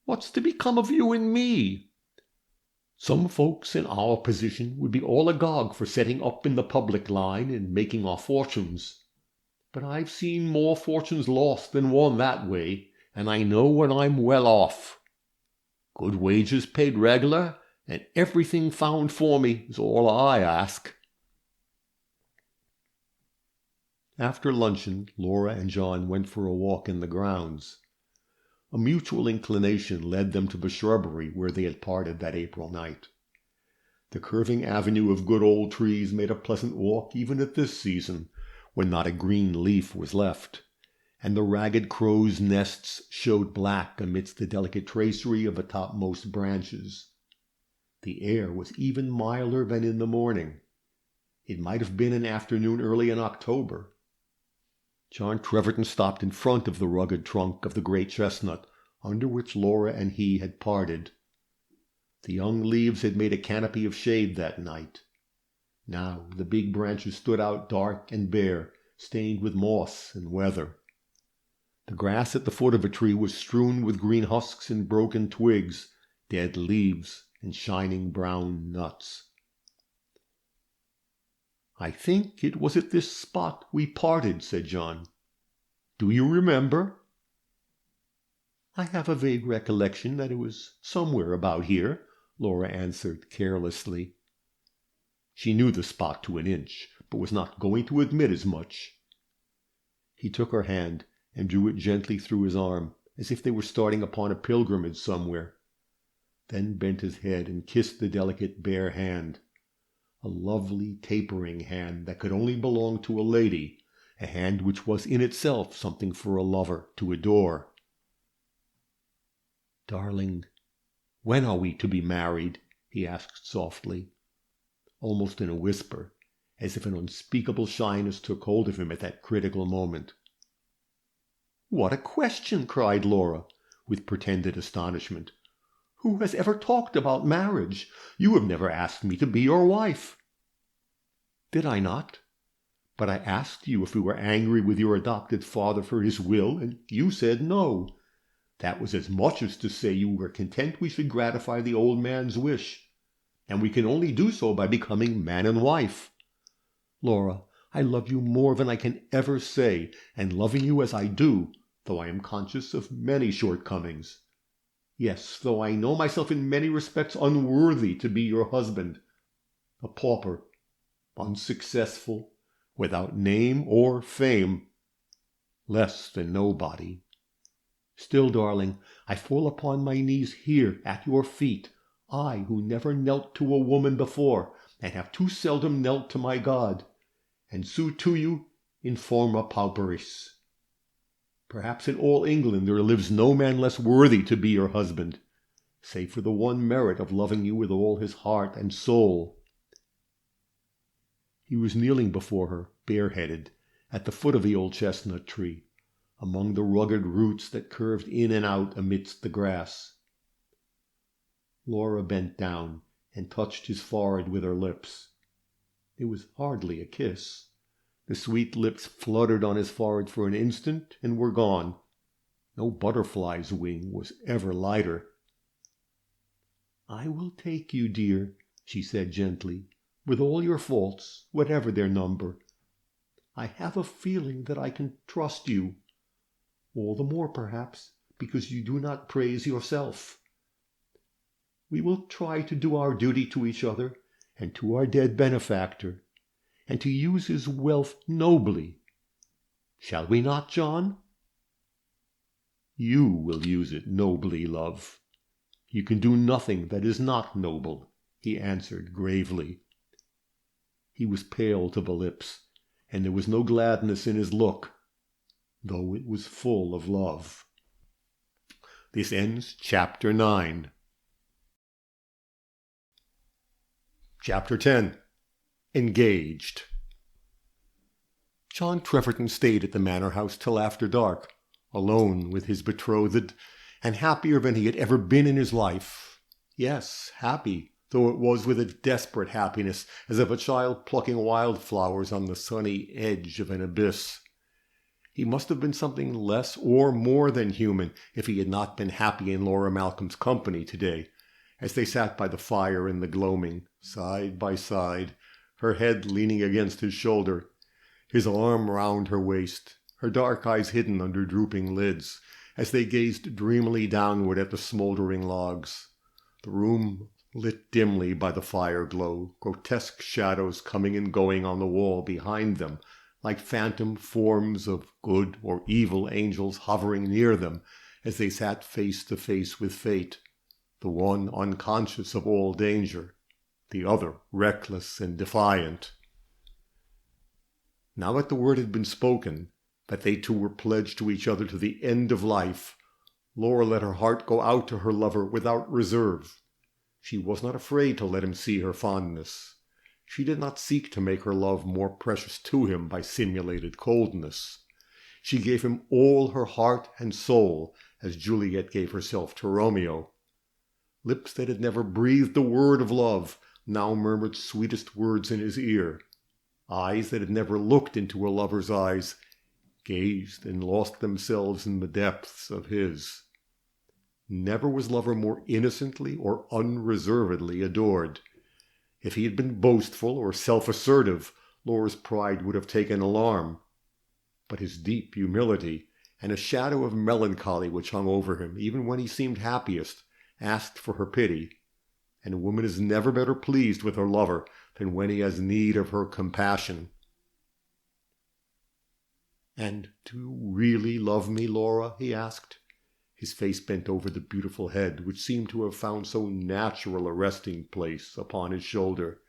what's to become of you and me? Some folks in our position would be all agog for setting up in the public line and making our fortunes. But I've seen more fortunes lost than won that way, and I know when I'm well off. Good wages paid regular, and everything found for me is all I ask." After luncheon, Laura and John went for a walk in the grounds. A mutual inclination led them to the shrubbery where they had parted that April night. The curving avenue of good old trees made a pleasant walk even at this season, when not a green leaf was left, and the ragged crows' nests showed black amidst the delicate tracery of the topmost branches. The air was even milder than in the morning. It might have been an afternoon early in October. John Treverton stopped in front of the rugged trunk of the great chestnut under which Laura and he had parted. The young leaves had made a canopy of shade that night. Now the big branches stood out dark and bare, stained with moss and weather. The grass at the foot of a tree was strewn with green husks and broken twigs, dead leaves, and shining brown nuts. "I think it was at this spot we parted," said John. "Do you remember?" "I have a vague recollection that it was somewhere about here," Laura answered carelessly. She knew the spot to an inch, but was not going to admit as much. He took her hand and drew it gently through his arm, as if they were starting upon a pilgrimage somewhere, then bent his head and kissed the delicate bare hand, a lovely tapering hand that could only belong to a lady, a hand which was in itself something for a lover to adore. "Darling, when are we to be married?" he asked softly, almost in a whisper, as if an unspeakable shyness took hold of him at that critical moment. "What a question!" cried Laura, with pretended astonishment. "Who has ever talked about marriage? You have never asked me to be your wife." "Did I not? But I asked you if you were angry with your adopted father for his will, and you said no. That was as much as to say you were content we should gratify the old man's wish, and we can only do so by becoming man and wife. Laura, I love you more than I can ever say, and loving you as I do, though I am conscious of many shortcomings. Yes, though I know myself in many respects unworthy to be your husband, a pauper, unsuccessful, without name or fame, less than nobody. Still, darling, I fall upon my knees here at your feet, I who never knelt to a woman before, and have too seldom knelt to my God, and sue to you in forma pauperis. Perhaps in all England there lives no man less worthy to be your husband, save for the one merit of loving you with all his heart and soul." He was kneeling before her, bareheaded, at the foot of the old chestnut tree, among the rugged roots that curved in and out amidst the grass. Laura bent down and touched his forehead with her lips. It was hardly a kiss. The sweet lips fluttered on his forehead for an instant and were gone, No butterfly's wing was ever lighter. "I will take you, dear," she said gently, "with all your faults, whatever their number. I have a feeling that I can trust you, all the more perhaps because you do not praise yourself. We will try to do our duty to each other and to our dead benefactor, and to use his wealth nobly. Shall we not, John?" "You will use it nobly, love. You can do nothing that is not noble," he answered gravely. He was pale to the lips, and there was no gladness in his look, though it was full of love. This ends Chapter 9. Chapter 10. Engaged. John Treverton stayed at the manor house till after dark, alone with his betrothed, and happier than he had ever been in his life. Yes, happy, though it was with a desperate happiness, as of a child plucking wildflowers on the sunny edge of an abyss. He must have been something less or more than human if he had not been happy in Laura Malcolm's company today, as they sat by the fire in the gloaming, side by side, her head leaning against his shoulder, his arm round her waist, her dark eyes hidden under drooping lids, as they gazed dreamily downward at the smouldering logs. The room lit dimly by the fire glow, grotesque shadows coming and going on the wall behind them, like phantom forms of good or evil angels hovering near them as they sat face to face with fate, the one unconscious of all danger, the other reckless and defiant. Now that the word had been spoken, that they two were pledged to each other to the end of life, Laura let her heart go out to her lover without reserve. She was not afraid to let him see her fondness. She did not seek to make her love more precious to him by simulated coldness. She gave him all her heart and soul, as Juliet gave herself to Romeo. Lips that had never breathed a word of love now murmured sweetest words in his ear. Eyes that had never looked into a lover's eyes gazed and lost themselves in the depths of his. Never was lover more innocently or unreservedly adored. If he had been boastful or self-assertive, Laura's pride would have taken alarm. But his deep humility, and a shadow of melancholy which hung over him, even when he seemed happiest, asked for her pity, and a woman is never better pleased with her lover than when he has need of her compassion. "And do you really love me, Laura?" he asked, his face bent over the beautiful head, which seemed to have found so natural a resting place upon his shoulder.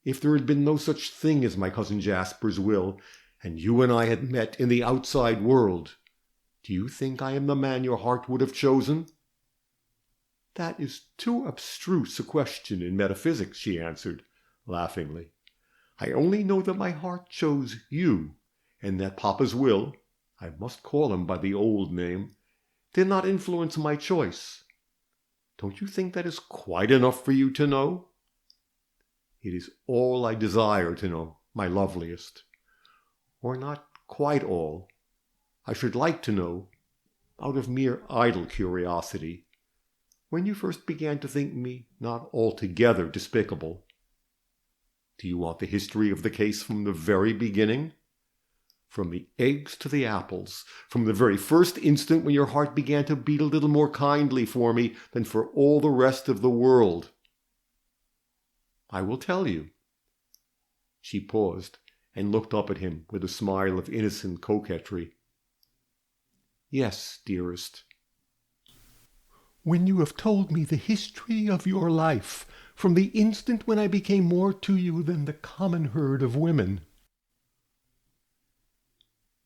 "If there had been no such thing as my cousin Jasper's will, and you and I had met in the outside world, do you think I am the man your heart would have chosen?" "That is too abstruse a question in metaphysics," she answered, laughingly. "I only know that my heart chose you, and that Papa's will, I must call him by the old name, did not influence my choice. Don't you think that is quite enough for you to know?" "It is all I desire to know, my loveliest. Or not quite all. I should like to know, out of mere idle curiosity, when you first began to think me not altogether despicable. Do you want the history of the case from the very beginning? From the eggs to the apples, from the very first instant when your heart began to beat a little more kindly for me than for all the rest of the world?" "I will tell you." She paused and looked up at him with a smile of innocent coquetry. "Yes, dearest. When you have told me the history of your life, from the instant when I became more to you than the common herd of women."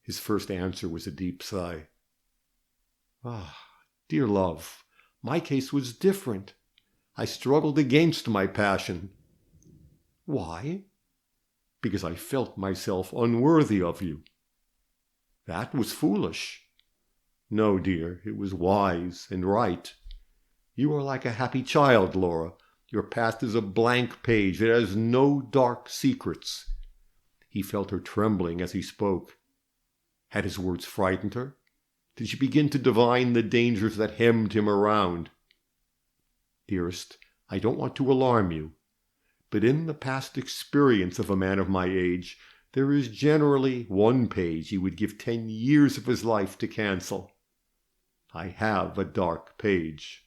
His first answer was a deep sigh. "Ah, dear love, my case was different. I struggled against my passion." "Why?" "Because I felt myself unworthy of you." "That was foolish." "No, dear, it was wise and right. You are like a happy child, Laura. Your past is a blank page. It has no dark secrets." He felt her trembling as he spoke. Had his words frightened her? Did she begin to divine the dangers that hemmed him around? Dearest, I don't want to alarm you, but in the past experience of a man of my age, there is generally one page he would give 10 years of his life to cancel. I have a dark page.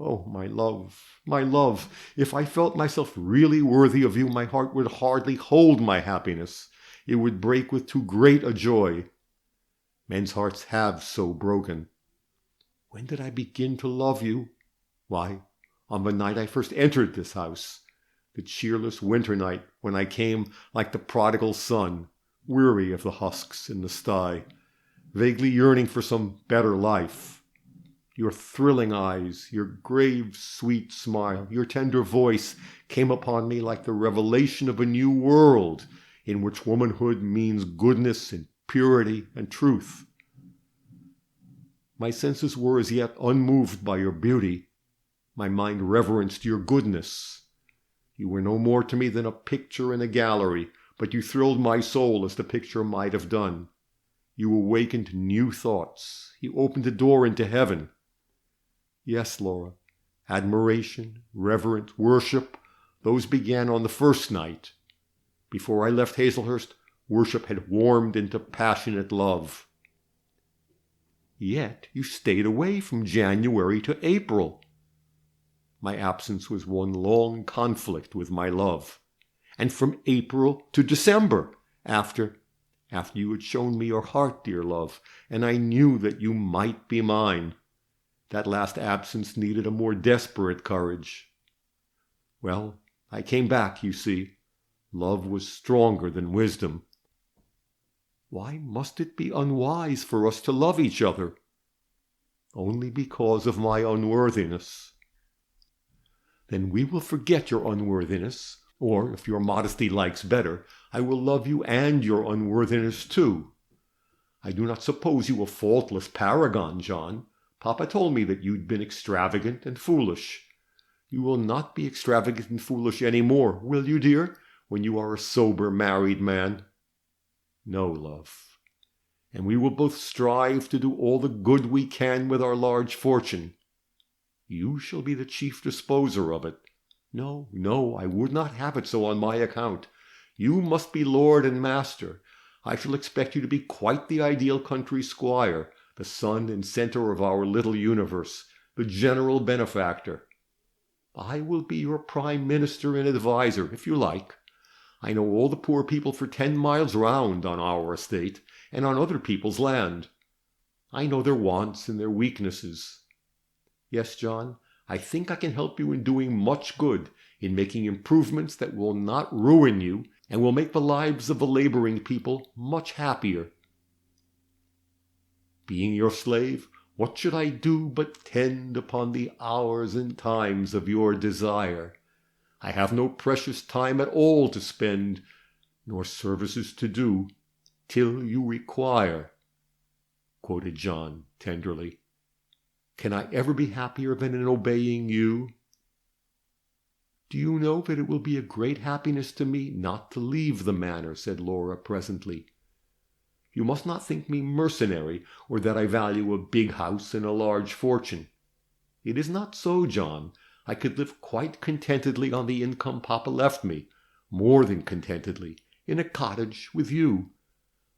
Oh, my love, if I felt myself really worthy of you, my heart would hardly hold my happiness. It would break with too great a joy. Men's hearts have so broken. When did I begin to love you? Why, on the night I first entered this house, the cheerless winter night when I came like the prodigal son, weary of the husks in the sty, vaguely yearning for some better life. Your thrilling eyes, your grave, sweet smile, your tender voice came upon me like the revelation of a new world in which womanhood means goodness and purity and truth. My senses were as yet unmoved by your beauty. My mind reverenced your goodness. You were no more to me than a picture in a gallery, but you thrilled my soul as the picture might have done. You awakened new thoughts. You opened a door into heaven. Yes, Laura, admiration, reverence, worship, those began on the first night. Before I left Hazelhurst, worship had warmed into passionate love. Yet you stayed away from January to April. My absence was one long conflict with my love. And from April to December, after you had shown me your heart, dear love, and I knew that you might be mine. That last absence needed a more desperate courage. Well, I came back, you see. Love was stronger than wisdom. Why must it be unwise for us to love each other? Only because of my unworthiness. Then we will forget your unworthiness, or, if your modesty likes better, I will love you and your unworthiness too. I do not suppose you a faultless paragon, John. Papa told me that you'd been extravagant and foolish. You will not be extravagant and foolish any more, will you, dear, when you are a sober married man? No, love. And we will both strive to do all the good we can with our large fortune. You shall be the chief disposer of it. No, I would not have it so on my account. You must be lord and master. I shall expect you to be quite the ideal country squire, the sun and center of our little universe, the general benefactor. I will be your prime minister and adviser, if you like. I know all the poor people for 10 miles round on our estate and on other people's land. I know their wants and their weaknesses. Yes, John, I think I can help you in doing much good, in making improvements that will not ruin you and will make the lives of the laboring people much happier. Being your slave, what should I do but tend upon the hours and times of your desire? I have no precious time at all to spend, nor services to do, till you require, quoted John tenderly. Can I ever be happier than in obeying you? Do you know that it will be a great happiness to me not to leave the manor, said Laura presently. You must not think me mercenary, or that I value a big house and a large fortune. It is not so, John. I could live quite contentedly on the income Papa left me, more than contentedly, in a cottage with you.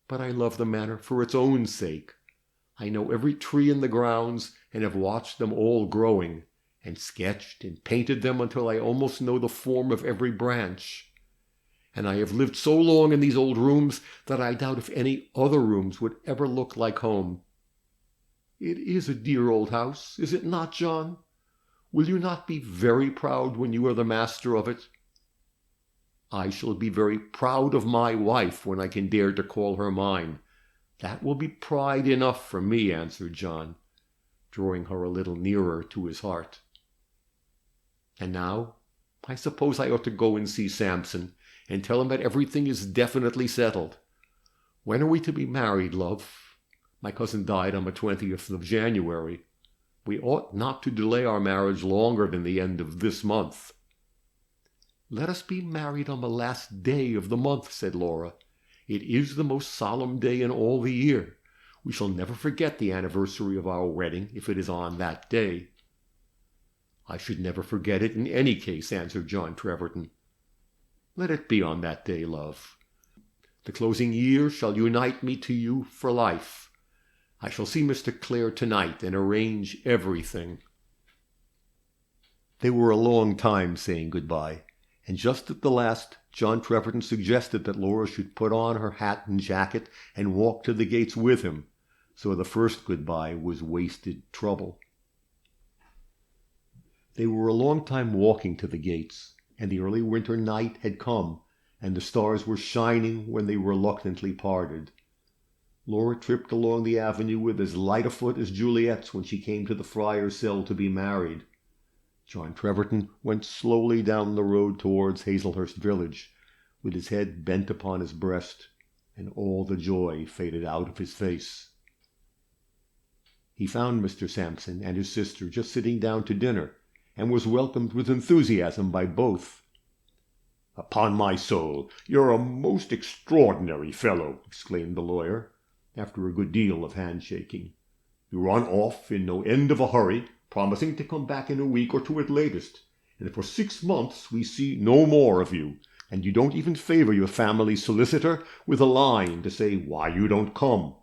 But I love the manor for its own sake. I know every tree in the grounds, and have watched them all growing, and sketched and painted them until I almost know the form of every branch. And I have lived so long in these old rooms that I doubt if any other rooms would ever look like home. It is a dear old house, is it not, John? Will you not be very proud when you are the master of it? I shall be very proud of my wife when I can dare to call her mine. That will be pride enough for me, answered John, drawing her a little nearer to his heart. And now, I suppose I ought to go and see Samson, and tell him that everything is definitely settled. When are we to be married, love? My cousin died on the 20th of January. We ought not to delay our marriage longer than the end of this month. Let us be married on the last day of the month, said Laura. It is the most solemn day in all the year. We shall never forget the anniversary of our wedding if it is on that day." "I should never forget it in any case," answered John Treverton. "Let it be on that day, love. The closing year shall unite me to you for life. I shall see Mr. Clare tonight and arrange everything." They were a long time saying goodbye, and just at the last John Treverton suggested that Laura should put on her hat and jacket and walk to the gates with him, so the first goodbye was wasted trouble. They were a long time walking to the gates, and the early winter night had come, and the stars were shining when they reluctantly parted. Laura tripped along the avenue with as light a foot as Juliet's when she came to the friar's cell to be married. John Treverton went slowly down the road towards Hazelhurst village, with his head bent upon his breast, and all the joy faded out of his face. He found Mr. Sampson and his sister just sitting down to dinner, and was welcomed with enthusiasm by both. "Upon my soul, you're a most extraordinary fellow!" exclaimed the lawyer, after a good deal of handshaking. "You run off in no end of a hurry, promising to come back in a week or two at latest, and for 6 months we see no more of you, and you don't even favour your family solicitor with a line to say why you don't come.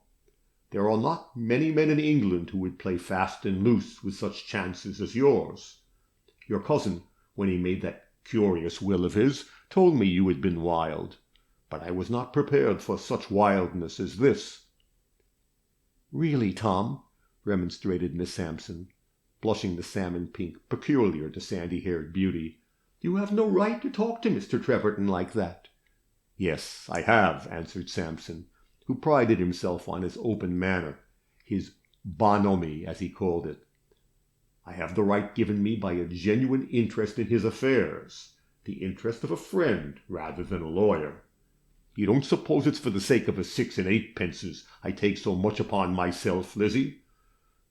There are not many men in England who would play fast and loose with such chances as yours. Your cousin, when he made that curious will of his, told me you had been wild, but I was not prepared for such wildness as this." "Really, Tom," remonstrated Miss Sampson, blushing the salmon pink peculiar to sandy-haired beauty, "you have no right to talk to Mr. Treverton like that." "Yes, I have," answered Sampson, who prided himself on his open manner, his bonhomie, as he called it. "I have the right given me by a genuine interest in his affairs, the interest of a friend rather than a lawyer. You don't suppose it's for the sake of a 6 and 8 pences I take so much upon myself, Lizzie?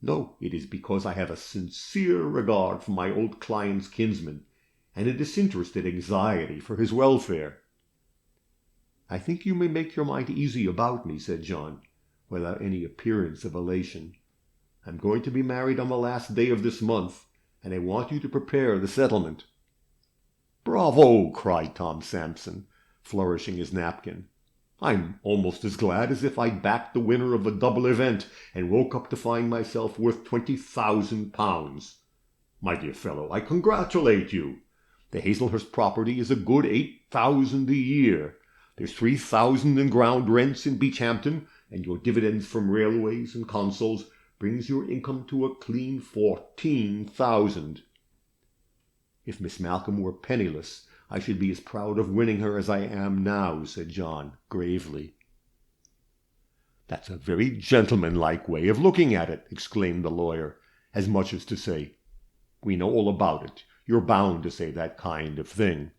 No, it is because I have a sincere regard for my old client's kinsman, and a disinterested anxiety for his welfare." "I think you may make your mind easy about me," said John, without any appearance of elation. "I'm going to be married on the last day of this month, and I want you to prepare the settlement." "Bravo!" cried Tom Sampson, flourishing his napkin. "I'm almost as glad as if I'd backed the winner of a double event and woke up to find myself worth £20,000. My dear fellow, I congratulate you. The Hazelhurst property is a good £8,000 a year. There's £3,000 in ground rents in Beechhampton, and your dividends from railways and consols brings your income to a clean £14,000. If Miss Malcolm were penniless, I should be as proud of winning her as I am now," said John, gravely. "That's a very gentlemanlike way of looking at it," exclaimed the lawyer, as much as to say, "We know all about it. You're bound to say that kind of thing."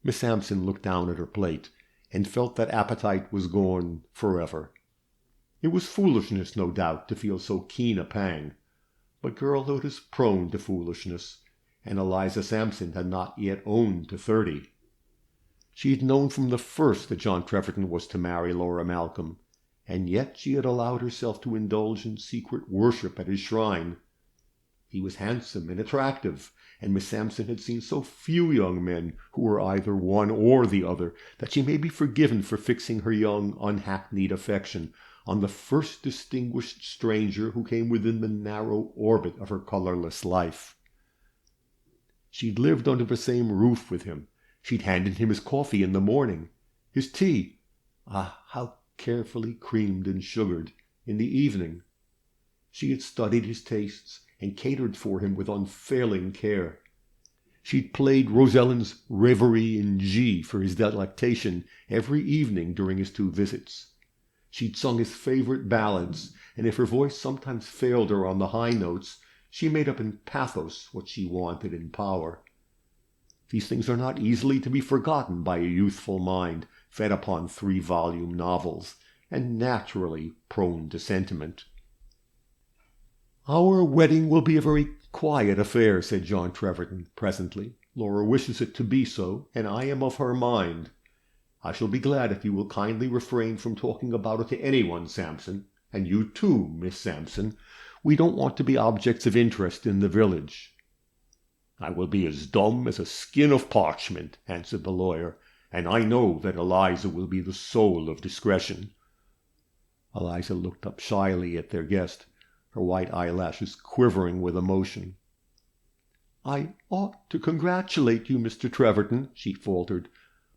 Miss Sampson looked down at her plate, and felt that appetite was gone forever. It was foolishness, no doubt, to feel so keen a pang, but girlhood is prone to foolishness, and Eliza Sampson had not yet owned to 30. She had known from the first that John Treverton was to marry Laura Malcolm, and yet she had allowed herself to indulge in secret worship at his shrine. He was handsome and attractive, and Miss Sampson had seen so few young men who were either one or the other that she may be forgiven for fixing her young, unhackneyed affection on the first distinguished stranger who came within the narrow orbit of her colourless life. She'd lived under the same roof with him. She'd handed him his coffee in the morning, his tea, how carefully creamed and sugared, in the evening. She had studied his tastes and catered for him with unfailing care. She'd played Rosellen's Reverie in G for his delectation every evening during his 2 visits. She'd sung his favourite ballads, and if her voice sometimes failed her on the high notes, she made up in pathos what she wanted in power. These things are not easily to be forgotten by a youthful mind fed upon 3-volume novels, and naturally prone to sentiment. "Our wedding will be a very quiet affair," said John Treverton presently. "Laura wishes it to be so, and I am of her mind. I shall be glad if you will kindly refrain from talking about it to anyone, Sampson, and you too, Miss Sampson. We don't want to be objects of interest in the village." "I will be as dumb as a skin of parchment," answered the lawyer, "and I know that Eliza will be the soul of discretion." Eliza looked up shyly at their guest, her white eyelashes quivering with emotion. "I ought to congratulate you, Mr. Treverton," she faltered,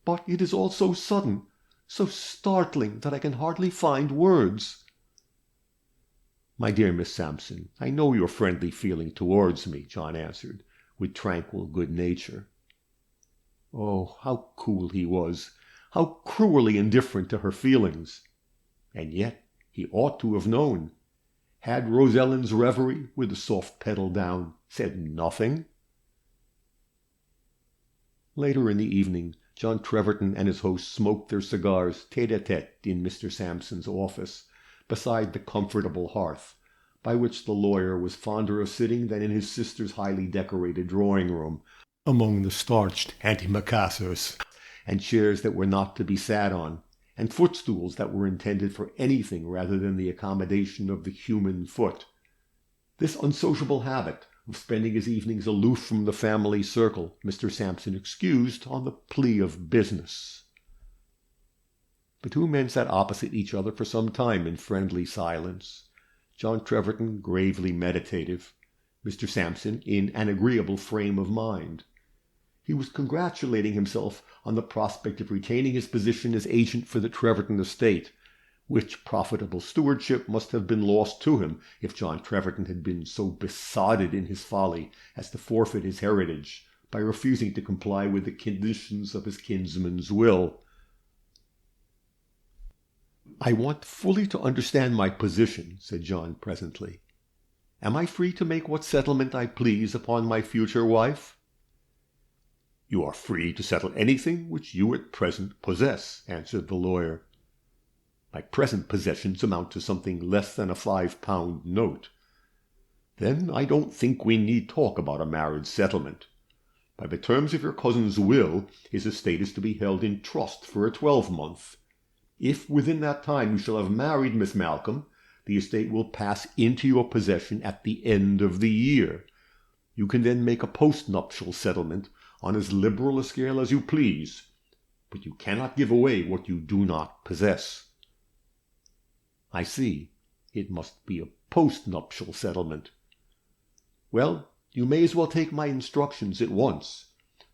"but it is all so sudden, so startling, that I can hardly find words." "My dear Miss Sampson, I know your friendly feeling towards me," John answered, with tranquil good nature. Oh, how cool he was! How cruelly indifferent to her feelings! And yet he ought to have known. Had Rosellen's reverie, with the soft pedal down, said nothing? Later in the evening, John Treverton and his host smoked their cigars tête-à-tête in Mr. Sampson's office, beside the comfortable hearth, by which the lawyer was fonder of sitting than in his sister's highly decorated drawing-room, among the starched antimacassars and chairs that were not to be sat on, and footstools that were intended for anything rather than the accommodation of the human foot. This unsociable habit of spending his evenings aloof from the family circle Mr. Sampson excused on the plea of business. The two men sat opposite each other for some time in friendly silence, John Treverton gravely meditative, Mr. Sampson in an agreeable frame of mind. He was congratulating himself on the prospect of retaining his position as agent for the Treverton estate, which profitable stewardship must have been lost to him if John Treverton had been so besotted in his folly as to forfeit his heritage by refusing to comply with the conditions of his kinsman's will. "I want fully to understand my position," said John presently. "Am I free to make what settlement I please upon my future wife?" "You are free to settle anything which you at present possess," answered the lawyer. "My present possessions amount to something less than a £5 note." "Then I don't think we need talk about a marriage settlement. By the terms of your cousin's will, his estate is to be held in trust for a 12-month. If within that time you shall have married Miss Malcolm, the estate will pass into your possession at the end of the year. You can then make a post-nuptial settlement on as liberal a scale as you please, but you cannot give away what you do not possess." "I see. It must be a post-nuptial settlement. Well, you may as well take my instructions at once.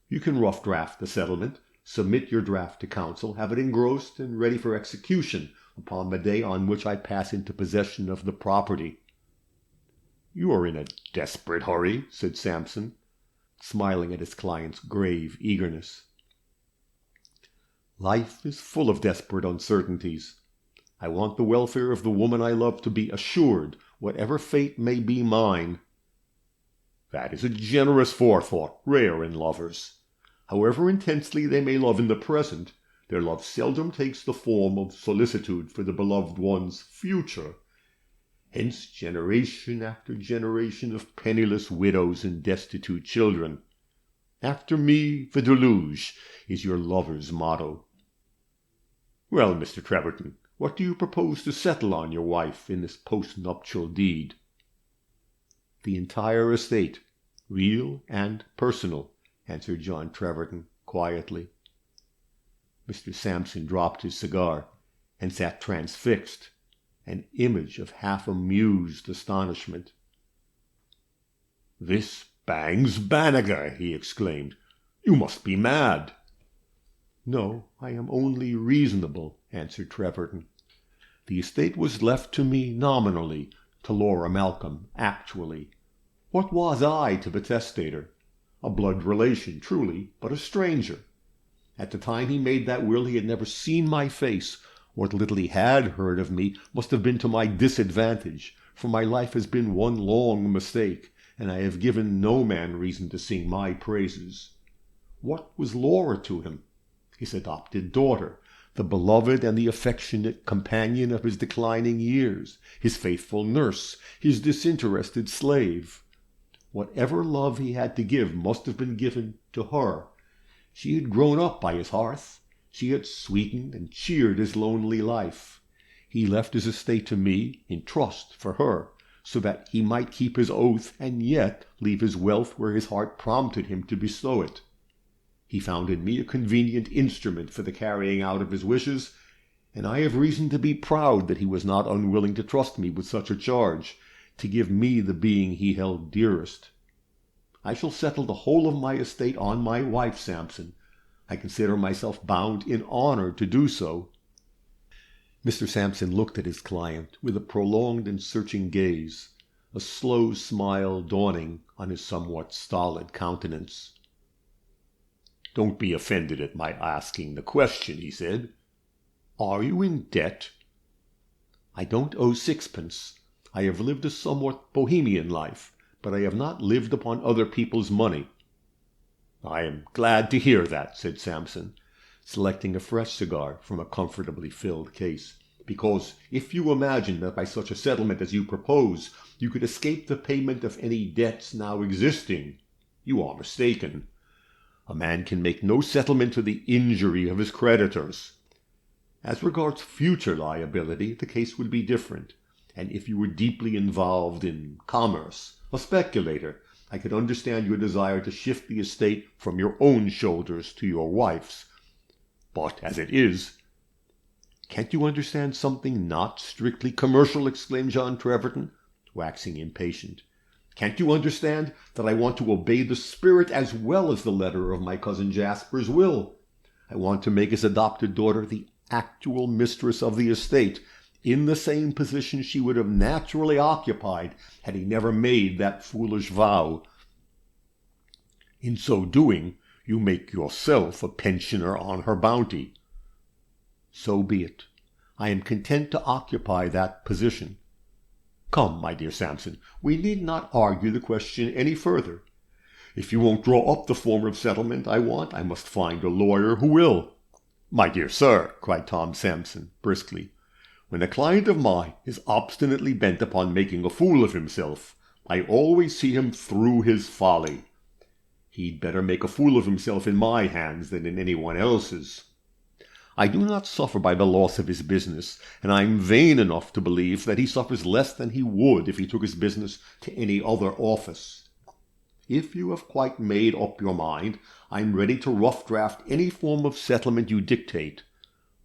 You can rough draft the settlement, submit your draft to council, have it engrossed and ready for execution upon the day on which I pass into possession of the property." "You are in a desperate hurry," said Sampson, smiling at his client's grave eagerness. "Life is full of desperate uncertainties. I want the welfare of the woman I love to be assured, whatever fate may be mine." "That is a generous forethought, rare in lovers. However intensely they may love in the present, their love seldom takes the form of solicitude for the beloved one's future. Hence generation after generation of penniless widows and destitute children. 'After me the deluge' is your lover's motto. Well, Mr. Treverton, what do you propose to settle on your wife in this post-nuptial deed?" "The entire estate, real and personal," answered John Treverton quietly. Mr. Sampson dropped his cigar and sat transfixed, an image of half-amused astonishment. "This bangs Banagher!" he exclaimed. "You must be mad." "No, I am only reasonable," answered Treverton. "The estate was left to me nominally, to Laura Malcolm actually. What was I to the testator? A blood relation, truly, but a stranger. At the time he made that will he had never seen my face. What little he had heard of me must have been to my disadvantage, for my life has been one long mistake, and I have given no man reason to sing my praises. What was Laura to him? His adopted daughter, the beloved and the affectionate companion of his declining years, his faithful nurse, his disinterested slave. Whatever love he had to give must have been given to her. She had grown up by his hearth. She had sweetened and cheered his lonely life. He left his estate to me in trust for her, so that he might keep his oath and yet leave his wealth where his heart prompted him to bestow it. He found in me a convenient instrument for the carrying out of his wishes, and I have reason to be proud that he was not unwilling to trust me with such a charge, to give me the being he held dearest. I shall settle the whole of my estate on my wife, Sampson. I consider myself bound in honor to do so." Mr. Sampson looked at his client with a prolonged and searching gaze, a slow smile dawning on his somewhat stolid countenance. "Don't be offended at my asking the question," he said. "Are you in debt?" "I don't owe sixpence. I have lived a somewhat bohemian life, but I have not lived upon other people's money." "I am glad to hear that," said Sampson, selecting a fresh cigar from a comfortably filled case, "because if you imagine that by such a settlement as you propose you could escape the payment of any debts now existing, you are mistaken. A man can make no settlement to the injury of his creditors. As regards future liability, the case would be different, and if you were deeply involved in commerce, a speculator, I could understand your desire to shift the estate from your own shoulders to your wife's. But as it is—" "Can't you understand something not strictly commercial?" exclaimed John Treverton, waxing impatient. "Can't you understand that I want to obey the spirit as well as the letter of my cousin Jasper's will? I want to make his adopted daughter the actual mistress of the estate, in the same position she would have naturally occupied had he never made that foolish vow. In so doing, you make yourself a pensioner on her bounty. So be it. I am content to occupy that position. Come, my dear Sampson, we need not argue the question any further. If you won't draw up the form of settlement I want, I must find a lawyer who will." "My dear sir," cried Tom Sampson briskly, "when a client of mine is obstinately bent upon making a fool of himself, I always see him through his folly. He'd better make a fool of himself in my hands than in anyone else's. I do not suffer by the loss of his business, and I am vain enough to believe that he suffers less than he would if he took his business to any other office. If you have quite made up your mind, I am ready to rough draft any form of settlement you dictate.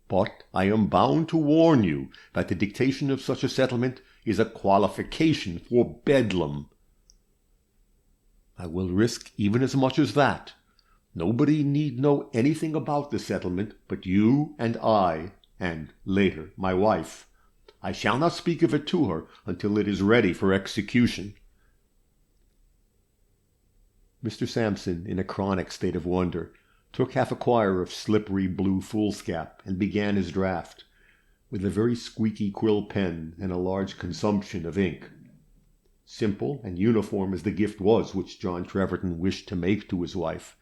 But I am bound to warn you that the dictation of such a settlement is a qualification for bedlam." "I will risk even as much as that. Nobody need know anything about the settlement but you and I, and, later, my wife. I shall not speak of it to her until it is ready for execution." Mr. Sampson, in a chronic state of wonder, took half a quire of slippery blue foolscap and began his draft, with a very squeaky quill pen and a large consumption of ink. Simple and uniform as the gift was which John Treverton wished to make to his wife,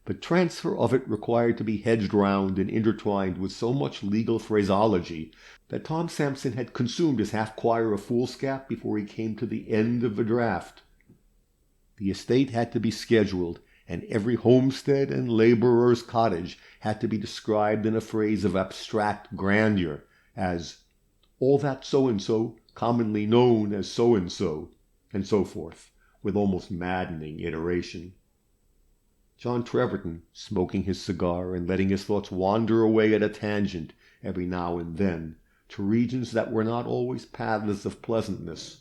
the transfer of it required to be hedged round and intertwined with so much legal phraseology that Tom Sampson had consumed his half-quire of foolscap before he came to the end of the draft. The estate had to be scheduled, and every homestead and laborer's cottage had to be described in a phrase of abstract grandeur, as "all that so-and-so, commonly known as so-and-so," and so forth, with almost maddening iteration. John Treverton, smoking his cigar and letting his thoughts wander away at a tangent every now and then to regions that were not always paths of pleasantness,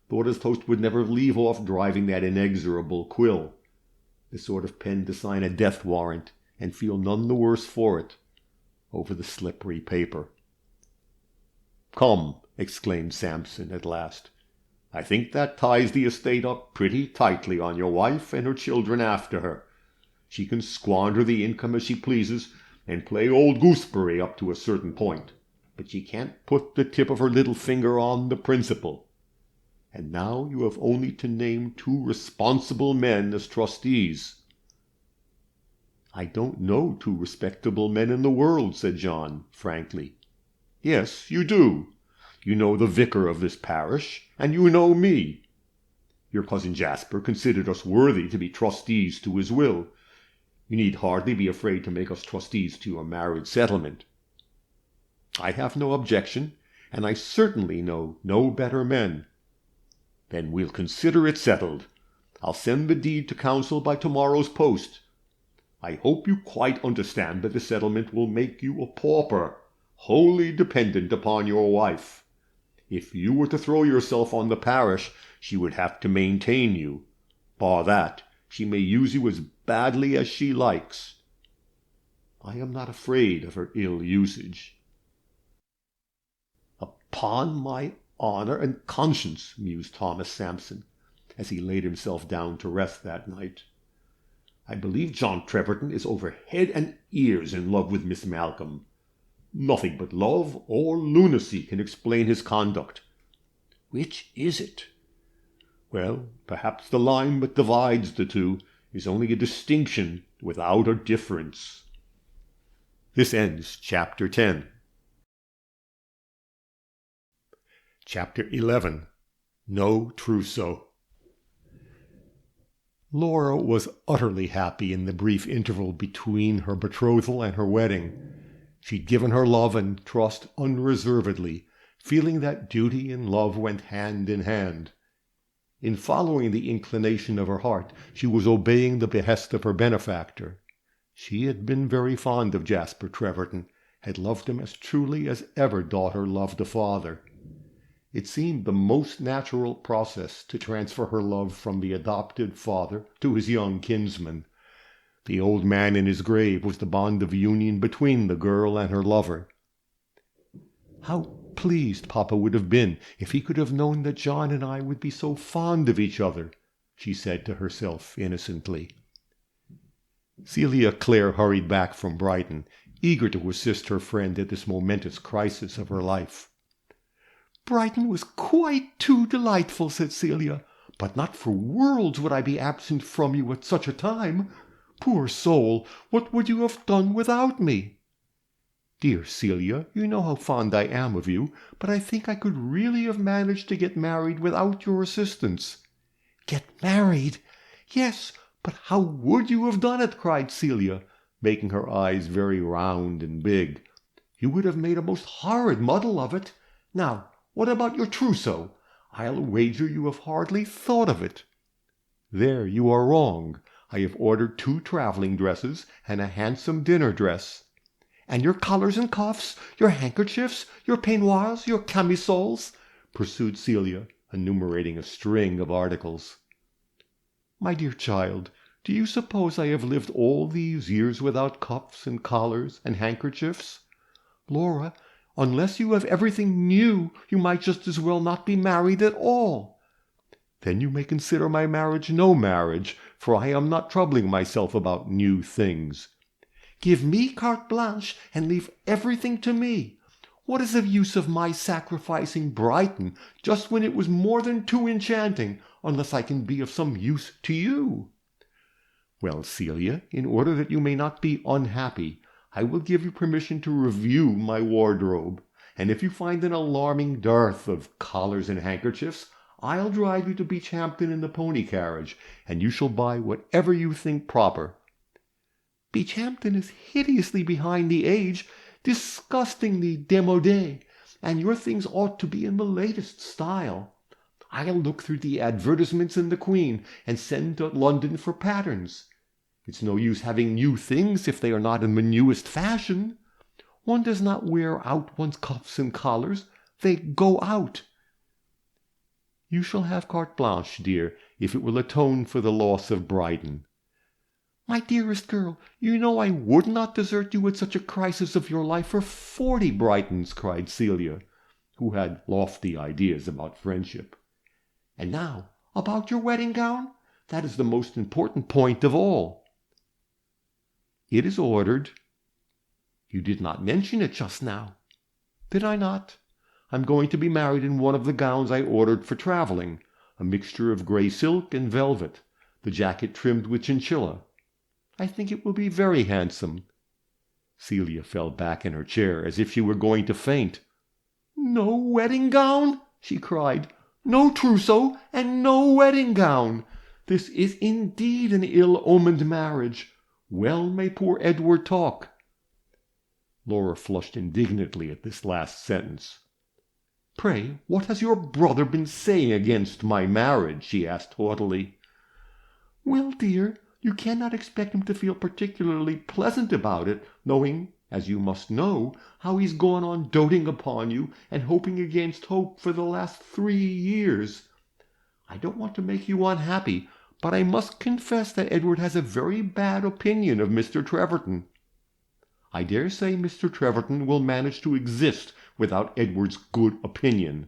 thought his host would never leave off driving that inexorable quill, the sort of pen to sign a death warrant and feel none the worse for it, over the slippery paper. "Come," exclaimed Sampson at last, "I think that ties the estate up pretty tightly on your wife and her children after her. She can squander the income as she pleases and play old gooseberry up to a certain point, but she can't put the tip of her little finger on the principal. And now you have only to name 2 responsible men as trustees." "I don't know 2 respectable men in the world," said John, frankly. "Yes, you do. You know the vicar of this parish, and you know me. Your cousin Jasper considered us worthy to be trustees to his will. You need hardly be afraid to make us trustees to your marriage settlement. I have no objection, and I certainly know no better men. Then we'll consider it settled. I'll send the deed to council by tomorrow's post. I hope you quite understand that the settlement will make you a pauper, wholly dependent upon your wife. If you were to throw yourself on the parish, she would have to maintain you. Bar that, she may use you as badly as she likes. I am not afraid of her ill usage. Upon my honor and conscience, mused Thomas Sampson, as he laid himself down to rest that night, I believe John Treverton is over head and ears in love with Miss Malcolm. Nothing but love or lunacy can explain his conduct. Which is it? Well, perhaps the line that divides the two is only a distinction without a difference. This ends Chapter 10. Chapter 11. No Trousseau. Laura was utterly happy in the brief interval between her betrothal and her wedding. She'd given her love and trust unreservedly, feeling that duty and love went hand in hand. In following the inclination of her heart, she was obeying the behest of her benefactor. She had been very fond of Jasper Treverton, had loved him as truly as ever daughter loved a father. It seemed the most natural process to transfer her love from the adopted father to his young kinsman. The old man in his grave was the bond of union between the girl and her lover. How pleased Papa would have been if he could have known that John and I would be so fond of each other, she said to herself innocently. Celia Clare hurried back from Brighton, eager to assist her friend at this momentous crisis of her life. "Brighton was quite too delightful," said Celia, "but not for worlds would I be absent from you at such a time. Poor soul, what would you have done without me?" "Dear Celia, you know how fond I am of you, but I think I could really have managed to get married without your assistance." "Get married? Yes, but how would you have done it?" cried Celia, making her eyes very round and big. "You would have made a most horrid muddle of it. Now, what about your trousseau? I'll wager you have hardly thought of it." "There you are wrong. I have ordered 2 travelling dresses and a handsome dinner dress." "And your collars and cuffs, your handkerchiefs, your peignoirs, your camisoles," pursued Celia, enumerating a string of articles. "My dear child, do you suppose I have lived all these years without cuffs and collars and handkerchiefs? Laura, unless you have everything new, you might just as well not be married at all." "Then you may consider my marriage no marriage, for I am not troubling myself about new things." "Give me carte blanche and leave everything to me. What is the use of my sacrificing Brighton just when it was more than too enchanting, unless I can be of some use to you?" "Well, Celia, in order that you may not be unhappy, I will give you permission to review my wardrobe, and if you find an alarming dearth of collars and handkerchiefs, I'll drive you to Beachhampton in the pony carriage, and you shall buy whatever you think proper." "Beachhampton is hideously behind the age, disgustingly démodé, and your things ought to be in the latest style. I'll look through the advertisements in the Queen and send to London for patterns. It's no use having new things if they are not in the newest fashion. One does not wear out one's cuffs and collars. They go out." "You shall have carte blanche, dear, if it will atone for the loss of Brighton." "My dearest girl, you know I would not desert you at such a crisis of your life for 40 Brightons," cried Celia, who had lofty ideas about friendship. "And now, about your wedding gown? That is the most important point of all." "It is ordered." "You did not mention it just now." "Did I not? I'm going to be married in one of the gowns I ordered for travelling, a mixture of grey silk and velvet, the jacket trimmed with chinchilla. I think it will be very handsome." Celia fell back in her chair as if she were going to faint. "No wedding gown?" she cried. "No trousseau and no wedding gown! This is indeed an ill-omened marriage. Well may poor Edward talk." Laura flushed indignantly at this last sentence. "Pray, what has your brother been saying against my marriage?" she asked haughtily. "Well, dear, you cannot expect him to feel particularly pleasant about it, knowing, as you must know, how he's gone on doting upon you and hoping against hope for the last 3 years. I don't want to make you unhappy, but I must confess that Edward has a very bad opinion of Mr. Treverton. I dare say Mr. Treverton will manage to exist without Edward's good opinion.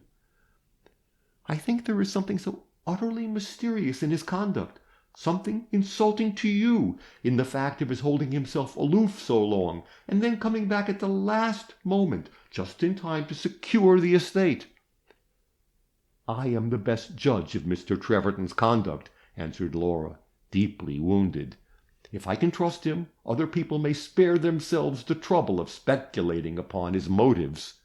I think there is something so utterly mysterious in his conduct, something insulting to you, in the fact of his holding himself aloof so long, and then coming back at the last moment, just in time to secure the estate." "I am the best judge of Mr. Treverton's conduct," answered Laura, deeply wounded. "If I can trust him, other people may spare themselves the trouble of speculating upon his motives."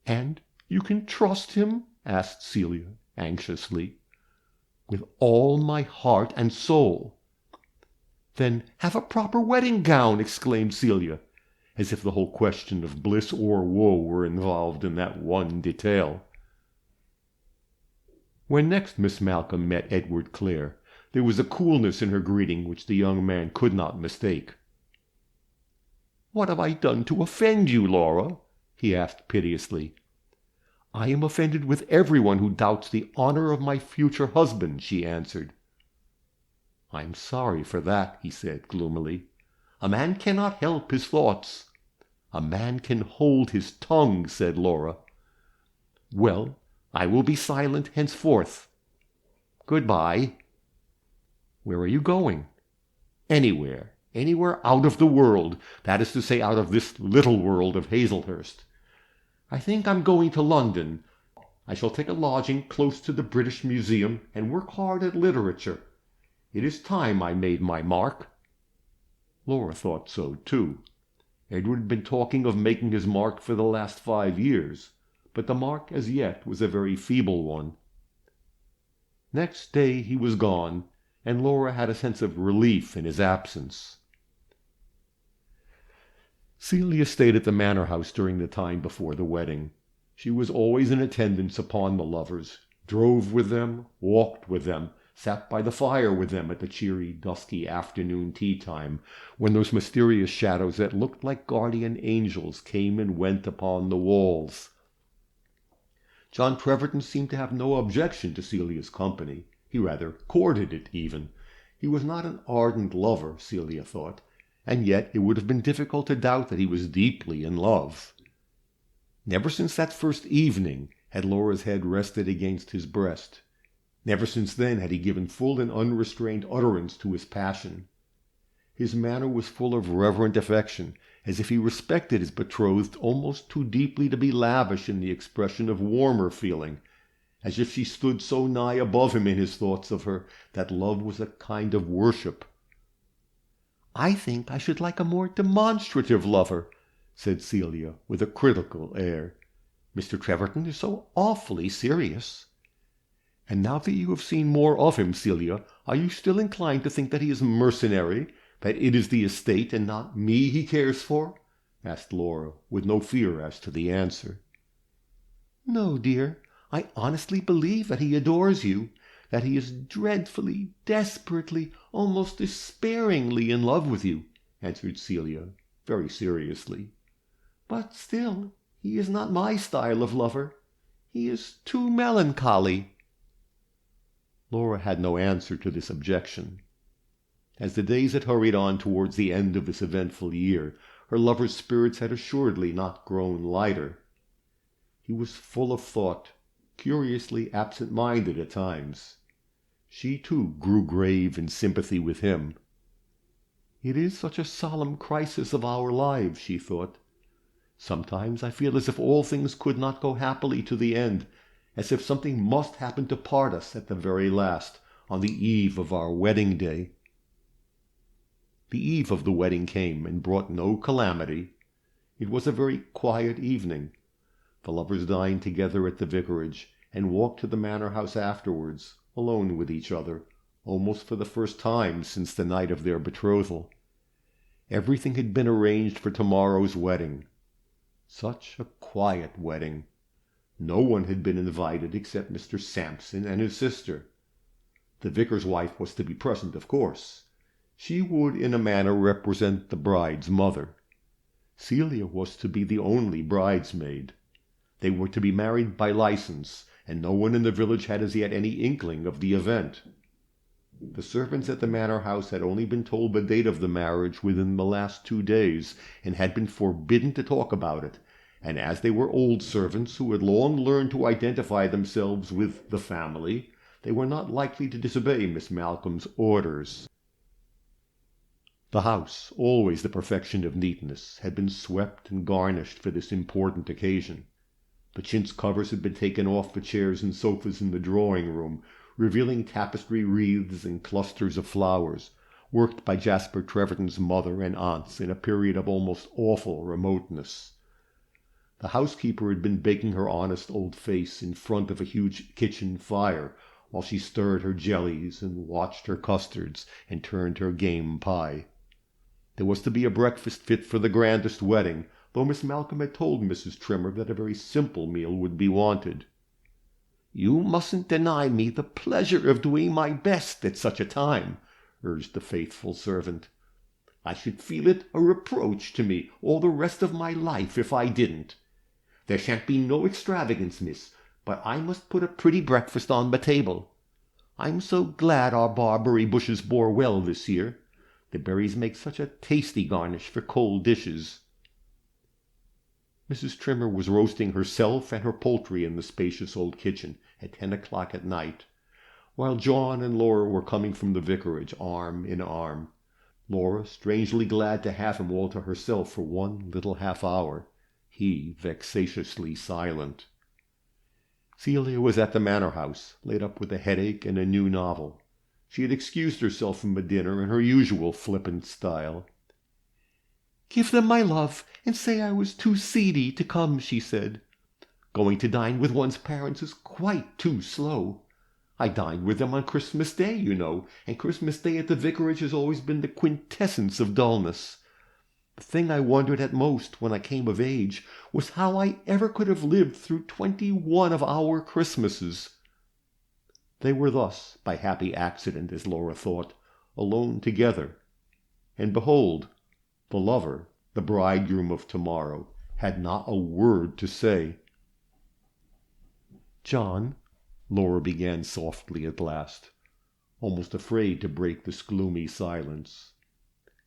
"And you can trust him?" asked Celia, anxiously. "With all my heart and soul." "Then have a proper wedding gown!" exclaimed Celia, as if the whole question of bliss or woe were involved in that one detail. When next Miss Malcolm met Edward Clare, there was a coolness in her greeting which the young man could not mistake. "What have I done to offend you, Laura?" he asked piteously. "I am offended with everyone who doubts the honor of my future husband," she answered. "I'm sorry for that," he said gloomily. "A man cannot help his thoughts." "A man can hold his tongue," said Laura. "Well, I will be silent henceforth. Good-bye." "Where are you going?" "Anywhere. Anywhere out of the world. That is to say, out of this little world of Hazelhurst. I think I'm going to London. I shall take a lodging close to the British Museum and work hard at literature. It is time I made my mark." Laura thought so, too. Edward had been talking of making his mark for the last 5 years, but the mark as yet was a very feeble one. Next day he was gone, and Laura had a sense of relief in his absence. Celia stayed at the manor house during the time before the wedding. She was always in attendance upon the lovers, drove with them, walked with them, sat by the fire with them at the cheery, dusky afternoon tea-time, when those mysterious shadows that looked like guardian angels came and went upon the walls. John Treverton seemed to have no objection to Celia's company. He rather courted it, even. He was not an ardent lover, Celia thought, and yet it would have been difficult to doubt that he was deeply in love. Never since that first evening had Laura's head rested against his breast. Never since then had he given full and unrestrained utterance to his passion. His manner was full of reverent affection, as if he respected his betrothed almost too deeply to be lavish in the expression of warmer feeling, as if she stood so nigh above him in his thoughts of her that love was a kind of worship. "I think I should like a more demonstrative lover," said Celia, with a critical air. "Mr. Treverton is so awfully serious." "And now that you have seen more of him, Celia, are you still inclined to think that he is mercenary, that it is the estate and not me he cares for?" asked Laura, with no fear as to the answer. "No, dear. I honestly believe that he adores you, that he is dreadfully, desperately, almost despairingly in love with you," answered Celia, very seriously. "But still, he is not my style of lover. He is too melancholy." Laura had no answer to this objection. As the days had hurried on towards the end of this eventful year, her lover's spirits had assuredly not grown lighter. He was full of thought, curiously absent-minded at times. She, too, grew grave in sympathy with him. "It is such a solemn crisis of our lives," she thought. "Sometimes I feel as if all things could not go happily to the end, as if something must happen to part us at the very last, on the eve of our wedding day." The eve of the wedding came and brought no calamity. It was a very quiet evening. The lovers dined together at the vicarage, and walked to the manor house afterwards, alone with each other, almost for the first time since the night of their betrothal. Everything had been arranged for tomorrow's wedding. Such a quiet wedding. No one had been invited except Mr. Sampson and his sister. The vicar's wife was to be present, of course. She would in a manner represent the bride's mother. Celia was to be the only bridesmaid. They were to be married by license, and no one in the village had as yet any inkling of the event. The servants at the manor house had only been told the date of the marriage within the last 2 days, and had been forbidden to talk about it, and as they were old servants who had long learned to identify themselves with the family, they were not likely to disobey Miss Malcolm's orders. The house, always the perfection of neatness, had been swept and garnished for this important occasion. The chintz covers had been taken off the chairs and sofas in the drawing-room, revealing tapestry wreaths and clusters of flowers, worked by Jasper Treverton's mother and aunts in a period of almost awful remoteness. The housekeeper had been baking her honest old face in front of a huge kitchen fire, while she stirred her jellies and watched her custards and turned her game pie. There was to be a breakfast fit for the grandest wedding, though Miss Malcolm had told Mrs. Trimmer that a very simple meal would be wanted. "You mustn't deny me the pleasure of doing my best at such a time," urged the faithful servant. "I should feel it a reproach to me all the rest of my life if I didn't. There shan't be no extravagance, miss, but I must put a pretty breakfast on the table. I'm so glad our barberry bushes bore well this year. The berries make such a tasty garnish for cold dishes." Mrs. Trimmer was roasting herself and her poultry in the spacious old kitchen at 10 o'clock at night, while John and Laura were coming from the vicarage arm in arm. Laura strangely glad to have him all to herself for one little half-hour, he vexatiously silent. Celia was at the manor house, laid up with a headache and a new novel. She had excused herself from the dinner in her usual flippant style. "Give them my love, and say I was too seedy to come," she said. "Going to dine with one's parents is quite too slow. I dined with them on Christmas Day, you know, and Christmas Day at the vicarage has always been the quintessence of dullness. The thing I wondered at most when I came of age was how I ever could have lived through 21 of our Christmases." They were thus, by happy accident, as Laura thought, alone together. And behold, the lover, the bridegroom of tomorrow, had not a word to say. "John," Laura began softly at last, almost afraid to break this gloomy silence,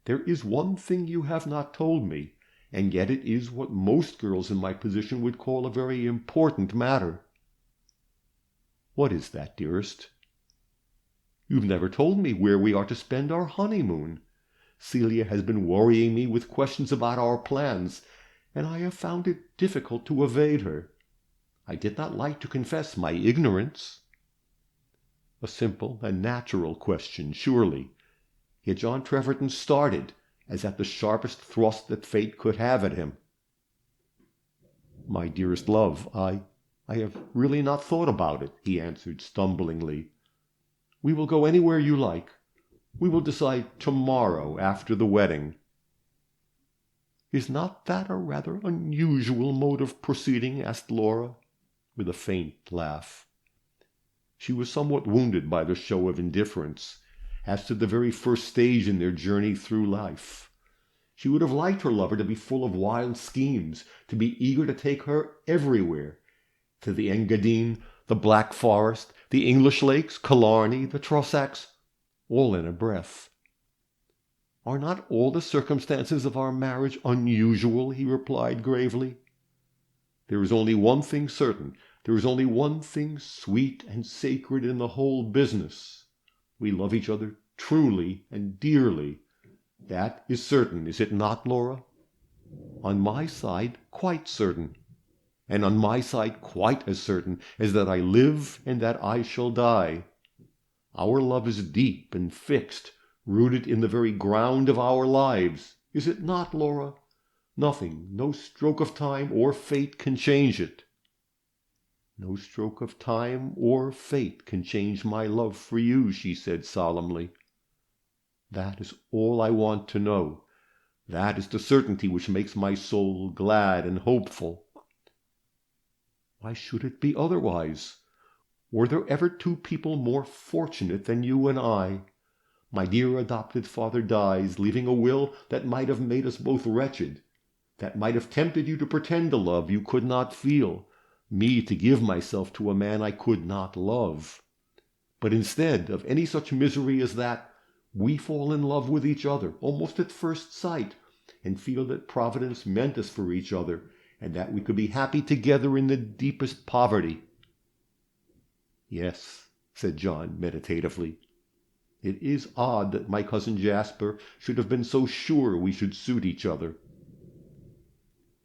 "there is one thing you have not told me, and yet it is what most girls in my position would call a very important matter." "What is that, dearest?" "You've never told me where we are to spend our honeymoon. Celia has been worrying me with questions about our plans, and I have found it difficult to evade her. I did not like to confess my ignorance." A simple and natural question, surely. Yet John Treverton started, as at the sharpest thrust that fate could have at him. "My dearest love, I have really not thought about it," he answered stumblingly. "We will go anywhere you like. We will decide tomorrow after the wedding." "Is not that a rather unusual mode of proceeding?" asked Laura, with a faint laugh. She was somewhat wounded by the show of indifference as to the very first stage in their journey through life. She would have liked her lover to be full of wild schemes, to be eager to take her everywhere, to the Engadine, the Black Forest, the English Lakes, Killarney, the Trossachs, all in a breath. "Are not all the circumstances of our marriage unusual?" he replied gravely. "There is only one thing certain, there is only one thing sweet and sacred in the whole business. We love each other truly and dearly. That is certain, is it not, Laura?" "On my side, quite certain." "And on my side quite as certain as that I live and that I shall die. Our love is deep and fixed, rooted in the very ground of our lives. Is it not, Laura? Nothing, no stroke of time or fate can change it." No stroke of time or fate can change my love for you, she said solemnly. That is all I want to know. That is the certainty which makes my soul glad and hopeful. Why should it be otherwise? Were there ever two people more fortunate than you and I? My dear adopted father dies, leaving a will that might have made us both wretched, that might have tempted you to pretend a love you could not feel, me to give myself to a man I could not love. But instead of any such misery as that, we fall in love with each other, almost at first sight, and feel that Providence meant us for each other, and that we could be happy together in the deepest poverty. Yes, said John meditatively. It is odd that my cousin Jasper should have been so sure we should suit each other.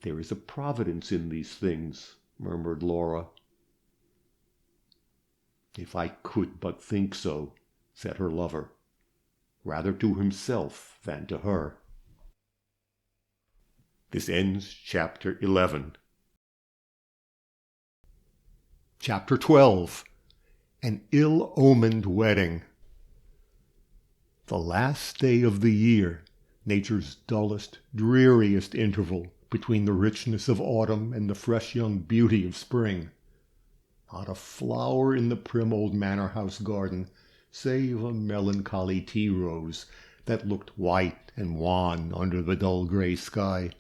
There is a providence in these things, murmured Laura. If I could but think so, said her lover, rather to himself than to her. This ends Chapter 11. Chapter 12. An Ill-Omened Wedding. The last day of the year, nature's dullest, dreariest interval between the richness of autumn and the fresh young beauty of spring. Not a flower in the prim old manor-house garden, save a melancholy tea-rose that looked white and wan under the dull grey sky,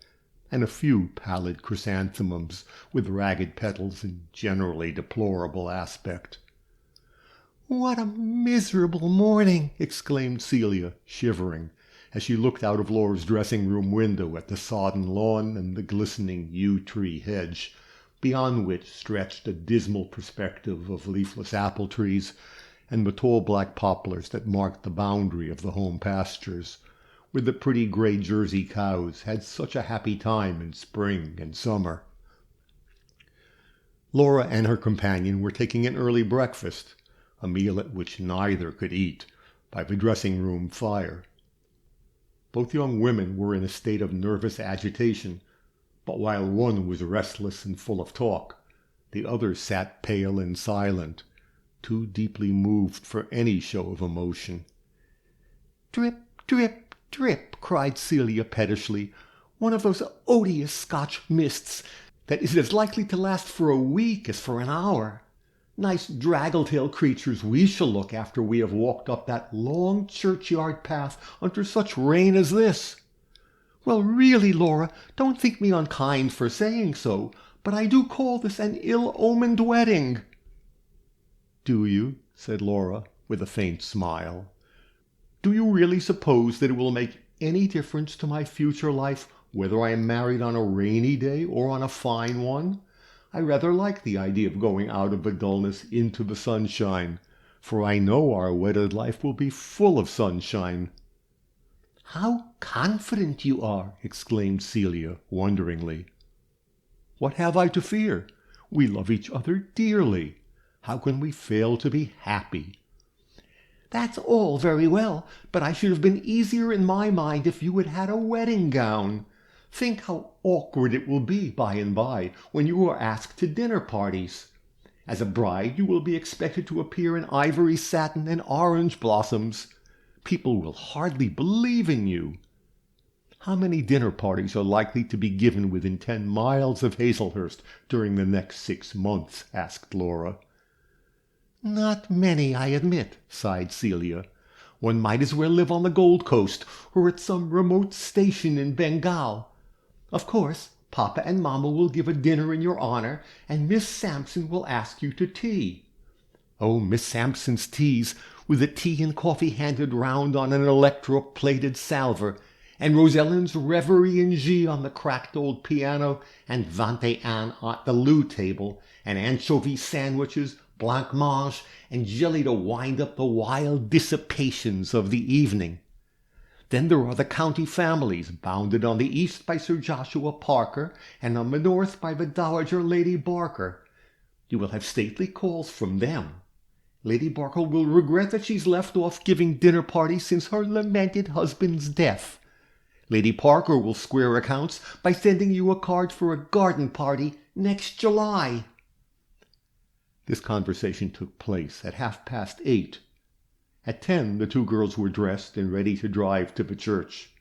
and a few pallid chrysanthemums with ragged petals and generally deplorable aspect. "What a miserable morning!" exclaimed Celia, shivering, as she looked out of Laura's dressing-room window at the sodden lawn and the glistening yew-tree hedge, beyond which stretched a dismal perspective of leafless apple-trees and the tall black poplars that marked the boundary of the home pastures, where the pretty grey Jersey cows had such a happy time in spring and summer. Laura and her companion were taking an early breakfast, a meal at which neither could eat, by the dressing-room fire. Both young women were in a state of nervous agitation, but while one was restless and full of talk, the other sat pale and silent, too deeply moved for any show of emotion. "Drip, drip, drip," cried Celia pettishly, "one of those odious Scotch mists that is as likely to last for a week as for an hour. Nice draggle-tail creatures we shall look after we have walked up that long churchyard path under such rain as this. Well, really, Laura, don't think me unkind for saying so, but I do call this an ill-omened wedding." "Do you?" said Laura, with a faint smile. "Do you really suppose that it will make any difference to my future life whether I am married on a rainy day or on a fine one? I rather like the idea of going out of the dullness into the sunshine, for I know our wedded life will be full of sunshine." "How confident you are!" exclaimed Celia, wonderingly. "What have I to fear? We love each other dearly. How can we fail to be happy?" "That's all very well, but I should have been easier in my mind if you had had a wedding gown. Think how awkward it will be by and by when you are asked to dinner parties. As a bride you will be expected to appear in ivory satin and orange blossoms. People will hardly believe in you. How many dinner parties are likely to be given within 10 miles of Hazelhurst during the next 6 months? Asked Laura. "Not many, I admit," sighed Celia. "One might as well live on the Gold Coast or at some remote station in Bengal. Of course, Papa and Mamma will give a dinner in your honor, and Miss Sampson will ask you to tea." "Oh, Miss Sampson's teas, with the tea and coffee handed round on an electro-plated salver, and Roselyn's Reverie in G on the cracked old piano, and 21 at the loo table, and anchovy sandwiches, blancmange, and jelly to wind up the wild dissipations of the evening. Then there are the county families, bounded on the east by Sir Joshua Parker, and on the north by the Dowager Lady Barker. You will have stately calls from them. Lady Barker will regret that she's left off giving dinner parties since her lamented husband's death. Lady Parker will square accounts by sending you a card for a garden party next July." This conversation took place at 8:30. At 10 the two girls were dressed and ready to drive to the church.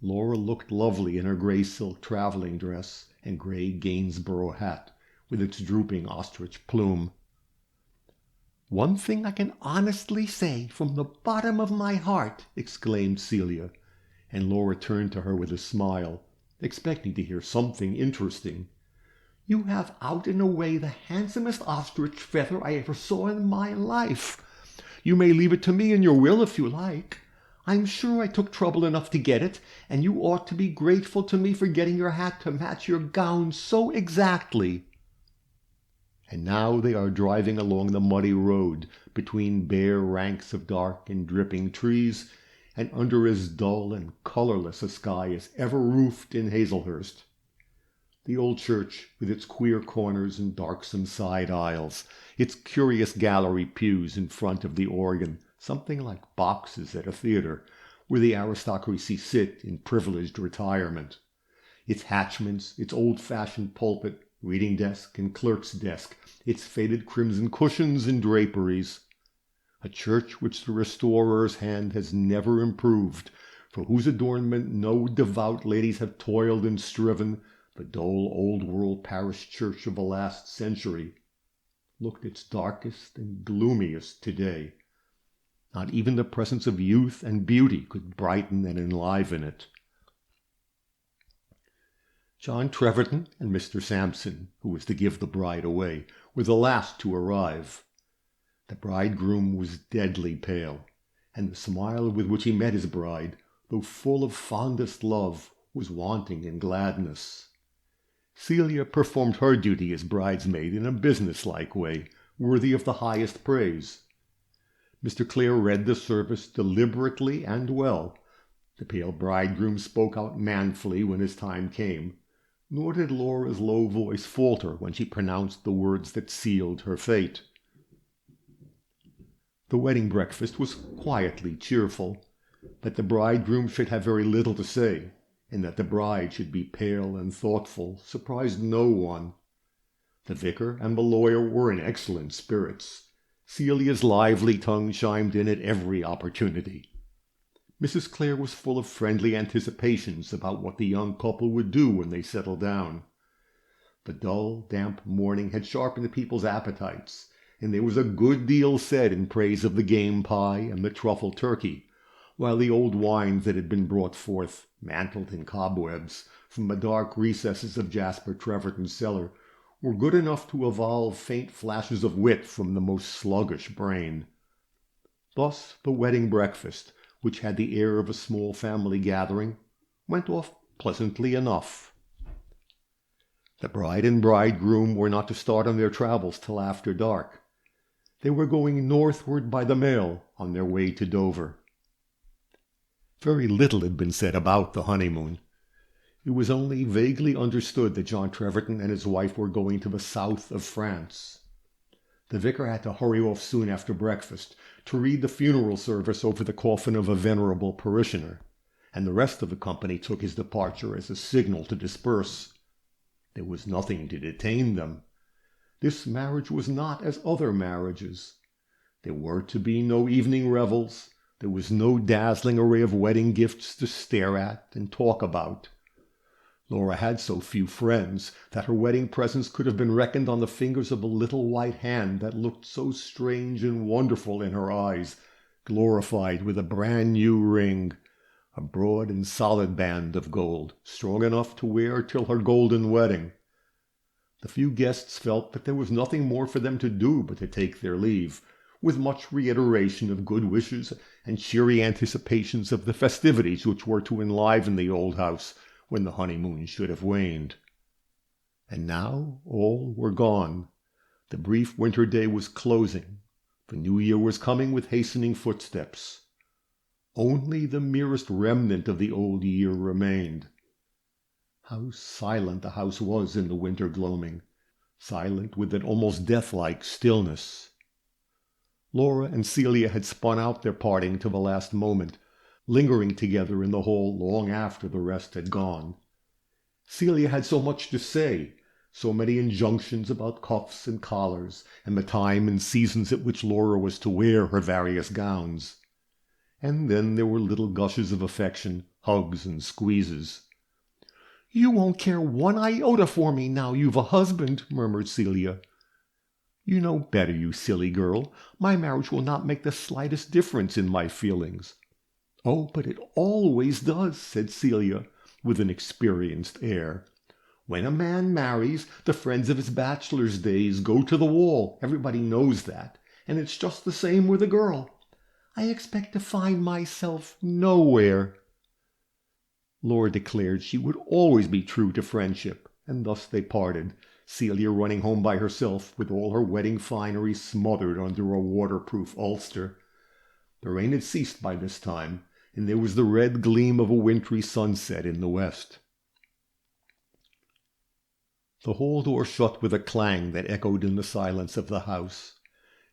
Laura looked lovely in her gray silk traveling dress and gray Gainsborough hat with its drooping ostrich plume. "One thing I can honestly say from the bottom of my heart," exclaimed Celia, and Laura turned to her with a smile, expecting to hear something interesting. "You have out and away the handsomest ostrich feather I ever saw in my life. You may leave it to me in your will if you like. I'm sure I took trouble enough to get it, and you ought to be grateful to me for getting your hat to match your gown so exactly." And now they are driving along the muddy road between bare ranks of dark and dripping trees, and under as dull and colorless a sky as ever roofed in Hazelhurst. The old church, with its queer corners and darksome side aisles, its curious gallery pews in front of the organ, something like boxes at a theatre, where the aristocracy sit in privileged retirement, its hatchments, its old-fashioned pulpit, reading desk and clerk's desk, its faded crimson cushions and draperies. A church which the restorer's hand has never improved, for whose adornment no devout ladies have toiled and striven, the dull old-world parish church of the last century, looked its darkest and gloomiest today. Not even the presence of youth and beauty could brighten and enliven it. John Treverton and Mr. Sampson, who was to give the bride away, were the last to arrive. The bridegroom was deadly pale, and the smile with which he met his bride, though full of fondest love, was wanting in gladness. Celia performed her duty as bridesmaid in a business-like way, worthy of the highest praise. Mr. Clare read the service deliberately and well. The pale bridegroom spoke out manfully when his time came, nor did Laura's low voice falter when she pronounced the words that sealed her fate. The wedding breakfast was quietly cheerful. That the bridegroom should have very little to say, and that the bride should be pale and thoughtful, surprised no one. The vicar and the lawyer were in excellent spirits. Celia's lively tongue chimed in at every opportunity. Mrs. Clare was full of friendly anticipations about what the young couple would do when they settled down. The dull, damp morning had sharpened people's appetites, and there was a good deal said in praise of the game pie and the truffle turkey, while the old wines that had been brought forth, mantled in cobwebs, from the dark recesses of Jasper Treverton's cellar, were good enough to evolve faint flashes of wit from the most sluggish brain. Thus the wedding breakfast, which had the air of a small family gathering, went off pleasantly enough. The bride and bridegroom were not to start on their travels till after dark. They were going northward by the mail on their way to Dover. Very little had been said about the honeymoon. It was only vaguely understood that John Treverton and his wife were going to the south of France. The vicar had to hurry off soon after breakfast to read the funeral service over the coffin of a venerable parishioner, and the rest of the company took his departure as a signal to disperse. There was nothing to detain them. This marriage was not as other marriages. There were to be no evening revels. There was no dazzling array of wedding gifts to stare at and talk about. Laura had so few friends that her wedding presents could have been reckoned on the fingers of a little white hand that looked so strange and wonderful in her eyes, glorified with a brand-new ring, a broad and solid band of gold, strong enough to wear till her golden wedding. The few guests felt that there was nothing more for them to do but to take their leave, with much reiteration of good wishes and cheery anticipations of the festivities which were to enliven the old house when the honeymoon should have waned. And now all were gone. The brief winter day was closing. The new year was coming with hastening footsteps. Only the merest remnant of the old year remained. How silent the house was in the winter gloaming, silent with an almost death-like stillness. Laura and Celia had spun out their parting to the last moment, lingering together in the hall long after the rest had gone. Celia had so much to say, So many injunctions about cuffs and collars, and the time and seasons at which Laura was to wear her various gowns. And then there were little gushes of affection, hugs and squeezes. "You won't care one iota for me now you've a husband," murmured Celia. "You know better, you silly girl. My marriage will not make the slightest difference in my feelings." "Oh, but it always does," said Celia, with an experienced air. "When a man marries, the friends of his bachelor's days go to the wall. Everybody knows that. And it's just the same with a girl. I expect to find myself nowhere." Laura declared she would always be true to friendship, and thus they parted, Celia running home by herself with all her wedding finery smothered under a waterproof ulster. The rain had ceased by this time, and there was the red gleam of a wintry sunset in the west. The hall door shut with a clang that echoed in the silence of the house,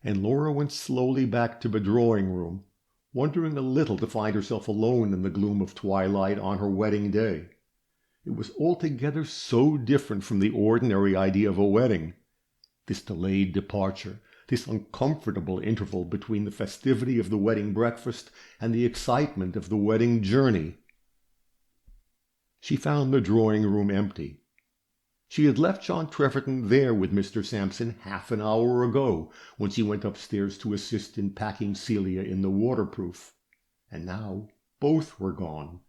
and Laura went slowly back to the drawing-room, wondering a little to find herself alone in the gloom of twilight on her wedding day. It was altogether so different from the ordinary idea of a wedding, this delayed departure, this uncomfortable interval between the festivity of the wedding breakfast and the excitement of the wedding journey. She found the drawing-room empty. She had left John Treverton there with Mr. Sampson half an hour ago, when she went upstairs to assist in packing Celia in the waterproof, and now both were gone.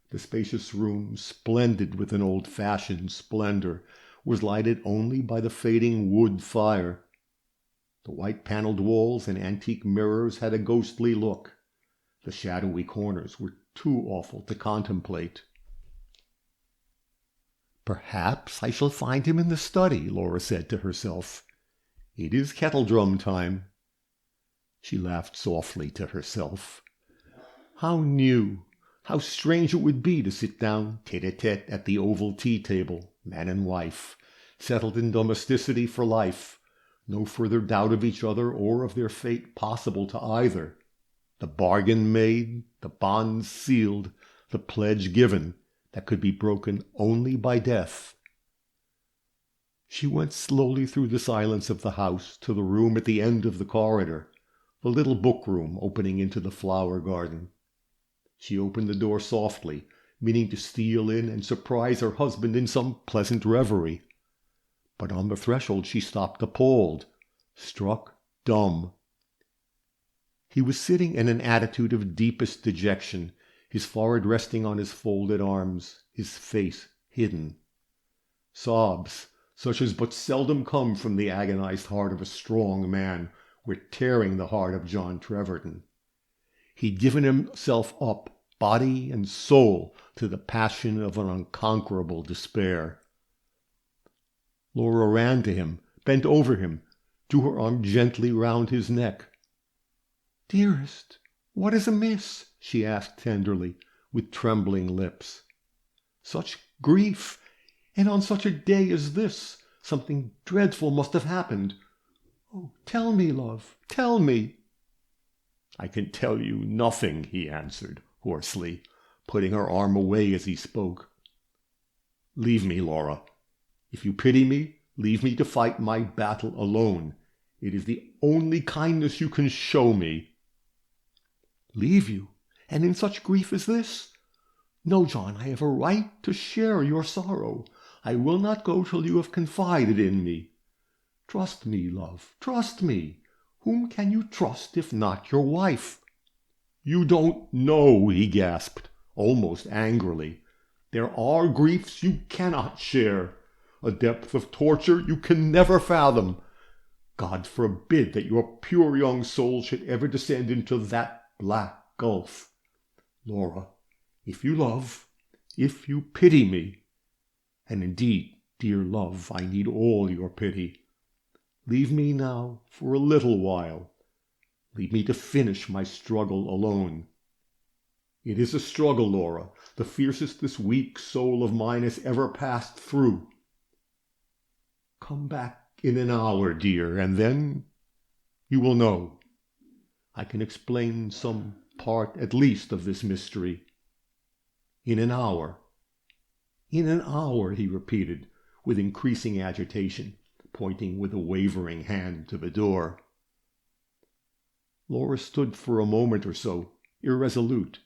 The spacious room, splendid with an old-fashioned splendor, was lighted only by the fading wood fire. The white-paneled walls and antique mirrors had a ghostly look. The shadowy corners were too awful to contemplate. "Perhaps I shall find him in the study," Laura said to herself. "It is kettledrum time." She laughed softly to herself. How new, how strange it would be to sit down tête-à-tête at the oval tea-table, man and wife, settled in domesticity for life, no further doubt of each other or of their fate possible to either, the bargain made, the bonds sealed, the pledge given, that could be broken only by death. She went slowly through the silence of the house to the room at the end of the corridor, the little book-room opening into the flower garden. She opened the door softly, meaning to steal in and surprise her husband in some pleasant reverie. But on the threshold she stopped appalled, struck dumb. He was sitting in an attitude of deepest dejection, his forehead resting on his folded arms, his face hidden. Sobs, such as but seldom come from the agonized heart of a strong man, were tearing the heart of John Treverton. He'd given himself up, body and soul, to the passion of an unconquerable despair. Laura ran to him, bent over him, drew her arm gently round his neck. "Dearest, what is amiss?" she asked tenderly, with trembling lips. "Such grief, and on such a day as this! Something dreadful must have happened. Oh, tell me, love, tell me." "I can tell you nothing," he answered hoarsely, putting her arm away as he spoke. "Leave me, Laura. If you pity me, leave me to fight my battle alone. It is the only kindness you can show me." "Leave you, and in such grief as this? No, John, I have a right to share your sorrow. I will not go till you have confided in me. Trust me, love, trust me. Whom can you trust if not your wife?" "You don't know," he gasped, almost angrily. "There are griefs you cannot share, a depth of torture you can never fathom. God forbid that your pure young soul should ever descend into that black gulf. Laura, if you love, if you pity me, and indeed, dear love, I need all your pity, leave me now for a little while. Leave me to finish my struggle alone. It is a struggle, Laura, the fiercest this weak soul of mine has ever passed through. Come back in an hour, dear, and then you will know. I can explain some part at least of this mystery. In an hour. In an hour," he repeated, with increasing agitation, pointing with a wavering hand to the door. Laura stood for a moment or so, irresolute,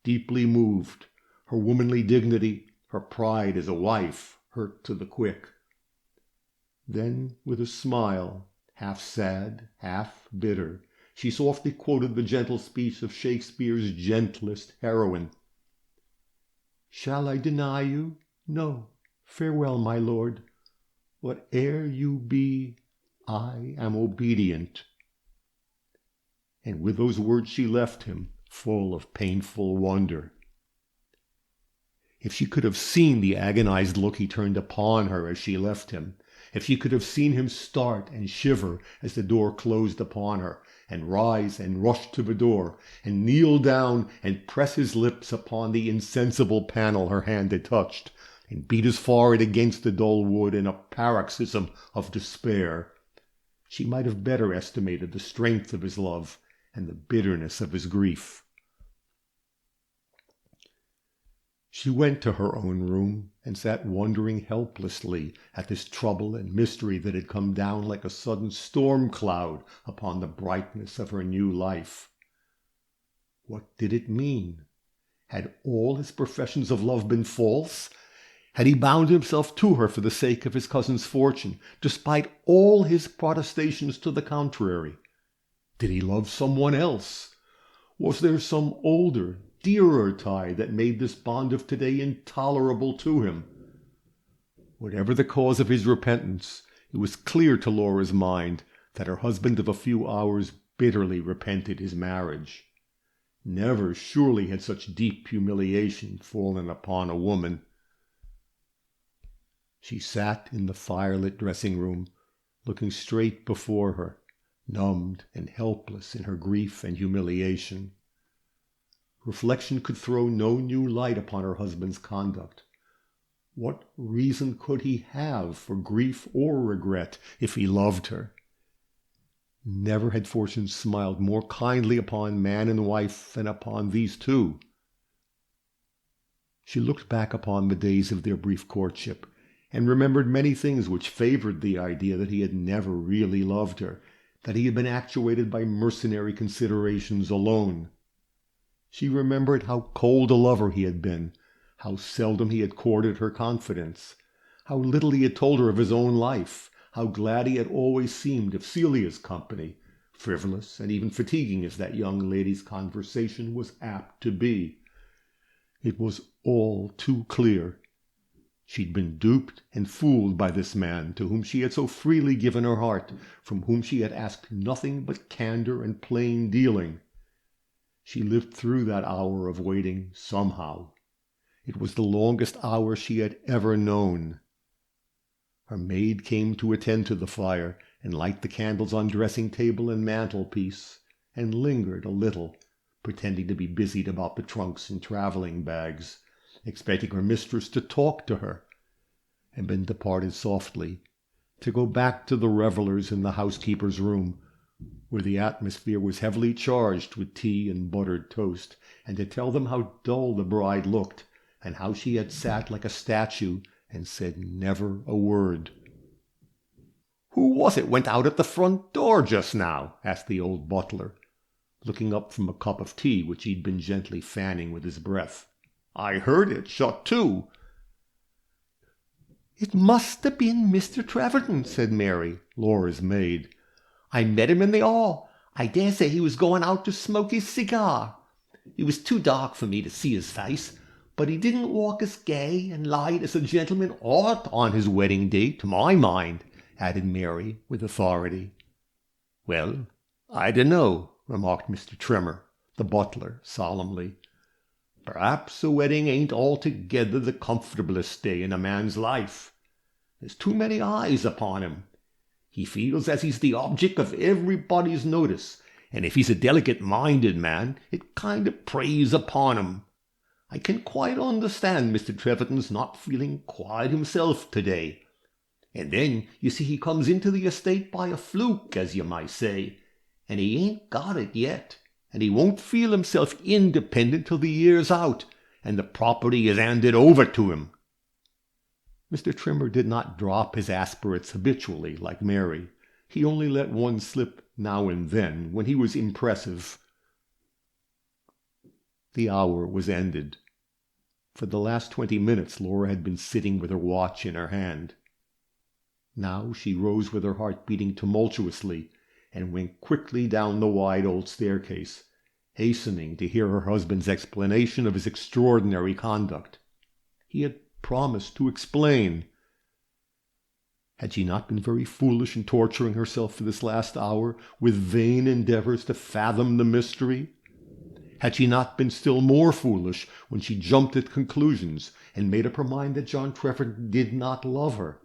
deeply moved, her womanly dignity, her pride as a wife, hurt to the quick. Then, with a smile, half sad, half bitter, she softly quoted the gentle speech of Shakespeare's gentlest heroine. "Shall I deny you? No. Farewell, my lord. Whate'er you be, I am obedient." And with those words she left him, full of painful wonder. If she could have seen the agonized look he turned upon her as she left him, if she could have seen him start and shiver as the door closed upon her, and rise and rush to the door, and kneel down and press his lips upon the insensible panel her hand had touched, and beat his forehead against the dull wood in a paroxysm of despair, she might have better estimated the strength of his love and the bitterness of his grief. She went to her own room and sat wondering helplessly at this trouble and mystery that had come down like a sudden storm cloud upon the brightness of her new life. What did it mean? Had all his professions of love been false? Had he bound himself to her for the sake of his cousin's fortune, despite all his protestations to the contrary? Did he love someone else? Was there some older, dearer tie that made this bond of today intolerable to him? Whatever the cause of his repentance, it was clear to Laura's mind that her husband of a few hours bitterly repented his marriage. Never surely had such deep humiliation fallen upon a woman. She sat in the firelit dressing-room, looking straight before her, numbed and helpless in her grief and humiliation. Reflection could throw no new light upon her husband's conduct. What reason could he have for grief or regret if he loved her? Never had fortune smiled more kindly upon man and wife than upon these two. She looked back upon the days of their brief courtship, and remembered many things which favored the idea that he had never really loved her, that he had been actuated by mercenary considerations alone. She remembered how cold a lover he had been, how seldom he had courted her confidence, how little he had told her of his own life, how glad he had always seemed of Celia's company, frivolous and even fatiguing as that young lady's conversation was apt to be. It was all too clear. She'd been duped and fooled by this man to whom she had so freely given her heart, from whom she had asked nothing but candor and plain dealing. She lived through that hour of waiting somehow. It was the longest hour she had ever known. Her maid came to attend to the fire and light the candles on dressing-table and mantelpiece, and lingered a little, pretending to be busied about the trunks and travelling bags, expecting her mistress to talk to her, and then departed softly, to go back to the revellers in the housekeeper's room, where the atmosphere was heavily charged with tea and buttered toast, and to tell them how dull the bride looked, and how she had sat like a statue and said never a word. "Who was it went out at the front door just now?" asked the old butler, looking up from a cup of tea which he'd been gently fanning with his breath. "I heard it shut to." "It must have been Mr. Treverton," said Mary, Laura's maid. "I met him in the hall. I dare say he was going out to smoke his cigar. It was too dark for me to see his face, but he didn't walk as gay and light as a gentleman ought on his wedding day, to my mind," added Mary with authority. "Well, I dunno," remarked Mr. Trimmer, the butler, solemnly. "Perhaps a wedding ain't altogether the comfortablest day in a man's life. There's too many eyes upon him. He feels as he's the object of everybody's notice, and if he's a delicate-minded man, it kind of preys upon him. I can quite understand Mr. Treverton's not feeling quite himself today. And then, you see, he comes into the estate by a fluke, as you might say, and he ain't got it yet, and he won't feel himself independent till the year's out, and the property is handed over to him." Mr. Trimmer did not drop his aspirates habitually like Mary. He only let one slip now and then when he was impressive. The hour was ended. For the last 20 minutes Laura had been sitting with her watch in her hand. Now she rose with her heart beating tumultuously and went quickly down the wide old staircase, hastening to hear her husband's explanation of his extraordinary conduct. He had promised to explain. Had she not been very foolish in torturing herself for this last hour with vain endeavors to fathom the mystery? Had she not been still more foolish when she jumped at conclusions and made up her mind that John Treverton did not love her?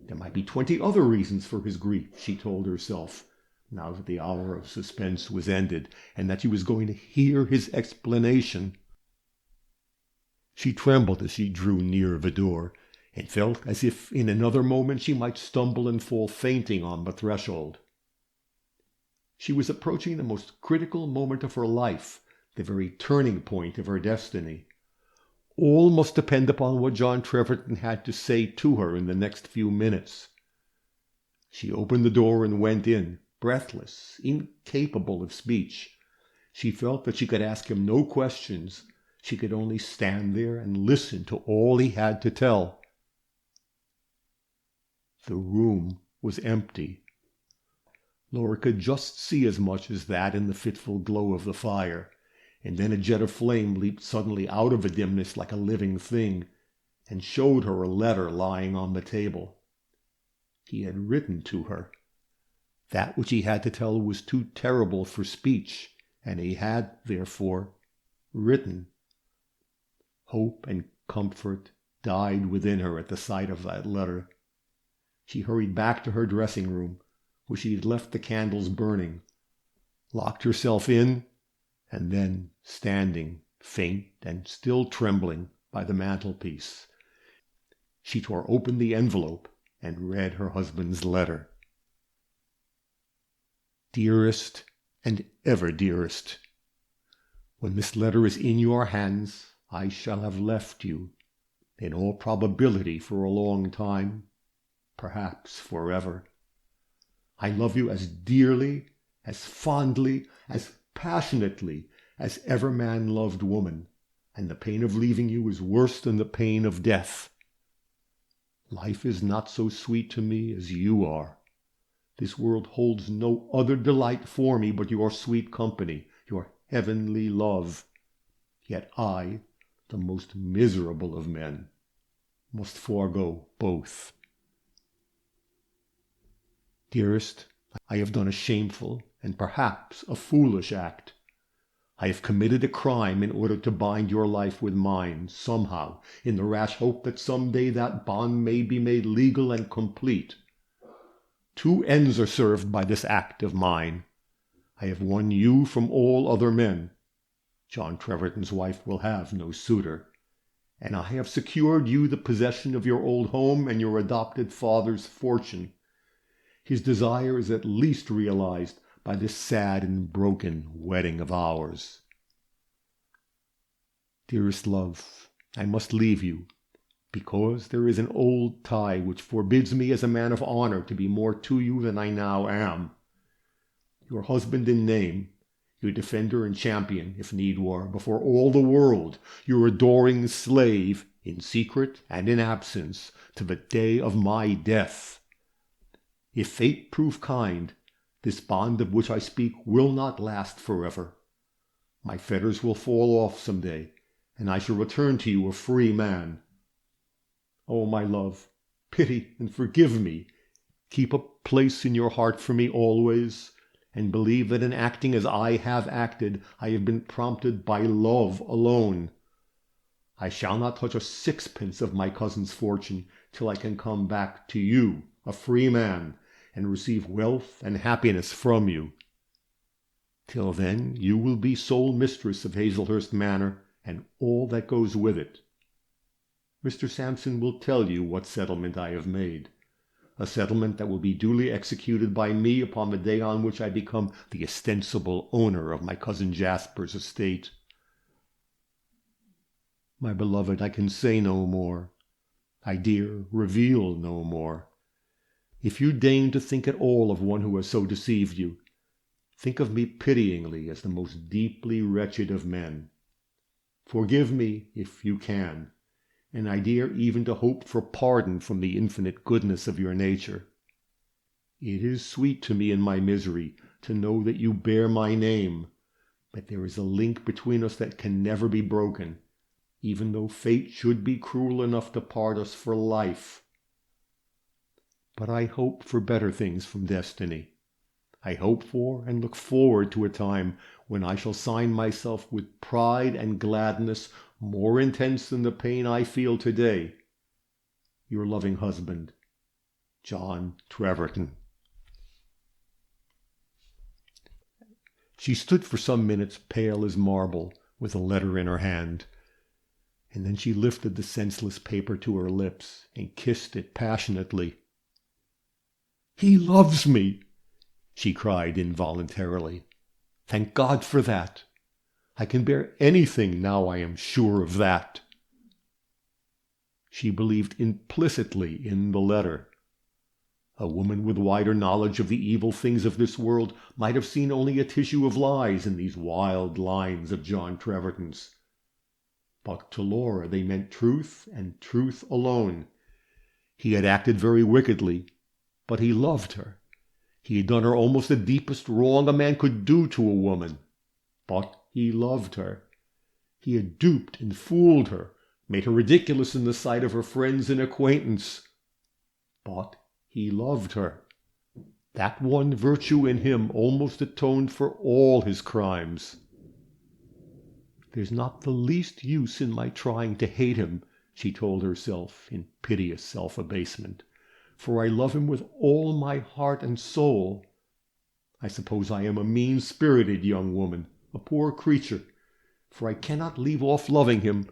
There might be 20 other reasons for his grief, she told herself, now that the hour of suspense was ended, and that she was going to hear his explanation. She trembled as she drew near the door, and felt as if in another moment she might stumble and fall fainting on the threshold. She was approaching the most critical moment of her life, the very turning point of her destiny. All must depend upon what John Treverton had to say to her in the next few minutes. She opened the door and went in, breathless, incapable of speech. She felt that she could ask him no questions. She could only stand there and listen to all he had to tell. The room was empty. Laura could just see as much as that in the fitful glow of the fire, and then a jet of flame leaped suddenly out of the dimness like a living thing, and showed her a letter lying on the table. He had written to her. That which he had to tell was too terrible for speech, and he had, therefore, written. Hope and comfort died within her at the sight of that letter. She hurried back to her dressing room, where she had left the candles burning, locked herself in, and then, standing, faint and still trembling, by the mantelpiece, she tore open the envelope and read her husband's letter. Dearest and ever dearest, when this letter is in your hands, I shall have left you, in all probability for a long time, perhaps forever. I love you as dearly, as fondly, as passionately as ever man loved woman, and the pain of leaving you is worse than the pain of death. Life is not so sweet to me as you are. This world holds no other delight for me but your sweet company, your heavenly love. Yet I, the most miserable of men, must forego both. Dearest, I have done a shameful and perhaps a foolish act. I have committed a crime in order to bind your life with mine, somehow, in the rash hope that some day that bond may be made legal and complete. 2 ends are served by this act of mine. I have won you from all other men. John Treverton's wife will have no suitor. And I have secured you the possession of your old home and your adopted father's fortune. His desire is at least realized by this sad and broken wedding of ours. Dearest love, I must leave you, because there is an old tie which forbids me as a man of honor to be more to you than I now am. Your husband in name, your defender and champion, if need were, before all the world, your adoring slave, in secret and in absence, to the day of my death. If fate prove kind, this bond of which I speak will not last forever. My fetters will fall off some day, and I shall return to you a free man. Oh, my love, pity and forgive me. Keep a place in your heart for me always, and believe that in acting as I have acted, I have been prompted by love alone. I shall not touch a sixpence of my cousin's fortune till I can come back to you, a free man, and receive wealth and happiness from you. Till then you will be sole mistress of Hazelhurst Manor and all that goes with it. Mr. Sampson will tell you what settlement I have made, a settlement that will be duly executed by me upon the day on which I become the ostensible owner of my cousin Jasper's estate. My beloved, I can say no more. I dare reveal no more. If you deign to think at all of one who has so deceived you, think of me pityingly as the most deeply wretched of men. Forgive me if you can, and I dare even to hope for pardon from the infinite goodness of your nature. It is sweet to me in my misery to know that you bear my name, but there is a link between us that can never be broken, even though fate should be cruel enough to part us for life. But I hope for better things from destiny. I hope for and look forward to a time when I shall sign myself with pride and gladness more intense than the pain I feel today. Your loving husband, John Treverton. She stood for some minutes pale as marble, with the letter in her hand, and then she lifted the senseless paper to her lips and kissed it passionately. "He loves me!" she cried involuntarily. "Thank God for that! I can bear anything now I am sure of that." She believed implicitly in the letter. A woman with wider knowledge of the evil things of this world might have seen only a tissue of lies in these wild lines of John Treverton's. But to Laura they meant truth and truth alone. He had acted very wickedly, but he loved her. He had done her almost the deepest wrong a man could do to a woman, but he loved her. He had duped and fooled her, made her ridiculous in the sight of her friends and acquaintance, but he loved her. That one virtue in him almost atoned for all his crimes. "There's not the least use in my trying to hate him," she told herself in piteous self-abasement, "for I love him with all my heart and soul. I suppose I am a mean-spirited young woman, a poor creature, for I cannot leave off loving him,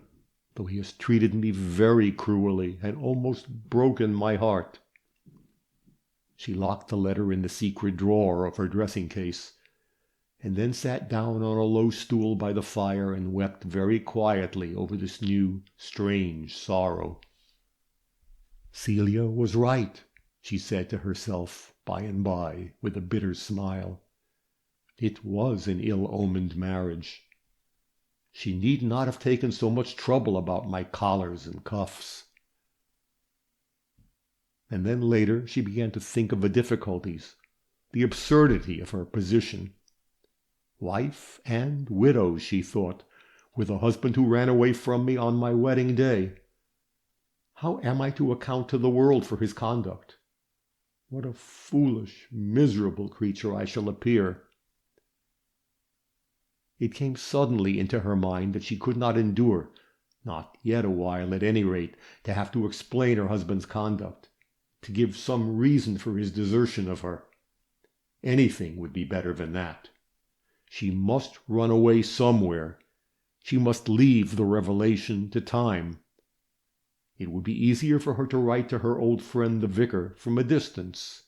though he has treated me very cruelly and almost broken my heart." She locked the letter in the secret drawer of her dressing-case, and then sat down on a low stool by the fire and wept very quietly over this new, strange sorrow. Celia was right, she said to herself by and by, with a bitter smile. It was an ill-omened marriage. She need not have taken so much trouble about my collars and cuffs. And then later she began to think of the difficulties, the absurdity of her position. Wife and widow, she thought, with a husband who ran away from me on my wedding day. How am I to account to the world for his conduct? What a foolish, miserable creature I shall appear. It came suddenly into her mind that she could not endure, not yet a while at any rate, to have to explain her husband's conduct, to give some reason for his desertion of her. Anything would be better than that. She must run away somewhere. She must leave the revelation to time. It would be easier for her to write to her old friend the vicar from a distance.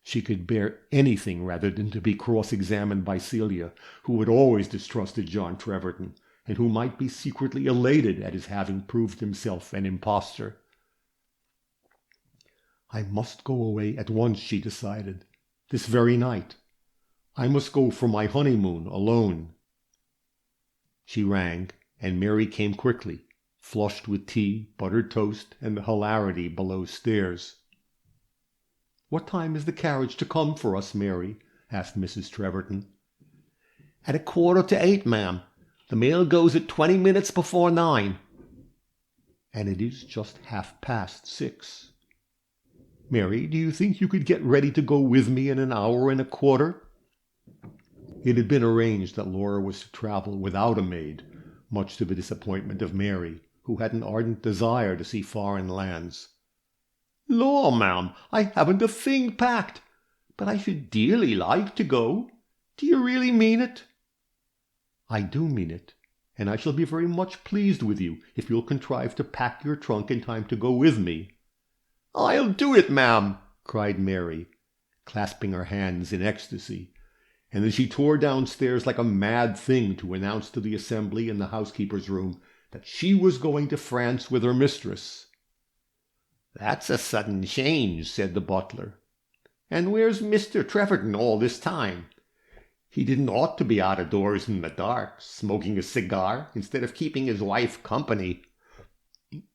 She could bear anything rather than to be cross-examined by Celia, who had always distrusted John Treverton, and who might be secretly elated at his having proved himself an impostor. I must go away at once, she decided, this very night. I must go for my honeymoon alone. She rang, and Mary came quickly, flushed with tea, buttered toast, and the hilarity below stairs. "What time is the carriage to come for us, Mary?" asked Mrs. Treverton. "At 7:45, ma'am. The mail goes at 20 minutes before 9. "And it is just 6:30. Mary, do you think you could get ready to go with me in an hour and a quarter?" It had been arranged that Laura was to travel without a maid, much to the disappointment of Mary, who had an ardent desire to see foreign lands. "Law, ma'am, I haven't a thing packed, but I should dearly like to go. Do you really mean it?" "I do mean it, and I shall be very much pleased with you if you'll contrive to pack your trunk in time to go with me." "I'll do it, ma'am," cried Mary, clasping her hands in ecstasy, and then she tore downstairs like a mad thing to announce to the assembly in the housekeeper's room that she was going to France with her mistress. "That's a sudden change," said the butler. "And where's Mr. Treverton all this time? He didn't ought to be out of doors in the dark, smoking a cigar, instead of keeping his wife company."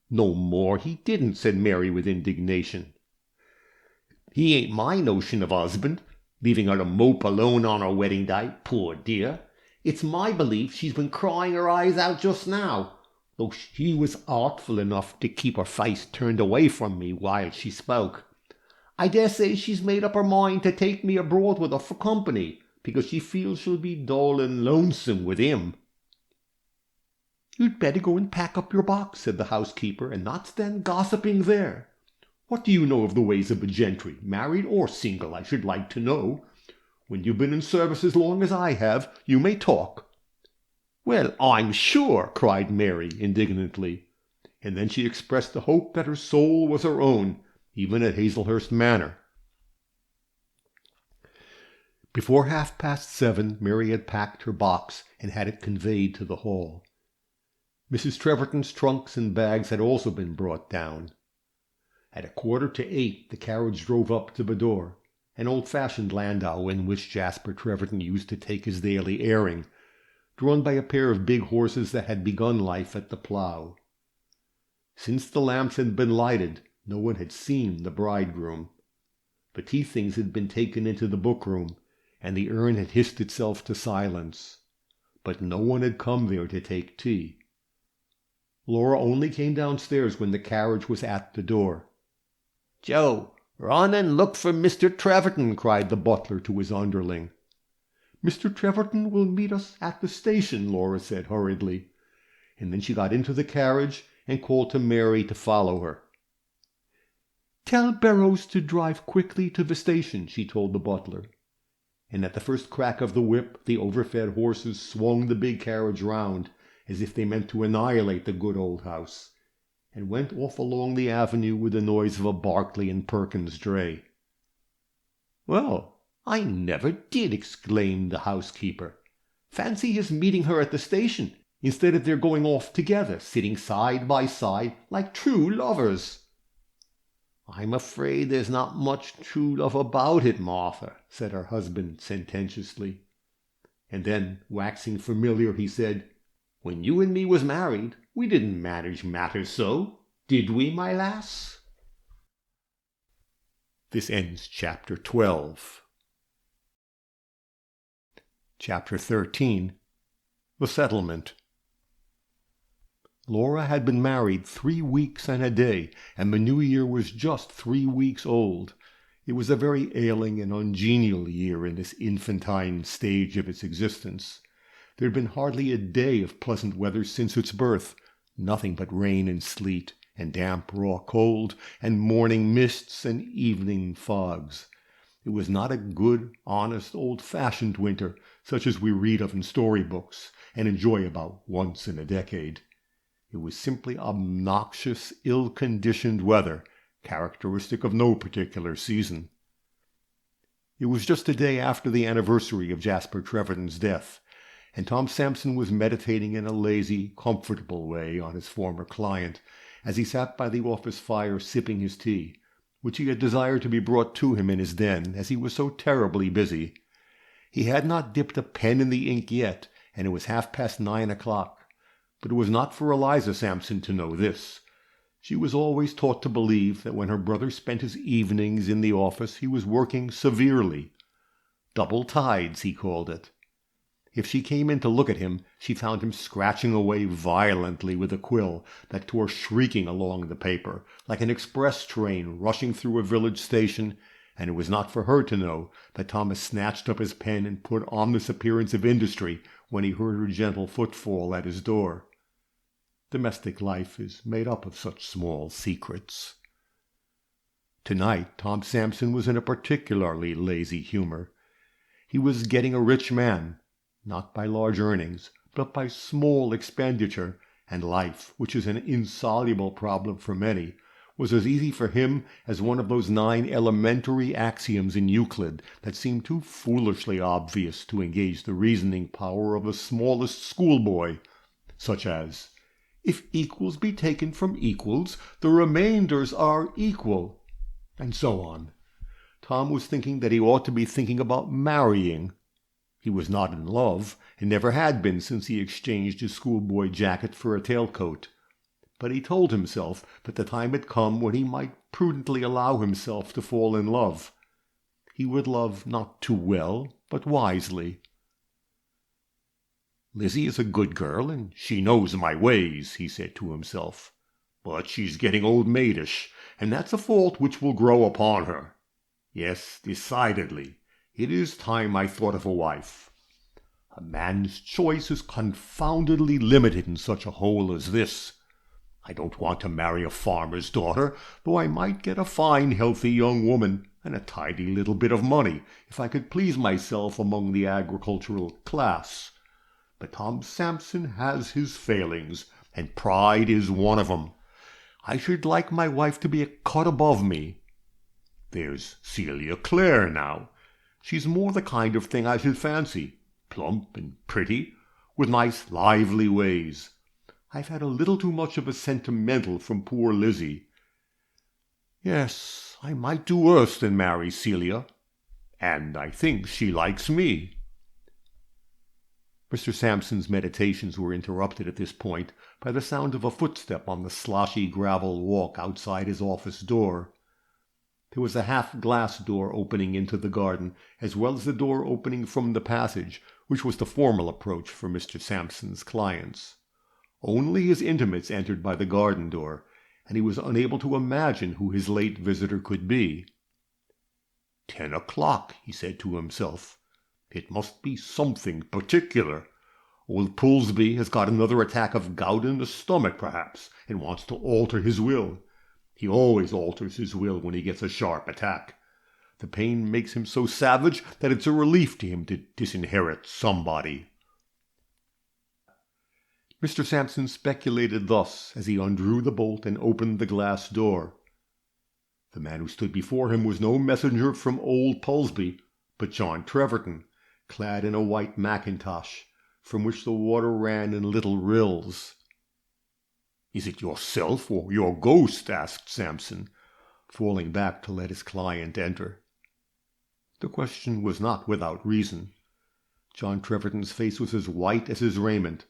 "No more he didn't," said Mary with indignation. "He ain't my notion of husband, leaving her to mope alone on her wedding day, poor dear. It's my belief she's been crying her eyes out just now, though she was artful enough to keep her face turned away from me while she spoke. I dare say she's made up her mind to take me abroad with her for company, because she feels she'll be dull and lonesome with him." "You'd better go and pack up your box," said the housekeeper, "and not stand gossiping there. What do you know of the ways of the gentry, married or single, I should like to know? When you've been in service as long as I have, you may talk." "Well, I'm sure!" cried Mary indignantly, and then she expressed the hope that her soul was her own, even at Hazelhurst Manor. Before 7:30, Mary had packed her box and had it conveyed to the hall. Mrs. Treverton's trunks and bags had also been brought down. At 7:45 the carriage drove up to the door, an old-fashioned landau in which Jasper Treverton used to take his daily airing, drawn by a pair of big horses that had begun life at the plough. Since the lamps had been lighted, no one had seen the bridegroom. The tea things had been taken into the book-room, and the urn had hissed itself to silence. But no one had come there to take tea. Laura only came downstairs when the carriage was at the door. "Joe, run and look for Mr. Treverton," cried the butler to his underling. "Mr. Treverton will meet us at the station," Laura said hurriedly, and then she got into the carriage and called to Mary to follow her. "Tell Burrows to drive quickly to the station," she told the butler, and at the first crack of the whip the overfed horses swung the big carriage round, as if they meant to annihilate the good old house, and went off along the avenue with the noise of a Barclay and Perkins dray. "Well, I never did!" exclaimed the housekeeper. "Fancy his meeting her at the station, instead of their going off together, sitting side by side like true lovers." "I'm afraid there's not much true love about it, Martha," said her husband sententiously. And then, waxing familiar, he said, "When you and me was married, we didn't manage matters so, did we, my lass?" This ends chapter 12. Chapter 13. The Settlement. Laura had been married 3 weeks and a day, and the new year was just 3 weeks old. It was a very ailing and ungenial year in this infantine stage of its existence. There had been hardly a day of pleasant weather since its birth, nothing but rain and sleet, and damp raw cold, and morning mists and evening fogs. It was not a good, honest, old-fashioned winter, such as we read of in storybooks, and enjoy about once in a decade. It was simply obnoxious, ill-conditioned weather, characteristic of no particular season. It was just a day after the anniversary of Jasper Treverton's death, and Tom Sampson was meditating in a lazy, comfortable way on his former client, as he sat by the office fire sipping his tea, which he had desired to be brought to him in his den, as he was so terribly busy. He had not dipped a pen in the ink yet, and it was 9:30. But it was not for Eliza Sampson to know this. She was always taught to believe that when her brother spent his evenings in the office he was working severely. Double tides, he called it. If she came in to look at him, she found him scratching away violently with a quill that tore shrieking along the paper, like an express train rushing through a village station, and it was not for her to know that Thomas snatched up his pen and put on this appearance of industry when he heard her gentle footfall at his door. Domestic life is made up of such small secrets. Tonight Tom Sampson was in a particularly lazy humor. He was getting a rich man, not by large earnings, but by small expenditure, and life, which is an insoluble problem for many, was as easy for him as one of those 9 elementary axioms in Euclid that seem too foolishly obvious to engage the reasoning power of the smallest schoolboy, such as, If equals be taken from equals, the remainders are equal, and so on. Tom was thinking that he ought to be thinking about marrying. He was not in love, and never had been since he exchanged his schoolboy jacket for a tailcoat. But he told himself that the time had come when he might prudently allow himself to fall in love. He would love not too well, but wisely. "Lizzie is a good girl, and she knows my ways," he said to himself. "But she's getting old maidish, and that's a fault which will grow upon her. Yes, decidedly, it is time I thought of a wife. A man's choice is confoundedly limited in such a hole as this. I don't want to marry a farmer's daughter, though I might get a fine, healthy young woman and a tidy little bit of money if I could please myself among the agricultural class. But Tom Sampson has his failings, and pride is one of 'em. I should like my wife to be a cut above me. There's Celia Clare now. She's more the kind of thing I should fancy, plump and pretty, with nice lively ways. I've had a little too much of a sentimental from poor Lizzie. Yes, I might do worse than marry Celia, and I think she likes me." Mr. Sampson's meditations were interrupted at this point by the sound of a footstep on the sloshy gravel walk outside his office door. There was a half-glass door opening into the garden, as well as the door opening from the passage, which was the formal approach for Mr. Sampson's clients. Only his intimates entered by the garden door, and he was unable to imagine who his late visitor could be. 10 o'clock, he said to himself. It must be something particular. Old Poulsby has got another attack of gout in the stomach, perhaps, and wants to alter his will. He always alters his will when he gets a sharp attack. The pain makes him so savage that it's a relief to him to disinherit somebody. Mr. Sampson speculated thus as he undrew the bolt and opened the glass door. The man who stood before him was no messenger from old Poulsby, but John Treverton, clad in a white mackintosh, from which the water ran in little rills. "Is it yourself or your ghost?" asked Sampson, falling back to let his client enter. The question was not without reason. John Treverton's face was as white as his raiment,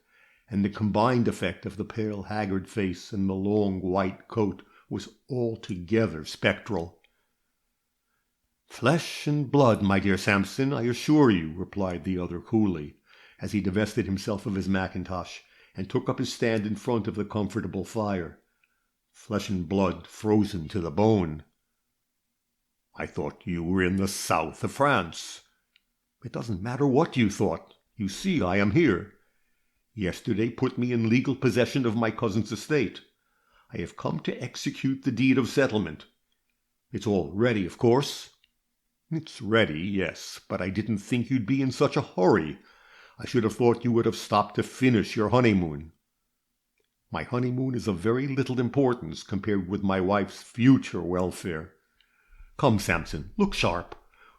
and the combined effect of the pale, haggard face and the long white coat was altogether spectral. "Flesh and blood, my dear Sampson, I assure you," replied the other coolly, as he divested himself of his mackintosh and took up his stand in front of the comfortable fire. "Flesh and blood frozen to the bone." "I thought you were in the south of France." "It doesn't matter what you thought. You see, I am here. Yesterday put me in legal possession of my cousin's estate. I have come to execute the deed of settlement. It's all ready, of course." "It's ready, yes, but I didn't think you'd be in such a hurry. I should have thought you would have stopped to finish your honeymoon." "My honeymoon is of very little importance compared with my wife's future welfare. Come, Sampson, look sharp.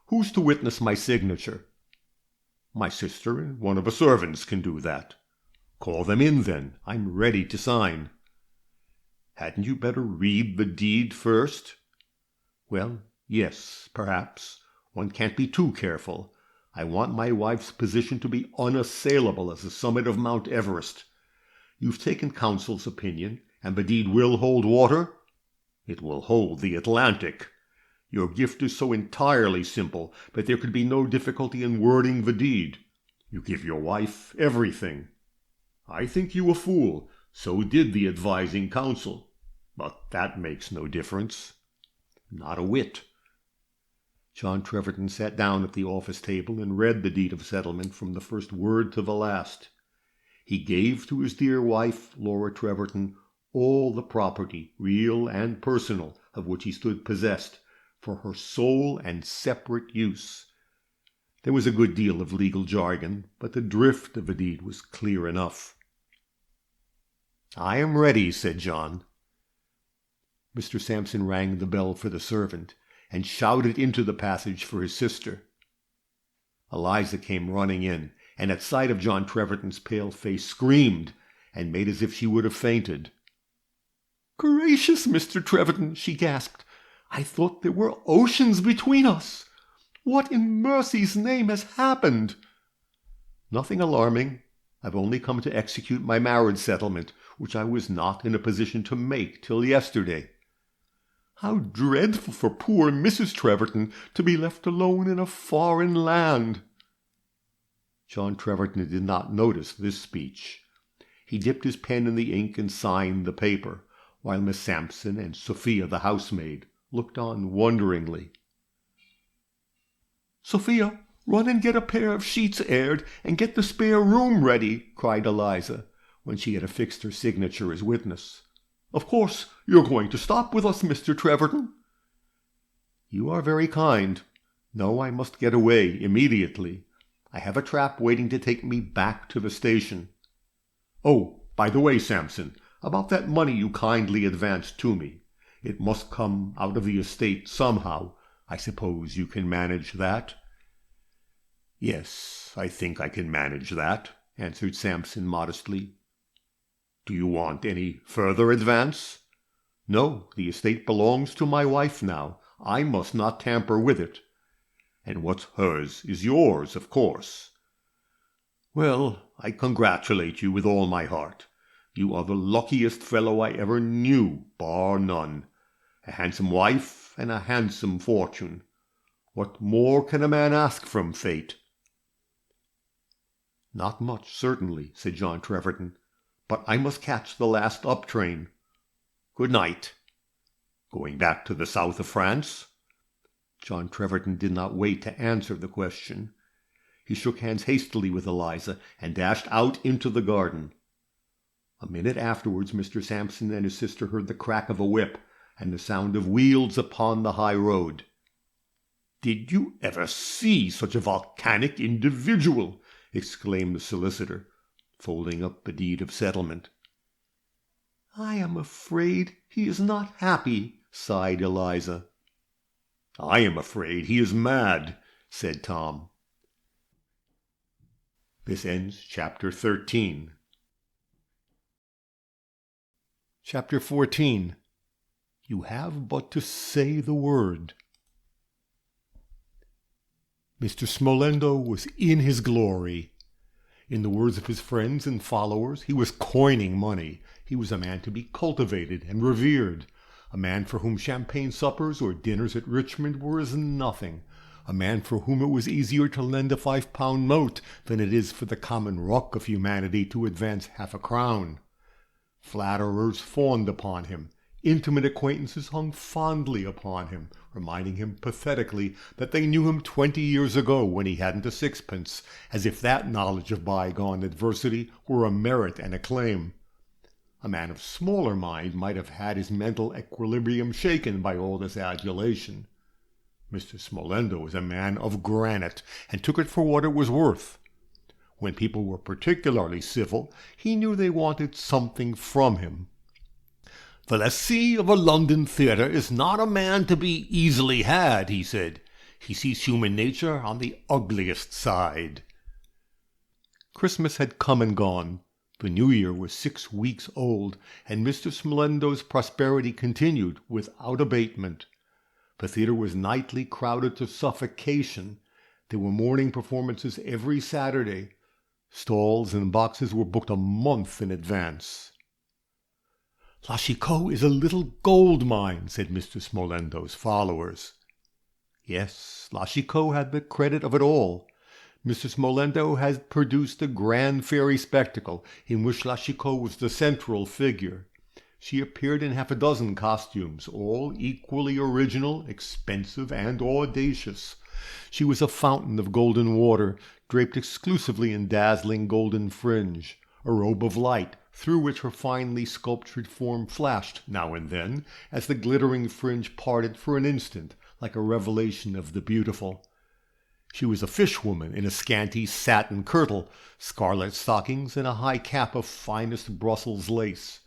Who's to witness my signature?" "My sister and one of the servants can do that." "Call them in, then. I'm ready to sign." "Hadn't you better read the deed first?" "Well, yes, perhaps. One can't be too careful. I want my wife's position to be unassailable as the summit of Mount Everest. You've taken counsel's opinion, and the deed will hold water?" "It will hold the Atlantic. Your gift is so entirely simple that there could be no difficulty in wording the deed. You give your wife everything. I think you a fool. So did the advising counsel. But that makes no difference." "Not a whit." John Treverton sat down at the office table and read the deed of settlement from the first word to the last. He gave to his dear wife, Laura Treverton, all the property, real and personal, of which he stood possessed, for her sole and separate use. There was a good deal of legal jargon, but the drift of the deed was clear enough. "I am ready," said John. Mr. Sampson rang the bell for the servant, and shouted into the passage for his sister. Eliza came running in, and at sight of John Treverton's pale face screamed, and made as if she would have fainted. "Gracious, Mr. Treverton," she gasped. "I thought there were oceans between us. What in mercy's name has happened?" "Nothing alarming. I've only come to execute my marriage settlement, which I was not in a position to make till yesterday." "How dreadful for poor Mrs. Treverton to be left alone in a foreign land!" John Treverton did not notice this speech. He dipped his pen in the ink and signed the paper, while Miss Sampson and Sophia, the housemaid, looked on wonderingly. "Sophia, run and get a pair of sheets aired, and get the spare room ready," cried Eliza, when she had affixed her signature as witness. "Of course you're going to stop with us, Mr. Treverton?" "You are very kind. No, I must get away immediately. I have a trap waiting to take me back to the station. Oh, by the way, Sampson, about that money you kindly advanced to me. It must come out of the estate somehow. I suppose you can manage that?" "Yes, I think I can manage that," answered Sampson modestly. "Do you want any further advance?" "No, the estate belongs to my wife now. I must not tamper with it." "And what's hers is yours, of course." "Well, I congratulate you with all my heart. You are the luckiest fellow I ever knew, bar none. A handsome wife and a handsome fortune. What more can a man ask from fate?" "Not much, certainly," said John Treverton. "But I must catch the last up train. Good night." "Going back to the south of France?" John Treverton did not wait to answer the question. He shook hands hastily with Eliza and dashed out into the garden. A minute afterwards Mr. Sampson and his sister heard the crack of a whip and the sound of wheels upon the high road. "Did you ever see such a volcanic individual?" exclaimed the solicitor, folding up the deed of settlement. "I am afraid he is not happy," sighed Eliza. "I am afraid he is mad," said Tom. This ends Chapter 13. Chapter 14. You have but to say the word. Mr. Smolendo was in his glory. In the words of his friends and followers, he was coining money. He was a man to be cultivated and revered, a man for whom champagne suppers or dinners at Richmond were as nothing, a man for whom it was easier to lend a £5 note than it is for the common ruck of humanity to advance half a crown. Flatterers fawned upon him. Intimate acquaintances hung fondly upon him, reminding him pathetically that they knew him 20 years ago when he hadn't a sixpence, as if that knowledge of bygone adversity were a merit and a claim. A man of smaller mind might have had his mental equilibrium shaken by all this adulation. Mr. Smolendo was a man of granite, and took it for what it was worth. When people were particularly civil, he knew they wanted something from him. "The lessee of a London theatre is not a man to be easily had," he said. "He sees human nature on the ugliest side." Christmas had come and gone. The New Year was 6 weeks old, and Mr. Smolendo's prosperity continued without abatement. The theatre was nightly crowded to suffocation. There were morning performances every Saturday. Stalls and boxes were booked a month in advance. "La Chicot is a little gold mine," said Mr. Smolendo's followers. Yes, La Chicot had the credit of it all. Mr. Smolendo had produced a grand fairy spectacle in which La Chicot was the central figure. She appeared in half a dozen costumes, all equally original, expensive, and audacious. She was a fountain of golden water, draped exclusively in dazzling golden fringe, a robe of light, through which her finely sculptured form flashed now and then, as the glittering fringe parted for an instant, like a revelation of the beautiful. She was a fishwoman in a scanty satin kirtle, scarlet stockings, and a high cap of finest Brussels lace.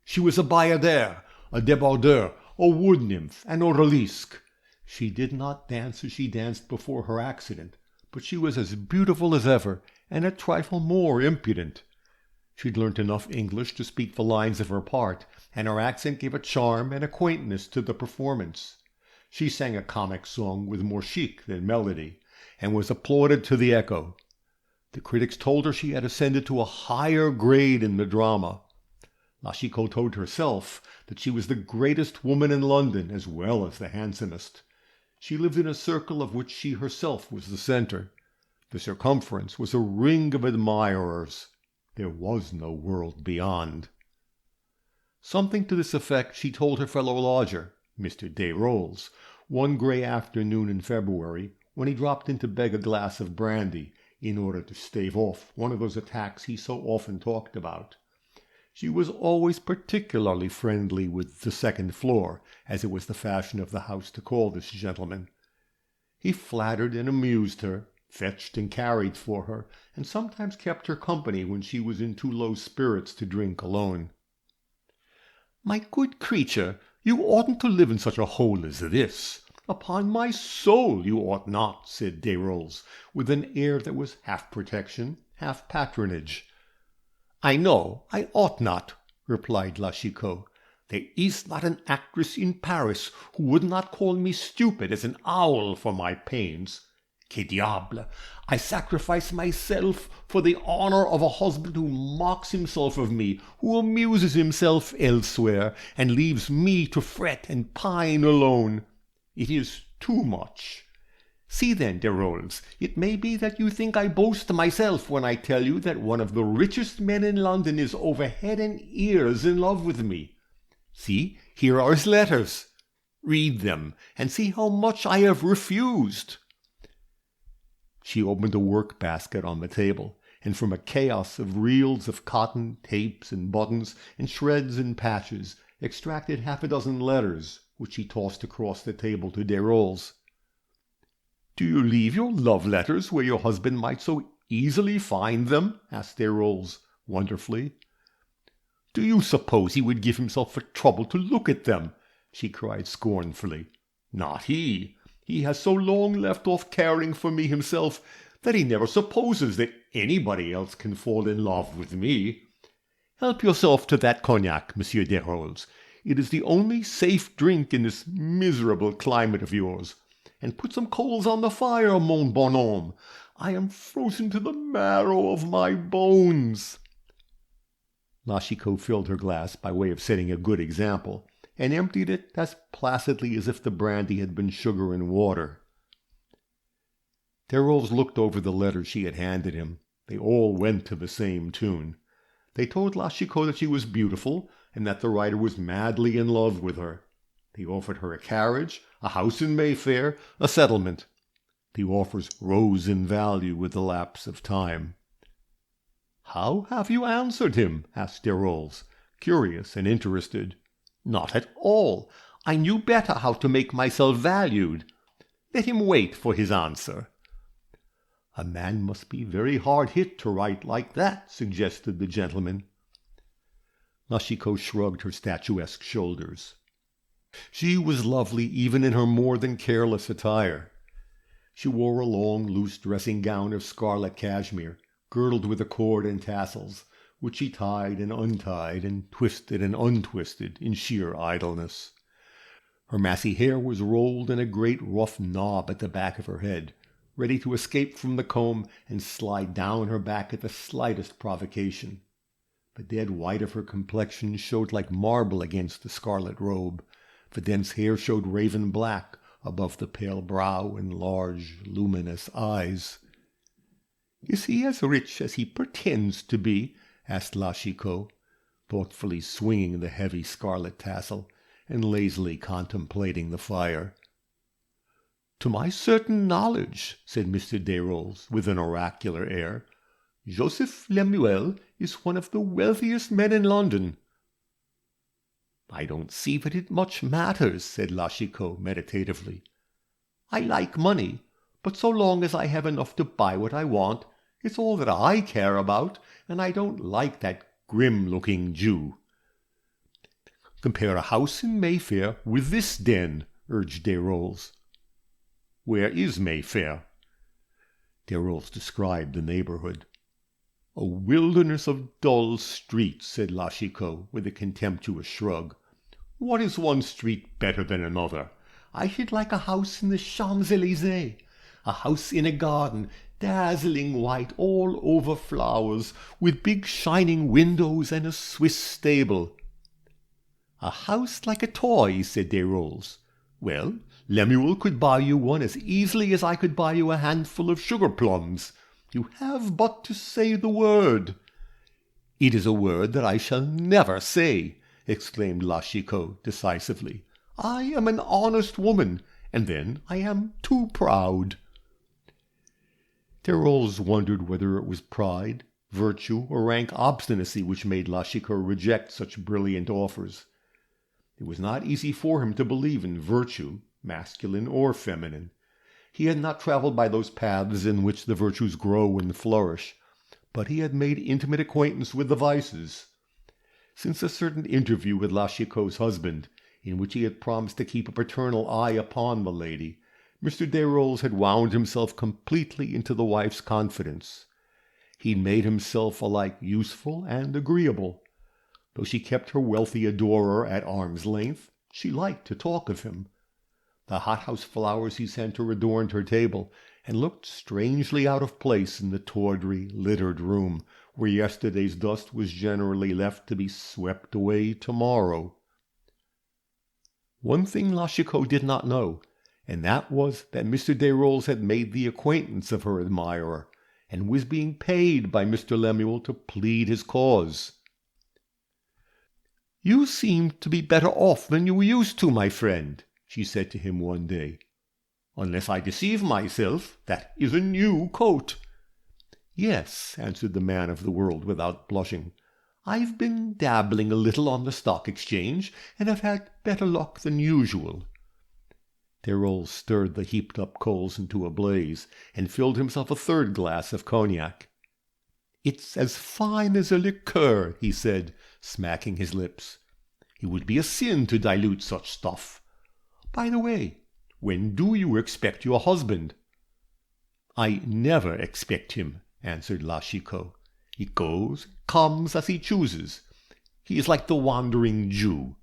She was a bayadère, a débardeur, a wood nymph, an odalisque. She did not dance as she danced before her accident, but she was as beautiful as ever, and a trifle more impudent. She'd learnt enough English to speak the lines of her part, and her accent gave a charm and a quaintness to the performance. She sang a comic song with more chic than melody, and was applauded to the echo. The critics told her she had ascended to a higher grade in the drama. Lachicot told herself that she was the greatest woman in London as well as the handsomest. She lived in a circle of which she herself was the centre. The circumference was a ring of admirers. There was no world beyond. Something to this effect she told her fellow lodger, Mr. Desrolles, one grey afternoon in February, when he dropped in to beg a glass of brandy in order to stave off one of those attacks he so often talked about. She was always particularly friendly with the second floor, as it was the fashion of the house to call this gentleman. He flattered and amused her, fetched and carried for her, and sometimes kept her company when she was in too low spirits to drink alone. "My good creature, you oughtn't to live in such a hole as this. Upon my soul, you ought not," said Desrolles, with an air that was half protection, half patronage. "I know I ought not," replied Lachicot. "There is not an actress in Paris who would not call me stupid as an owl for my pains. Que diable! I sacrifice myself for the honor of a husband who mocks himself of me, who amuses himself elsewhere, and leaves me to fret and pine alone. It is too much. See then, Desrolles, it may be that you think I boast myself when I tell you that one of the richest men in London is over head and ears in love with me. See, here are his letters. Read them, and see how much I have refused." She opened a work-basket on the table, and from a chaos of reels of cotton, tapes, and buttons, and shreds and patches, extracted half a dozen letters, which she tossed across the table to Desrolles. "Do you leave your love letters where your husband might so easily find them?" asked Desrolles, wonderfully. "Do you suppose he would give himself the trouble to look at them?" she cried scornfully. "Not he. He has so long left off caring for me himself that he never supposes that anybody else can fall in love with me. Help yourself to that cognac, Monsieur Desrolles. It is the only safe drink in this miserable climate of yours. And put some coals on the fire, mon bonhomme. I am frozen to the marrow of my bones." Lachicot filled her glass by way of setting a good example, and emptied it as placidly as if the brandy had been sugar and water. Desrolles looked over the letters she had handed him. They all went to the same tune. They told Lachicot that she was beautiful, and that the writer was madly in love with her. They offered her a carriage, a house in Mayfair, a settlement. The offers rose in value with the lapse of time. "How have you answered him?" asked Desrolles, curious and interested. "Not at all. I knew better how to make myself valued. Let him wait for his answer." "A man must be very hard hit to write like that," suggested the gentleman. Lachicot shrugged her statuesque shoulders. She was lovely even in her more than careless attire. She wore a long, loose dressing gown of scarlet cashmere, girdled with a cord and tassels, which she tied and untied and twisted and untwisted in sheer idleness. Her massy hair was rolled in a great rough knob at the back of her head, ready to escape from the comb and slide down her back at the slightest provocation. The dead white of her complexion showed like marble against the scarlet robe. The dense hair showed raven black above the pale brow and large, luminous eyes. "Is he as rich as he pretends to be?" asked Lachicot, thoughtfully swinging the heavy scarlet tassel and lazily contemplating the fire. "To my certain knowledge," said Mr. Desrolles, with an oracular air, "Joseph Lemuel is one of the wealthiest men in London." "I don't see that it much matters," said Lachicot meditatively. "I like money, but so long as I have enough to buy what I want, it's all that I care about, and I don't like that grim-looking Jew." "Compare a house in Mayfair with this den," urged Desrolles. "Where is Mayfair?" Desrolles described the neighborhood. "A wilderness of dull streets," said La Chicot, with a contemptuous shrug. "What is one street better than another? I should like a house in the Champs-Élysées, a house in a garden, dazzling white, all over flowers, with big shining windows and a Swiss stable." "A house like a toy," said Desrolles. "Well, Lemuel could buy you one as easily as I could buy you a handful of sugar plums. You have but to say the word." "It is a word that I shall never say," exclaimed La Chicot decisively. "I am an honest woman, and then I am too proud." Desrolles wondered whether it was pride, virtue, or rank obstinacy which made La Chicot reject such brilliant offers. It was not easy for him to believe in virtue, masculine or feminine. He had not traveled by those paths in which the virtues grow and flourish, but he had made intimate acquaintance with the vices. Since a certain interview with La Chicot's husband, in which he had promised to keep a paternal eye upon the lady, Mr. Desrolles had wound himself completely into the wife's confidence. He made himself alike useful and agreeable. Though she kept her wealthy adorer at arm's length, she liked to talk of him. The hothouse flowers he sent her adorned her table, and looked strangely out of place in the tawdry, littered room, where yesterday's dust was generally left to be swept away tomorrow. One thing La Chicot did not know, and that was that Mr. Desrolles had made the acquaintance of her admirer, and was being paid by Mr. Lemuel to plead his cause. "You seem to be better off than you used to, my friend," she said to him one day. "Unless I deceive myself, that is a new coat." "Yes," answered the man of the world without blushing. "I've been dabbling a little on the stock exchange, and have had better luck than usual." Desrolles stirred the heaped-up coals into a blaze, and filled himself a third glass of cognac. "It's as fine as a liqueur," he said, smacking his lips. "It would be a sin to dilute such stuff. By the way, when do you expect your husband?" "I never expect him," answered La Chicot. "He goes, comes as he chooses. He is like the wandering Jew."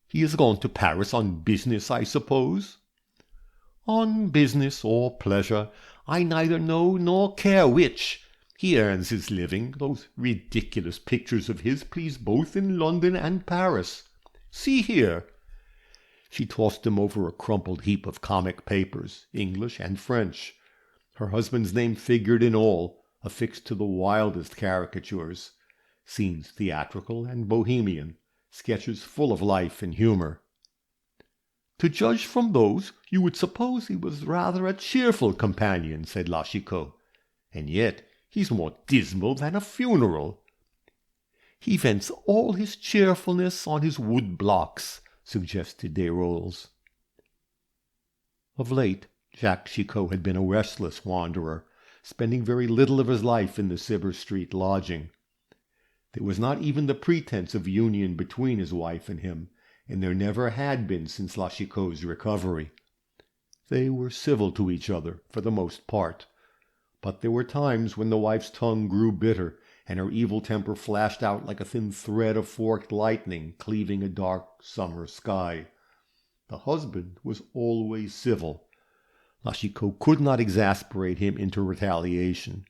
"He is gone to Paris on business, I suppose?" "On business or pleasure. I neither know nor care which. He earns his living. Those ridiculous pictures of his please both in London and Paris. See here." She tossed him over a crumpled heap of comic papers, English and French. Her husband's name figured in all, affixed to the wildest caricatures. Scenes theatrical and bohemian, sketches full of life and humor. "To judge from those, you would suppose he was rather a cheerful companion," said La Chicot. "And yet he's more dismal than a funeral." "He vents all his cheerfulness on his wood blocks," suggested Desrolles. Of late, Jacques Chicot had been a restless wanderer, spending very little of his life in the Cibber Street lodging. There was not even the pretense of union between his wife and him, and there never had been since La Chicot's recovery. They were civil to each other, for the most part, but there were times when the wife's tongue grew bitter, and her evil temper flashed out like a thin thread of forked lightning cleaving a dark summer sky. The husband was always civil. La Chicot could not exasperate him into retaliation.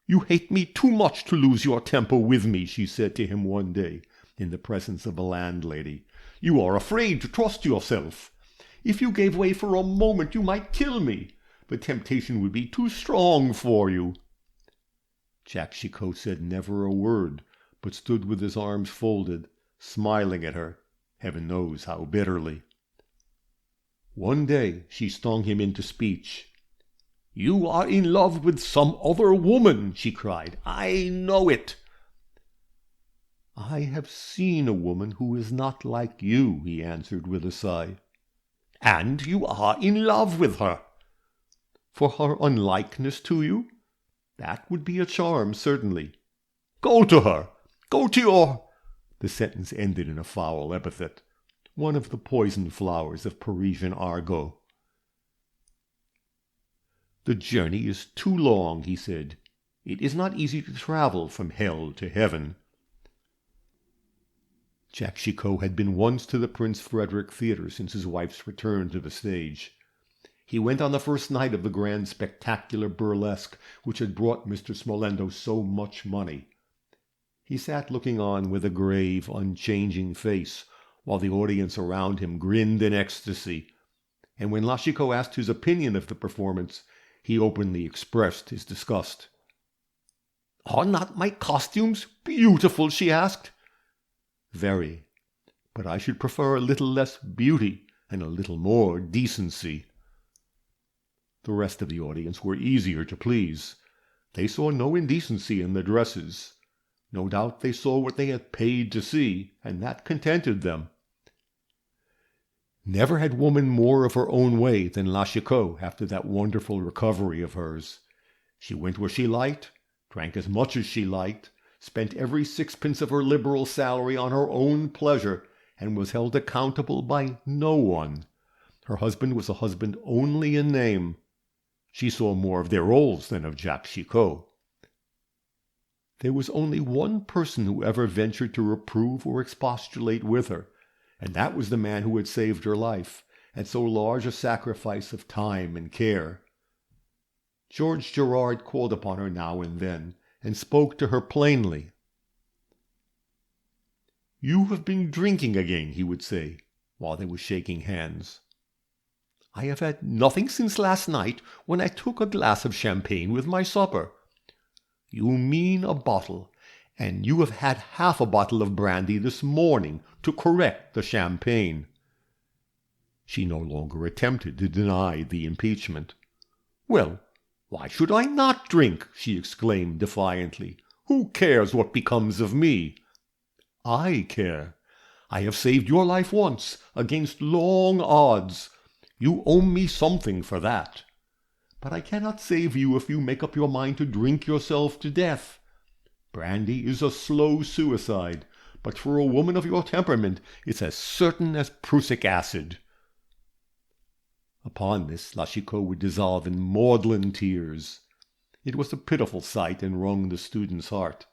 "You hate me too much to lose your temper with me," she said to him one day, in the presence of a landlady. "You are afraid to trust yourself. If you gave way for a moment, you might kill me. The temptation would be too strong for you." Jacques Chicot said never a word, but stood with his arms folded, smiling at her, heaven knows how bitterly. One day she stung him into speech. "You are in love with some other woman," she cried. "I know it." "I have seen a woman who is not like you," he answered with a sigh. "And you are in love with her?" "For her unlikeness to you? That would be a charm, certainly." "Go to her. Go to your—" The sentence ended in a foul epithet, one of the poison flowers of Parisian argot. "The journey is too long," he said. It is not easy to travel from hell to heaven. Jack Chicot had been once to the Prince Frederick Theatre since his wife's return to the stage. He went on the first night of the grand spectacular burlesque which had brought Mr. Smolendo so much money. He sat looking on with a grave, unchanging face, while the audience around him grinned in ecstasy, and when Chicot asked his opinion of the performance, he openly expressed his disgust. "Are not my costumes beautiful?" she asked. "Very, but I should prefer a little less beauty and a little more decency." The rest of the audience were easier to please. They saw no indecency in the dresses. No doubt they saw what they had paid to see, and that contented them. Never had woman more of her own way than Chicot after that wonderful recovery of hers. She went where she liked, drank as much as she liked, spent every sixpence of her liberal salary on her own pleasure, and was held accountable by no one. Her husband was a husband only in name. She saw more of their roles than of Jack Chicot. There was only one person who ever ventured to reprove or expostulate with her, and that was the man who had saved her life, at so large a sacrifice of time and care. George Gerard called upon her now and then, and spoke to her plainly. "You have been drinking again," he would say, while they were shaking hands. "I have had nothing since last night, when I took a glass of champagne with my supper." "You mean a bottle, and you have had half a bottle of brandy this morning to correct the champagne." She no longer attempted to deny the impeachment. "Well, why should I not drink?" she exclaimed defiantly. "Who cares what becomes of me?" "I care. I have saved your life once, against long odds. You owe me something for that. But I cannot save you if you make up your mind to drink yourself to death. Brandy is a slow suicide, but for a woman of your temperament it's as certain as prussic acid." Upon this, Chicot would dissolve in maudlin tears. It was a pitiful sight and wrung the student's heart.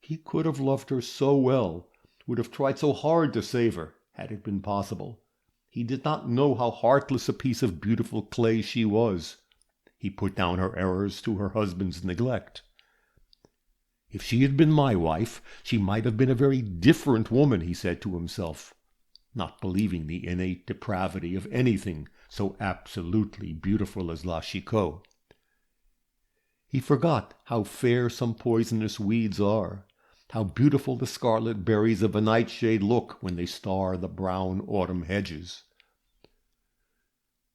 He could have loved her so well, would have tried so hard to save her, had it been possible. He did not know how heartless a piece of beautiful clay she was. He put down her errors to her husband's neglect. "If she had been my wife, she might have been a very different woman," he said to himself, not believing the innate depravity of anything so absolutely beautiful as Chicot. He forgot how fair some poisonous weeds are, how beautiful the scarlet berries of a nightshade look when they star the brown autumn hedges.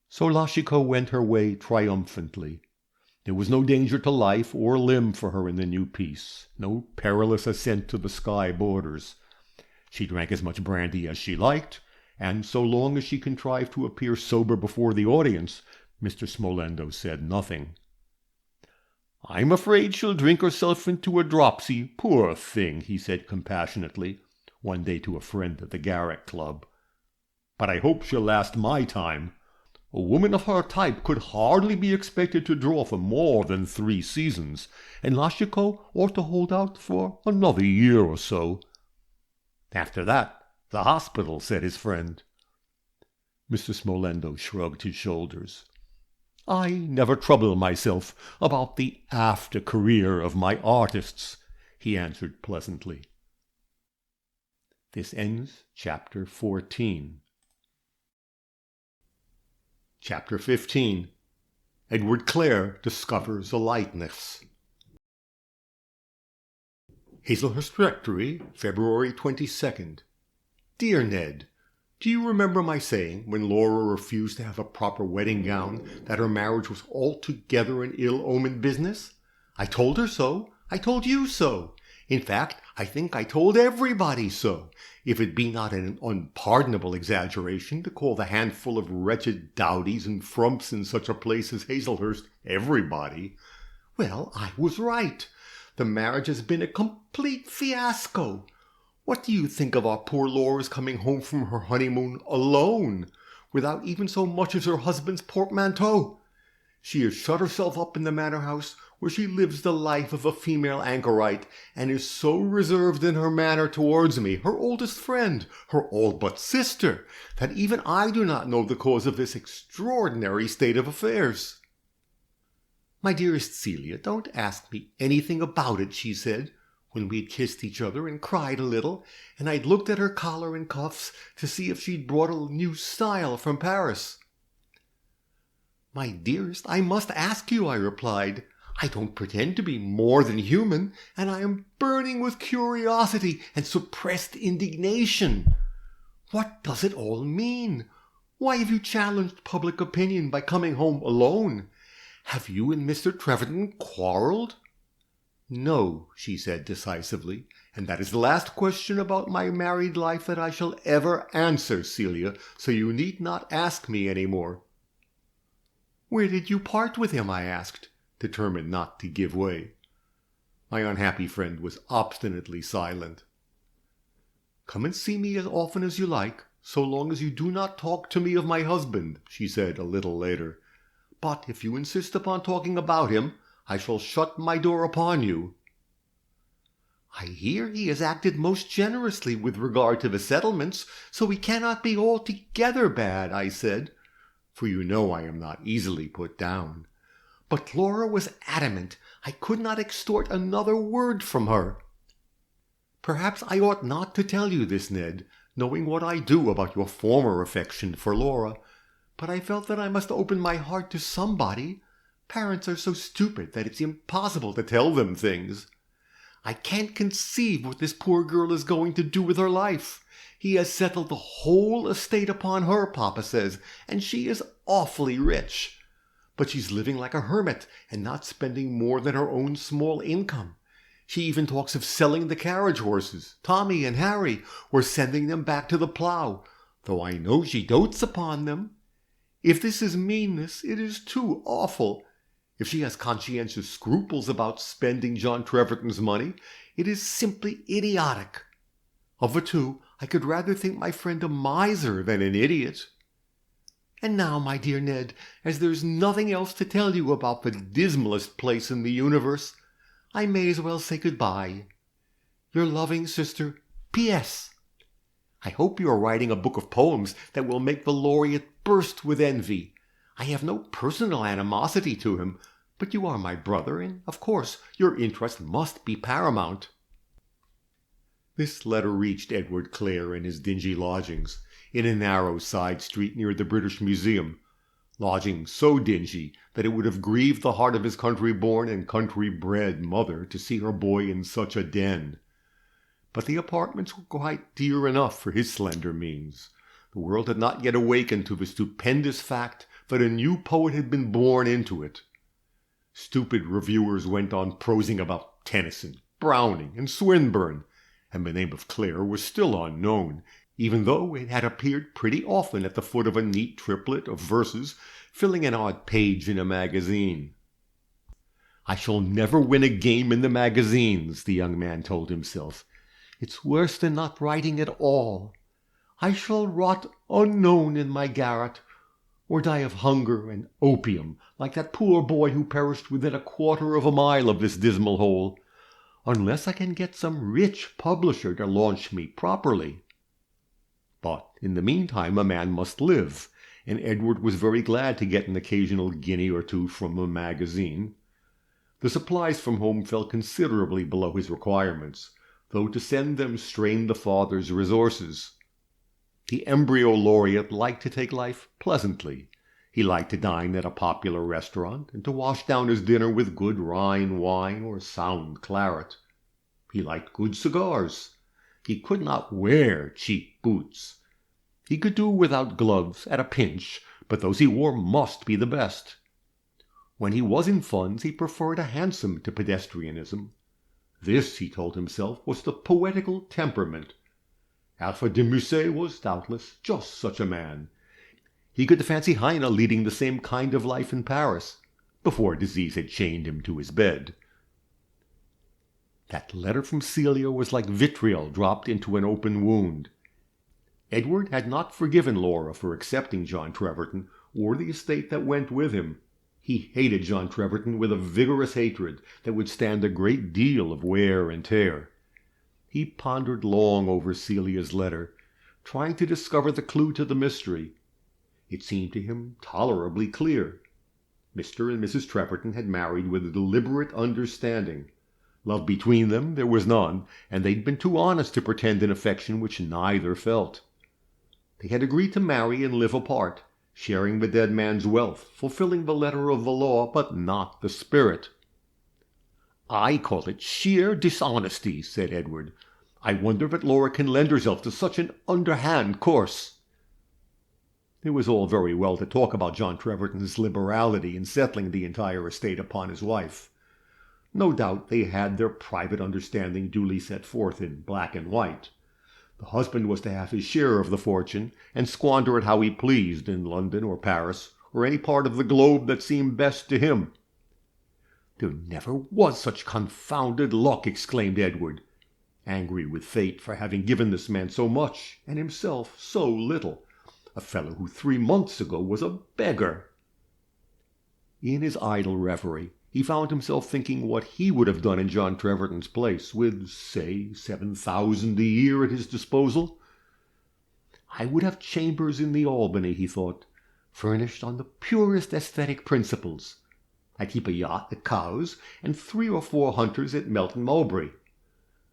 So Chicot went her way triumphantly. There was no danger to life or limb for her in the new piece, no perilous ascent to the sky borders. She drank as much brandy as she liked, and so long as she contrived to appear sober before the audience, Mr. Smolendo said nothing. "I'm afraid she'll drink herself into a dropsy, poor thing," he said compassionately, one day to a friend at the Garrick Club. "But I hope she'll last my time. A woman of her type could hardly be expected to draw for more than 3 seasons, and Chicot ought to hold out for another year or so." "After that, the hospital," said his friend. Mr. Smolendo shrugged his shoulders. "I never trouble myself about the after-career of my artists," he answered pleasantly. This ends Chapter 14. Chapter 15. Edward Clare discovers a likeness. Hazelhurst Rectory, February 22nd. Dear Ned, do you remember my saying, when Laura refused to have a proper wedding gown, that her marriage was altogether an ill-omened business? I told her so. I told you so. In fact, I think I told everybody so, if it be not an unpardonable exaggeration to call the handful of wretched dowdies and frumps in such a place as Hazelhurst everybody. Well, I was right. The marriage has been a complete fiasco. What do you think of our poor Laura's coming home from her honeymoon alone, without even so much as her husband's portmanteau? She has shut herself up in the manor house, where she lives the life of a female anchorite, and is so reserved in her manner towards me, her oldest friend, her all but sister, that even I do not know the cause of this extraordinary state of affairs." "My dearest Celia, don't ask me anything about it," she said, when we'd kissed each other and cried a little, and I'd looked at her collar and cuffs to see if she'd brought a new style from Paris. "My dearest, I must ask you," I replied. "I don't pretend to be more than human, and I am burning with curiosity and suppressed indignation. What does it all mean? Why have you challenged public opinion by coming home alone? Have you and Mr. Treverton quarreled?" "No," she said decisively, "and that is the last question about my married life that I shall ever answer, Celia, so you need not ask me any more." "Where did you part with him?" I asked, determined not to give way. My unhappy friend was obstinately silent. "Come and see me as often as you like, so long as you do not talk to me of my husband," she said a little later. "But if you insist upon talking about him, I shall shut my door upon you." "I hear he has acted most generously with regard to the settlements, so he cannot be altogether bad," I said, for you know I am not easily put down. But Laura was adamant. I could not extort another word from her. "Perhaps I ought not to tell you this, Ned, knowing what I do about your former affection for Laura, but I felt that I must open my heart to somebody. Parents are so stupid that it's impossible to tell them things. I can't conceive what this poor girl is going to do with her life. He has settled the whole estate upon her, Papa says, and she is awfully rich. But she's living like a hermit and not spending more than her own small income. She even talks of selling the carriage horses, Tommy and Harry, or sending them back to the plough, though I know she dotes upon them. If this is meanness, it is too awful. If she has conscientious scruples about spending John Treverton's money, it is simply idiotic. Of the two, I could rather think my friend a miser than an idiot. And now, my dear Ned, as there's nothing else to tell you about the dismalest place in the universe, I may as well say good-bye. Your loving sister, P.S. I hope you are writing a book of poems that will make the laureate burst with envy. I have no personal animosity to him, but you are my brother, and, of course, your interest must be paramount." This letter reached Edward Clare in his dingy lodgings, in a narrow side street near the British Museum, lodgings so dingy that it would have grieved the heart of his country-born and country-bred mother to see her boy in such a den. But the apartments were quite dear enough for his slender means. The world had not yet awakened to the stupendous fact that a new poet had been born into it. Stupid reviewers went on prosing about Tennyson, Browning, and Swinburne, and the name of Clare was still unknown, even though it had appeared pretty often at the foot of a neat triplet of verses filling an odd page in a magazine. "I shall never win a game in the magazines," the young man told himself. "It's worse than not writing at all. I shall rot unknown in my garret, or die of hunger and opium, like that poor boy who perished within a quarter of a mile of this dismal hole, unless I can get some rich publisher to launch me properly." But in the meantime a man must live, and Edward was very glad to get an occasional guinea or two from a magazine. The supplies from home fell considerably below his requirements, though to send them strained the father's resources. The embryo laureate liked to take life pleasantly. He liked to dine at a popular restaurant, and to wash down his dinner with good Rhine wine or sound claret. He liked good cigars. He could not wear cheap boots. He could do without gloves at a pinch, but those he wore must be the best. When he was in funds, he preferred a hansom to pedestrianism. This, he told himself, was the poetical temperament. Alfred de Musset was, doubtless, just such a man. He could fancy Heine leading the same kind of life in Paris, before disease had chained him to his bed. That letter from Celia was like vitriol dropped into an open wound. Edward had not forgiven Laura for accepting John Treverton, or the estate that went with him. He hated John Treverton with a vigorous hatred that would stand a great deal of wear and tear. He pondered long over Celia's letter, trying to discover the clue to the mystery. It seemed to him tolerably clear. Mr. and Mrs. Treverton had married with a deliberate understanding. Love between them there was none, and they'd been too honest to pretend an affection which neither felt. They had agreed to marry and live apart, sharing the dead man's wealth, fulfilling the letter of the law, but not the spirit. "I call it sheer dishonesty," said Edward. "I wonder that Laura can lend herself to such an underhand course." It was all very well to talk about John Treverton's liberality in settling the entire estate upon his wife. No doubt they had their private understanding duly set forth in black and white. The husband was to have his share of the fortune, and squander it how he pleased in London or Paris, or any part of the globe that seemed best to him. "There never was such confounded luck!" exclaimed Edward, angry with fate for having given this man so much, and himself so little. A fellow who 3 months ago was a beggar. In his idle reverie, he found himself thinking what he would have done in John Treverton's place, with, say, 7,000 a year at his disposal. "I would have chambers in the Albany," he thought, "furnished on the purest aesthetic principles. I'd keep a yacht at Cowes, and 3 or 4 hunters at Melton Mowbray.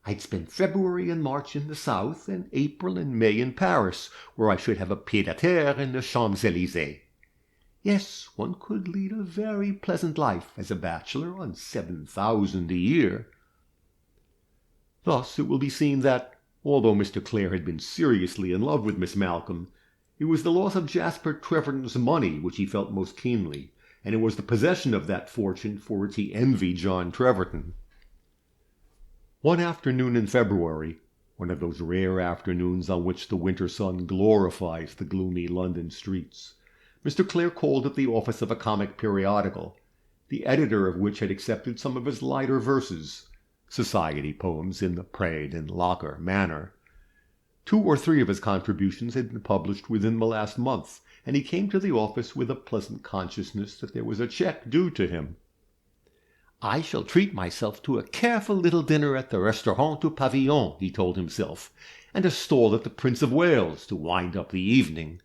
I'd spend February and March in the south, and April and May in Paris, where I should have a pied-à-terre in the Champs-Élysées. Yes, one could lead a very pleasant life as a bachelor on 7,000 a year." Thus it will be seen that, although Mr. Clare had been seriously in love with Miss Malcolm, it was the loss of Jasper Treverton's money which he felt most keenly, and it was the possession of that fortune for which he envied John Treverton. One afternoon in February, one of those rare afternoons on which the winter sun glorifies the gloomy London streets, Mr. Clare called at the office of a comic periodical, the editor of which had accepted some of his lighter verses, society poems in the Praed and Locker manner. 2 or 3 of his contributions had been published within the last month, and he came to the office with a pleasant consciousness that there was a check due to him. "I shall treat myself to a careful little dinner at the Restaurant du Pavillon," he told himself, "and a stall at the Prince of Wales to wind up the evening."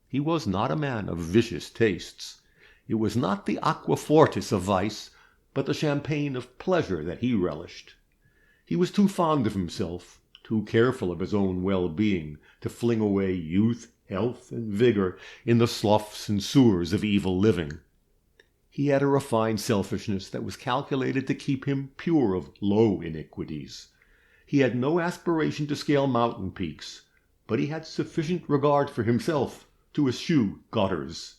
He was not a man of vicious tastes. It was not the aqua fortis of vice, but the champagne of pleasure that he relished. He was too fond of himself, too careful of his own well-being, to fling away youth, health, and vigor in the sloughs and sewers of evil living. He had a refined selfishness that was calculated to keep him pure of low iniquities. He had no aspiration to scale mountain peaks, but he had sufficient regard for himself to eschew gutters.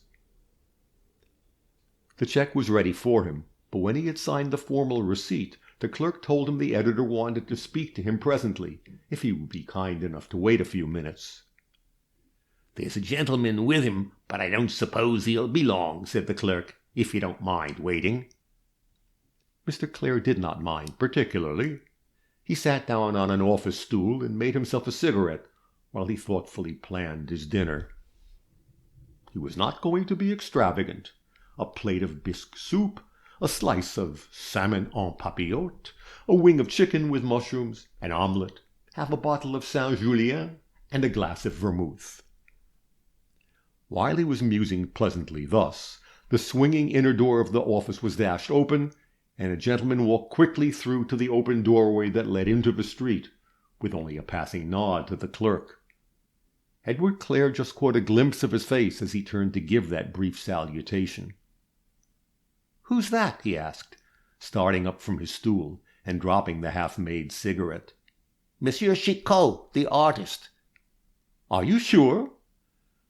The check was ready for him, but when he had signed the formal receipt, the clerk told him the editor wanted to speak to him presently, if he would be kind enough to wait a few minutes. "There's a gentleman with him, but I don't suppose he'll be long," said the clerk, "if you don't mind waiting." Mr. Clare did not mind particularly. He sat down on an office stool and made himself a cigarette while he thoughtfully planned his dinner. He was not going to be extravagant. A plate of bisque soup, a slice of salmon en papillote, a wing of chicken with mushrooms, an omelette, half a bottle of Saint-Julien, and a glass of vermouth. While he was musing pleasantly thus, the swinging inner door of the office was dashed open, and a gentleman walked quickly through to the open doorway that led into the street, with only a passing nod to the clerk. Edward Clare just caught a glimpse of his face as he turned to give that brief salutation. "Who's that?" he asked, starting up from his stool and dropping the half-made cigarette. "Monsieur Chicot, the artist." "Are you sure?"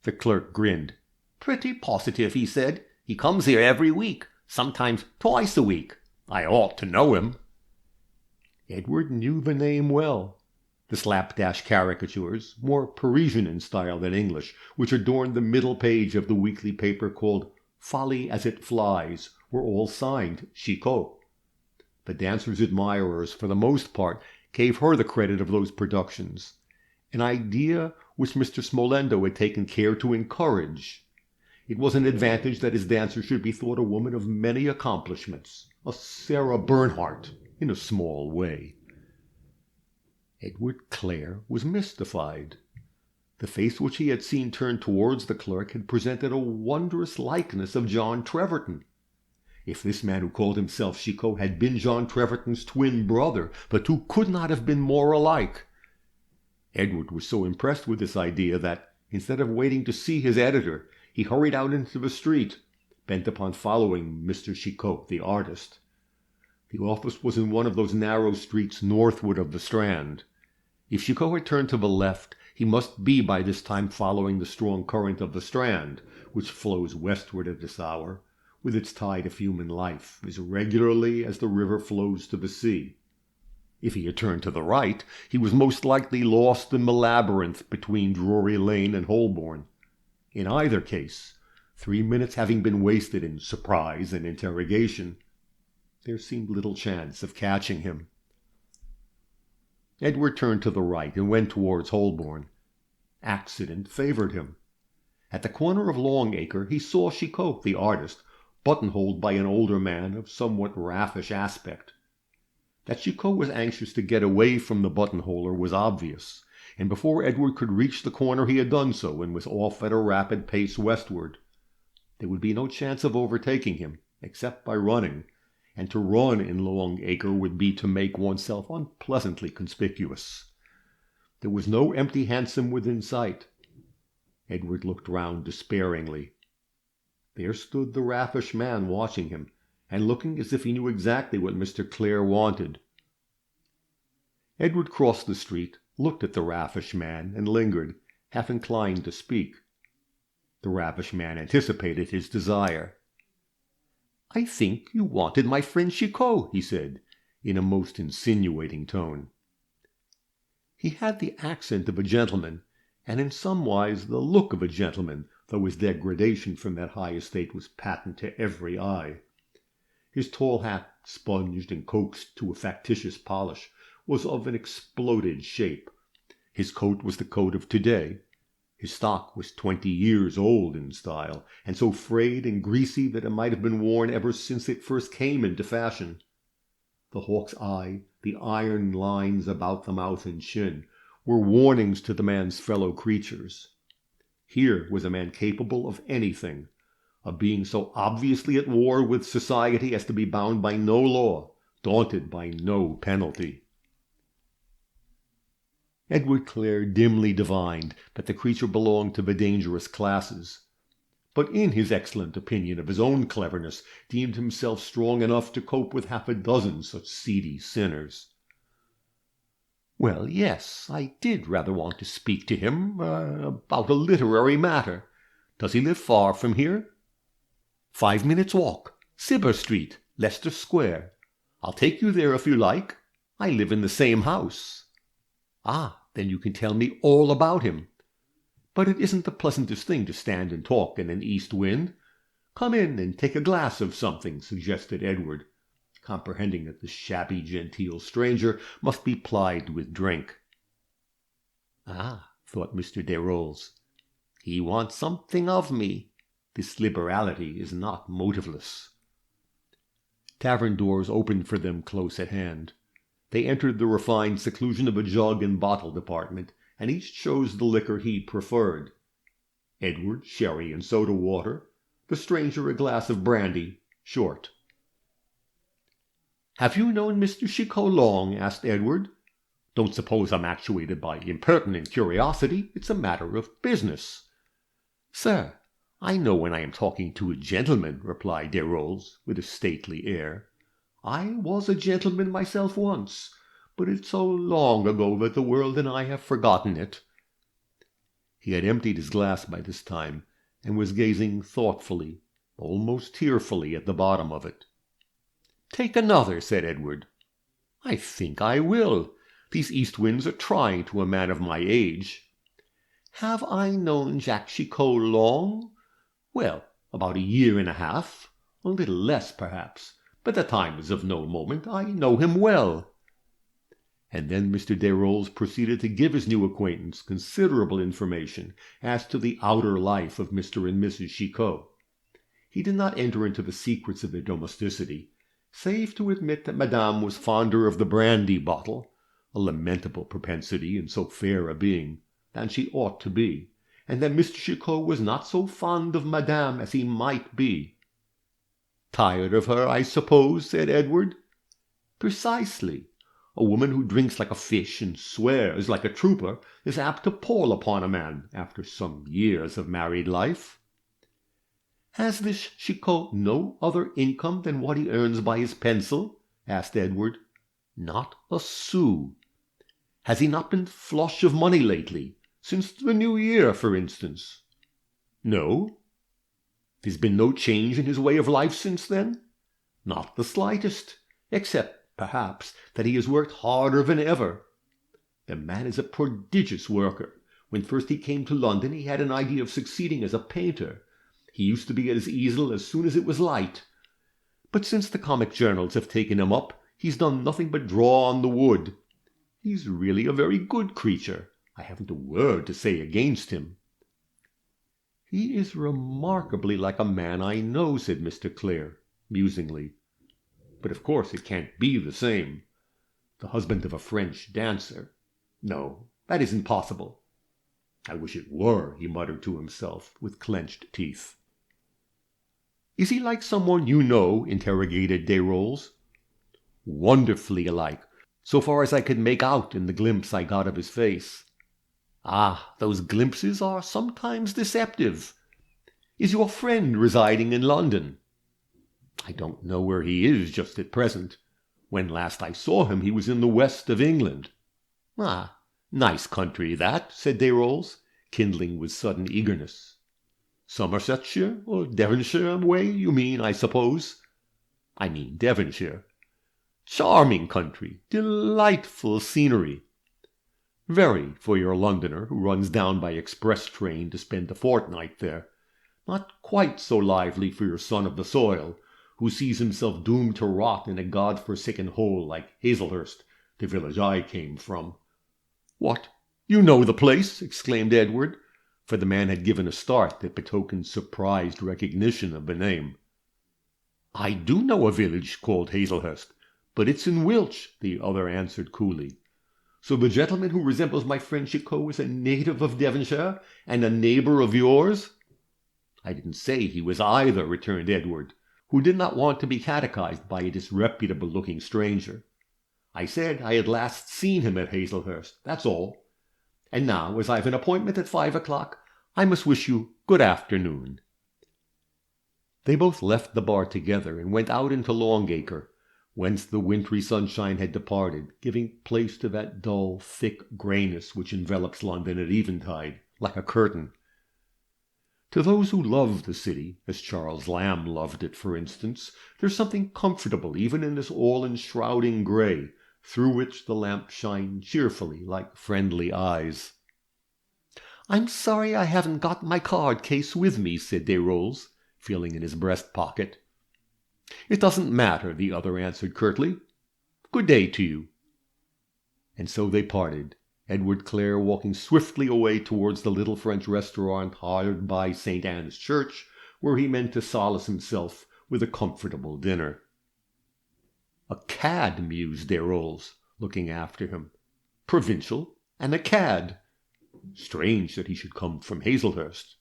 The clerk grinned. "Pretty positive," he said. "He comes here every week, sometimes twice a week. I ought to know him." Edward knew the name well. The slapdash caricatures, more Parisian in style than English, which adorned the middle page of the weekly paper called Folly as It Flies, were all signed Chicot. The dancer's admirers, for the most part, gave her the credit of those productions, an idea which Mr. Smolendo had taken care to encourage. It was an advantage that his dancer should be thought a woman of many accomplishments, a Sarah Bernhardt in a small way. Edward Clare was mystified. The face which he had seen turned towards the clerk had presented a wondrous likeness of John Treverton. If this man who called himself Chicot had been John Treverton's twin brother, the two could not have been more alike. Edward was so impressed with this idea that, instead of waiting to see his editor, he hurried out into the street, bent upon following Mr. Chicot, the artist. The office was in one of those narrow streets northward of the Strand. If Chicot had turned to the left, he must be by this time following the strong current of the Strand, which flows westward at this hour, with its tide of human life, as regularly as the river flows to the sea. If he had turned to the right, he was most likely lost in the labyrinth between Drury Lane and Holborn. In either case, 3 minutes having been wasted in surprise and interrogation, there seemed little chance of catching him. Edward turned to the right and went towards Holborn. Accident favored him. At the corner of Longacre he saw Chicot, the artist, buttonholed by an older man of somewhat raffish aspect. That Chicot was anxious to get away from the buttonholer was obvious, and before Edward could reach the corner he had done so and was off at a rapid pace westward. There would be no chance of overtaking him, except by running, and to run in Longacre would be to make oneself unpleasantly conspicuous. There was no empty hansom within sight. Edward looked round despairingly. There stood the raffish man watching him, and looking as if he knew exactly what Mr. Clare wanted. Edward crossed the street, looked at the raffish man, and lingered, half inclined to speak. The raffish man anticipated his desire. "I think you wanted my friend Chicot," he said, in a most insinuating tone. He had the accent of a gentleman, and in some wise the look of a gentleman, though his degradation from that high estate was patent to every eye. His tall hat, sponged and coaxed to a factitious polish, was of an exploded shape. His coat was the coat of to-day. His stock was 20 years old in style, and so frayed and greasy that it might have been worn ever since it first came into fashion. The hawk's eye, the iron lines about the mouth and chin, were warnings to the man's fellow creatures. Here was a man capable of anything, a being so obviously at war with society as to be bound by no law, daunted by no penalty. Edward Clare dimly divined that the creature belonged to the dangerous classes, but in his excellent opinion of his own cleverness deemed himself strong enough to cope with half a dozen such seedy sinners. "Well, yes, I did rather want to speak to him about a literary matter. Does he live far from here?" 5 minutes' walk, Cibber Street, Leicester Square. I'll take you there if you like. I live in the same house." "Ah, then you can tell me all about him." "But it isn't the pleasantest thing to stand and talk in an east wind. Come in and take a glass of something," suggested Edward, comprehending that the shabby genteel stranger must be plied with drink. "Ah," thought Mr. Desrolles, "he wants something of me. This liberality is not motiveless." Tavern doors opened for them close at hand. They entered the refined seclusion of a jug and bottle department, and each chose the liquor he preferred. Edward, sherry and soda water; the stranger, a glass of brandy, short. "Have you known Mr. Chicot long?" asked Edward. "Don't suppose I'm actuated by impertinent curiosity. It's a matter of business." "Sir, I know when I am talking to a gentleman," replied Desrolles, with a stately air. "I was a gentleman myself once, but it's so long ago that the world and I have forgotten it." He had emptied his glass by this time, and was gazing thoughtfully, almost tearfully, at the bottom of it. "Take another," said Edward. "I think I will. These east winds are trying to a man of my age." "Have I known Jacques Chicot long?" "Well, about 1.5 years, a little less perhaps, but the time is of no moment. I know him well." And then Mr. Desrolles proceeded to give his new acquaintance considerable information as to the outer life of Mr. and Mrs. Chicot. He did not enter into the secrets of their domesticity, save to admit that Madame was fonder of the brandy bottle, a lamentable propensity in so fair a being, than she ought to be, and that Mr. Chicot was not so fond of Madame as he might be. "Tired of her, I suppose," said Edward. "Precisely. A woman who drinks like a fish and swears like a trooper is apt to pall upon a man after some years of married life." "Has this Chicot no other income than what he earns by his pencil?" asked Edward. "Not a sou." "Has he not been flush of money lately? Since the New Year, for instance?" "No." "There's been no change in his way of life since then?" "Not the slightest, except, perhaps, that he has worked harder than ever." "The man is a prodigious worker. When first he came to London he had an idea of succeeding as a painter. He used to be at his easel as soon as it was light. But since the comic journals have taken him up, he's done nothing but draw on the wood. He's really a very good creature. I haven't a word to say against him." "He is remarkably like a man I know," said Mr. Clare, musingly. "But of course it can't be the same. The husband of a French dancer. No, that isn't possible." "I wish it were," he muttered to himself, with clenched teeth. "Is he like someone you know?" interrogated Desrolles. "Wonderfully alike, so far as I could make out in the glimpse I got of his face." "Ah, those glimpses are sometimes deceptive. Is your friend residing in London?" "I don't know where he is just at present. When last I saw him he was in the west of England." "Ah, nice country that," said Desrolles, kindling with sudden eagerness. "Somersetshire or Devonshire way, you mean, I suppose?" "I mean Devonshire." "Charming country, delightful scenery." "Very, for your Londoner who runs down by express train to spend a fortnight there. Not quite so lively for your son of the soil, who sees himself doomed to rot in a God-forsaken hole like Hazelhurst, the village I came from." "What, you know the place?" exclaimed Edward, for the man had given a start that betokened surprised recognition of the name. "I do know a village called Hazelhurst, but it's in Wiltshire," the other answered coolly. "So the gentleman who resembles my friend Chicot is a native of Devonshire, and a neighbour of yours?" "I didn't say he was either," returned Edward, who did not want to be catechized by a disreputable-looking stranger. "I said I had last seen him at Hazelhurst, that's all. And now, as I've an appointment at 5 o'clock, I must wish you good afternoon." They both left the bar together and went out into Longacre, whence the wintry sunshine had departed, giving place to that dull, thick grayness which envelops London at eventide, like a curtain. To those who love the city, as Charles Lamb loved it, for instance, there's something comfortable even in this all-enshrouding grey, through which the lamps shine cheerfully like friendly eyes. "I'm sorry I haven't got my card-case with me," said Desrolles, feeling in his breast-pocket. "It doesn't matter," the other answered curtly. "Good day to you." And so they parted, Edward Clare walking swiftly away towards the little French restaurant hard by St. Anne's Church, where he meant to solace himself with a comfortable dinner. "A cad," mused Desrolles, looking after him. "Provincial and a cad. Strange that he should come from Hazelhurst."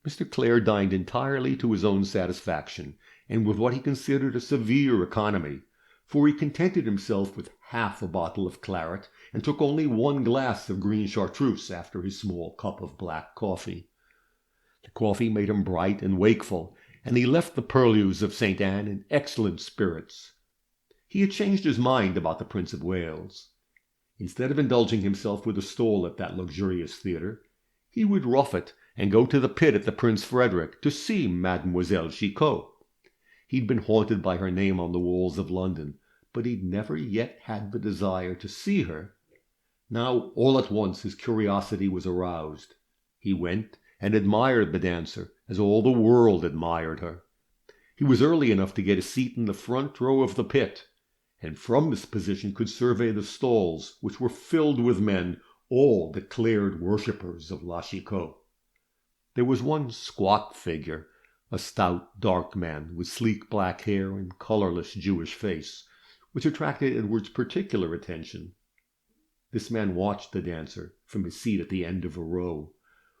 Mr. Clare dined entirely to his own satisfaction, and with what he considered a severe economy, for he contented himself with half a bottle of claret, and took only 1 glass of green chartreuse after his small cup of black coffee. The coffee made him bright and wakeful, and he left the purlieus of St. Anne in excellent spirits. He had changed his mind about the Prince of Wales. Instead of indulging himself with a stall at that luxurious theatre, he would rough it and go to the pit at the Prince Frederick to see Mademoiselle Chicot. He'd been haunted by her name on the walls of London, but he'd never yet had the desire to see her. Now, all at once, his curiosity was aroused. He went and admired the dancer, as all the world admired her. He was early enough to get a seat in the front row of the pit, and from this position could survey the stalls, which were filled with men, all declared worshippers of La Chicot. There was one squat figure, a stout, dark man with sleek black hair and colorless Jewish face, which attracted Edward's particular attention. This man watched the dancer from his seat at the end of a row,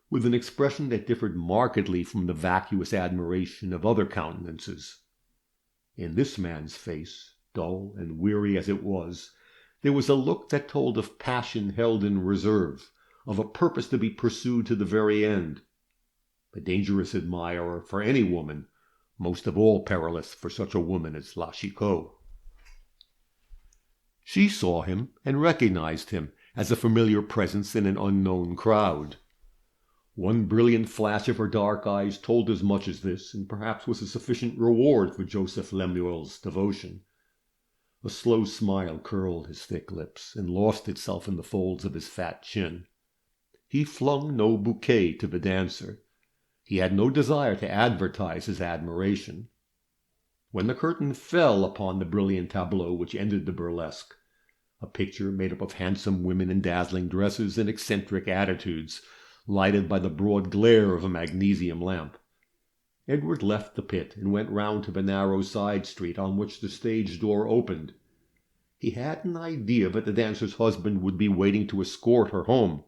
with an expression that differed markedly from the vacuous admiration of other countenances. In this man's face, dull and weary as it was, there was a look that told of passion held in reserve, of a purpose to be pursued to the very end. A dangerous admirer for any woman, most of all perilous for such a woman as La Chicot. She saw him and recognized him as a familiar presence in an unknown crowd. One brilliant flash of her dark eyes told as much as this, and perhaps was a sufficient reward for Joseph Lemuel's devotion. A slow smile curled his thick lips and lost itself in the folds of his fat chin. He flung no bouquet to the dancer. He had no desire to advertise his admiration. When the curtain fell upon the brilliant tableau which ended the burlesque, a picture made up of handsome women in dazzling dresses and eccentric attitudes, lighted by the broad glare of a magnesium lamp, Edward left the pit and went round to the narrow side street on which the stage door opened. He had an idea that the dancer's husband would be waiting to escort her home.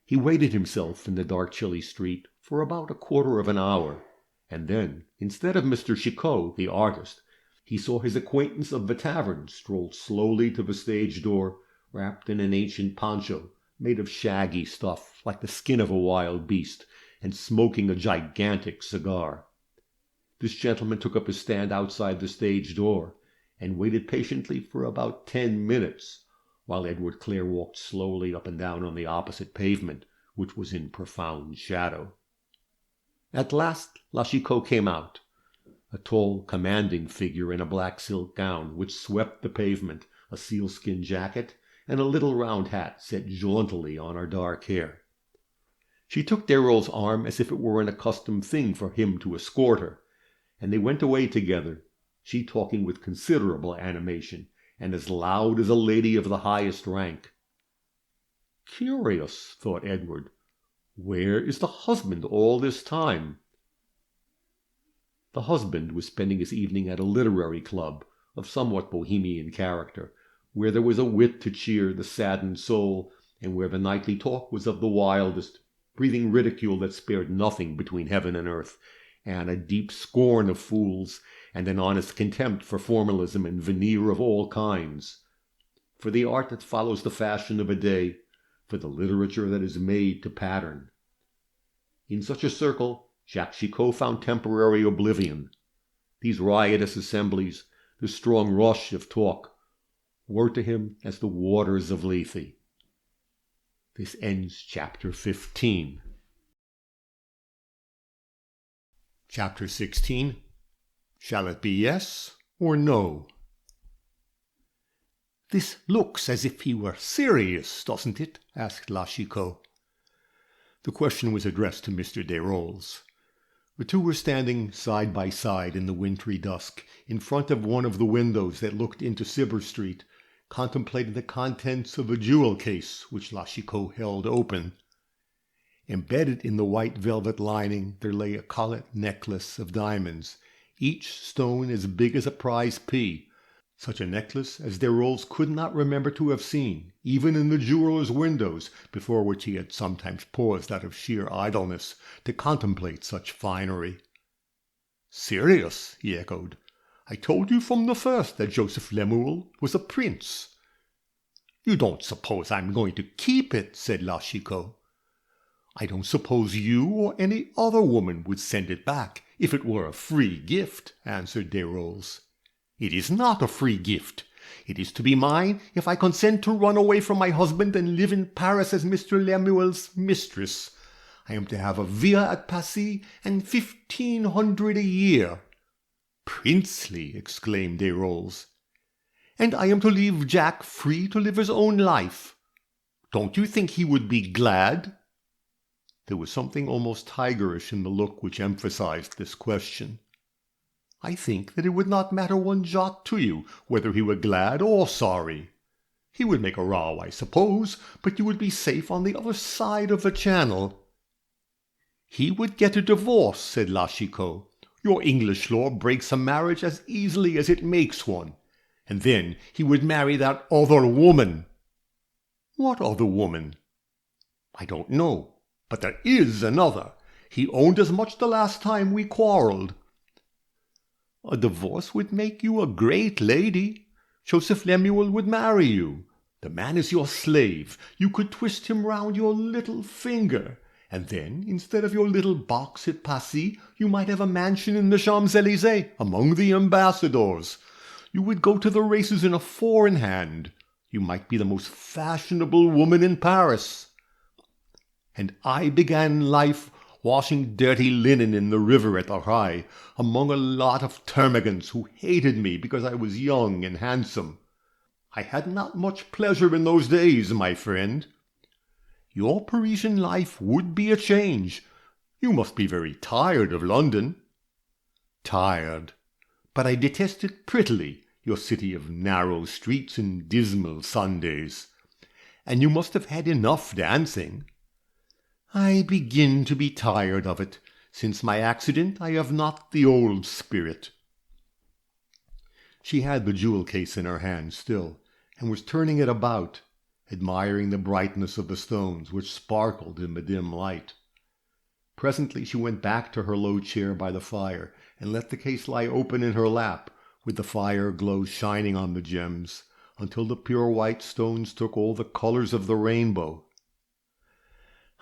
He waited himself in the dark chilly street for about a quarter of an hour, and then, instead of Mr. Chicot, the artist, he saw his acquaintance of the tavern stroll slowly to the stage door, wrapped in an ancient poncho made of shaggy stuff like the skin of a wild beast, and smoking a gigantic cigar. This gentleman took up his stand outside the stage door, and waited patiently for about 10 minutes, while Edward Clare walked slowly up and down on the opposite pavement, which was in profound shadow. At last La Chicot came out, a tall, commanding figure in a black silk gown which swept the pavement, a sealskin jacket, and a little round hat set jauntily on her dark hair. She took Desrolles' arm as if it were an accustomed thing for him to escort her, and they went away together, she talking with considerable animation, and as loud as a lady of the highest rank. Curious, thought Edward, where is the husband all this time? The husband was spending his evening at a literary club of somewhat bohemian character, where there was a wit to cheer the saddened soul, and where the nightly talk was of the wildest, breathing ridicule that spared nothing between heaven and earth, and a deep scorn of fools, and an honest contempt for formalism and veneer of all kinds, for the art that follows the fashion of a day, for the literature that is made to pattern. In such a circle Jacques Chicot found temporary oblivion. These riotous assemblies, the strong rush of talk, were to him as the waters of Lethe. This ends chapter 15. Chapter 16. Shall it be yes or no? "This looks as if he were serious, doesn't it?" asked La Chicot. The question was addressed to Mr. Desrolles. The two were standing side by side in the wintry dusk, in front of one of the windows that looked into Cibber Street, contemplating the contents of a jewel case which La Chicot held open. Embedded in the white velvet lining there lay a collet necklace of diamonds, each stone as big as a prize pea, such a necklace as Desrolles could not remember to have seen, even in the jeweller's windows, before which he had sometimes paused out of sheer idleness to contemplate such finery. "Serious?" he echoed. "I told you from the first that Joseph Lemuel was a prince." "You don't suppose I'm going to keep it?" said La Chicot. "I don't suppose you or any other woman would send it back if it were a free gift," answered Desrolles. "It is not a free gift. It is to be mine if I consent to run away from my husband and live in Paris as Mr. Lemuel's mistress. I am to have a villa at Passy and 1,500 a year." "Princely!" exclaimed Desrolles. "And I am to leave Jack free to live his own life. Don't you think he would be glad?" There was something almost tigerish in the look which emphasized this question. I think that it would not matter one jot to you whether he were glad or sorry. He would make a row, I suppose, but you would be safe on the other side of the channel." "He would get a divorce," said La Chicot. "Your English law breaks a marriage as easily as it makes one. And then he would marry that other woman." "What other woman?" "I don't know, but there is another. He owned as much the last time we quarrelled." "A divorce would make you a great lady. Joseph Lemuel would marry you. The man is your slave. You could twist him round your little finger. And then, instead of your little box at Passy, you might have a mansion in the Champs-Élysées among the ambassadors. You would go to the races in a four-in-hand. You might be the most fashionable woman in Paris. And I began life washing dirty linen in the river at Arras, among a lot of termagants who hated me because I was young and handsome. I had not much pleasure in those days, my friend. Your Parisian life would be a change. You must be very tired of London." "Tired, but I detest it prettily, your city of narrow streets and dismal Sundays. And you must have had enough dancing." "I begin to be tired of it. Since my accident I have not the old spirit." She had the jewel case in her hand still, and was turning it about, admiring the brightness of the stones which sparkled in the dim light. Presently she went back to her low chair by the fire, and let the case lie open in her lap, with the fire glow shining on the gems, until the pure white stones took all the colors of the rainbow.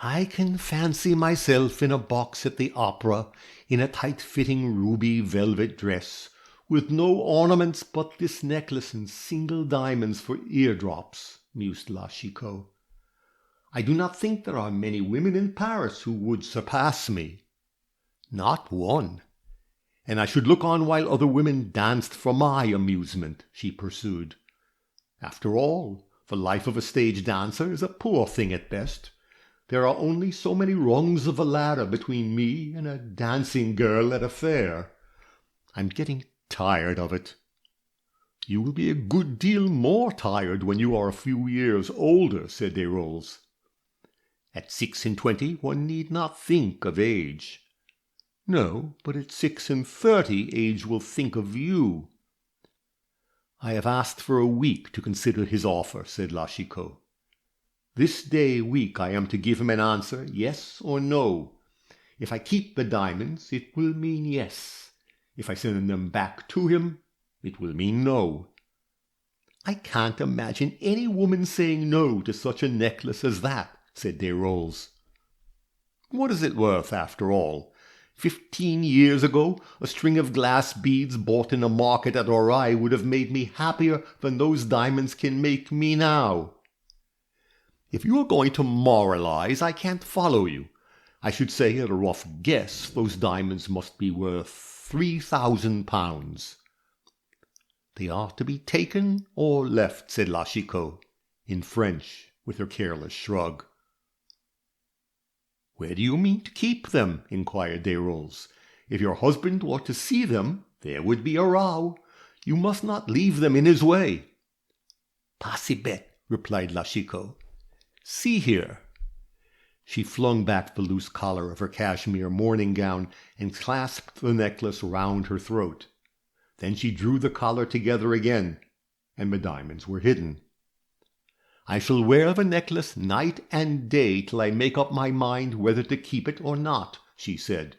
"I can fancy myself in a box at the opera, in a tight-fitting ruby velvet dress, with no ornaments but this necklace and single diamonds for eardrops," mused La Chicot. "I do not think there are many women in Paris who would surpass me. Not one. And I should look on while other women danced for my amusement," she pursued. "After all, the life of a stage dancer is a poor thing at best. There are only so many rungs of a ladder between me and a dancing girl at a fair. I'm getting tired of it." "You will be a good deal more tired when you are a few years older," said Desrolles. "At 26 one need not think of age." "No, but at 36 age will think of you." "I have asked for a week to consider his offer," said La Chicot. "This day week I am to give him an answer, yes or no. If I keep the diamonds, it will mean yes. If I send them back to him, it will mean no." "I can't imagine any woman saying no to such a necklace as that," said Desrolles. "What is it worth, after all? 15 years ago, a string of glass beads bought in a market at Arras would have made me happier than those diamonds can make me now." "If you are going to moralize, I can't follow you. I should say, at a rough guess, those diamonds must be worth 3,000 pounds. "They are to be taken or left," said La Chicot, in French, with her careless shrug. "Where do you mean to keep them?" inquired Desrolles. "If your husband were to see them, there would be a row. You must not leave them in his way." "Pas si bête," replied La Chicot. "See here." She flung back the loose collar of her cashmere morning gown and clasped the necklace round her throat. Then she drew the collar together again, and the diamonds were hidden. "I shall wear the necklace night and day till I make up my mind whether to keep it or not," she said.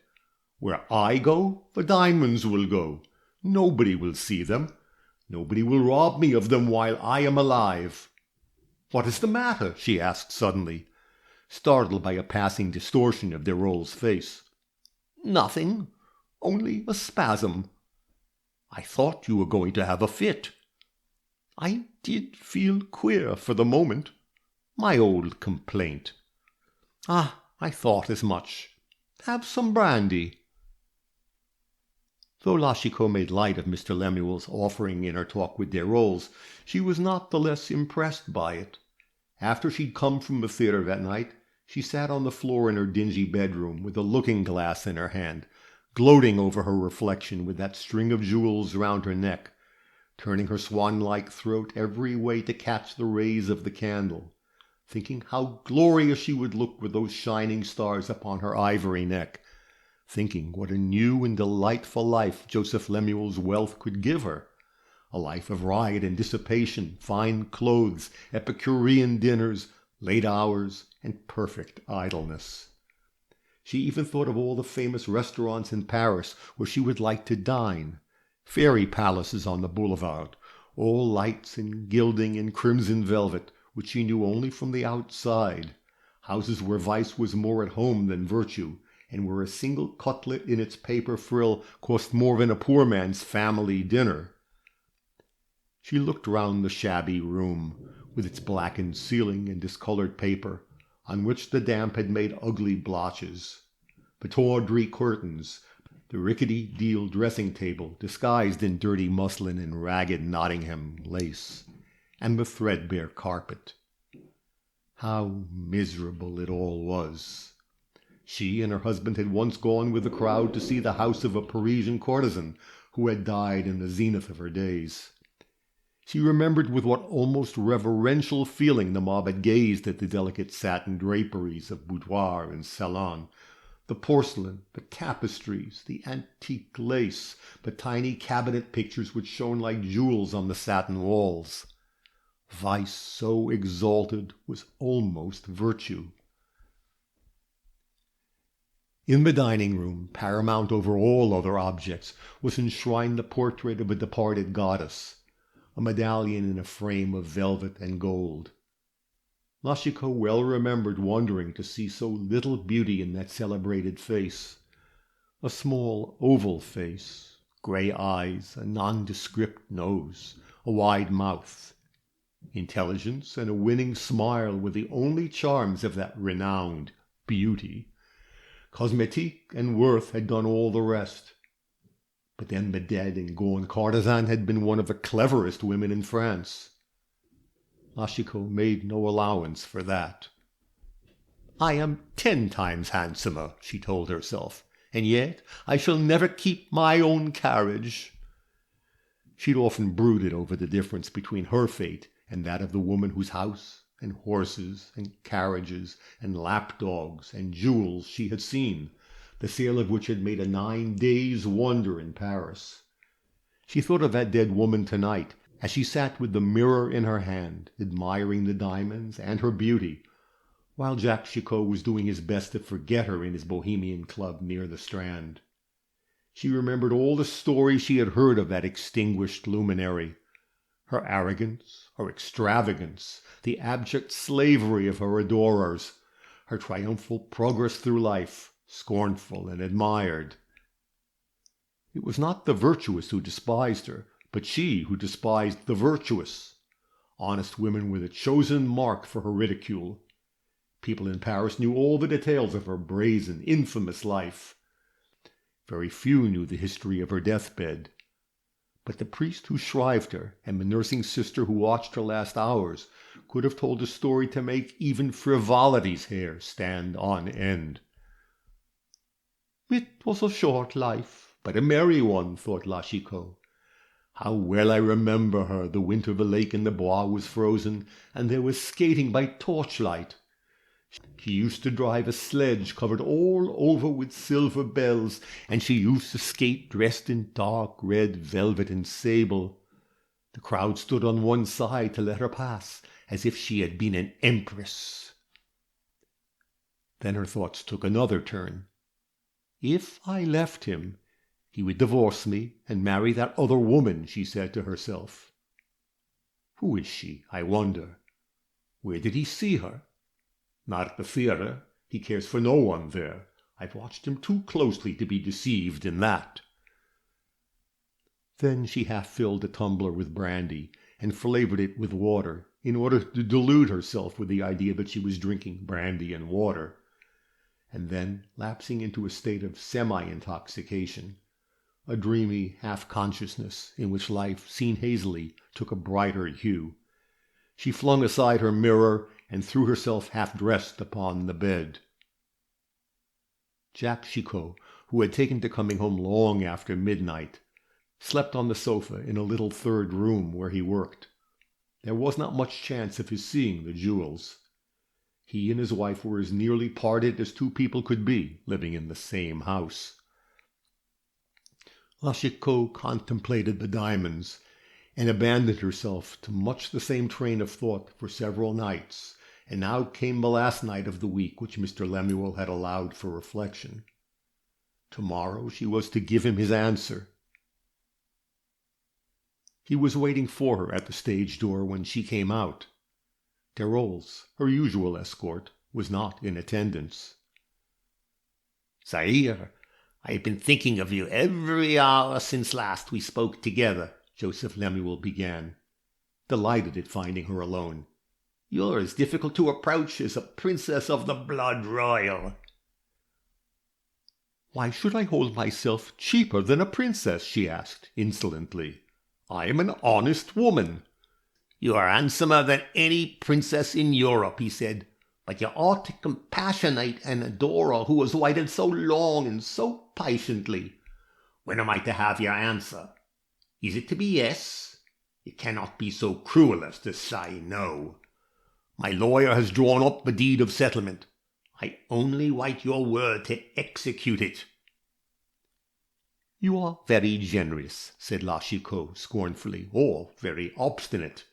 "Where I go, the diamonds will go. Nobody will see them. Nobody will rob me of them while I am alive." "What is the matter?" she asked suddenly, startled by a passing distortion of Desrolles' face. "Nothing, only a spasm." "I thought you were going to have a fit." "I did feel queer for the moment. My old complaint." "Ah, I thought as much. Have some brandy." Though La Chicot made light of Mr. Lemuel's offering in her talk with Desrolles, she was not the less impressed by it. After she'd come from the theatre that night, she sat on the floor in her dingy bedroom with a looking-glass in her hand, gloating over her reflection with that string of jewels round her neck, turning her swan-like throat every way to catch the rays of the candle, thinking how glorious she would look with those shining stars upon her ivory neck, thinking what a new and delightful life Joseph Lemuel's wealth could give her, a life of riot and dissipation, fine clothes, Epicurean dinners, late hours, and perfect idleness. She even thought of all the famous restaurants in Paris where she would like to dine, fairy palaces on the boulevard, all lights and gilding and crimson velvet, which she knew only from the outside, houses where vice was more at home than virtue, and where a single cutlet in its paper frill cost more than a poor man's family dinner. She looked round the shabby room, with its blackened ceiling and discolored paper, on which the damp had made ugly blotches, the tawdry curtains, the rickety deal dressing-table disguised in dirty muslin and ragged Nottingham lace, and the threadbare carpet. How miserable it all was! She and her husband had once gone with the crowd to see the house of a Parisian courtesan who had died in the zenith of her days. She remembered with what almost reverential feeling the mob had gazed at the delicate satin draperies of boudoir and salon, the porcelain, the tapestries, the antique lace, the tiny cabinet pictures which shone like jewels on the satin walls. Vice so exalted was almost virtue. In the dining-room, paramount over all other objects, was enshrined the portrait of a departed goddess, a medallion in a frame of velvet and gold. Lachicot well remembered wondering to see so little beauty in that celebrated face, a small oval face, grey eyes, a nondescript nose, a wide mouth. Intelligence and a winning smile were the only charms of that renowned beauty. Cosmetique and worth had done all the rest. But then the dead and gone courtesan had been one of the cleverest women in France. Lachicot made no allowance for that. "I am 10 times handsomer," she told herself, "and yet I shall never keep my own carriage." She'd often brooded over the difference between her fate and that of the woman whose house and horses and carriages and lapdogs and jewels she had seen, the sale of which had made a 9 days' wonder in Paris. She thought of that dead woman tonight, as she sat with the mirror in her hand, admiring the diamonds and her beauty, while Jacques Chicot was doing his best to forget her in his Bohemian club near the Strand. She remembered all the stories she had heard of that extinguished luminary, her arrogance, her extravagance, the abject slavery of her adorers, her triumphal progress through life, scornful and admired. It was not the virtuous who despised her, but she who despised the virtuous. Honest women were the chosen mark for her ridicule. People in Paris knew all the details of her brazen, infamous life. Very few knew the history of her deathbed. But the priest who shrived her and the nursing sister who watched her last hours could have told a story to make even frivolity's hair stand on end. It was a short life, but a merry one, thought Lachicot. How well I remember her, the winter the lake in the Bois was frozen, and there was skating by torchlight. She used to drive a sledge covered all over with silver bells, and she used to skate dressed in dark red velvet and sable. The crowd stood on one side to let her pass, as if she had been an empress. Then her thoughts took another turn. If I left him, he would divorce me and marry that other woman, she said to herself. Who is she, I wonder? Where did he see her? Not at the theatre. He cares for no one there. I've watched him too closely to be deceived in that. Then she half filled a tumbler with brandy and flavored it with water in order to delude herself with the idea that she was drinking brandy and water. And then, lapsing into a state of semi-intoxication, a dreamy half-consciousness in which life, seen hazily, took a brighter hue, she flung aside her mirror and threw herself half-dressed upon the bed. Jacques Chicot, who had taken to coming home long after midnight, slept on the sofa in a little third room where he worked. There was not much chance of his seeing the jewels. He and his wife were as nearly parted as two people could be, living in the same house. La Chicot contemplated the diamonds, and abandoned herself to much the same train of thought for several nights, and now came the last night of the week which Mr. Lemuel had allowed for reflection. Tomorrow she was to give him his answer. He was waiting for her at the stage door when she came out. Darolles, her usual escort, was not in attendance. "Sire, I have been thinking of you every hour since last we spoke together," Joseph Lemuel began, delighted at finding her alone. "You're as difficult to approach as a princess of the blood royal." "Why should I hold myself cheaper than a princess?" she asked, insolently. "I am an honest woman." "You are handsomer than any princess in Europe," he said, "but you ought to compassionate and adore her who has waited so long and so patiently. When am I to have your answer? Is it to be yes? You cannot be so cruel as to say no. My lawyer has drawn up the deed of settlement. I only wait your word to execute it." "You are very generous," said La Chicot scornfully, "or very obstinate.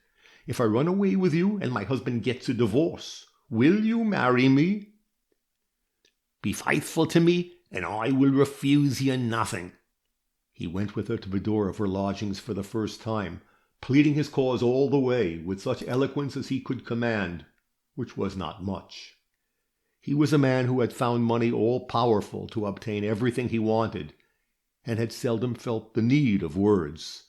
If I run away with you and my husband gets a divorce, will you marry me?" "Be faithful to me, and I will refuse you nothing." He went with her to the door of her lodgings for the first time, pleading his cause all the way with such eloquence as he could command, which was not much. He was a man who had found money all-powerful to obtain everything he wanted, and had seldom felt the need of words.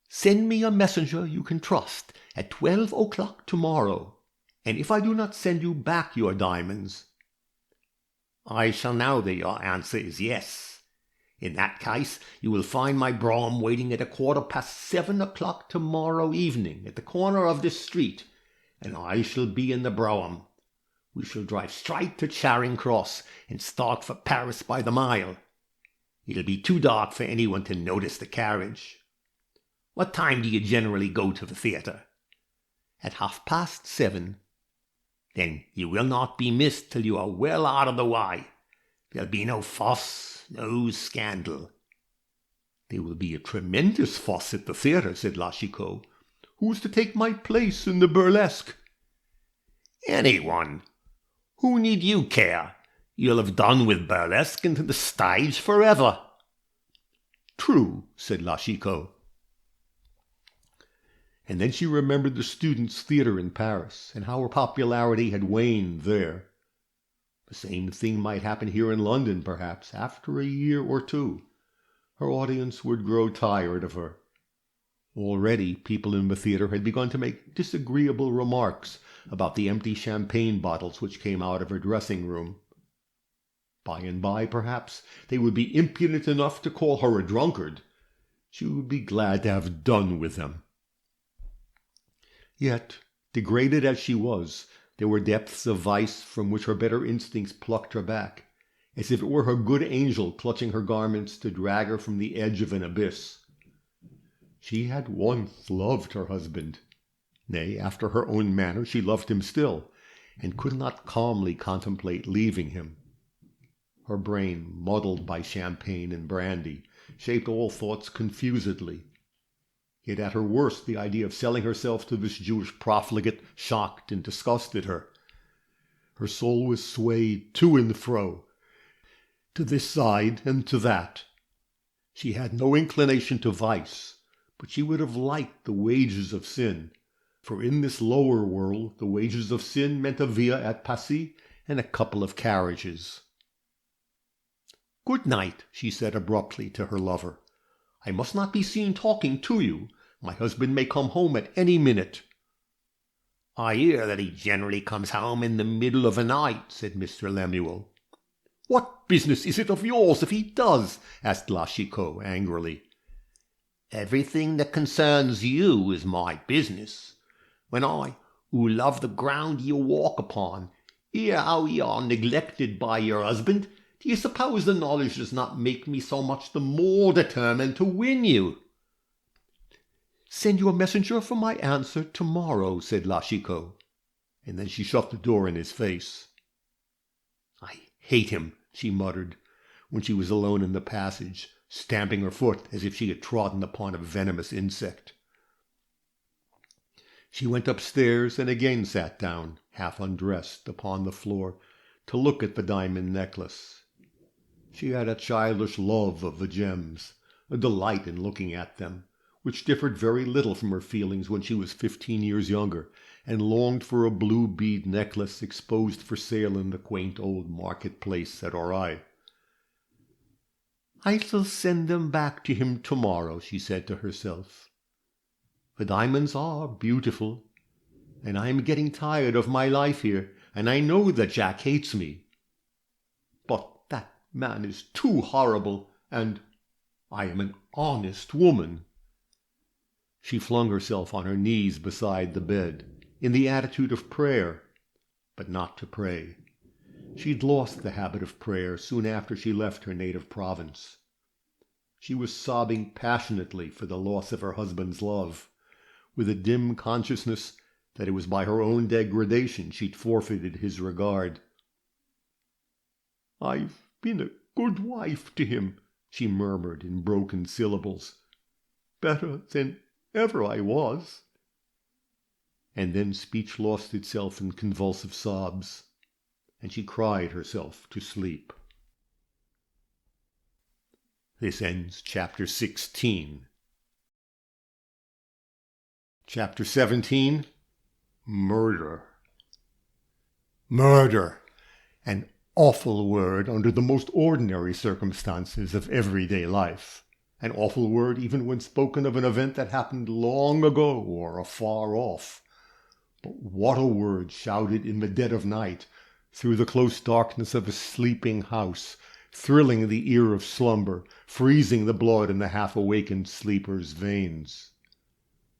"Send me a messenger you can trust at 12 o'clock tomorrow, and if I do not send you back your diamonds—" "I shall know that your answer is yes. In that case, you will find my brougham waiting at 7:15 o'clock tomorrow evening at the corner of this street, and I shall be in the brougham. We shall drive straight to Charing Cross and start for Paris by the mile. It'll be too dark for anyone to notice the carriage. What time do you generally go to the theatre?" "At 7:30. "Then you will not be missed till you are well out of the way. There'll be no fuss, no scandal." "There will be a tremendous fuss at the theatre," said La Chicot. "Who's to take my place in the burlesque?" "Anyone. Who need you care? You'll have done with burlesque and the stage forever." "True," said La Chicot. And then she remembered the students' theatre in Paris, and how her popularity had waned there. The same thing might happen here in London, perhaps, after a year or two. Her audience would grow tired of her. Already people in the theatre had begun to make disagreeable remarks about the empty champagne bottles which came out of her dressing-room. By and by, perhaps, they would be impudent enough to call her a drunkard. She would be glad to have done with them. Yet, degraded as she was, there were depths of vice from which her better instincts plucked her back, as if it were her good angel clutching her garments to drag her from the edge of an abyss. She had once loved her husband. Nay, after her own manner, she loved him still, and could not calmly contemplate leaving him. Her brain, muddled by champagne and brandy, shaped all thoughts confusedly. Yet at her worst the idea of selling herself to this Jewish profligate shocked and disgusted her. Her soul was swayed to and fro, to this side and to that. She had no inclination to vice, but she would have liked the wages of sin, for in this lower world the wages of sin meant a villa at Passy and a couple of carriages. "Good night," she said abruptly to her lover. "I must not be seen talking to you. My husband may come home at any minute." "I hear that he generally comes home in the middle of the night," said Mr. Lemuel. "What business is it of yours if he does?" asked La Chicot angrily. "Everything that concerns you is my business. When I, who love the ground you walk upon, hear how ye are neglected by your husband, Do you suppose the knowledge does not make me so much the more determined to win you?" "Send you a messenger for my answer tomorrow," said La Chicot, and then she shut the door in his face. "I hate him," she muttered, when she was alone in the passage, stamping her foot as if she had trodden upon a venomous insect. She went upstairs and again sat down, half undressed, upon the floor, to look at the diamond necklace. She had a childish love of the gems, a delight in looking at them, which differed very little from her feelings when she was 15 years younger, and longed for a blue bead necklace exposed for sale in the quaint old market-place at Auray. "I shall send them back to him tomorrow," she said to herself. "The diamonds are beautiful, and I am getting tired of my life here, and I know that Jack hates me. But that man is too horrible, and I am an honest woman." She flung herself on her knees beside the bed, in the attitude of prayer, but not to pray. She had lost the habit of prayer soon after she left her native province. She was sobbing passionately for the loss of her husband's love, with a dim consciousness that it was by her own degradation she'd forfeited his regard. "I've been a good wife to him," she murmured in broken syllables. "Better than ever I was." And then speech lost itself in convulsive sobs, and she cried herself to sleep. This ends chapter 16. Chapter 17. Murder. Murder! An awful word under the most ordinary circumstances of everyday life. An awful word even when spoken of an event that happened long ago or afar off. But what a word shouted in the dead of night, through the close darkness of a sleeping house, thrilling the ear of slumber, freezing the blood in the half-awakened sleeper's veins.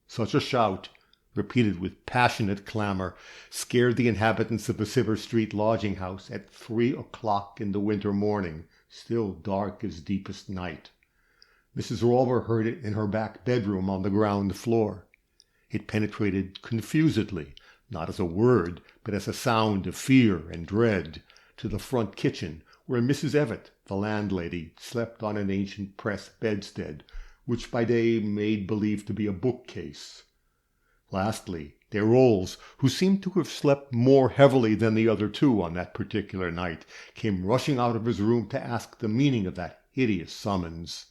Such a shout, repeated with passionate clamor, scared the inhabitants of the Cibber Street lodging-house at 3 o'clock in the winter morning, still dark as deepest night. Mrs. Rawler heard it in her back bedroom on the ground floor. It penetrated confusedly, not as a word, but as a sound of fear and dread, to the front kitchen, where Mrs. Evatt, the landlady, slept on an ancient press bedstead, which by day made believe to be a bookcase. Lastly, Desrolles, who seemed to have slept more heavily than the other two on that particular night, came rushing out of his room to ask the meaning of that hideous summons.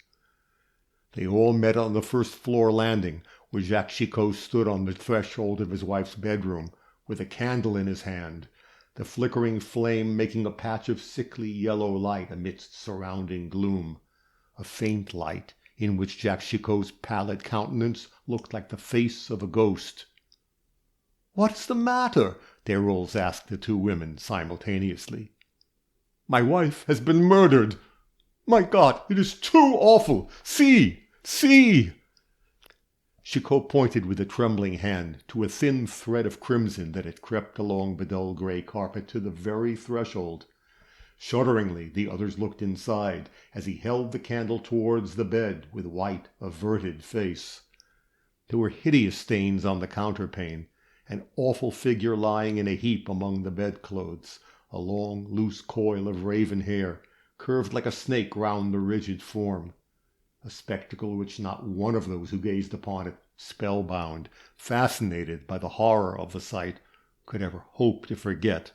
They all met on the first-floor landing, where Jacques Chicot stood on the threshold of his wife's bedroom, with a candle in his hand, the flickering flame making a patch of sickly yellow light amidst surrounding gloom, a faint light in which Jacques Chicot's pallid countenance looked like the face of a ghost. "What's the matter?" Desrolles asked the two women simultaneously. "My wife has been murdered. My God, it is too awful! See! See!" Chicot pointed with a trembling hand to a thin thread of crimson that had crept along the dull grey carpet to the very threshold. Shudderingly, the others looked inside, as he held the candle towards the bed with white, averted face. There were hideous stains on the counterpane, an awful figure lying in a heap among the bedclothes, a long, loose coil of raven hair, curved like a snake round the rigid form. A spectacle which not one of those who gazed upon it, spellbound, fascinated by the horror of the sight, could ever hope to forget.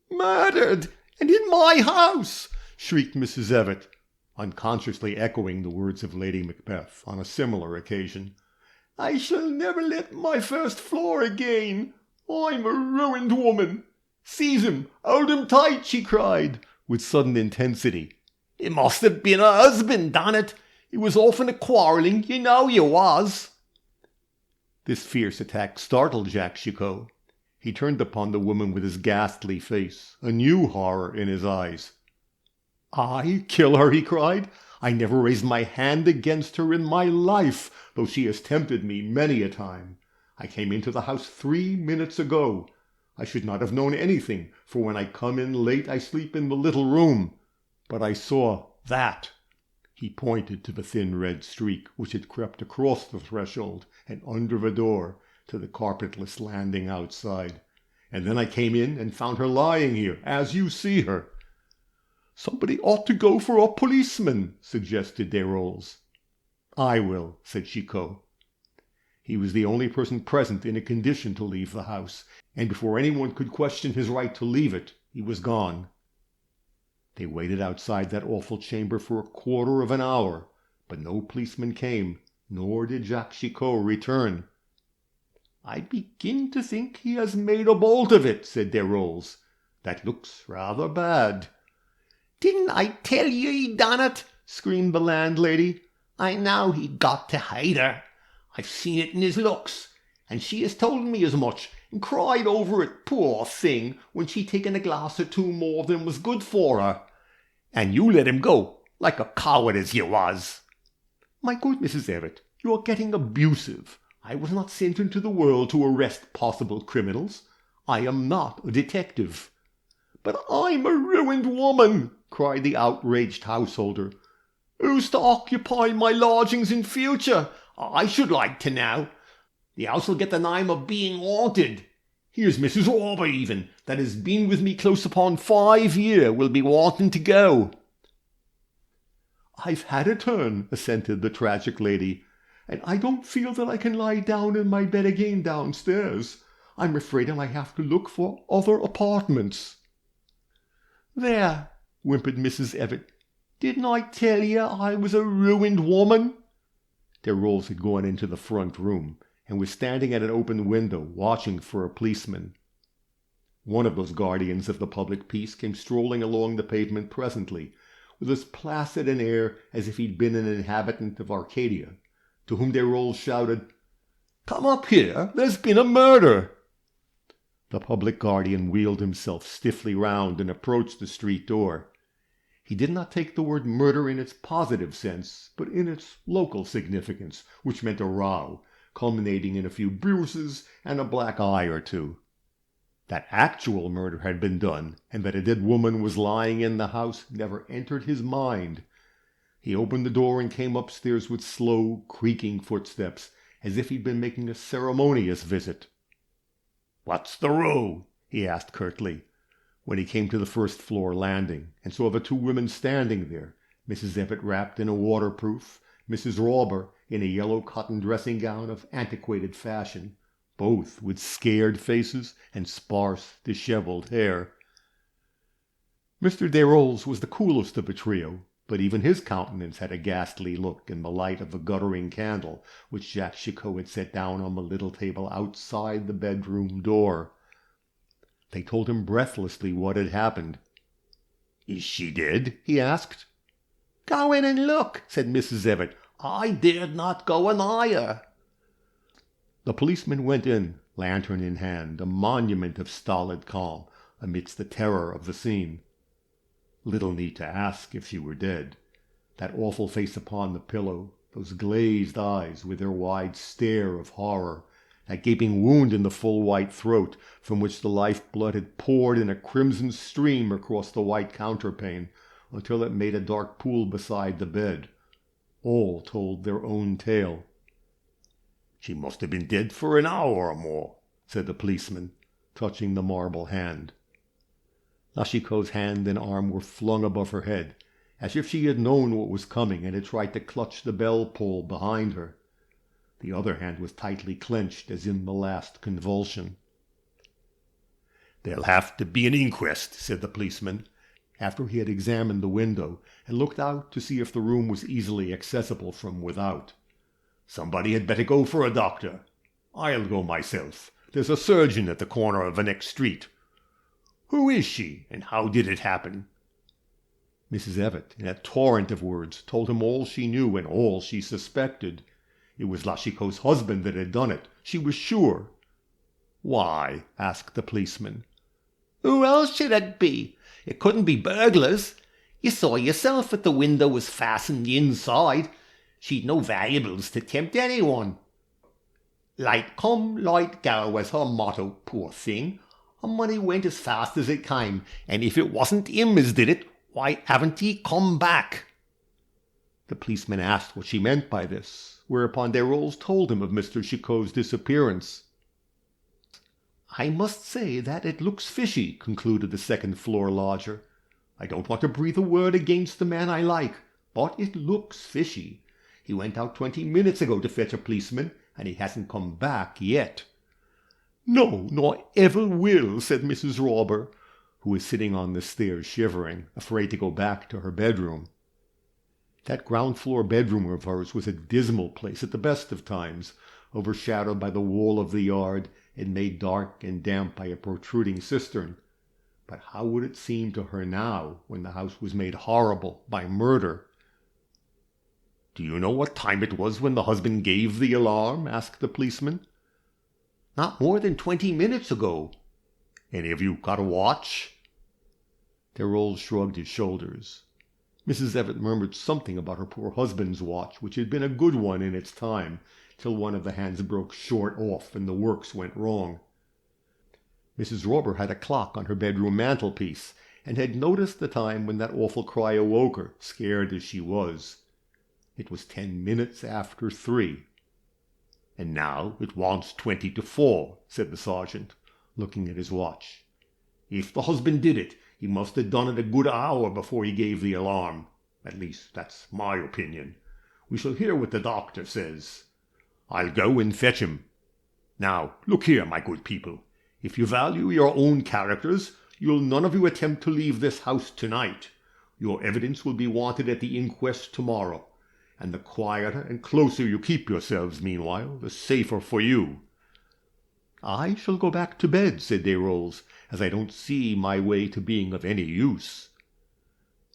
"Murdered! And in my house!" shrieked Mrs. Evatt, unconsciously echoing the words of Lady Macbeth on a similar occasion. "I shall never let my first floor again. I'm a ruined woman. Seize him! Hold him tight!" she cried, with sudden intensity. "It must have been her husband done it. He was often a quarrelling, you know you was." This fierce attack startled Jacques Chicot. He turned upon the woman with his ghastly face, a new horror in his eyes. "I kill her!" he cried. "I never raised my hand against her in my life, though she has tempted me many a time. I came into the house 3 minutes ago. I should not have known anything, for when I come in late I sleep in the little room. But I saw that." He pointed to the thin red streak which had crept across the threshold and under the door to the carpetless landing outside. "And then I came in and found her lying here, as you see her." "Somebody ought to go for a policeman," suggested Desrolles. "I will," said Chicot. He was the only person present in a condition to leave the house, and before anyone could question his right to leave it, he was gone. They waited outside that awful chamber for a quarter of an hour, but no policeman came, nor did Jacques Chicot return. "I begin to think he has made a bolt of it," said Desrolles. "That looks rather bad." "Didn't I tell you he'd done it?" screamed the landlady. "I know he'd got to hate her. I've seen it in his looks, and she has told me as much, and cried over it, poor thing, when she'd taken a glass or two more than was good for her. And you let him go, like a coward as you was." "My good Mrs. Everett, you are getting abusive. I was not sent into the world to arrest possible criminals. I am not a detective." "But I'm a ruined woman," cried the outraged householder. "Who's to occupy my lodgings in future? I should like to know. The house'll get the name of being haunted. Here's Mrs. Auber even, that has been with me close upon 5 year, will be wanting to go." "I've had a turn," assented the tragic lady, "and I don't feel that I can lie down in my bed again downstairs. I'm afraid I have to look for other apartments." "There," whimpered Mrs. Everett. "Didn't I tell you I was a ruined woman?" Desrolles had gone into the front room, and was standing at an open window watching for a policeman. One of those guardians of the public peace came strolling along the pavement presently, with as placid an air as if he'd been an inhabitant of Arcadia, to whom Desrolles shouted, "Come up here, there's been a murder." The public guardian wheeled himself stiffly round and approached the street door. He did not take the word murder in its positive sense, but in its local significance, which meant a row, culminating in a few bruises and a black eye or two. That actual murder had been done, and that a dead woman was lying in the house, never entered his mind. He opened the door and came upstairs with slow, creaking footsteps, as if he'd been making a ceremonious visit. "What's the row?" he asked curtly, when he came to the first-floor landing, and saw the two women standing there, Mrs. Everett wrapped in a waterproof, Mrs. Auber in a yellow cotton dressing-gown of antiquated fashion, both with scared faces and sparse, dishevelled hair. Mr. Desrolles was the coolest of the trio, but even his countenance had a ghastly look in the light of the guttering candle which Jacques Chicot had set down on the little table outside the bedroom door. They told him breathlessly what had happened. "Is she dead?" he asked. "Go in and look," said Mrs. Everett. "I dared not go anigh her." The policeman went in, lantern in hand, a monument of stolid calm, amidst the terror of the scene. Little need to ask if she were dead. That awful face upon the pillow, those glazed eyes with their wide stare of horror, that gaping wound in the full white throat, from which the life-blood had poured in a crimson stream across the white counterpane, until it made a dark pool beside the bed, all told their own tale. "She must have been dead for an hour or more," said the policeman, touching the marble hand. Chicot's hand and arm were flung above her head, as if she had known what was coming and had tried to clutch the bell-pull behind her. The other hand was tightly clenched as in the last convulsion. "There'll have to be an inquest," said the policeman, after he had examined the window and looked out to see if the room was easily accessible from without. "Somebody had better go for a doctor. I'll go myself. There's a surgeon at the corner of the next street. Who is she, and how did it happen?" Mrs. Everett, in a torrent of words, told him all she knew and all she suspected. It was Chicot's husband that had done it, she was sure. "Why?" asked the policeman. "Who else should it be? It couldn't be burglars. You saw yourself that the window was fastened inside. She'd no valuables to tempt anyone. Light come, light go was her motto, poor thing. Her money went as fast as it came, and if it wasn't him as did it, Why haven't he come back?" The policeman asked what she meant by this, whereupon Desrolles told him of Mr. Chicot's disappearance. "I must say that it looks fishy," concluded the second-floor lodger. "I don't want to breathe a word against the man I like, but it looks fishy. He went out 20 minutes ago to fetch a policeman, and he hasn't come back yet." "No, nor ever will," said Mrs. Rawber, who was sitting on the stairs shivering, afraid to go back to her bedroom. That ground-floor bedroom of hers was a dismal place at the best of times, overshadowed by the wall of the yard and made dark and damp by a protruding cistern. But how would it seem to her now, when the house was made horrible by murder? "Do you know what time it was when the husband gave the alarm?" asked the policeman. "Not more than 20 minutes ago." "Any of you got a watch?" Desrolles shrugged his shoulders. Mrs. Evatt murmured something about her poor husband's watch, which had been a good one in its time, till one of the hands broke short off and the works went wrong. Mrs. Rawber had a clock on her bedroom mantelpiece, and had noticed the time when that awful cry awoke her, scared as she was. It was 10 minutes after 3. "And now it wants 20 to 4, said the sergeant, looking at his watch. "If the husband did it, he must have done it a good hour before he gave the alarm. At least, that's my opinion. We shall hear what the doctor says. I'll go and fetch him. Now, look here, my good people. If you value your own characters, you'll none of you attempt to leave this house tonight. Your evidence will be wanted at the inquest tomorrow, and the quieter and closer you keep yourselves meanwhile, the safer for you." "I shall go back to bed," said Desrolles, "as I don't see my way to being of any use."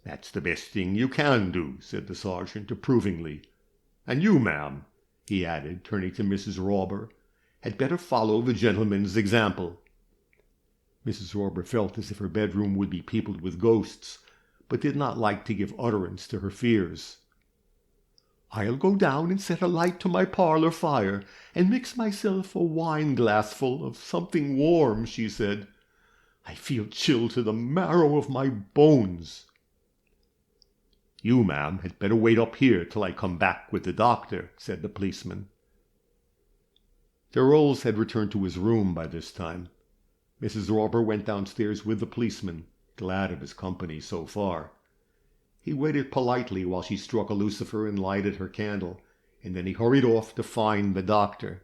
"That's the best thing you can do," said the sergeant approvingly. "And you, ma'am," he added, turning to Mrs. Rawber, "had better follow the gentleman's example." Mrs. Rawber felt as if her bedroom would be peopled with ghosts, but did not like to give utterance to her fears. "I'll go down and set a light to my parlor fire, and mix myself a wine-glassful of something warm," she said. "I feel chilled to the marrow of my bones." "You, ma'am, had better wait up here till I come back with the doctor," said the policeman. Desrolles had returned to his room by this time. Mrs. Rawber went downstairs with the policeman, glad of his company so far. He waited politely while she struck a lucifer and lighted her candle, and then he hurried off to find the doctor.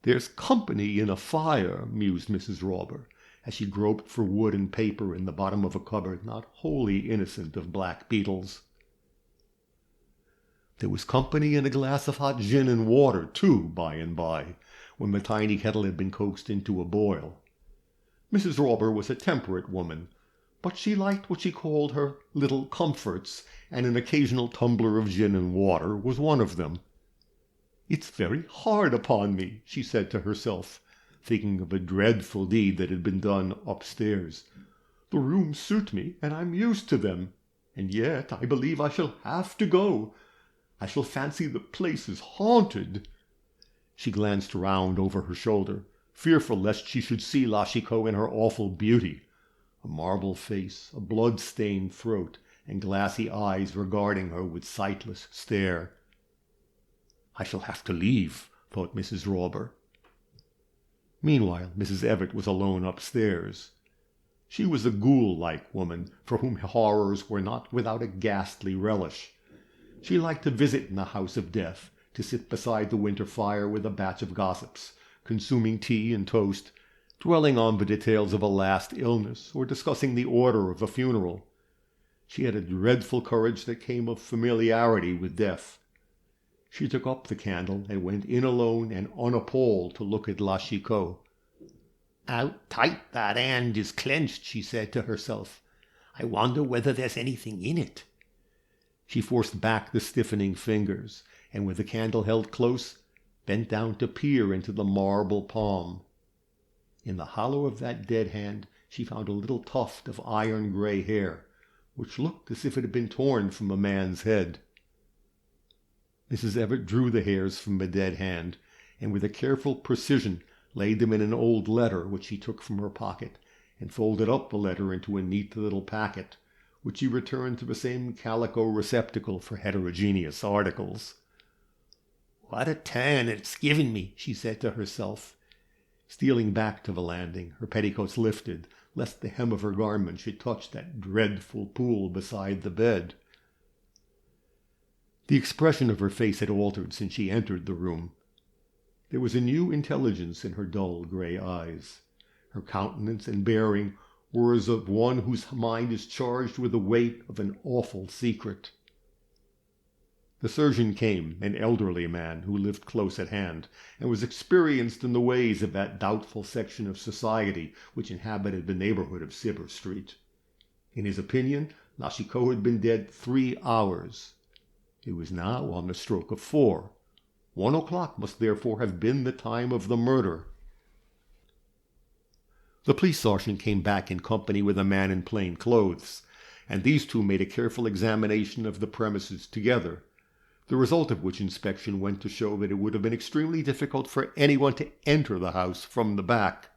"There's company in a fire," mused Mrs. Rawber, as she groped for wood and paper in the bottom of a cupboard not wholly innocent of black beetles. There was company in a glass of hot gin and water, too, by and by, when the tiny kettle had been coaxed into a boil. Mrs. Rawber was a temperate woman, but she liked what she called her little comforts, and an occasional tumbler of gin and water was one of them. "It's very hard upon me," she said to herself, thinking of a dreadful deed that had been done upstairs. "The rooms suit me, and I'm used to them, and yet I believe I shall have to go. I shall fancy the place is haunted." She glanced round over her shoulder, fearful lest she should see La Chicot in her awful beauty, a marble face, a blood-stained throat, and glassy eyes regarding her with sightless stare. "I shall have to leave," thought Mrs. Rawber. Meanwhile, Mrs. Evatt was alone upstairs. She was a ghoul-like woman, for whom horrors were not without a ghastly relish. She liked to visit in the house of death, to sit beside the winter fire with a batch of gossips, consuming tea and toast, dwelling on the details of a last illness, or discussing the order of a funeral. She had a dreadful courage that came of familiarity with death. She took up the candle and went in alone and unappalled to look at La Chicot. "How tight that hand is clenched," she said to herself. "I wonder whether there's anything in it." She forced back the stiffening fingers, and with the candle held close, bent down to peer into the marble palm. In the hollow of that dead hand she found a little tuft of iron-gray hair, which looked as if it had been torn from a man's head. Mrs. Evatt drew the hairs from the dead hand, and with a careful precision laid them in an old letter which she took from her pocket, and folded up the letter into a neat little packet, which he returned to the same calico receptacle for heterogeneous articles. "What a turn it's given me," she said to herself, stealing back to the landing, her petticoats lifted, lest the hem of her garment should touch that dreadful pool beside the bed. The expression of her face had altered since she entered the room. There was a new intelligence in her dull grey eyes. Her countenance and bearing were as of one whose mind is charged with the weight of an awful secret. The surgeon came, an elderly man who lived close at hand, and was experienced in the ways of that doubtful section of society which inhabited the neighbourhood of Cibber Street. In his opinion, La Chicot had been dead 3 hours. It was now on the stroke of 4. 1 o'clock must therefore have been the time of the murder. The police sergeant came back in company with a man in plain clothes, and these two made a careful examination of the premises together, the result of which inspection went to show that it would have been extremely difficult for anyone to enter the house from the back.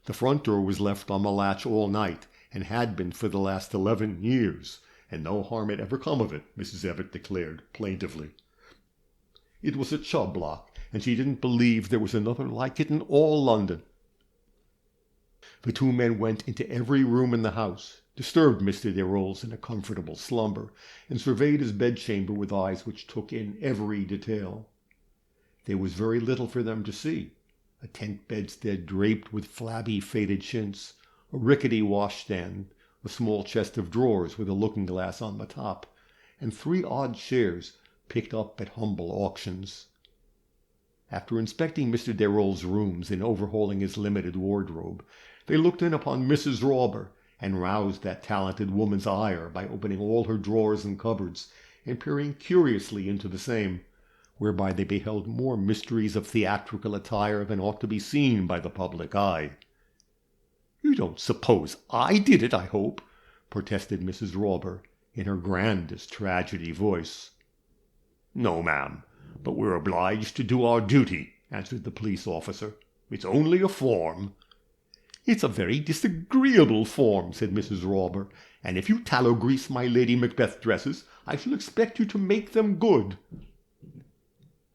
The front door was left on the latch all night, and had been for the last 11 years, and no harm had ever come of it, Mrs. Evatt declared plaintively. It was a Chubb lock, and she didn't believe there was another like it in all London. The two men went into every room in the house, disturbed Mr. Desrolles in a comfortable slumber, and surveyed his bedchamber with eyes which took in every detail. There was very little for them to see. A tent bedstead draped with flabby faded chintz, a rickety washstand, a small chest of drawers with a looking-glass on the top, and 3 odd chairs picked up at humble auctions. After inspecting Mr. Desrolles' rooms and overhauling his limited wardrobe, they looked in upon Mrs. Rawber, and roused that talented woman's ire by opening all her drawers and cupboards, and peering curiously into the same, whereby they beheld more mysteries of theatrical attire than ought to be seen by the public eye. "You don't suppose I did it, I hope?" protested Mrs. Rawber, in her grandest tragedy voice. "No, ma'am, but we're obliged to do our duty," answered the police officer. "It's only a form." "It's a very disagreeable form," said Mrs. Rawber, "and if you tallow grease my Lady Macbeth dresses, I shall expect you to make them good."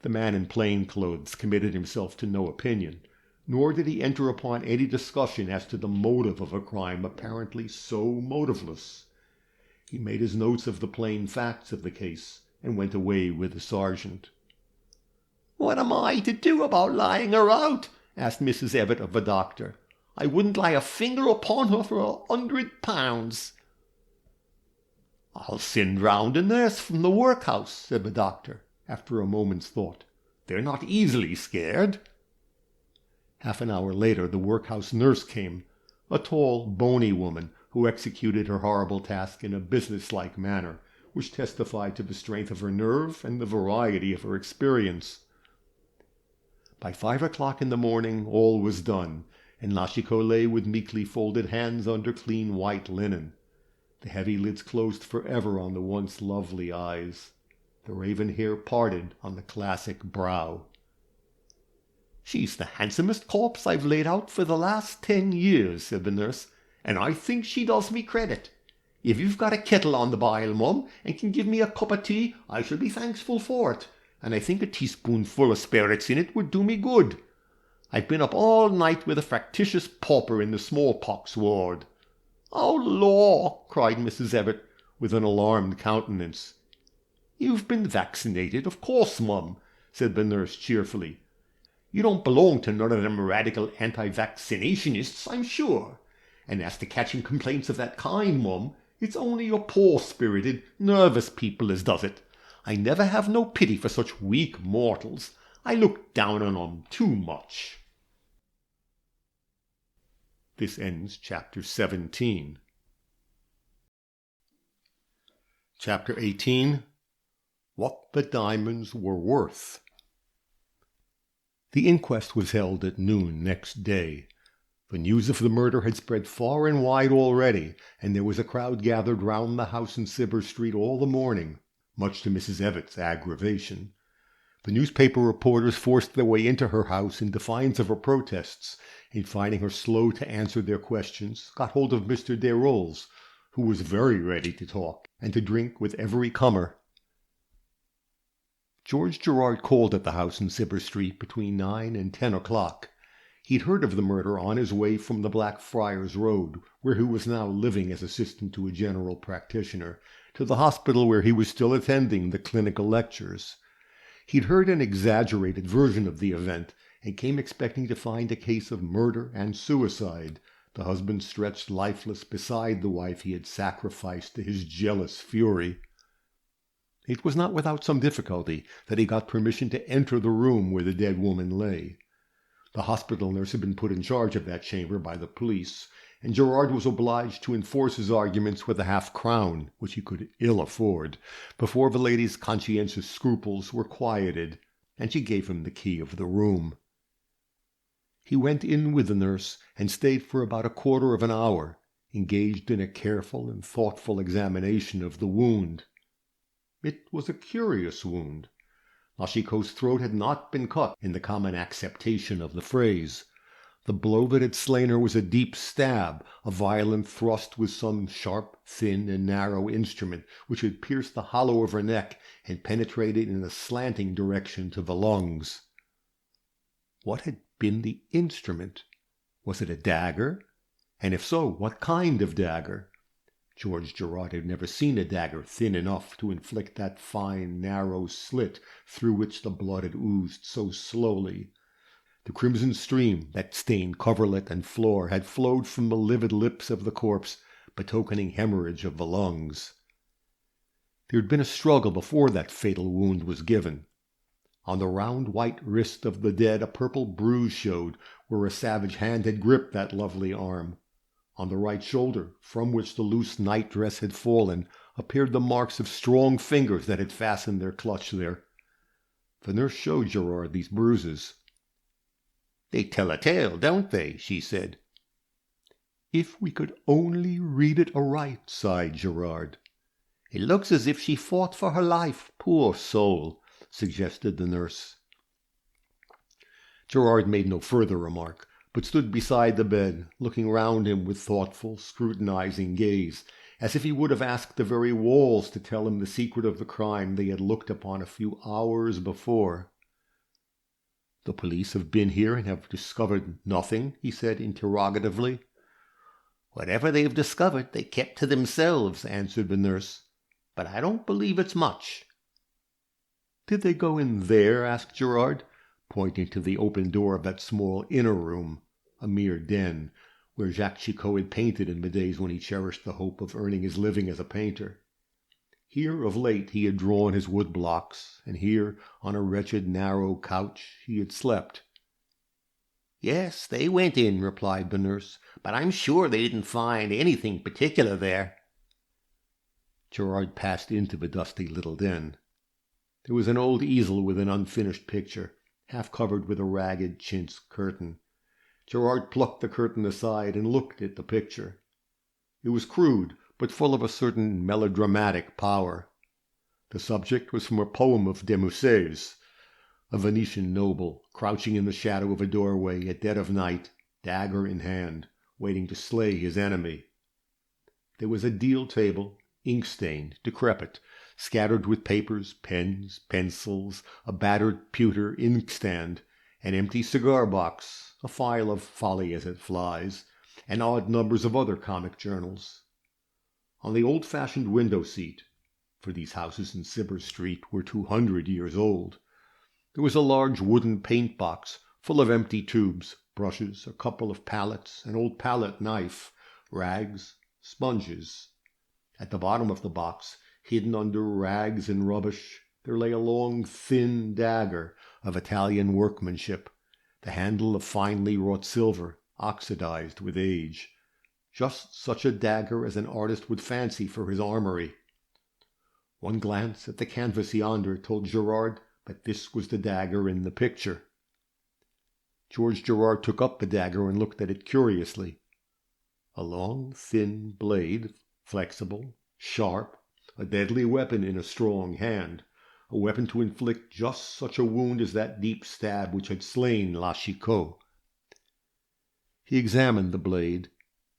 The man in plain clothes committed himself to no opinion, nor did he enter upon any discussion as to the motive of a crime apparently so motiveless. He made his notes of the plain facts of the case, and went away with the sergeant. "What am I to do about lying her out?" asked Mrs. Evatt of the doctor. "I wouldn't lay a finger upon her for £100. "I'll send round a nurse from the workhouse," said the doctor, after a moment's thought. "They're not easily scared." Half an hour later the workhouse nurse came, a tall, bony woman who executed her horrible task in a businesslike manner, which testified to the strength of her nerve and the variety of her experience. By 5 o'clock in the morning all was done, and La Chicot lay with meekly folded hands under clean white linen. The heavy lids closed forever on the once lovely eyes. The raven hair parted on the classic brow. "She's the handsomest corpse I've laid out for the last 10 years, said the nurse, "and I think she does me credit. If you've got a kettle on the bile, mum, and can give me a cup of tea, I shall be thankful for it, and I think a teaspoonful of spirits in it would do me good. I've been up all night with a factitious pauper in the smallpox ward." "Oh, law!" cried Mrs. Evatt, with an alarmed countenance. "You've been vaccinated, of course, mum," said the nurse cheerfully. "You don't belong to none of them radical anti-vaccinationists, I'm sure. And as to catching complaints of that kind, mum, it's only your poor-spirited, nervous people as does it. I never have no pity for such weak mortals. I look down on 'em too much." This ends chapter 17. Chapter 18. What the Diamonds Were Worth. The inquest was held at noon next day. The news of the murder had spread far and wide already, and there was a crowd gathered round the house in Cibber Street all the morning, much to Mrs. Evatt's aggravation. The newspaper reporters forced their way into her house in defiance of her protests, and finding her slow to answer their questions, got hold of Mr. Desrolles, who was very ready to talk and to drink with every comer. George Gerard called at the house in Cibber Street between 9 and 10 o'clock. He'd heard of the murder on his way from the Blackfriars Road, where he was now living as assistant to a general practitioner, to the hospital where he was still attending the clinical lectures. He'd heard an exaggerated version of the event, and came expecting to find a case of murder and suicide, the husband stretched lifeless beside the wife he had sacrificed to his jealous fury. It was not without some difficulty that he got permission to enter the room where the dead woman lay. The hospital nurse had been put in charge of that chamber by the police, and Gerard was obliged to enforce his arguments with a half-crown, which he could ill afford, before the lady's conscientious scruples were quieted, and she gave him the key of the room. He went in with the nurse and stayed for about a quarter of an hour, engaged in a careful and thoughtful examination of the wound. It was a curious wound. Mashiko's throat had not been cut in the common acceptation of the phrase. The blow that had slain her was a deep stab, a violent thrust with some sharp, thin, and narrow instrument, which had pierced the hollow of her neck and penetrated in a slanting direction to the lungs. What had been the instrument? Was it a dagger? And if so, what kind of dagger? George Gerard had never seen a dagger thin enough to inflict that fine, narrow slit through which the blood had oozed so slowly. The crimson stream that stained coverlet and floor had flowed from the livid lips of the corpse, betokening hemorrhage of the lungs. There had been a struggle before that fatal wound was given. On the round white wrist of the dead a purple bruise showed, where a savage hand had gripped that lovely arm. On the right shoulder, from which the loose night-dress had fallen, appeared the marks of strong fingers that had fastened their clutch there. The nurse showed Gerard these bruises. "They tell a tale, don't they?" she said. "If we could only read it aright," sighed Gerard. "It looks as if she fought for her life, poor soul," suggested the nurse. Gerard made no further remark, but stood beside the bed, looking round him with thoughtful, scrutinizing gaze, as if he would have asked the very walls to tell him the secret of the crime they had looked upon a few hours before. "The police have been here and have discovered nothing?" he said interrogatively. "Whatever they've discovered they kept to themselves," answered the nurse. "But I don't believe it's much." "Did they go in there?" asked Gerard, pointing to the open door of that small inner room, a mere den, where Jacques Chicot had painted in the days when he cherished the hope of earning his living as a painter. Here of late he had drawn his wood blocks, and here, on a wretched narrow couch, he had slept. "Yes, they went in," replied the nurse, "but I'm sure they didn't find anything particular there." Gerard passed into the dusty little den. There was an old easel with an unfinished picture, half covered with a ragged chintz curtain. Gerard plucked the curtain aside and looked at the picture. It was crude, but full of a certain melodramatic power. The subject was from a poem of de Musset's, a Venetian noble, crouching in the shadow of a doorway at dead of night, dagger in hand, waiting to slay his enemy. There was a deal table, ink-stained, decrepit, scattered with papers, pens, pencils, a battered pewter inkstand, an empty cigar-box, a file of Folly as It Flies, and odd numbers of other comic journals. On the old-fashioned window-seat, for these houses in Cibber Street were 200 years old, there was a large wooden paint-box full of empty tubes, brushes, a couple of palettes, an old palette knife, rags, sponges. At the bottom of the box, hidden under rags and rubbish, there lay a long, thin dagger of Italian workmanship, the handle of finely wrought silver, oxidized with age. Just such a dagger as an artist would fancy for his armory. One glance at the canvas yonder told Gerard that this was the dagger in the picture. George Gerard took up the dagger and looked at it curiously. A long, thin blade, flexible, sharp, a deadly weapon in a strong hand, a weapon to inflict just such a wound as that deep stab which had slain La Chicot. He examined the blade,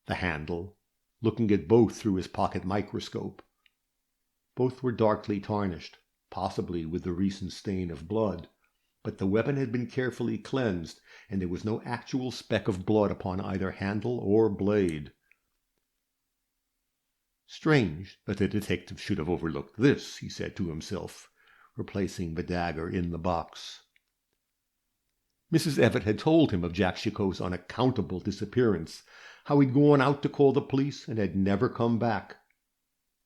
the handle, looking at both through his pocket microscope. Both were darkly tarnished, possibly with the recent stain of blood, but the weapon had been carefully cleansed, and there was no actual speck of blood upon either handle or blade. Strange that the detective should have overlooked this, he said to himself, replacing the dagger in the box. Mrs. Evatt had told him of Jack Chicot's unaccountable disappearance, how he'd gone out to call the police and had never come back.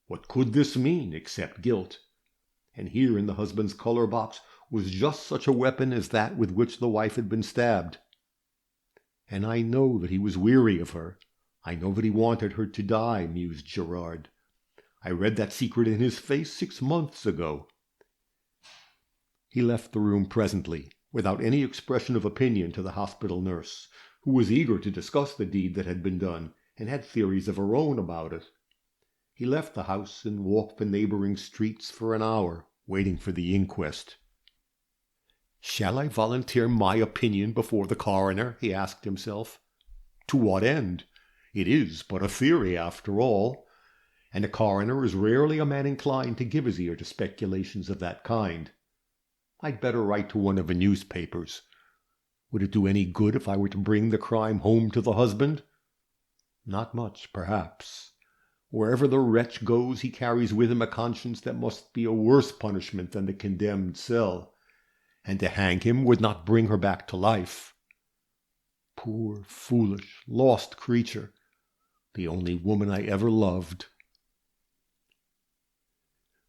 What could this mean except guilt? And here in the husband's color box was just such a weapon as that with which the wife had been stabbed. And I know that he was weary of her. I know that he wanted her to die, mused Gerard. I read that secret in his face 6 months ago. He left the room presently, without any expression of opinion to the hospital nurse, who was eager to discuss the deed that had been done, and had theories of her own about it. He left the house and walked the neighboring streets for an hour, waiting for the inquest. "Shall I volunteer my opinion before the coroner?" he asked himself. "To what end? It is but a theory, after all, and a coroner is rarely a man inclined to give his ear to speculations of that kind. I'd better write to one of the newspapers. Would it do any good if I were to bring the crime home to the husband? Not much, perhaps. Wherever the wretch goes, he carries with him a conscience that must be a worse punishment than the condemned cell, and to hang him would not bring her back to life. Poor, foolish, lost creature, the only woman I ever loved."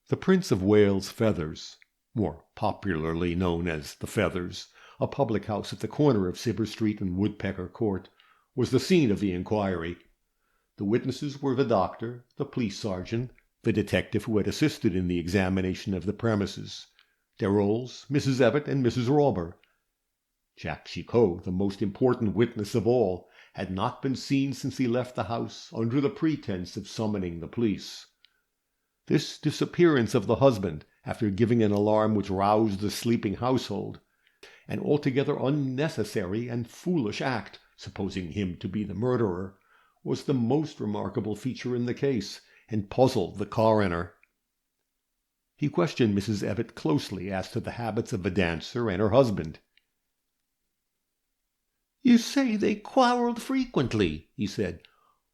The Prince of Wales' Feathers, more popularly known as the Feathers, a public house at the corner of Cibber Street and Woodpecker Court, was the scene of the inquiry. The witnesses were the doctor, the police sergeant, the detective who had assisted in the examination of the premises, their roles, Mrs. Evatt and Mrs. Rawber. Jack Chicot, the most important witness of all, had not been seen since he left the house under the pretense of summoning the police. This disappearance of the husband, after giving an alarm which roused the sleeping household, an altogether unnecessary and foolish act, supposing him to be the murderer, was the most remarkable feature in the case, and puzzled the coroner. He questioned Mrs. Evatt closely as to the habits of the dancer and her husband. "You say they quarrelled frequently," he said.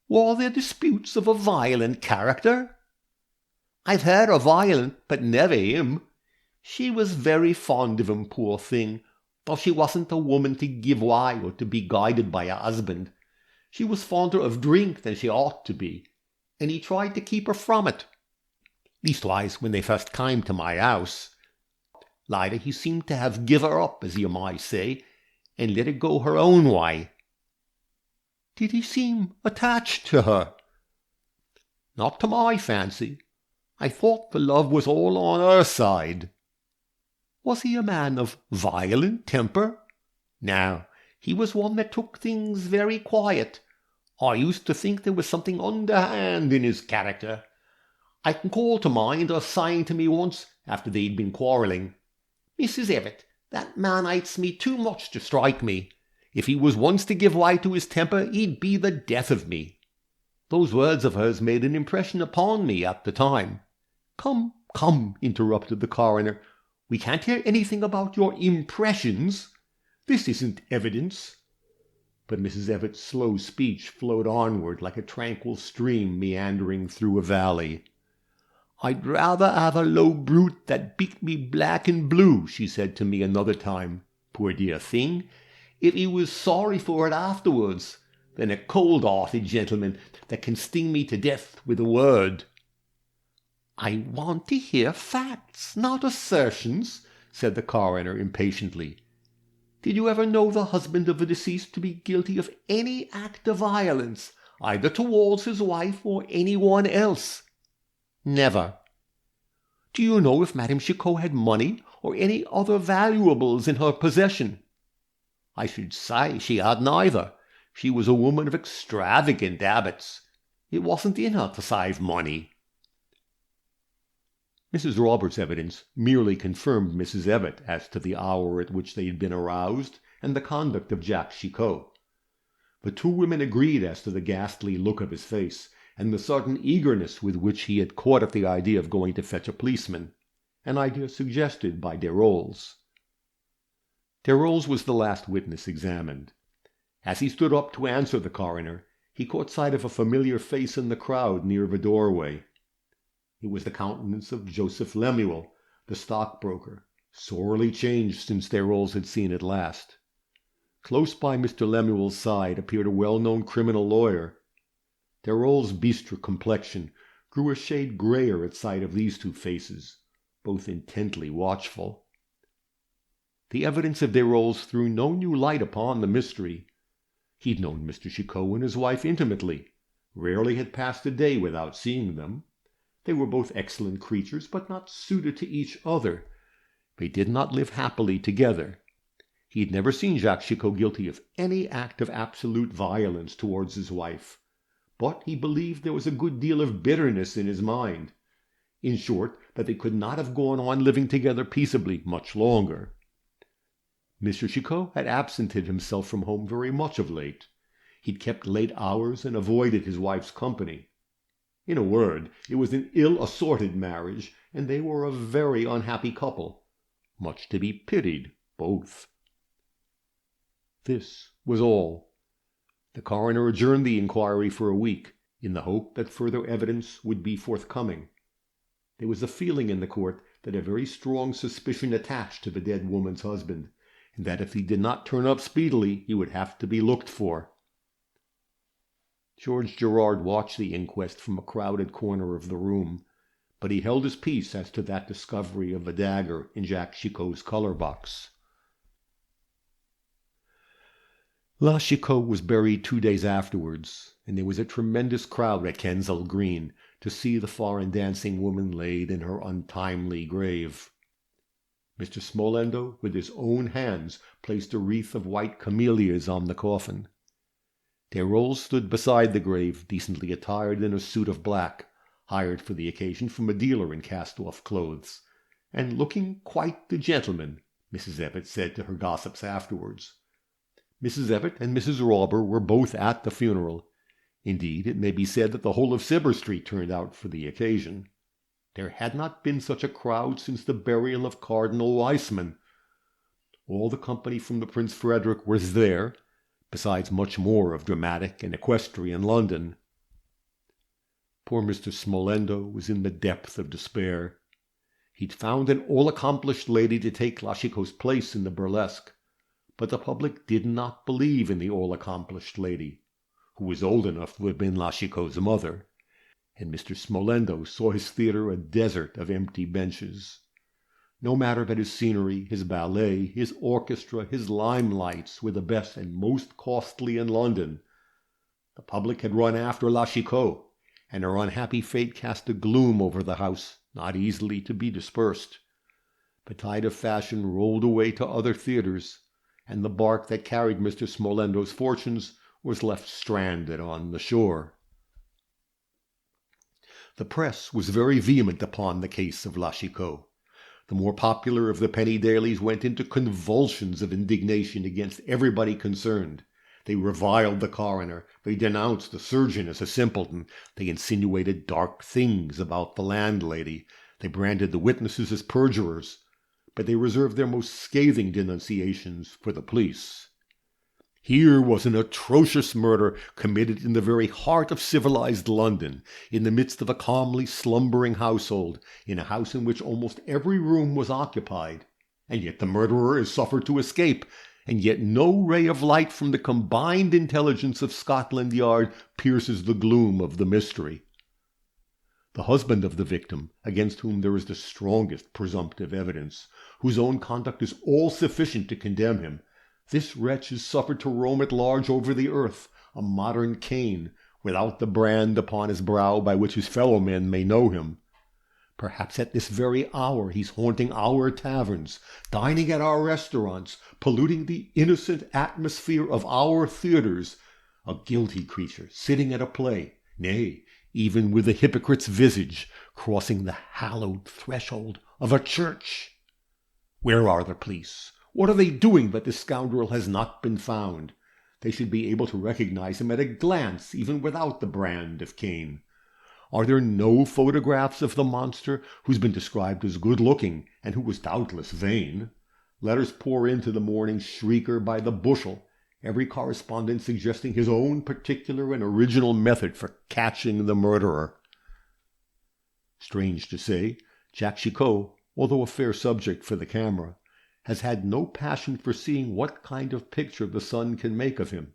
"Were their disputes of a violent character?" "I've heard her violent, but never him. She was very fond of him, poor thing, though she wasn't a woman to give way or to be guided by her husband. She was fonder of drink than she ought to be, and he tried to keep her from it. Leastwise, when they first came to my house. Later he seemed to have give her up, as you might say, and let her go her own way." "Did he seem attached to her?" "Not to my fancy. I thought the love was all on her side." "Was he a man of violent temper?" "No, he was one that took things very quiet. I used to think there was something underhand in his character. I can call to mind her saying to me once, after they'd been quarrelling, 'Mrs. Evatt, that man hates me too much to strike me. If he was once to give way to his temper, he'd be the death of me.' Those words of hers made an impression upon me at the time." "Come, come," interrupted the coroner. "We can't hear anything about your impressions. This isn't evidence." But Mrs. Evatt's slow speech flowed onward like a tranquil stream meandering through a valley. "I'd rather have a low brute that beat me black and blue," she said to me another time, poor dear thing, "if he was sorry for it afterwards, than a cold-hearted gentleman that can sting me to death with a word." "I want to hear facts, not assertions," said the coroner impatiently. "Did you ever know the husband of the deceased to be guilty of any act of violence, either towards his wife or anyone else?" "Never." "Do you know if Madame Chicot had money or any other valuables in her possession?" "I should say she had neither. She was a woman of extravagant habits. It wasn't in her to save money." Mrs. Roberts' evidence merely confirmed Mrs. Evatt as to the hour at which they had been aroused and the conduct of Jacques Chicot. The two women agreed as to the ghastly look of his face, and the sudden eagerness with which he had caught at the idea of going to fetch a policeman, an idea suggested by Desrolles. Desrolles was the last witness examined. As he stood up to answer the coroner, he caught sight of a familiar face in the crowd near the doorway. It was the countenance of Joseph Lemuel, the stockbroker, sorely changed since Desrolles had seen it last. Close by Mr. Lemuel's side appeared a well-known criminal lawyer. Desrolles' bistro complexion grew a shade grayer at sight of these two faces, both intently watchful. The evidence of Desrolles threw no new light upon the mystery. He'd known Mr. Chicot and his wife intimately, rarely had passed a day without seeing them. They were both excellent creatures, but not suited to each other. They did not live happily together. He had never seen Jacques Chicot guilty of any act of absolute violence towards his wife, but he believed there was a good deal of bitterness in his mind. In short, that they could not have gone on living together peaceably much longer. Mr. Chicot had absented himself from home very much of late. He'd kept late hours and avoided his wife's company. In a word, it was an ill-assorted marriage, and they were a very unhappy couple, much to be pitied, both. This was all. The coroner adjourned the inquiry for a week, in the hope that further evidence would be forthcoming. There was a feeling in the court that a very strong suspicion attached to the dead woman's husband, and that if he did not turn up speedily, he would have to be looked for. George Gerard watched the inquest from a crowded corner of the room, but he held his peace as to that discovery of a dagger in Jacques Chicot's color box. La Chicot was buried 2 days afterwards, and there was a tremendous crowd at Kensal Green to see the foreign dancing woman laid in her untimely grave. Mr. Smolendo, with his own hands, placed a wreath of white camellias on the coffin. Desrolles stood beside the grave, decently attired in a suit of black, hired for the occasion from a dealer in cast-off clothes, and looking quite the gentleman, Mrs. Evatt said to her gossips afterwards. Mrs. Evatt and Mrs. Rawber were both at the funeral. Indeed, it may be said that the whole of Cibber Street turned out for the occasion. There had not been such a crowd since the burial of Cardinal Weissman. All the company from the Prince Frederick was there, besides much more of dramatic and equestrian London. Poor Mr. Smolendo was in the depth of despair. He'd found an all-accomplished lady to take La Chicot's place in the burlesque, but the public did not believe in the all-accomplished lady, who was old enough to have been La Chicot's mother, and Mr. Smolendo saw his theatre a desert of empty benches. No matter that his scenery, his ballet, his orchestra, his limelights were the best and most costly in London. The public had run after La Chicot, and her unhappy fate cast a gloom over the house not easily to be dispersed. The tide of fashion rolled away to other theatres, and the bark that carried Mr. Smolendo's fortunes was left stranded on the shore. The press was very vehement upon the case of La Chicot. The more popular of the penny dailies went into convulsions of indignation against everybody concerned. They reviled the coroner, they denounced the surgeon as a simpleton, they insinuated dark things about the landlady, they branded the witnesses as perjurers, but they reserved their most scathing denunciations for the police. Here was an atrocious murder committed in the very heart of civilized London, in the midst of a calmly slumbering household, in a house in which almost every room was occupied, and yet the murderer is suffered to escape, and yet no ray of light from the combined intelligence of Scotland Yard pierces the gloom of the mystery. The husband of the victim, against whom there is the strongest presumptive evidence, whose own conduct is all sufficient to condemn him, this wretch is suffered to roam at large over the earth, a modern Cain, without the brand upon his brow by which his fellow-men may know him. Perhaps at this very hour he's haunting our taverns, dining at our restaurants, polluting the innocent atmosphere of our theatres, a guilty creature sitting at a play, nay, even with the hypocrite's visage crossing the hallowed threshold of a church. Where are the police? What are they doing that this scoundrel has not been found? They should be able to recognize him at a glance, even without the brand of Cain. Are there no photographs of the monster, who's been described as good-looking and who was doubtless vain? Letters pour into the morning shrieker by the bushel, every correspondent suggesting his own particular and original method for catching the murderer. Strange to say, Jacques Chicot, although a fair subject for the camera, has had no passion for seeing what kind of picture the sun can make of him.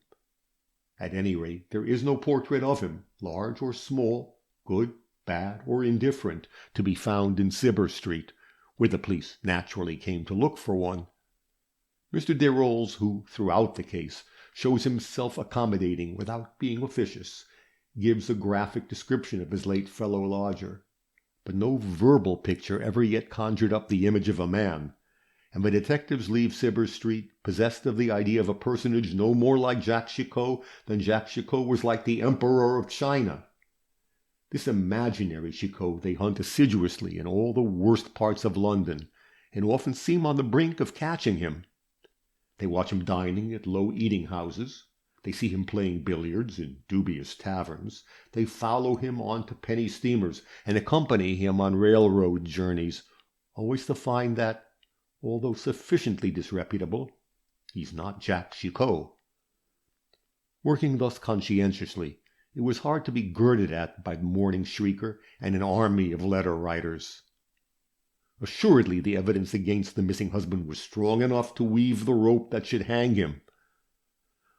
At any rate, there is no portrait of him, large or small, good, bad, or indifferent, to be found in Cibber Street, where the police naturally came to look for one. Mr. Desrolles, who, throughout the case, shows himself accommodating without being officious, gives a graphic description of his late fellow lodger. But no verbal picture ever yet conjured up the image of a man, and the detectives leave Cibber Street possessed of the idea of a personage no more like Jacques Chicot than Jacques Chicot was like the Emperor of China. This imaginary Chicot they hunt assiduously in all the worst parts of London, and often seem on the brink of catching him. They watch him dining at low eating-houses. They see him playing billiards in dubious taverns. They follow him on to penny steamers and accompany him on railroad journeys, always to find that, although sufficiently disreputable, he's not Jacques Chicot. Working thus conscientiously, it was hard to be girded at by the morning shrieker and an army of letter-writers. Assuredly the evidence against the missing husband was strong enough to weave the rope that should hang him.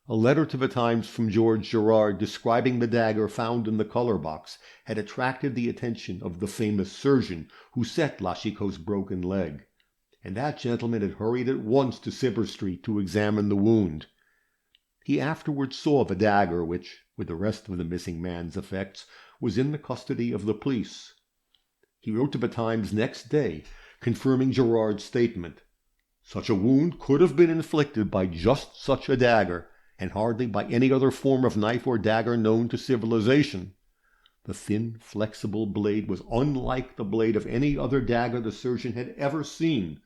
A letter to the Times from George Gerard describing the dagger found in the color box had attracted the attention of the famous surgeon who set La Chicot's broken leg, and that gentleman had hurried at once to Cibber Street to examine the wound. He afterwards saw the dagger which, with the rest of the missing man's effects, was in the custody of the police. He wrote to the Times next day, confirming Gerard's statement. Such a wound could have been inflicted by just such a dagger, and hardly by any other form of knife or dagger known to civilization. The thin, flexible blade was unlike the blade of any other dagger the surgeon had ever seen.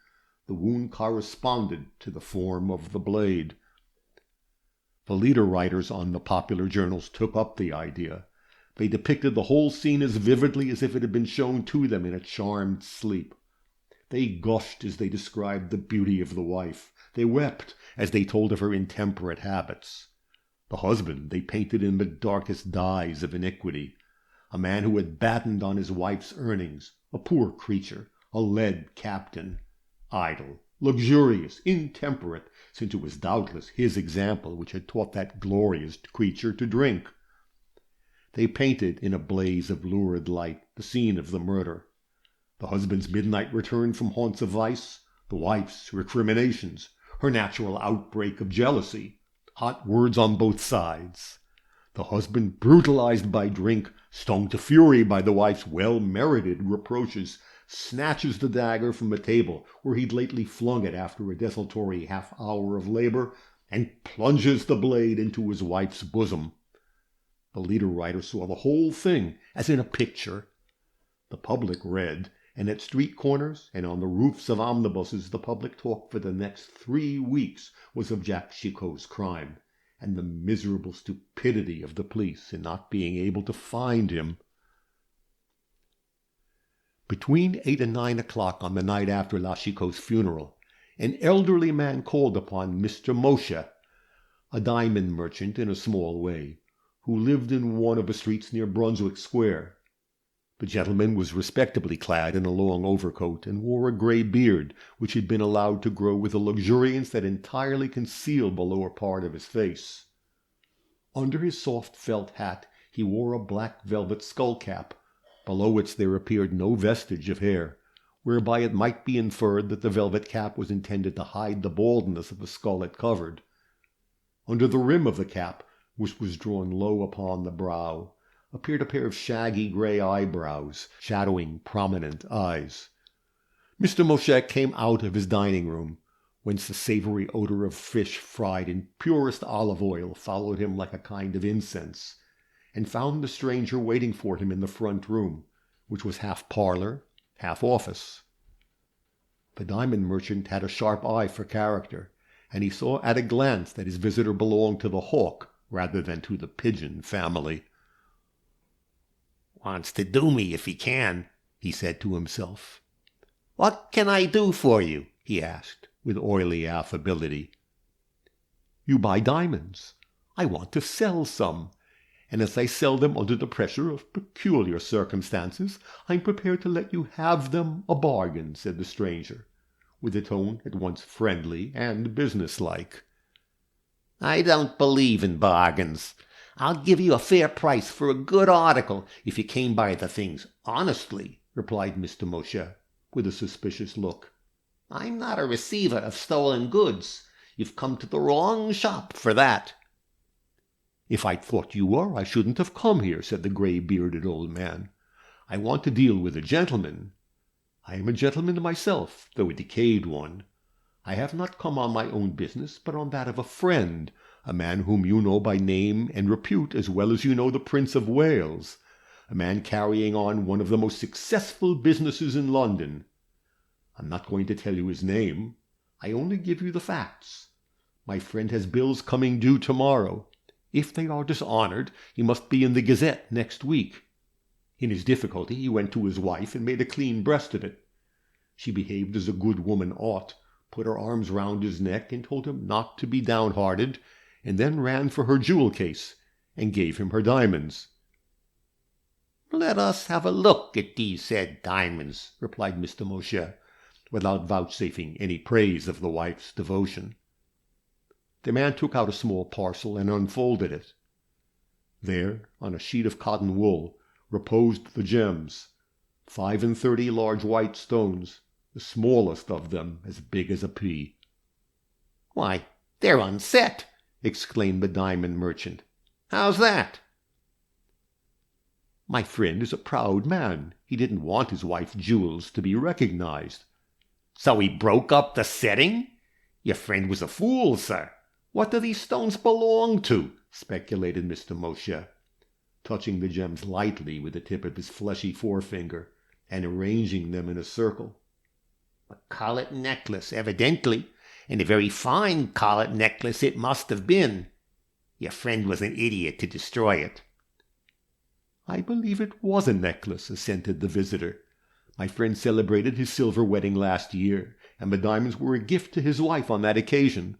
The wound corresponded to the form of the blade. The leader writers on the popular journals took up the idea. They depicted the whole scene as vividly as if it had been shown to them in a charmed sleep. They gushed as they described the beauty of the wife. They wept as they told of her intemperate habits. The husband they painted in the darkest dyes of iniquity, a man who had battened on his wife's earnings, a poor creature, a lead captain, idle, luxurious, intemperate, since it was doubtless his example which had taught that glorious creature to drink. They painted in a blaze of lurid light the scene of the murder. The husband's midnight return from haunts of vice, the wife's recriminations, her natural outbreak of jealousy, hot words on both sides. The husband, brutalized by drink, stung to fury by the wife's well-merited reproaches, snatches the dagger from the table where he'd lately flung it after a desultory half-hour of labor, and plunges the blade into his wife's bosom. The leader writer saw the whole thing as in a picture. The public read, and at street corners and on the roofs of omnibuses the public talk for the next 3 weeks was of Jacques Chicot's crime, and the miserable stupidity of the police in not being able to find him. Between 8 and 9 o'clock on the night after La Chicot's funeral, an elderly man called upon Mr. Moshe, a diamond merchant in a small way, who lived in one of the streets near Brunswick Square. The gentleman was respectably clad in a long overcoat and wore a grey beard, which had been allowed to grow with a luxuriance that entirely concealed the lower part of his face. Under his soft felt hat he wore a black velvet skull-cap, below which there appeared no vestige of hair, whereby it might be inferred that the velvet cap was intended to hide the baldness of the skull it covered. Under the rim of the cap, which was drawn low upon the brow, appeared a pair of shaggy grey eyebrows, shadowing prominent eyes. Mr. Moshe came out of his dining-room, whence the savoury odour of fish fried in purest olive oil followed him like a kind of incense, and found the stranger waiting for him in the front room, which was half parlor, half office. The diamond merchant had a sharp eye for character, and he saw at a glance that his visitor belonged to the hawk rather than to the pigeon family. "Wants to do me if he can," he said to himself. "What can I do for you?" he asked, with oily affability. "You buy diamonds. I want to sell some, and as I sell them under the pressure of peculiar circumstances, I'm prepared to let you have them a bargain," said the stranger, with a tone at once friendly and businesslike. "I don't believe in bargains. I'll give you a fair price for a good article if you came by the things honestly," replied Mr. Moshe, with a suspicious look. "I'm not a receiver of stolen goods. You've come to the wrong shop for that." "If I'd thought you were, I shouldn't have come here," said the gray-bearded old man. "I want to deal with a gentleman. I am a gentleman myself, though a decayed one. I have not come on my own business, but on that of a friend, a man whom you know by name and repute as well as you know the Prince of Wales, a man carrying on one of the most successful businesses in London. I'm not going to tell you his name. I only give you the facts. My friend has bills coming due tomorrow. If they are dishonored, he must be in the Gazette next week. In his difficulty, he went to his wife and made a clean breast of it. She behaved as a good woman ought, put her arms round his neck and told him not to be downhearted, and then ran for her jewel case and gave him her diamonds." "Let us have a look at these said diamonds," replied Mr. Moshe, without vouchsafing any praise of the wife's devotion. The man took out a small parcel and unfolded it. There, on a sheet of cotton wool, reposed the gems, 35 large white stones, the smallest of them as big as a pea. "Why, they're unset!" exclaimed the diamond merchant. "How's that?" "My friend is a proud man. He didn't want his wife's jewels to be recognized." "So he broke up the setting? Your friend was a fool, sir. What do these stones belong to?" speculated Mr. Moshe, touching the gems lightly with the tip of his fleshy forefinger and arranging them in a circle. "A collet necklace, evidently, and a very fine collet necklace it must have been. Your friend was an idiot to destroy it." "I believe it was a necklace," assented the visitor. "My friend celebrated his silver wedding last year, and the diamonds were a gift to his wife on that occasion."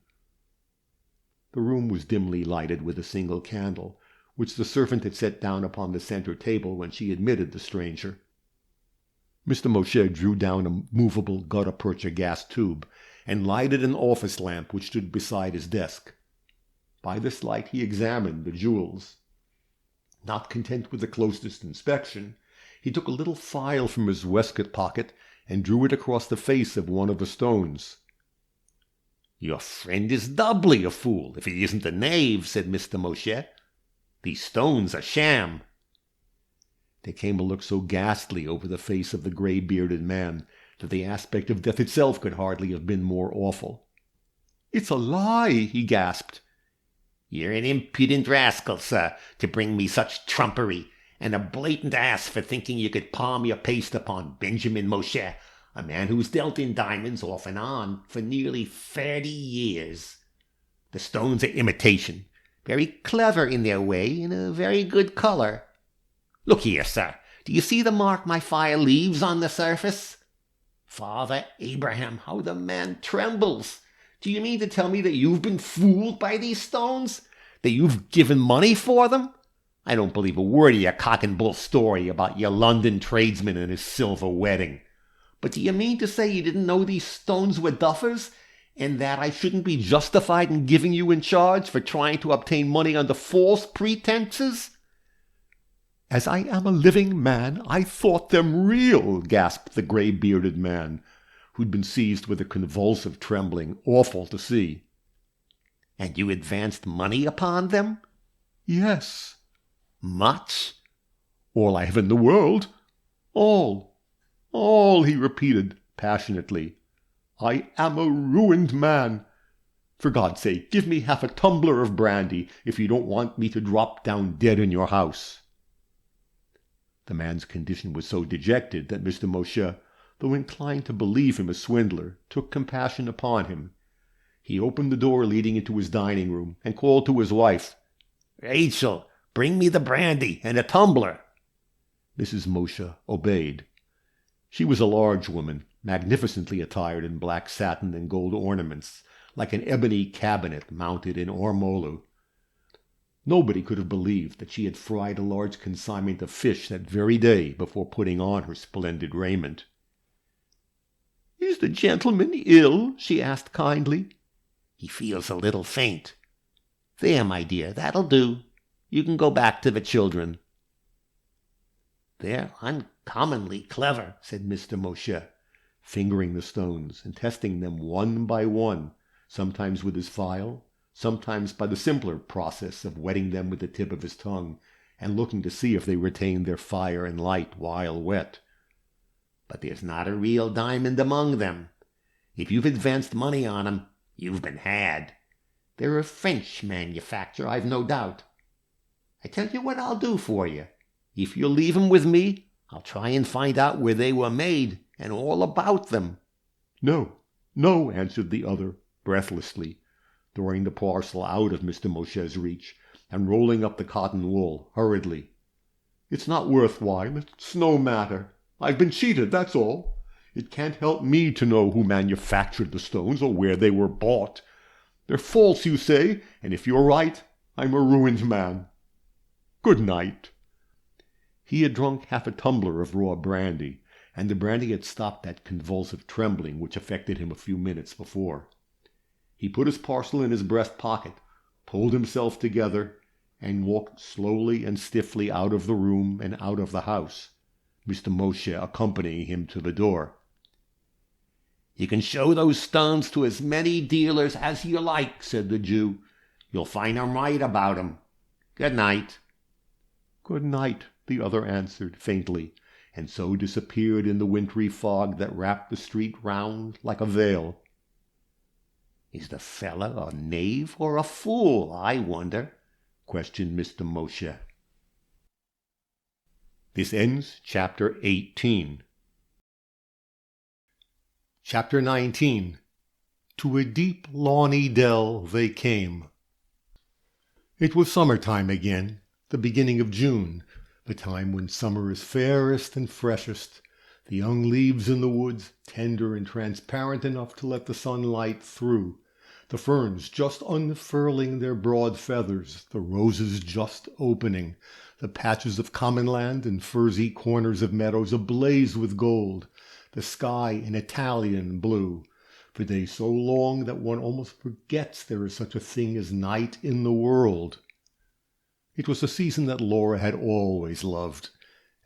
The room was dimly lighted with a single candle, which the servant had set down upon the center table when she admitted the stranger. Mr. Moshe drew down a movable gutta-percha gas tube and lighted an office lamp which stood beside his desk. By this light he examined the jewels. Not content with the closest inspection, he took a little file from his waistcoat pocket and drew it across the face of one of the stones. "Your friend is doubly a fool, if he isn't a knave," said Mr. Moshe. "These stones are sham." There came a look so ghastly over the face of the gray-bearded man that the aspect of death itself could hardly have been more awful. "It's a lie!" he gasped. "You're an impudent rascal, sir, to bring me such trumpery, and a blatant ass for thinking you could palm your paste upon Benjamin Moshe, a man who's dealt in diamonds off and on for nearly 30 years. The stones are imitation, very clever in their way, and a very good color. Look here, sir, do you see the mark my file leaves on the surface? Father Abraham, how the man trembles! Do you mean to tell me that you've been fooled by these stones? That you've given money for them? I don't believe a word of your cock-and-bull story about your London tradesman and his silver wedding. But do you mean to say you didn't know these stones were duffers, and that I shouldn't be justified in giving you in charge for trying to obtain money under false pretenses?" "As I am a living man, I thought them real," gasped the gray-bearded man, who'd been seized with a convulsive trembling awful to see. "And you advanced money upon them?" "Yes." "Much?" "All I have in the world. All, he repeated passionately. "I am a ruined man. For God's sake, give me half a tumbler of brandy if you don't want me to drop down dead in your house." The man's condition was so dejected that Mr. Moshe, though inclined to believe him a swindler, took compassion upon him. He opened the door leading into his dining room and called to his wife, "Rachel, bring me the brandy and a tumbler." Mrs. Moshe obeyed. She was a large woman, magnificently attired in black satin and gold ornaments, like an ebony cabinet mounted in ormolu. Nobody could have believed that she had fried a large consignment of fish that very day before putting on her splendid raiment. "Is the gentleman ill?" she asked kindly. "He feels a little faint." "There, my dear, that'll do. You can go back to the children." "They're uncommonly clever," said Mr. Moshe, fingering the stones and testing them one by one, sometimes with his file, sometimes by the simpler process of wetting them with the tip of his tongue and looking to see if they retained their fire and light while wet. "But there's not a real diamond among them. If you've advanced money on 'em, you've been had. They're a French manufacture, I've no doubt. I tell you what I'll do for you. If you'll leave 'em with me, I'll try and find out where they were made and all about them." "No, no," answered the other breathlessly, throwing the parcel out of Mr. Moshe's reach and rolling up the cotton wool hurriedly. "It's not worth while. It's no matter. I've been cheated, that's all. It can't help me to know who manufactured the stones or where they were bought. They're false, you say, and if you're right, I'm a ruined man. Good night." He had drunk half a tumbler of raw brandy, and the brandy had stopped that convulsive trembling which affected him a few minutes before. He put his parcel in his breast pocket, pulled himself together, and walked slowly and stiffly out of the room and out of the house, Mr. Moshe accompanying him to the door. "You can show those stones to as many dealers as you like," said the Jew. "You'll find 'em right about 'em. Good night." "Good night," the other answered faintly, and so disappeared in the wintry fog that wrapped the street round like a veil. "Is the fellow a knave or a fool, I wonder?" questioned Mr. Moshe. This ends Chapter 18. Chapter 19. To a deep lawny dell they came. It was summer-time again, the beginning of June, the time when summer is fairest and freshest, the young leaves in the woods tender and transparent enough to let the sunlight through, the ferns just unfurling their broad feathers, the roses just opening, the patches of common land and furzy corners of meadows ablaze with gold, the sky an Italian blue, for days so long that one almost forgets there is such a thing as night in the world. It was a season that Laura had always loved,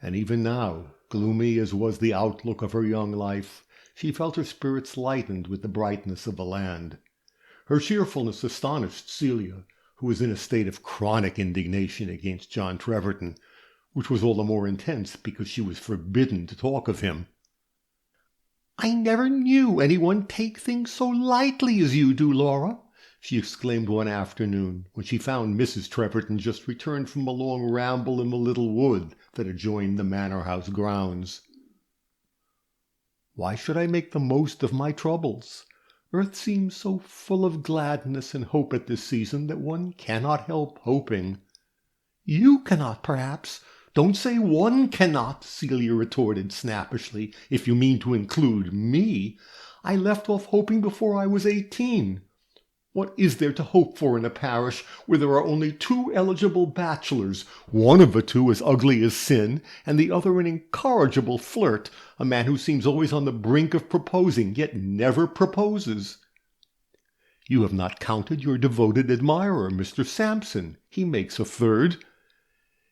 and even now, gloomy as was the outlook of her young life, she felt her spirits lightened with the brightness of the land. Her cheerfulness astonished Celia, who was in a state of chronic indignation against John Treverton, which was all the more intense because she was forbidden to talk of him. "I never knew anyone take things so lightly as you do, Laura," she exclaimed one afternoon when she found Mrs. Treverton just returned from a long ramble in the little wood that adjoined the manor house grounds. "Why should I make the most of my troubles? Earth seems so full of gladness and hope at this season that one cannot help hoping." "You cannot, perhaps. Don't say one cannot," Celia retorted snappishly, "if you mean to include me. I left off hoping before I was 18. What is there to hope for in a parish where there are only 2 eligible bachelors, one of the 2 as ugly as sin, and the other an incorrigible flirt, a man who seems always on the brink of proposing, yet never proposes? You have not counted your devoted admirer, Mr. Sampson. He makes a 3rd.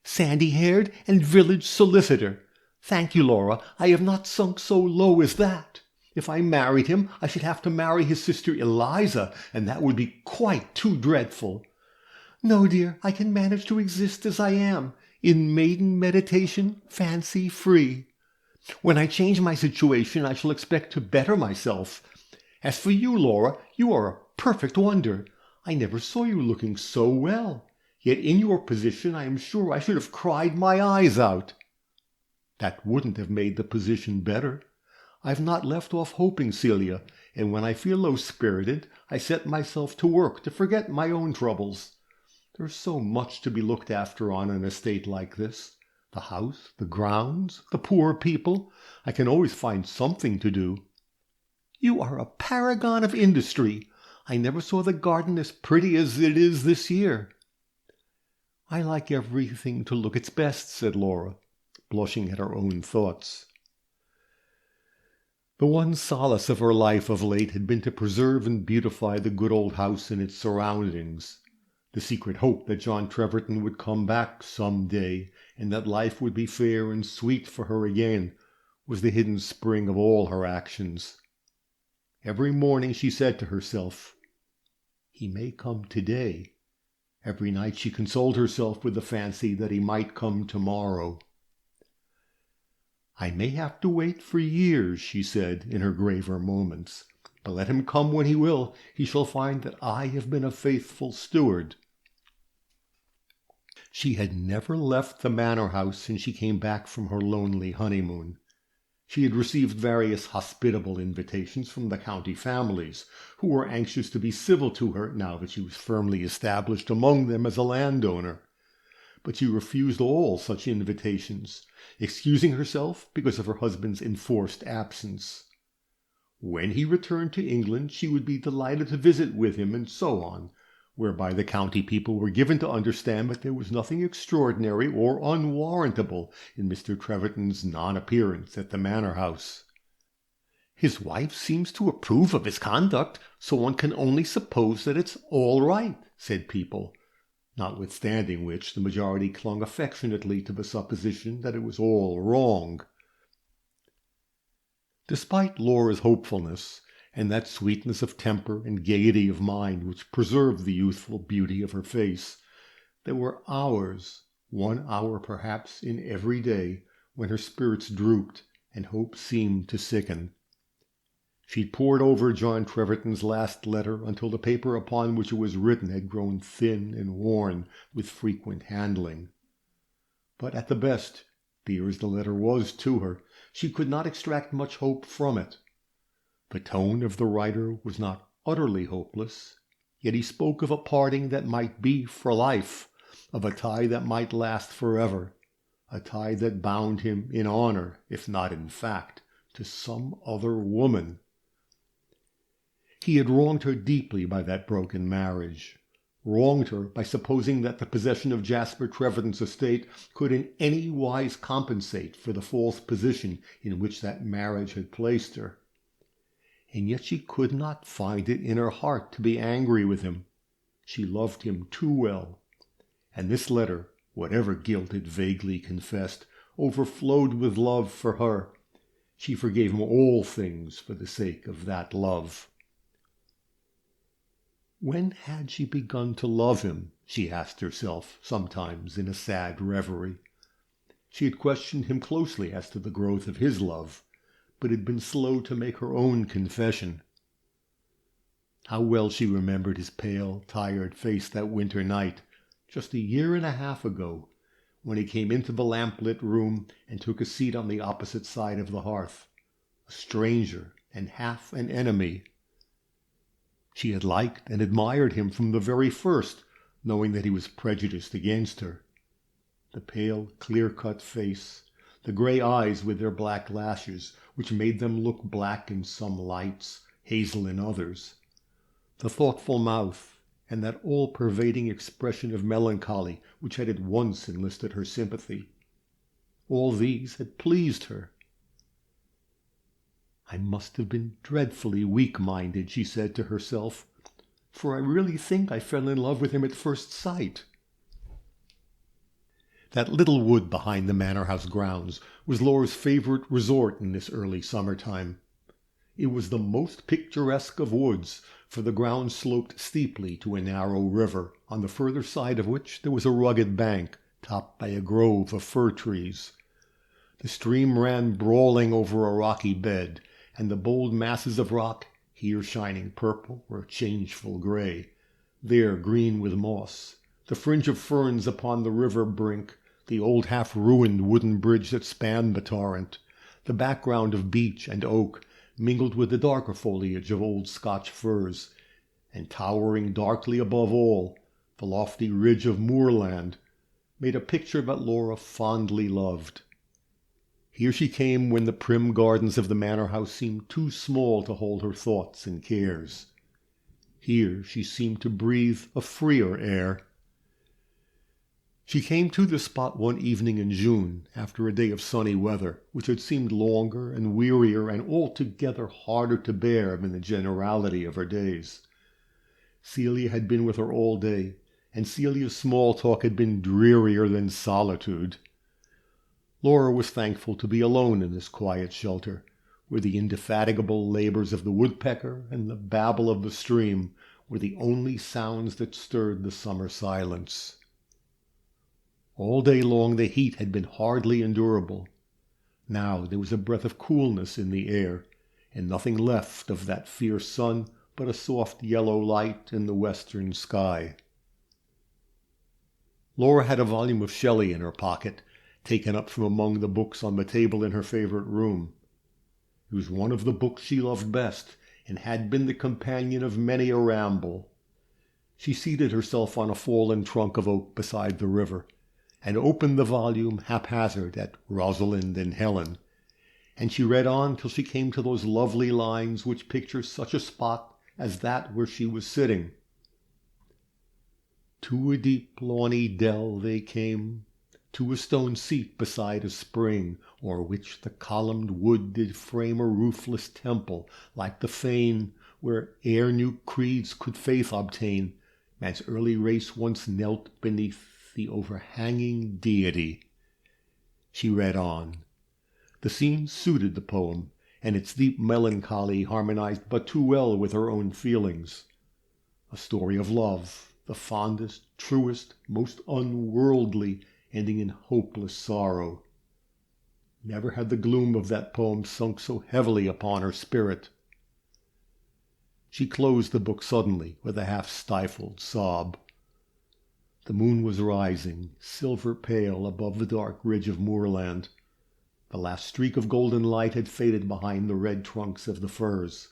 Sandy-haired and village solicitor. Thank you, Laura, I have not sunk so low as that. If I married him, I should have to marry his sister Eliza, and that would be quite too dreadful. No, dear, I can manage to exist as I am, in maiden meditation, fancy-free. When I change my situation, I shall expect to better myself. As for you, Laura, you are a perfect wonder. I never saw you looking so well. Yet in your position I am sure I should have cried my eyes out." "That wouldn't have made the position better. I've not left off hoping, Celia, and when I feel low-spirited I set myself to work to forget my own troubles. There's so much to be looked after on an estate like this. The house, the grounds, the poor people. I can always find something to do." "You are a paragon of industry. I never saw the garden as pretty as it is this year." "I like everything to look its best," said Laura, blushing at her own thoughts. The one solace of her life of late had been to preserve and beautify the good old house and its surroundings. The secret hope that John Treverton would come back some day, and that life would be fair and sweet for her again, was the hidden spring of all her actions. Every morning she said to herself, "He may come today." Every night she consoled herself with the fancy that he might come tomorrow. "I may have to wait for years," she said in her graver moments, "but let him come when he will, he shall find that I have been a faithful steward." She had never left the manor house since she came back from her lonely honeymoon. She had received various hospitable invitations from the county families, who were anxious to be civil to her now that she was firmly established among them as a landowner. But she refused all such invitations, excusing herself because of her husband's enforced absence. When he returned to England, she would be delighted to visit with him, and so on, whereby the county people were given to understand that there was nothing extraordinary or unwarrantable in Mr. Treverton's non-appearance at the manor house. "His wife seems to approve of his conduct, so one can only suppose that it's all right," said people, notwithstanding which the majority clung affectionately to the supposition that it was all wrong. Despite Laura's hopefulness, and that sweetness of temper and gaiety of mind which preserved the youthful beauty of her face, there were hours, 1 hour perhaps in every day, when her spirits drooped and hope seemed to sicken. She pored over John Treverton's last letter until the paper upon which it was written had grown thin and worn with frequent handling. But at the best, dear as the letter was to her, she could not extract much hope from it. The tone of the writer was not utterly hopeless, yet he spoke of a parting that might be for life, of a tie that might last forever, a tie that bound him in honor, if not in fact, to some other woman. He had wronged her deeply by that broken marriage, wronged her by supposing that the possession of Jasper Treverton's estate could in any wise compensate for the false position in which that marriage had placed her. And yet she could not find it in her heart to be angry with him. She loved him too well, and this letter, whatever guilt it vaguely confessed, overflowed with love for her. She forgave him all things for the sake of that love. When had she begun to love him? She asked herself sometimes in a sad reverie. She had questioned him closely as to the growth of his love, but had been slow to make her own confession. How well she remembered his pale, tired face that winter night, just 1.5 years ago, when he came into the lamp-lit room and took a seat on the opposite side of the hearth, a stranger and half an enemy. She had liked and admired him from the very first, knowing that he was prejudiced against her. The pale, clear-cut face, the gray eyes with their black lashes, which made them look black in some lights, hazel in others, the thoughtful mouth, and that all-pervading expression of melancholy which had at once enlisted her sympathy. All these had pleased her. "I must have been dreadfully weak-minded," she said to herself, "for I really think I fell in love with him at first sight." That little wood behind the manor house grounds was Laura's favorite resort in this early summer-time. It was the most picturesque of woods, for the ground sloped steeply to a narrow river, on the further side of which there was a rugged bank, topped by a grove of fir trees. The stream ran brawling over a rocky bed, and the bold masses of rock here shining purple or changeful grey, there green with moss, the fringe of ferns upon the river brink, the old half-ruined wooden bridge that spanned the torrent, the background of beech and oak mingled with the darker foliage of old Scotch firs, and towering darkly above all, the lofty ridge of moorland, made a picture that Laura fondly loved. Here she came when the prim gardens of the manor house seemed too small to hold her thoughts and cares. Here she seemed to breathe a freer air. She came to the spot one evening in June, after a day of sunny weather, which had seemed longer and wearier and altogether harder to bear than the generality of her days. Celia had been with her all day, and Celia's small talk had been drearier than solitude. Laura was thankful to be alone in this quiet shelter, where the indefatigable labours of the woodpecker and the babble of the stream were the only sounds that stirred the summer silence. All day long the heat had been hardly endurable. Now there was a breath of coolness in the air, and nothing left of that fierce sun but a soft yellow light in the western sky. Laura had a volume of Shelley in her pocket, taken up from among the books on the table in her favourite room. It was one of the books she loved best, and had been the companion of many a ramble. She seated herself on a fallen trunk of oak beside the river, and opened the volume haphazard at Rosalind and Helen, and she read on till she came to those lovely lines which picture such a spot as that where she was sitting. To a deep lawny dell they came, to a stone seat beside a spring, o'er which the columned wood did frame a roofless temple, like the fane, where ere new creeds could faith obtain, man's early race once knelt beneath the overhanging deity. She read on. The scene suited the poem, and its deep melancholy harmonized but too well with her own feelings. A story of love, the fondest, truest, most unworldly, ending in hopeless sorrow. Never had the gloom of that poem sunk so heavily upon her spirit. She closed the book suddenly with a half-stifled sob. The moon was rising, silver pale, above the dark ridge of moorland. The last streak of golden light had faded behind the red trunks of the firs.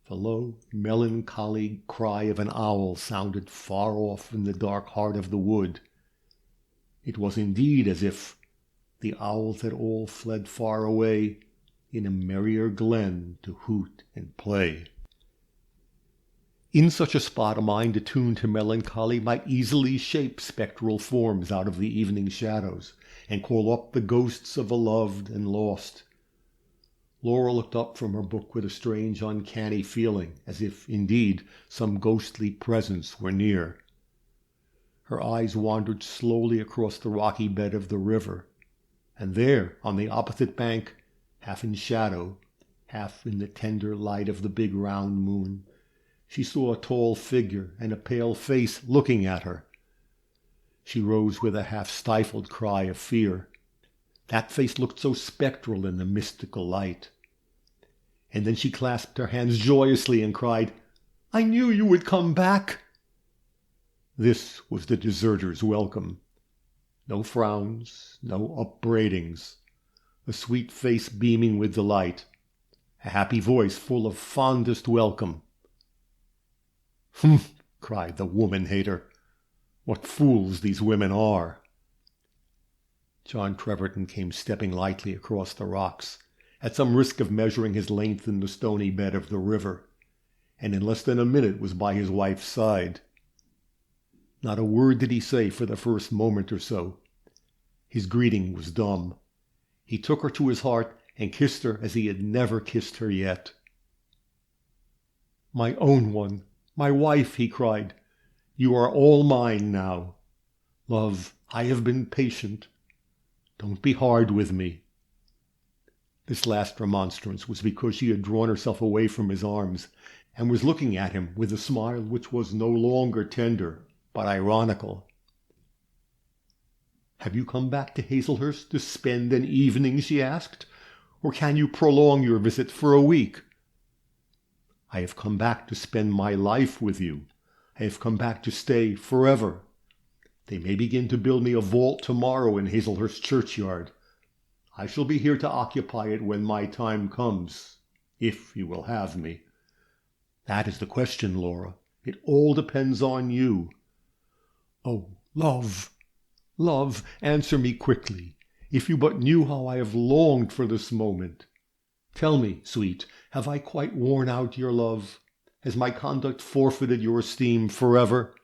The low, melancholy cry of an owl sounded far off in the dark heart of the wood. It was indeed as if the owls had all fled far away in a merrier glen to hoot and play. In such a spot a mind attuned to melancholy might easily shape spectral forms out of the evening shadows, and call up the ghosts of the loved and lost. Laura looked up from her book with a strange, uncanny feeling, as if, indeed, some ghostly presence were near. Her eyes wandered slowly across the rocky bed of the river, and there, on the opposite bank, half in shadow, half in the tender light of the big round moon, she saw a tall figure and a pale face looking at her. She rose with a half-stifled cry of fear. That face looked so spectral in the mystical light. And then she clasped her hands joyously and cried, "I knew you would come back!" This was the deserter's welcome. No frowns, no upbraidings. A sweet face beaming with delight. A happy voice full of fondest welcome. "Humph!" cried the woman-hater. "What fools these women are!" John Treverton came stepping lightly across the rocks, at some risk of measuring his length in the stony bed of the river, and in less than a minute was by his wife's side. Not a word did he say for the first moment or so. His greeting was dumb. He took her to his heart and kissed her as he had never kissed her yet. "My own one, my wife," he cried, "you are all mine now. Love, I have been patient. Don't be hard with me." This last remonstrance was because she had drawn herself away from his arms and was looking at him with a smile which was no longer tender, but ironical. "Have you come back to Hazelhurst to spend an evening?" she asked. "Or can you prolong your visit for a week?" I have come back to spend my life with you. I have come back to stay forever. They may begin to build me a vault tomorrow in Hazelhurst churchyard. I shall be here to occupy it when my time comes, if you will have me. That is the question, Laura. It all depends on you. Oh, love, love, answer me quickly. If you but knew how I have longed for this moment. Tell me, sweet, have I quite worn out your love? Has my conduct forfeited your esteem forever?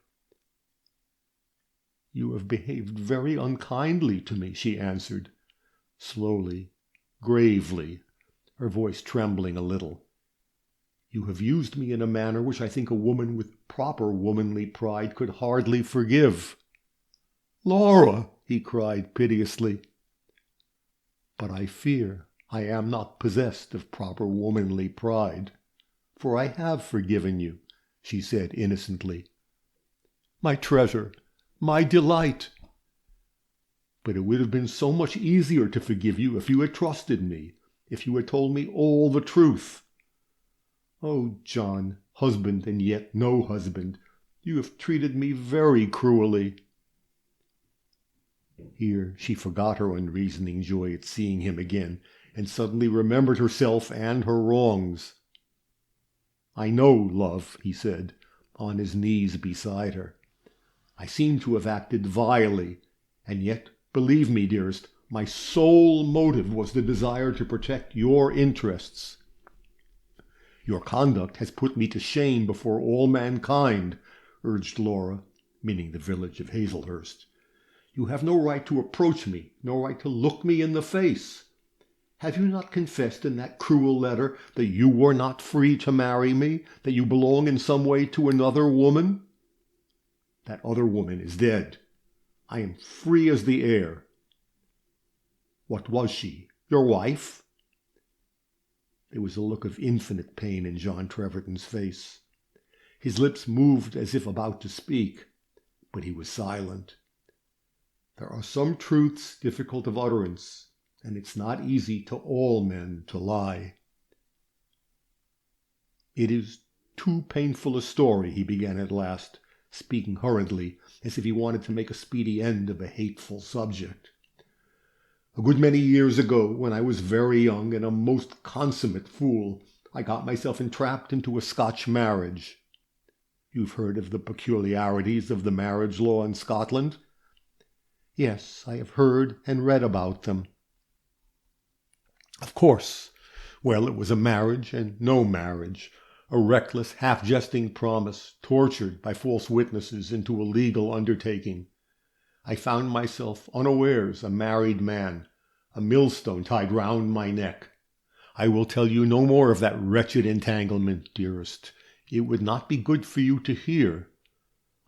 You have behaved very unkindly to me, she answered, slowly, gravely, her voice trembling a little. You have used me in a manner which I think a woman with proper womanly pride could hardly forgive. Laura, he cried piteously. But I fear I am not possessed of proper womanly pride, for I have forgiven you, she said innocently. My treasure, my delight! But it would have been so much easier to forgive you if you had trusted me, if you had told me all the truth. Oh, John, husband and yet no husband, you have treated me very cruelly. Here she forgot her unreasoning joy at seeing him again, and suddenly remembered herself and her wrongs. I know, love, he said, on his knees beside her. I seem to have acted vilely, and yet, believe me, dearest, my sole motive was the desire to protect your interests. Your conduct has put me to shame before all mankind, urged Laura, meaning the village of Hazelhurst. You have no right to approach me, no right to look me in the face. Have you not confessed in that cruel letter that you were not free to marry me, that you belong in some way to another woman? That other woman is dead. I am free as the air. What was she? Your wife? There was a look of infinite pain in John Treverton's face. His lips moved as if about to speak, but he was silent. There are some truths difficult of utterance, and it's not easy to all men to lie. It is too painful a story, he began at last, speaking hurriedly, as if he wanted to make a speedy end of a hateful subject. A good many years ago, when I was very young and a most consummate fool, I got myself entrapped into a Scotch marriage. You've heard of the peculiarities of the marriage law in Scotland? Yes, I have heard and read about them. Of course. Well, it was a marriage and no marriage, a reckless, half-jesting promise, tortured by false witnesses into a legal undertaking. I found myself unawares a married man, a millstone tied round my neck. I will tell you no more of that wretched entanglement, dearest. It would not be good for you to hear.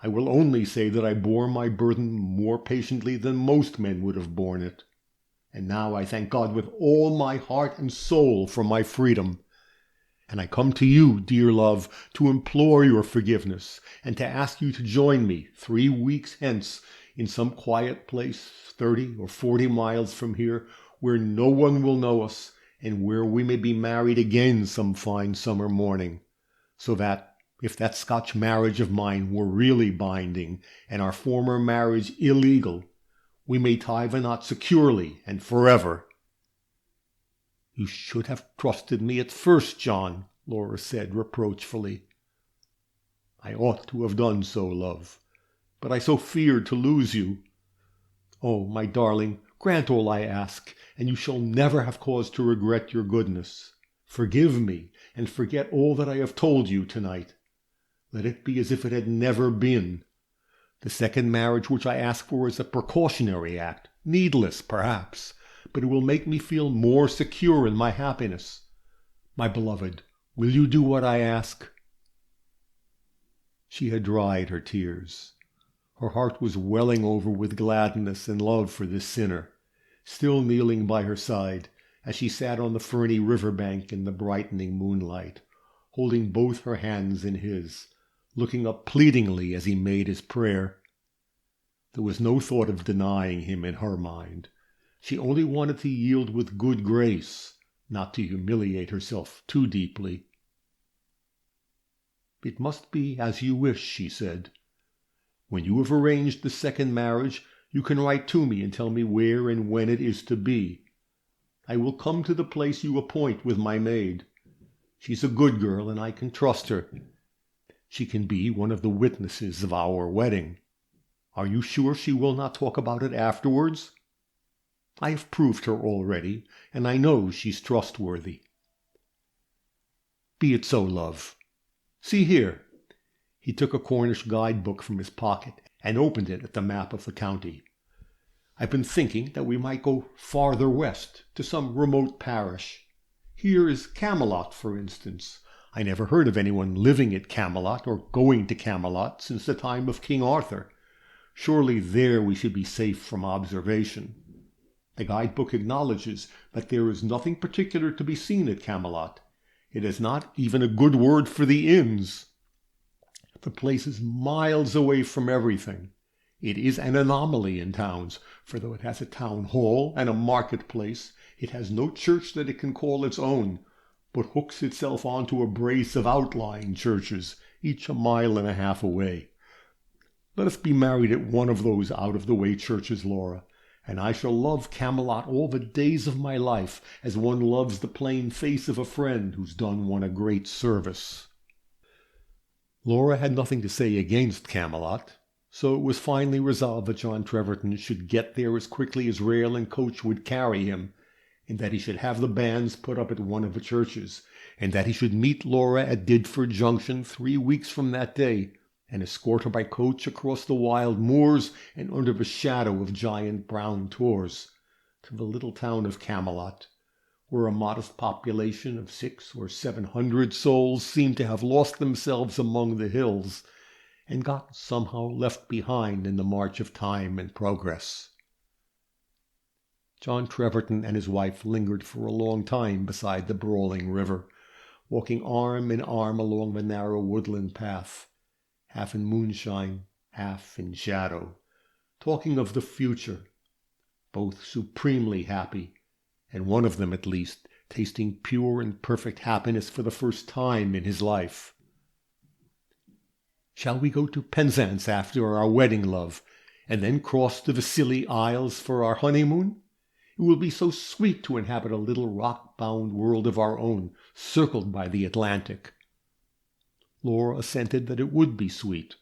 I will only say that I bore my burden more patiently than most men would have borne it. And now I thank God with all my heart and soul for my freedom. And I come to you, dear love, to implore your forgiveness, and to ask you to join me 3 weeks hence in some quiet place 30 or 40 miles from here, where no one will know us, and where we may be married again some fine summer morning, so that, if that Scotch marriage of mine were really binding, and our former marriage illegal, we may tie the knot securely and forever. You should have trusted me at first, John, Laura said reproachfully. I ought to have done so, love, but I so feared to lose you. Oh, my darling, grant all I ask, and you shall never have cause to regret your goodness. Forgive me, and forget all that I have told you tonight. Let it be as if it had never been. The second marriage which I ask for is a precautionary act, needless, perhaps, but it will make me feel more secure in my happiness. My beloved, will you do what I ask? She had dried her tears. Her heart was welling over with gladness and love for this sinner, still kneeling by her side as she sat on the ferny river bank in the brightening moonlight, holding both her hands in his, looking up pleadingly as he made his prayer. There was no thought of denying him in her mind. She only wanted to yield with good grace, not to humiliate herself too deeply. "It must be as you wish," she said. "When you have arranged the second marriage, you can write to me and tell me where and when it is to be. I will come to the place you appoint with my maid. She's a good girl, and I can trust her. She can be one of the witnesses of our wedding. Are you sure she will not talk about it afterwards? I have proved her already, and I know she's trustworthy." "Be it so, love. See here." He took a Cornish guide-book from his pocket and opened it at the map of the county. "I've been thinking that we might go farther west, to some remote parish. Here is Camelot, for instance. I never heard of anyone living at Camelot or going to Camelot since the time of King Arthur. Surely there we should be safe from observation. The guide-book acknowledges that there is nothing particular to be seen at Camelot. It has not even a good word for the inns. The place is miles away from everything. It is an anomaly in towns, for though it has a town hall and a marketplace, it has no church that it can call its own, but hooks itself onto a brace of outlying churches, each a mile and a half away. Let us be married at one of those out-of-the-way churches, Laura, and I shall love Camelot all the days of my life, as one loves the plain face of a friend who's done one a great service." Laura had nothing to say against Camelot, so it was finally resolved that John Treverton should get there as quickly as rail and coach would carry him, and that he should have the banns put up at one of the churches, and that he should meet Laura at Didford Junction 3 weeks from that day, and escort her by coach across the wild moors and under the shadow of giant brown tors, to the little town of Camelot, where a modest population of 600 or 700 souls seemed to have lost themselves among the hills, and got somehow left behind in the march of time and progress. John Treverton and his wife lingered for a long time beside the brawling river, walking arm in arm along the narrow woodland path, half in moonshine, half in shadow, talking of the future, both supremely happy, and one of them at least tasting pure and perfect happiness for the first time in his life. "Shall we go to Penzance after our wedding, love, and then cross to the Scilly Isles for our honeymoon? It will be so sweet to inhabit a little rock-bound world of our own, circled by the Atlantic." Laura assented that it would be sweet.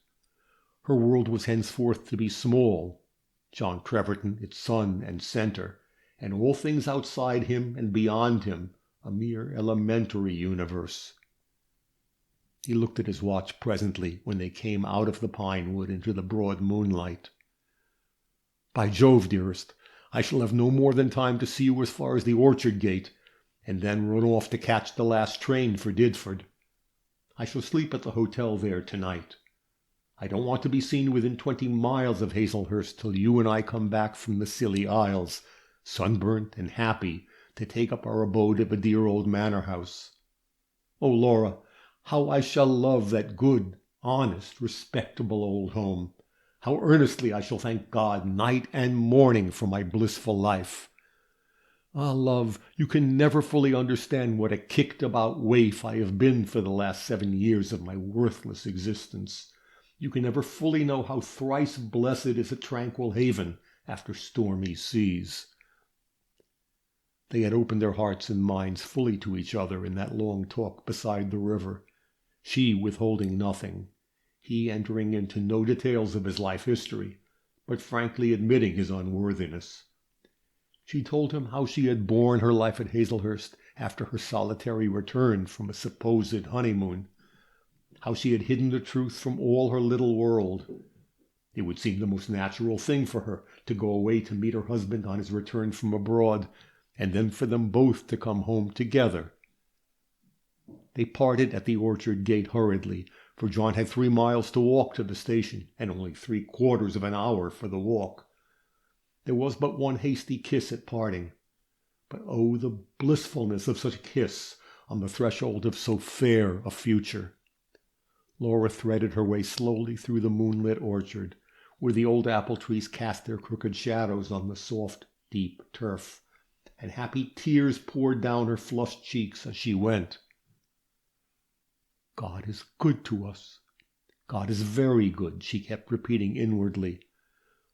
Her world was henceforth to be small, John Treverton its sun and centre, and all things outside him and beyond him a mere elementary universe. He looked at his watch presently when they came out of the pine wood into the broad moonlight. "By Jove, dearest, I shall have no more than time to see you as far as the orchard gate, and then run off to catch the last train for Didford. I shall sleep at the hotel there tonight. I don't want to be seen within 20 miles of Hazelhurst till you and I come back from the Scilly Isles, sunburnt and happy, to take up our abode at the dear old manor house. Oh, Laura, how I shall love that good, honest, respectable old home! How earnestly I shall thank God night and morning for my blissful life! Ah, love, you can never fully understand what a kicked-about waif I have been for the last 7 years of my worthless existence. You can never fully know how thrice blessed is a tranquil haven after stormy seas." They had opened their hearts and minds fully to each other in that long talk beside the river, she withholding nothing, he entering into no details of his life history, but frankly admitting his unworthiness. She told him how she had borne her life at Hazelhurst after her solitary return from a supposed honeymoon, how she had hidden the truth from all her little world. It would seem the most natural thing for her to go away to meet her husband on his return from abroad, and then for them both to come home together. They parted at the orchard gate hurriedly, for John had 3 miles to walk to the station, and only 3/4 of an hour for the walk. There was but one hasty kiss at parting, but oh, the blissfulness of such a kiss on the threshold of so fair a future! Laura threaded her way slowly through the moonlit orchard, where the old apple trees cast their crooked shadows on the soft, deep turf, and happy tears poured down her flushed cheeks as she went. God is good to us. God is very good, she kept repeating inwardly.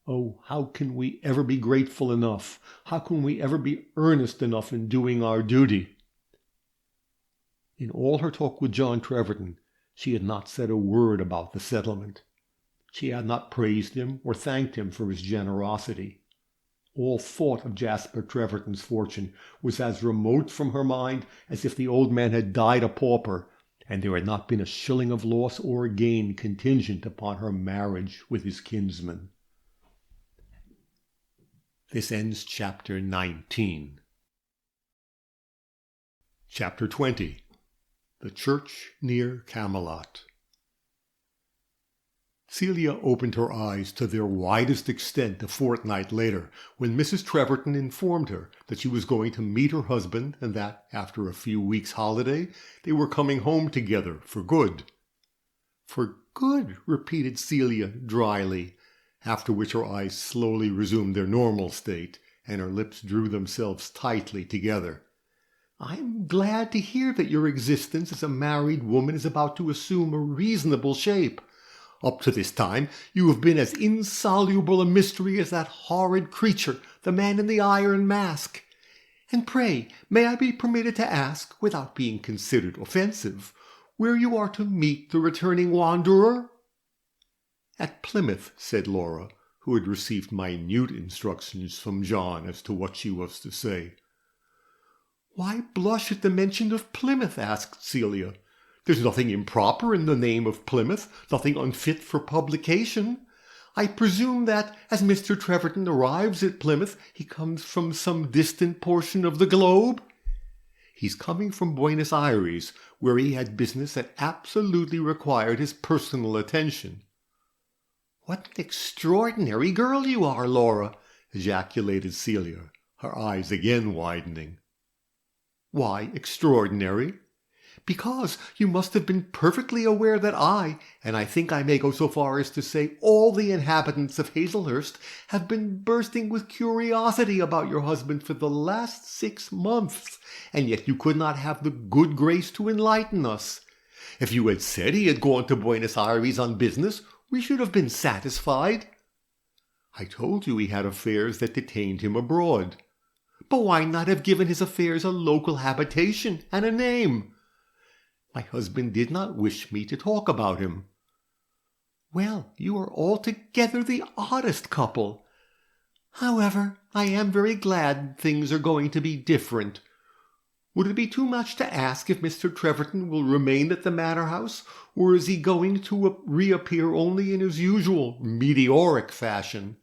Oh, how can we ever be grateful enough? How can we ever be earnest enough in doing our duty? In all her talk with John Treverton, she had not said a word about the settlement. She had not praised him or thanked him for his generosity. All thought of Jasper Treverton's fortune was as remote from her mind as if the old man had died a pauper, and there had not been a shilling of loss or gain contingent upon her marriage with his kinsman. This ends chapter 19. Chapter 20. The Church near Camelot. Celia opened her eyes to their widest extent a fortnight later, when Mrs. Treverton informed her that she was going to meet her husband and that, after a few weeks' holiday, they were coming home together for good. For good, repeated Celia dryly, after which her eyes slowly resumed their normal state, and her lips drew themselves tightly together. I am glad to hear that your existence as a married woman is about to assume a reasonable shape. Up to this time you have been as insoluble a mystery as that horrid creature, the man in the iron mask. And pray, may I be permitted to ask, without being considered offensive, where you are to meet the returning wanderer? At Plymouth, said Laura, who had received minute instructions from John as to what she was to say. Why blush at the mention of Plymouth? Asked Celia. There's nothing improper in the name of Plymouth, nothing unfit for publication. I presume that, as Mr. Treverton arrives at Plymouth, he comes from some distant portion of the globe? He's coming from Buenos Aires, where he had business that absolutely required his personal attention. What an extraordinary girl you are, Laura, ejaculated Celia, her eyes again widening. Why extraordinary? Because you must have been perfectly aware that I, and I think I may go so far as to say all the inhabitants of Hazelhurst, have been bursting with curiosity about your husband for the last 6 months, and yet you could not have the good grace to enlighten us. If you had said he had gone to Buenos Aires on business, we should have been satisfied. I told you he had affairs that detained him abroad. But why not have given his affairs a local habitation and a name? My husband did not wish me to talk about him. Well, you are altogether the oddest couple. However, I am very glad things are going to be different. Would it be too much to ask if Mr. Treverton will remain at the manor house, or is he going to reappear only in his usual meteoric fashion?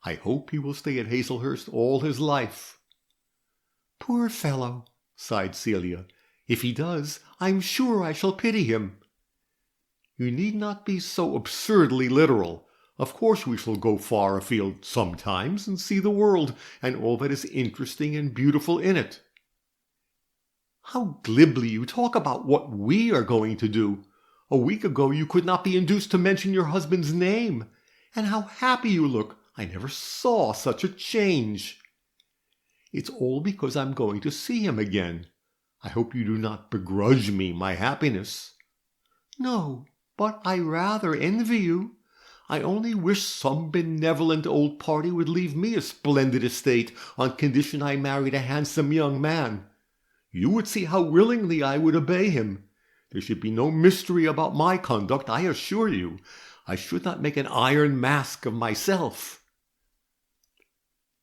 I hope he will stay at Hazelhurst all his life. Poor fellow, sighed Celia. If he does, I'm sure I shall pity him. You need not be so absurdly literal. Of course we shall go far afield sometimes and see the world and all that is interesting and beautiful in it. How glibly you talk about what we are going to do. A week ago you could not be induced to mention your husband's name. And how happy you look. I never saw such a change. It's all because I'm going to see him again. I hope you do not begrudge me my happiness. No, but I rather envy you. I only wish some benevolent old party would leave me a splendid estate on condition I married a handsome young man. You would see how willingly I would obey him. There should be no mystery about my conduct, I assure you. I should not make an iron mask of myself.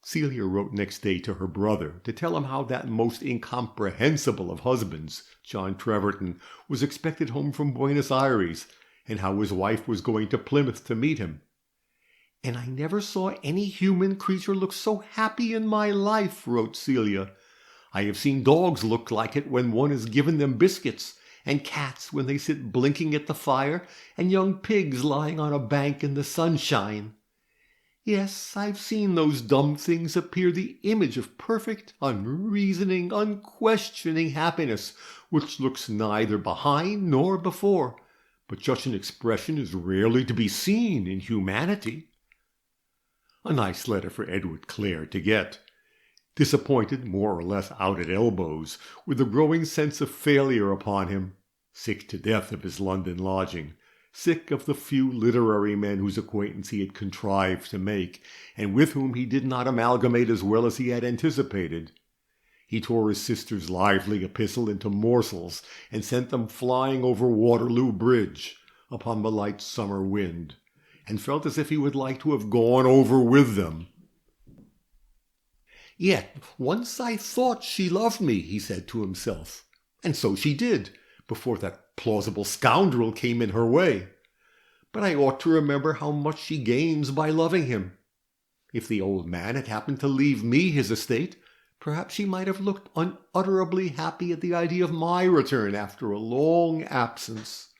Celia wrote next day to her brother to tell him how that most incomprehensible of husbands, John Treverton, was expected home from Buenos Aires, and how his wife was going to Plymouth to meet him. And I never saw any human creature look so happy in my life, wrote Celia. I have seen dogs look like it when one has given them biscuits, and cats when they sit blinking at the fire, and young pigs lying on a bank in the sunshine. Yes, I've seen those dumb things appear the image of perfect, unreasoning, unquestioning happiness, which looks neither behind nor before, but such an expression is rarely to be seen in humanity. A nice letter for Edward Clare to get. Disappointed, more or less out at elbows, with a growing sense of failure upon him. sick to death of his London lodging, sick of the few literary men whose acquaintance he had contrived to make, and with whom he did not amalgamate as well as he had anticipated. He tore his sister's lively epistle into morsels and sent them flying over Waterloo Bridge upon the light summer wind, and felt as if he would like to have gone over with them. "Yet once I thought she loved me," he said to himself, "and so she did, before that plausible scoundrel came in her way. But I ought to remember how much she gains by loving him. If the old man had happened to leave me his estate, perhaps she might have looked unutterably happy at the idea of my return after a long absence.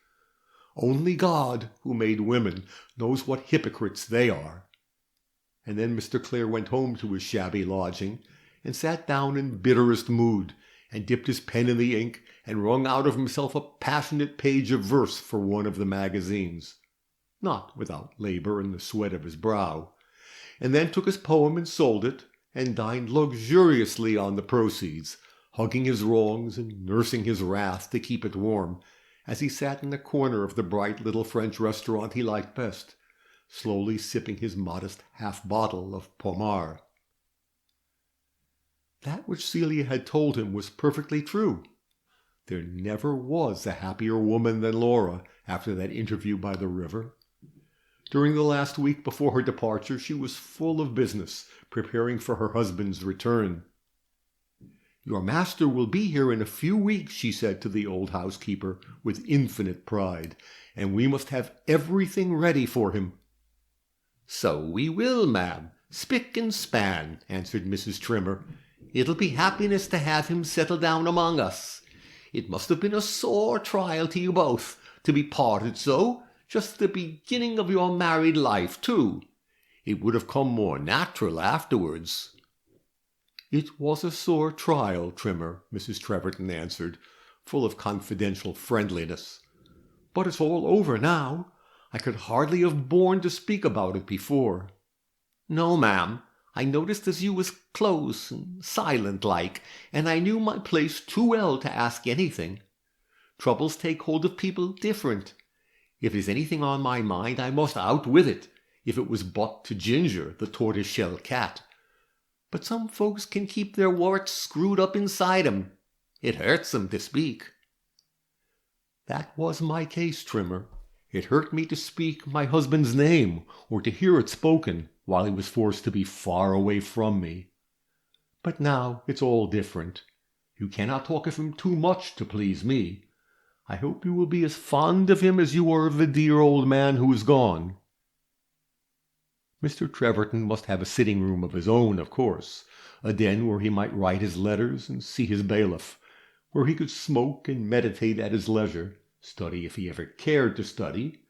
Only God, who made women, knows what hypocrites they are." And then Mr. Clare went home to his shabby lodging, and sat down in bitterest mood, and dipped his pen in the ink, and wrung out of himself a passionate page of verse for one of the magazines, not without labor and the sweat of his brow, and then took his poem and sold it, and dined luxuriously on the proceeds, hugging his wrongs and nursing his wrath to keep it warm, as he sat in a corner of the bright little French restaurant he liked best, slowly sipping his modest half-bottle of Pomard. That which Celia had told him was perfectly true. There never was a happier woman than Laura after that interview by the river. During the last week before her departure she was full of business, preparing for her husband's return. "Your master will be here in a few weeks," she said to the old housekeeper with infinite pride, "and we must have everything ready for him." "So we will, ma'am, spick and span," answered Mrs. Trimmer. "It'll be happiness to have him settle down among us. It must have been a sore trial to you both, to be parted so, just at the beginning of your married life, too. It would have come more natural afterwards." "It was a sore trial, Trimmer," Mrs. Treverton answered, full of confidential friendliness. "But it's all over now. I could hardly have borne to speak about it before." "No, ma'am. I noticed as you was close and silent like, and I knew my place too well to ask anything. Troubles take hold of people different. If there's anything on my mind, I must out with it, if it was but to Ginger, the tortoise-shell cat. But some folks can keep their warts screwed up inside 'em. It hurts 'em to speak." "That was my case, Trimmer. It hurt me to speak my husband's name, or to hear it spoken, while he was forced to be far away from me. But now it's all different. You cannot talk of him too much to please me. I hope you will be as fond of him as you are of the dear old man who is gone." Mr. Treverton must have a sitting-room of his own, of course, a den where he might write his letters and see his bailiff, where he could smoke and meditate at his leisure, study if he ever cared to study,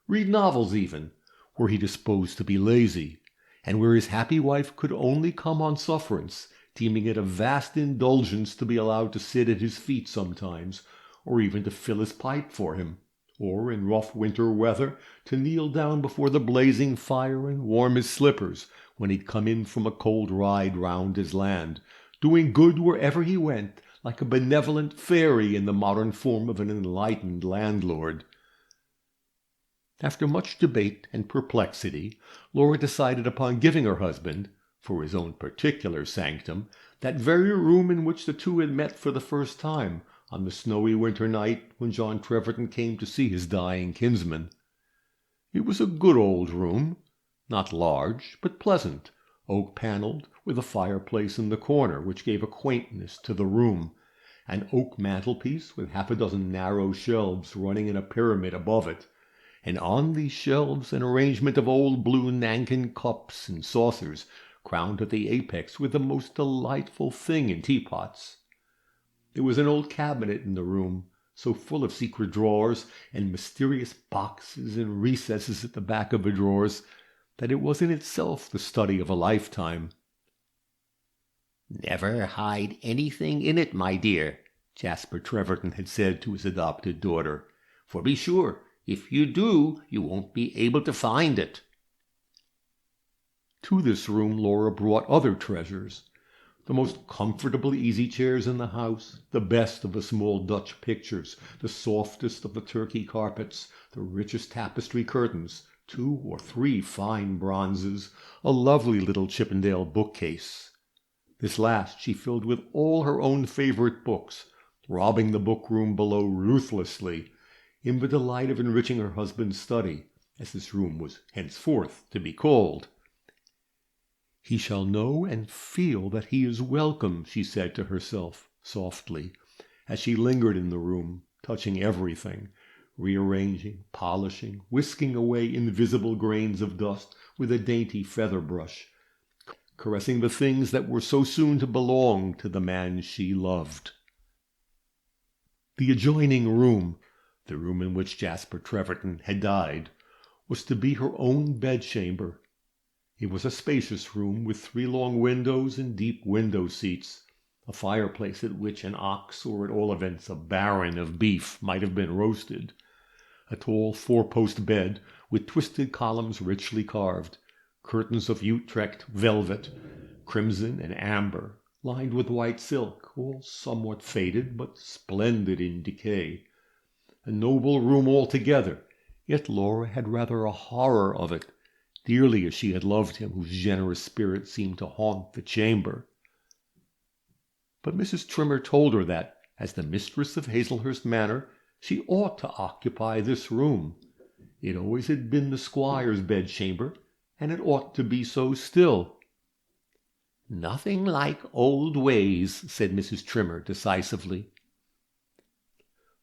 read novels even, were he disposed to be lazy, and where his happy wife could only come on sufferance, deeming it a vast indulgence to be allowed to sit at his feet sometimes, or even to fill his pipe for him, or, in rough winter weather, to kneel down before the blazing fire and warm his slippers when he'd come in from a cold ride round his land, doing good wherever he went, like a benevolent fairy in the modern form of an enlightened landlord. After much debate and perplexity, Laura decided upon giving her husband, for his own particular sanctum, that very room in which the two had met for the first time, on the snowy winter night when John Treverton came to see his dying kinsman. It was a good old room, not large, but pleasant, oak-panelled, with a fireplace in the corner, which gave a quaintness to the room, an oak mantelpiece with half a dozen narrow shelves running in a pyramid above it, and on these shelves an arrangement of old blue Nankin cups and saucers, crowned at the apex with the most delightful thing in teapots. There was an old cabinet in the room, so full of secret drawers and mysterious boxes and recesses at the back of the drawers, that it was in itself the study of a lifetime. "Never hide anything in it, my dear," Jasper Treverton had said to his adopted daughter, "for be sure, if you do, you won't be able to find it." To this room Laura brought other treasures. the most comfortable easy-chairs in the house, the best of the small Dutch pictures, the softest of the Turkey carpets, the richest tapestry curtains, 2 or 3 fine bronzes, a lovely little Chippendale bookcase. This last she filled with all her own favorite books, robbing the book-room below ruthlessly, in the delight of enriching her husband's study, as this room was henceforth to be called. "He shall know and feel that he is welcome," she said to herself softly, as she lingered in the room, touching everything, rearranging, polishing, whisking away invisible grains of dust with a dainty feather brush, caressing the things that were so soon to belong to the man she loved. The adjoining room, the room in which Jasper Treverton had died, was to be her own bedchamber. It was a spacious room with 3 long windows and deep window seats, a fireplace at which an ox, or at all events a baron of beef, might have been roasted, a tall 4-post bed with twisted columns richly carved, curtains of Utrecht velvet, crimson and amber, lined with white silk, all somewhat faded but splendid in decay. A noble room altogether, yet Laura had rather a horror of it, dearly as she had loved him whose generous spirit seemed to haunt the chamber. But Mrs. Trimmer told her that, as the mistress of Hazelhurst Manor, she ought to occupy this room. It always had been the squire's bedchamber, and it ought to be so still. "Nothing like old ways," said Mrs. Trimmer decisively.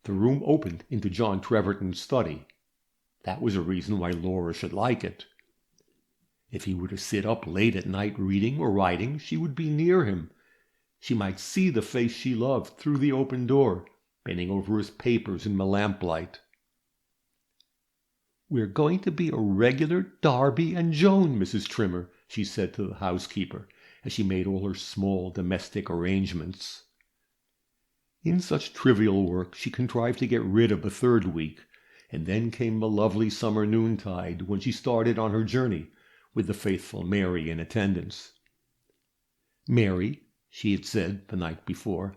The room opened into John Treverton's study. That was a reason why Laura should like it. If he were to sit up late at night reading or writing, she would be near him. She might see the face she loved through the open door, bending over his papers in the lamplight. "We're going to be a regular Darby and Joan, Mrs. Trimmer," she said to the housekeeper, as she made all her small domestic arrangements. In such trivial work she contrived to get rid of the 3rd week, and then came the lovely summer noontide, when she started on her journey, with the faithful Mary in attendance. "Mary," she had said the night before,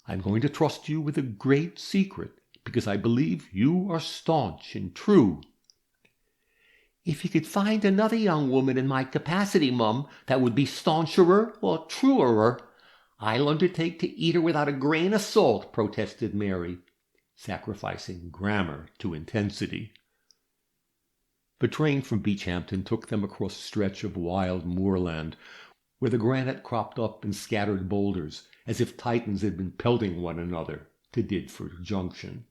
"I'm going to trust you with a great secret, because I believe you are staunch and true." "If you could find another young woman in my capacity, Mum, that would be stauncherer or truerer, I'll undertake to eat her without a grain of salt," protested Mary, sacrificing grammar to intensity. The train from Beachhampton took them across a stretch of wild moorland, where the granite cropped up in scattered boulders, as if Titans had been pelting one another, to Didford Junction.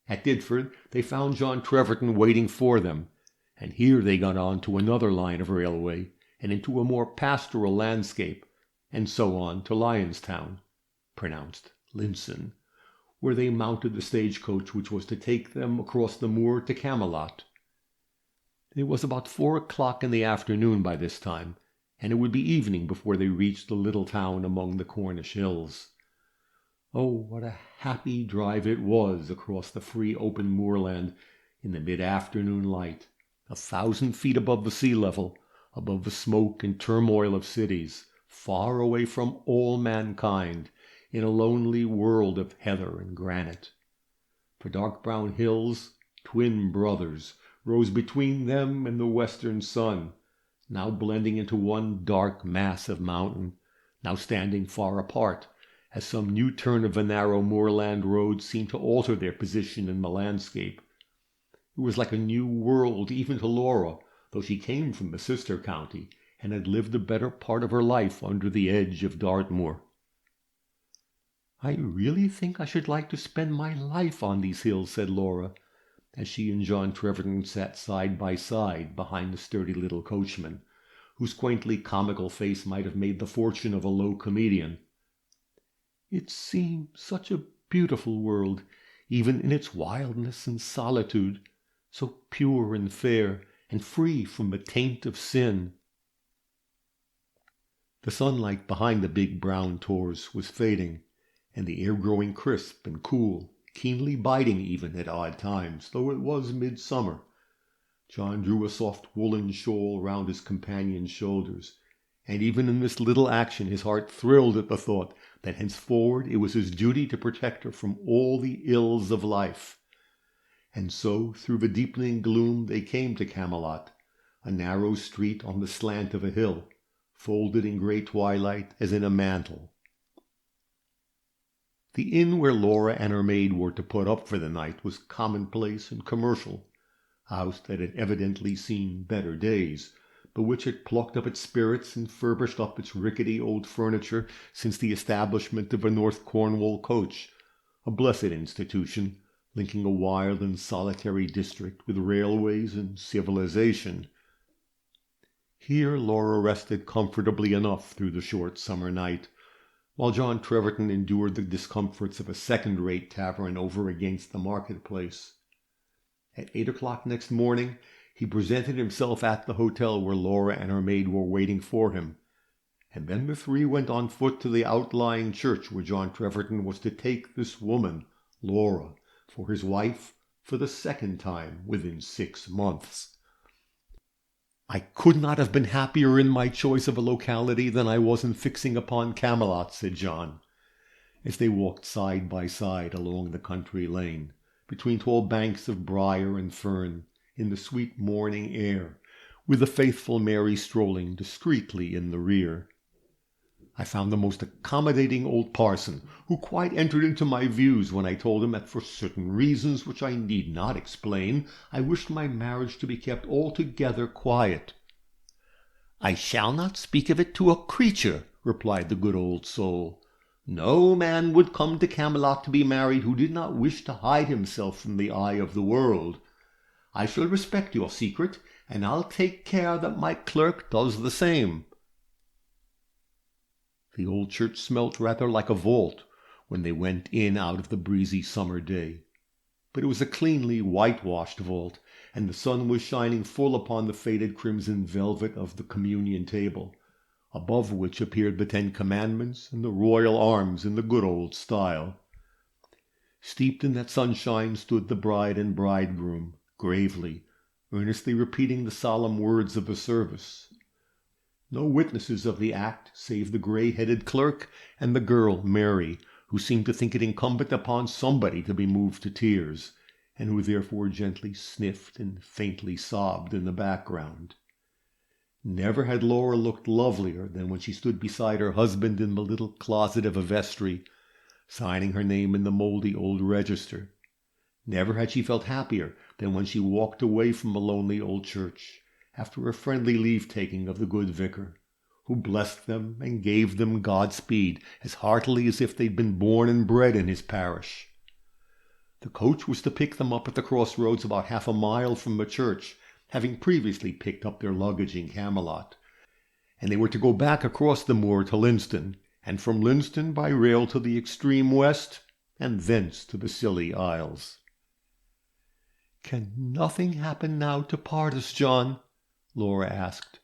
At Didford they found John Treverton waiting for them, and here they got on to another line of railway, and into a more pastoral landscape, and so on to Lionstown, pronounced Linson, where they mounted the stagecoach which was to take them across the moor to Camelot. It was about 4 o'clock in the afternoon by this time, and it would be evening before they reached the little town among the Cornish hills. Oh, what a happy drive it was across the free open moorland in the mid-afternoon light, 1,000 feet above the sea level, above the smoke and turmoil of cities, far away from all mankind, in a lonely world of heather and granite. The dark brown hills, twin brothers, rose between them and the western sun, now blending into one dark mass of mountain, now standing far apart, as some new turn of the narrow moorland road seemed to alter their position in the landscape. It was like a new world even to Laura, though she came from the sister county, and had lived the better part of her life under the edge of Dartmoor. "I really think I should like to spend my life on these hills," said Laura, as she and John Treverton sat side by side behind the sturdy little coachman, whose quaintly comical face might have made the fortune of a low comedian. "It seems such a beautiful world, even in its wildness and solitude, so pure and fair, and free from the taint of sin." The sunlight behind the big brown tors was fading, and the air growing crisp and cool, keenly biting even at odd times, though it was midsummer. John drew a soft woolen shawl round his companion's shoulders, and even in this little action his heart thrilled at the thought that henceforward it was his duty to protect her from all the ills of life. And so through the deepening gloom they came to Camelot, a narrow street on the slant of a hill, folded in grey twilight as in a mantle. The inn where Laura and her maid were to put up for the night was commonplace and commercial, a house that had evidently seen better days, but which had plucked up its spirits and furbished up its rickety old furniture since the establishment of a North Cornwall coach, a blessed institution, linking a wild and solitary district with railways and civilization. Here Laura rested comfortably enough through the short summer night, while John Treverton endured the discomforts of a second-rate tavern over against the market-place. At 8 o'clock next morning he presented himself at the hotel where Laura and her maid were waiting for him, and then the three went on foot to the outlying church where John Treverton was to take this woman, Laura, for his wife for the second time within 6 months. "I could not have been happier in my choice of a locality than I was in fixing upon Camelot," said John, as they walked side by side along the country lane, between tall banks of briar and fern, in the sweet morning air, with the faithful Mary strolling discreetly in the rear. "I found the most accommodating old parson, who quite entered into my views when I told him that for certain reasons which I need not explain, I wished my marriage to be kept altogether quiet." "I shall not speak of it to a creature," replied the good old soul. "No man would come to Camelot to be married who did not wish to hide himself from the eye of the world. I shall respect your secret, and I'll take care that my clerk does the same." The old church smelt rather like a vault when they went in out of the breezy summer day, but it was a cleanly whitewashed vault, and the sun was shining full upon the faded crimson velvet of the communion table, above which appeared the 10 Commandments and the royal arms in the good old style. Steeped in that sunshine stood the bride and bridegroom, gravely, earnestly repeating the solemn words of the service. No witnesses of the act save the gray-headed clerk and the girl Mary, who seemed to think it incumbent upon somebody to be moved to tears, and who therefore gently sniffed and faintly sobbed in the background. Never had Laura looked lovelier than when she stood beside her husband in the little closet of a vestry, signing her name in the mouldy old register. Never had she felt happier than when she walked away from the lonely old church, after a friendly leave-taking of the good vicar, who blessed them and gave them Godspeed as heartily as if they'd been born and bred in his parish. The coach was to pick them up at the crossroads about half a mile from the church, having previously picked up their luggage in Camelot, and they were to go back across the moor to Lynston, and from Lynston by rail to the extreme west, and thence to the Scilly Isles. "Can nothing happen now to part us, John?" Laura asked,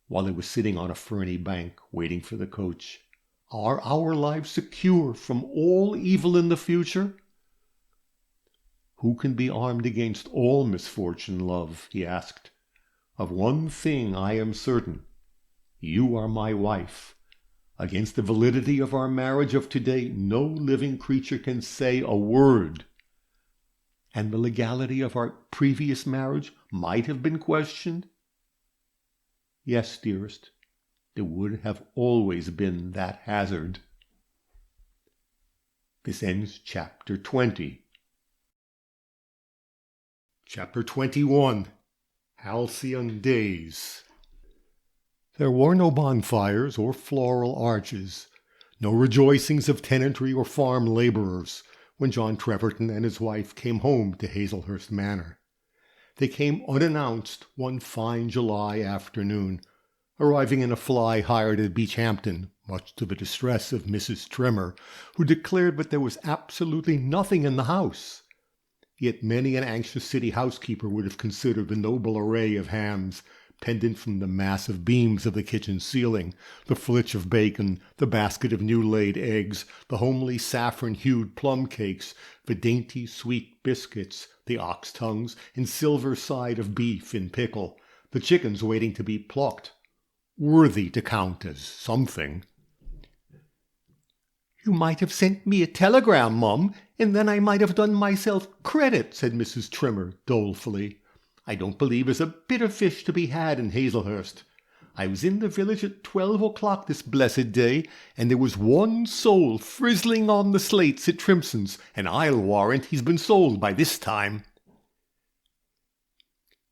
while they were sitting on a ferny bank waiting for the coach. "Are our lives secure from all evil in the future?" "Who can be armed against all misfortune, love?" he asked. "Of one thing I am certain. You are my wife. Against the validity of our marriage of today, no living creature can say a word." "And the legality of our previous marriage might have been questioned?" "Yes, dearest, there would have always been that hazard." This ends Chapter 20. Chapter 21. Halcyon Days. There were no bonfires or floral arches, no rejoicings of tenantry or farm labourers, when John Treverton and his wife came home to Hazelhurst Manor. They came unannounced one fine July afternoon, arriving in a fly hired at Beechhampton, much to the distress of Mrs. Trimmer, who declared that there was absolutely nothing in the house. Yet many an anxious city housekeeper would have considered the noble array of hams pendant from the massive beams of the kitchen ceiling, the flitch of bacon, the basket of new-laid eggs, the homely saffron-hued plum cakes, the dainty sweet biscuits, the ox-tongues and silver side of beef in pickle, the chickens waiting to be plucked, worthy to count as something." "You might have sent me a telegram, Mum, and then I might have done myself credit," said Mrs. Trimmer dolefully. "I don't believe there's a bit of fish to be had in Hazelhurst. I was in the village at 12 o'clock this blessed day, and there was one soul frizzling on the slates at Trimson's, and I'll warrant he's been sold by this time."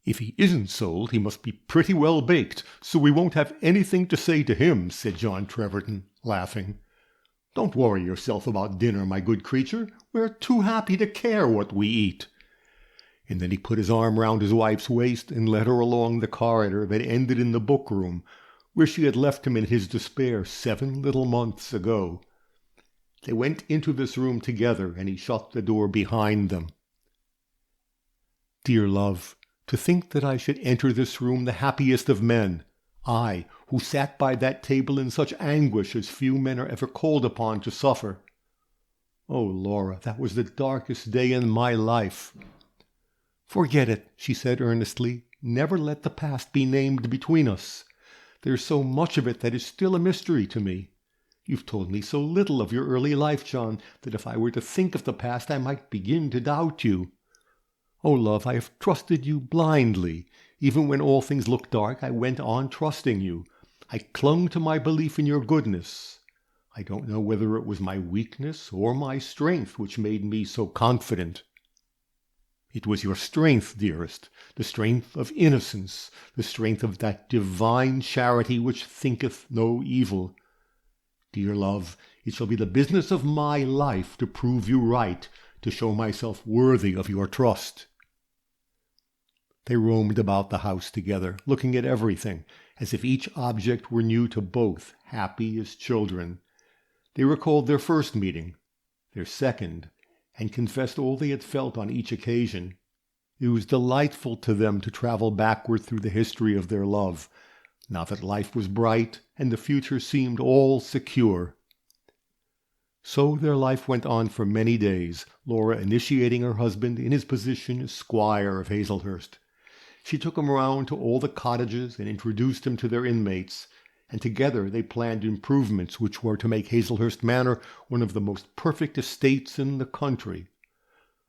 "If he isn't sold, he must be pretty well baked, so we won't have anything to say to him," said John Treverton, laughing. "Don't worry yourself about dinner, my good creature. We're too happy to care what we eat." And then he put his arm round his wife's waist and led her along the corridor that ended in the book-room, where she had left him in his despair 7 little months ago. They went into this room together, and he shut the door behind them. "Dear love, to think that I should enter this room the happiest of men, I, who sat by that table in such anguish as few men are ever called upon to suffer. Oh, Laura, that was the darkest day in my life." "Forget it," she said earnestly. "Never let the past be named between us. There's so much of it that is still a mystery to me. You've told me so little of your early life, John, that if I were to think of the past I might begin to doubt you. Oh, love, I have trusted you blindly. Even when all things looked dark, I went on trusting you. I clung to my belief in your goodness. I don't know whether it was my weakness or my strength which made me so confident." "It was your strength, dearest, the strength of innocence, the strength of that divine charity which thinketh no evil. Dear love, it shall be the business of my life to prove you right, to show myself worthy of your trust." They roamed about the house together, looking at everything, as if each object were new to both, happy as children. They recalled their first meeting, their second, and confessed all they had felt on each occasion. It was delightful to them to travel backward through the history of their love, now that life was bright and the future seemed all secure. So their life went on for many days, Laura initiating her husband in his position as squire of Hazelhurst. She took him round to all the cottages and introduced him to their inmates, and together they planned improvements which were to make Hazelhurst Manor one of the most perfect estates in the country.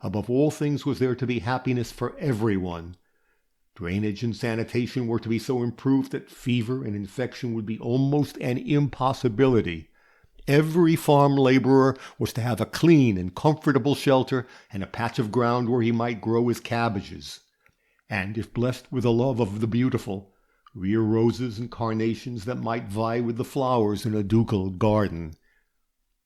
Above all things was there to be happiness for everyone. Drainage and sanitation were to be so improved that fever and infection would be almost an impossibility. Every farm laborer was to have a clean and comfortable shelter and a patch of ground where he might grow his cabbages, and, if blessed with a love of the beautiful, rear roses and carnations that might vie with the flowers in a ducal garden.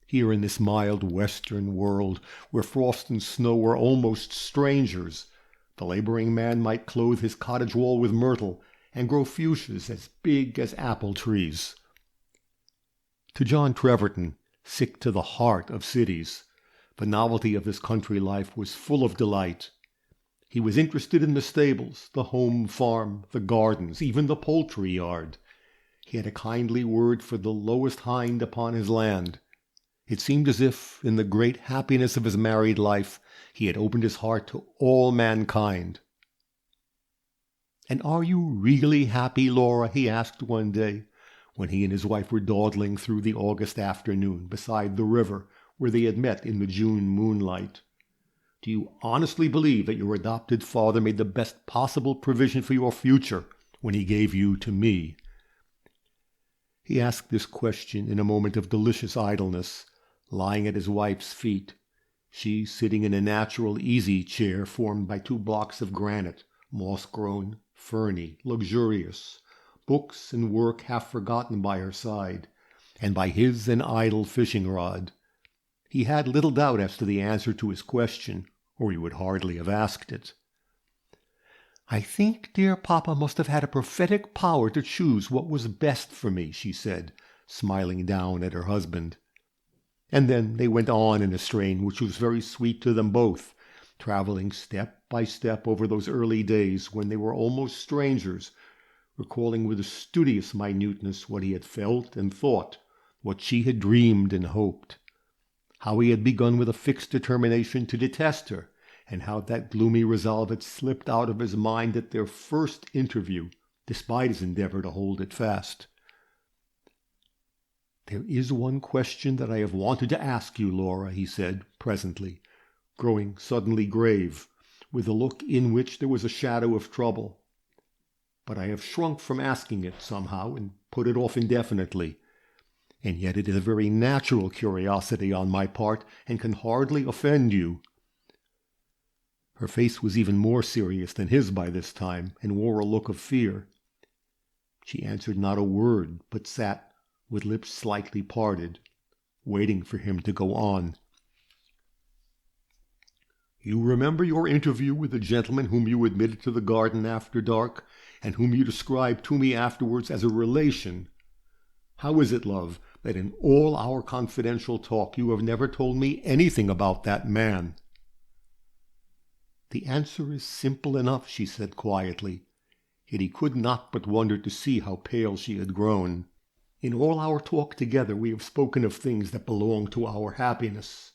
Here in this mild western world, where frost and snow were almost strangers, the laboring man might clothe his cottage wall with myrtle and grow fuchsias as big as apple trees. To John Treverton, sick to the heart of cities, the novelty of this country life was full of delight. He was interested in the stables, the home farm, the gardens, even the poultry yard. He had a kindly word for the lowest hind upon his land. It seemed as if, in the great happiness of his married life, he had opened his heart to all mankind. "And are you really happy, Laura?" he asked one day, when he and his wife were dawdling through the August afternoon beside the river where they had met in the June moonlight. "Do you honestly believe that your adopted father made the best possible provision for your future when he gave you to me?" He asked this question in a moment of delicious idleness, lying at his wife's feet, she sitting in a natural easy-chair formed by 2 blocks of granite, moss-grown, ferny, luxurious, books and work half forgotten by her side, and by his an idle fishing-rod. He had little doubt as to the answer to his question, or he would hardly have asked it. "I think dear Papa must have had a prophetic power to choose what was best for me," she said, smiling down at her husband. And then they went on in a strain which was very sweet to them both, traveling step by step over those early days when they were almost strangers, recalling with a studious minuteness what he had felt and thought, what she had dreamed and hoped. How he had begun with a fixed determination to detest her, and how that gloomy resolve had slipped out of his mind at their first interview, despite his endeavor to hold it fast. "There is one question that I have wanted to ask you, Laura," he said presently, growing suddenly grave, with a look in which there was a shadow of trouble. "But I have shrunk from asking it somehow, and put it off indefinitely. And yet it is a very natural curiosity on my part, and can hardly offend you." Her face was even more serious than his by this time, and wore a look of fear. She answered not a word, but sat with lips slightly parted, waiting for him to go on. "You remember your interview with the gentleman whom you admitted to the garden after dark, and whom you described to me afterwards as a relation? How is it, love, that in all our confidential talk you have never told me anything about that man?" "The answer is simple enough," she said quietly, yet he could not but wonder to see how pale she had grown. "In all our talk together we have spoken of things that belong to our happiness.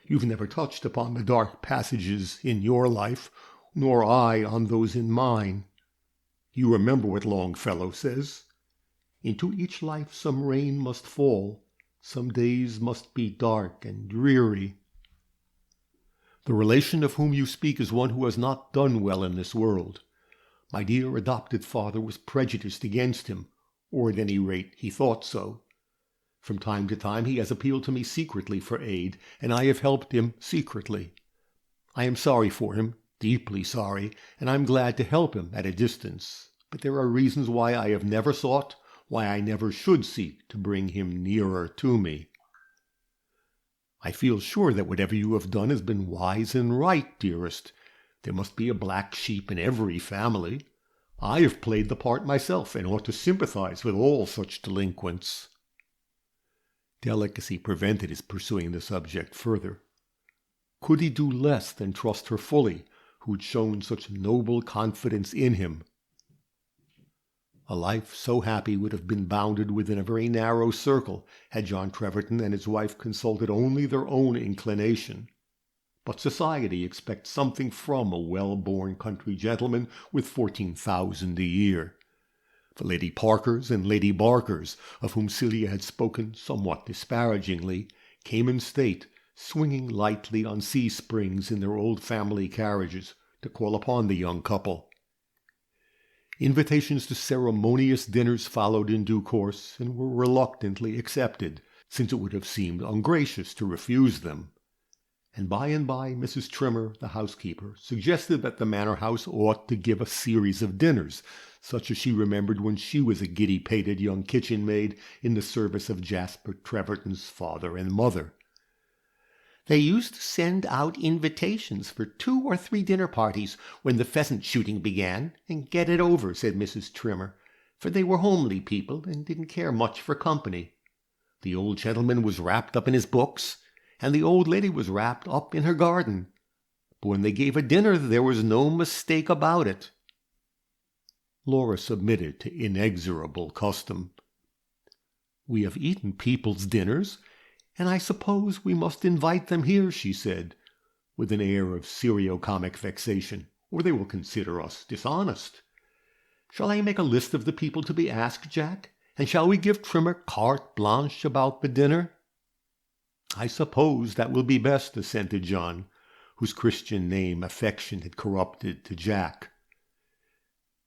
You've never touched upon the dark passages in your life, nor I on those in mine. You remember what Longfellow says: 'Into each life some rain must fall, some days must be dark and dreary.' The relation of whom you speak is one who has not done well in this world. My dear adopted father was prejudiced against him, or at any rate he thought so. From time to time he has appealed to me secretly for aid, and I have helped him secretly. I am sorry for him, deeply sorry, and I am glad to help him at a distance. But there are reasons why I have never sought, why I never should seek to bring him nearer to me. I feel sure that whatever you have done has been wise and right, dearest. There must be a black sheep in every family. I have played the part myself, and ought to sympathize with all such delinquents." Delicacy prevented his pursuing the subject further. Could he do less than trust her fully, who had shown such noble confidence in him? A life so happy would have been bounded within a very narrow circle had John Treverton and his wife consulted only their own inclination. But society expects something from a well-born country gentleman with 14,000 a year. The Lady Parkers and Lady Barkers, of whom Celia had spoken somewhat disparagingly, came in state, swinging lightly on C-springs in their old family carriages, to call upon the young couple. Invitations to ceremonious dinners followed in due course, and were reluctantly accepted, since it would have seemed ungracious to refuse them. And by Mrs. Trimmer, the housekeeper, suggested that the manor house ought to give a series of dinners, such as she remembered when she was a giddy-pated young kitchen-maid in the service of Jasper Treverton's father and mother. "They used to send out invitations for 2 or 3 dinner parties when the pheasant shooting began, and get it over," said Mrs. Trimmer, "for they were homely people and didn't care much for company. The old gentleman was wrapped up in his books, and the old lady was wrapped up in her garden. But when they gave a dinner there was no mistake about it." Laura submitted to inexorable custom. "We have eaten people's dinners, and I suppose we must invite them here," she said, with an air of serio-comic vexation, "or they will consider us dishonest. Shall I make a list of the people to be asked, Jack? And shall we give Trimmer carte blanche about the dinner?" "I suppose that will be best," assented John, whose Christian name affection had corrupted to Jack.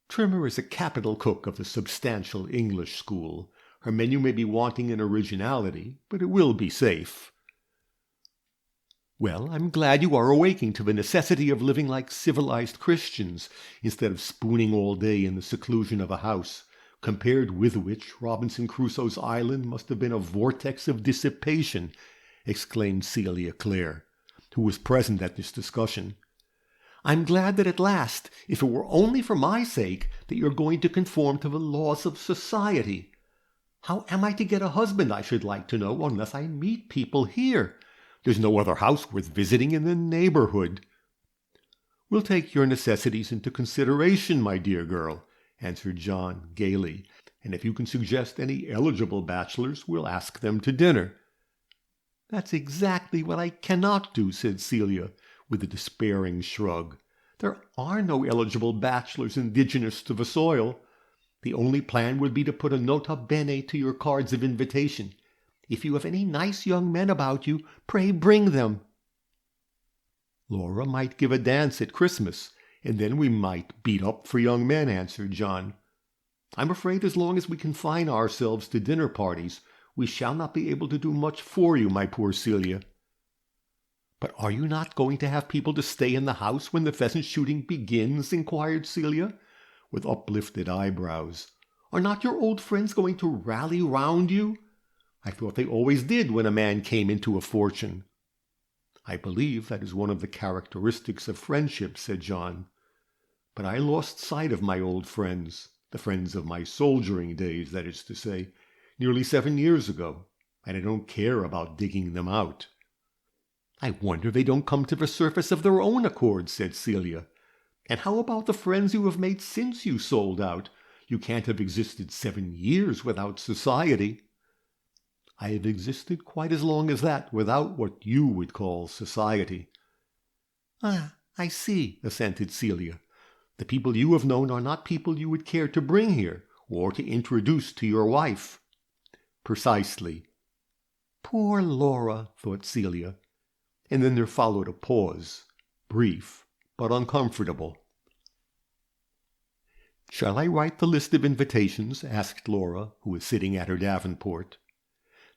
"Trimmer is a capital cook of the substantial English school. Her menu may be wanting in originality, but it will be safe." "Well, I'm glad you are awaking to the necessity of living like civilized Christians, instead of spooning all day in the seclusion of a house, compared with which Robinson Crusoe's island must have been a vortex of dissipation," exclaimed Celia Clare, who was present at this discussion. "I'm glad that at last, if it were only for my sake, that you're going to conform to the laws of society. How am I to get a husband, I should like to know, unless I meet people here? There's no other house worth visiting in the neighborhood." "We'll take your necessities into consideration, my dear girl," answered John gaily, "and if you can suggest any eligible bachelors, we'll ask them to dinner." "That's exactly what I cannot do," said Celia, with a despairing shrug. "There are no eligible bachelors indigenous to the soil. The only plan would be to put a nota bene to your cards of invitation. If you have any nice young men about you, pray bring them." "Laura might give a dance at Christmas, and then we might beat up for young men," answered John. "I'm afraid as long as we confine ourselves to dinner parties, we shall not be able to do much for you, my poor Celia." "But are you not going to have people to stay in the house when the pheasant shooting begins?" inquired Celia, with uplifted eyebrows. "Are not your old friends going to rally round you? I thought they always did when a man came into a fortune." "I believe that is one of the characteristics of friendship," said John. "But I lost sight of my old friends, the friends of my soldiering days, that is to say, nearly 7 years ago, and I don't care about digging them out." "I wonder they don't come to the surface of their own accord," said Celia. "And how about the friends you have made since you sold out? You can't have existed 7 years without society." "I have existed quite as long as that without what you would call society." "Ah, I see," assented Celia. "The people you have known are not people you would care to bring here, or to introduce to your wife." "Precisely." "Poor Laura," thought Celia. And then there followed a pause, brief but uncomfortable. "Shall I write the list of invitations?" asked Laura, who was sitting at her davenport.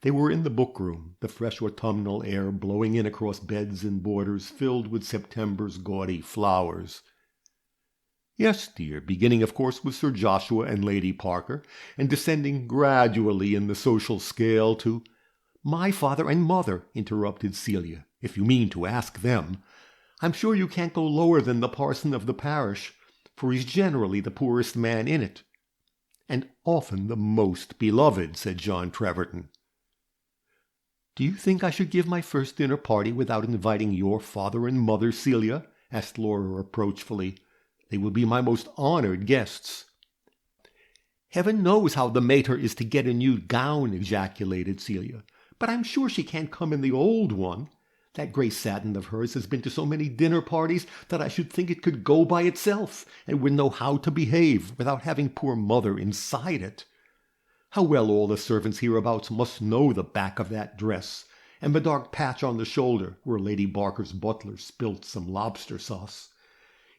They were in the book-room, the fresh autumnal air blowing in across beds and borders filled with September's gaudy flowers. "Yes, dear, beginning of course with Sir Joshua and Lady Parker, and descending gradually in the social scale to—" "My father and mother," interrupted Celia, "if you mean to ask them. I'm sure you can't go lower than the parson of the parish, for he's generally the poorest man in it." "And often the most beloved," said John Treverton. "Do you think I should give my first dinner party without inviting your father and mother, Celia?" asked Laura reproachfully. "They will be my most honored guests." "Heaven knows how the mater is to get a new gown," ejaculated Celia. "But I'm sure she can't come in the old one. That gray satin of hers has been to so many dinner parties that I should think it could go by itself, and would know how to behave without having poor mother inside it. How well all the servants hereabouts must know the back of that dress, and the dark patch on the shoulder where Lady Barker's butler spilt some lobster sauce.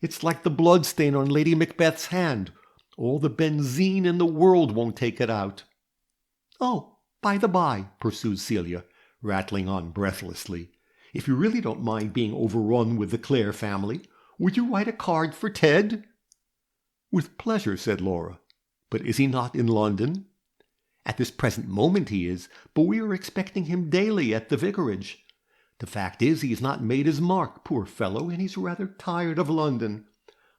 It's like the blood stain on Lady Macbeth's hand. All the benzine in the world won't take it out." "Oh, by the by," pursued Celia, rattling on breathlessly, "if you really don't mind being overrun with the Clare family, would you write a card for Ted?" "With pleasure," said Laura. "But is he not in London?" "At this present moment he is, but we are expecting him daily at the vicarage. The fact is he has not made his mark, poor fellow, and he's rather tired of London.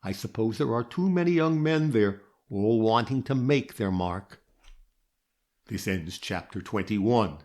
I suppose there are too many young men there, all wanting to make their mark." This ends chapter 21.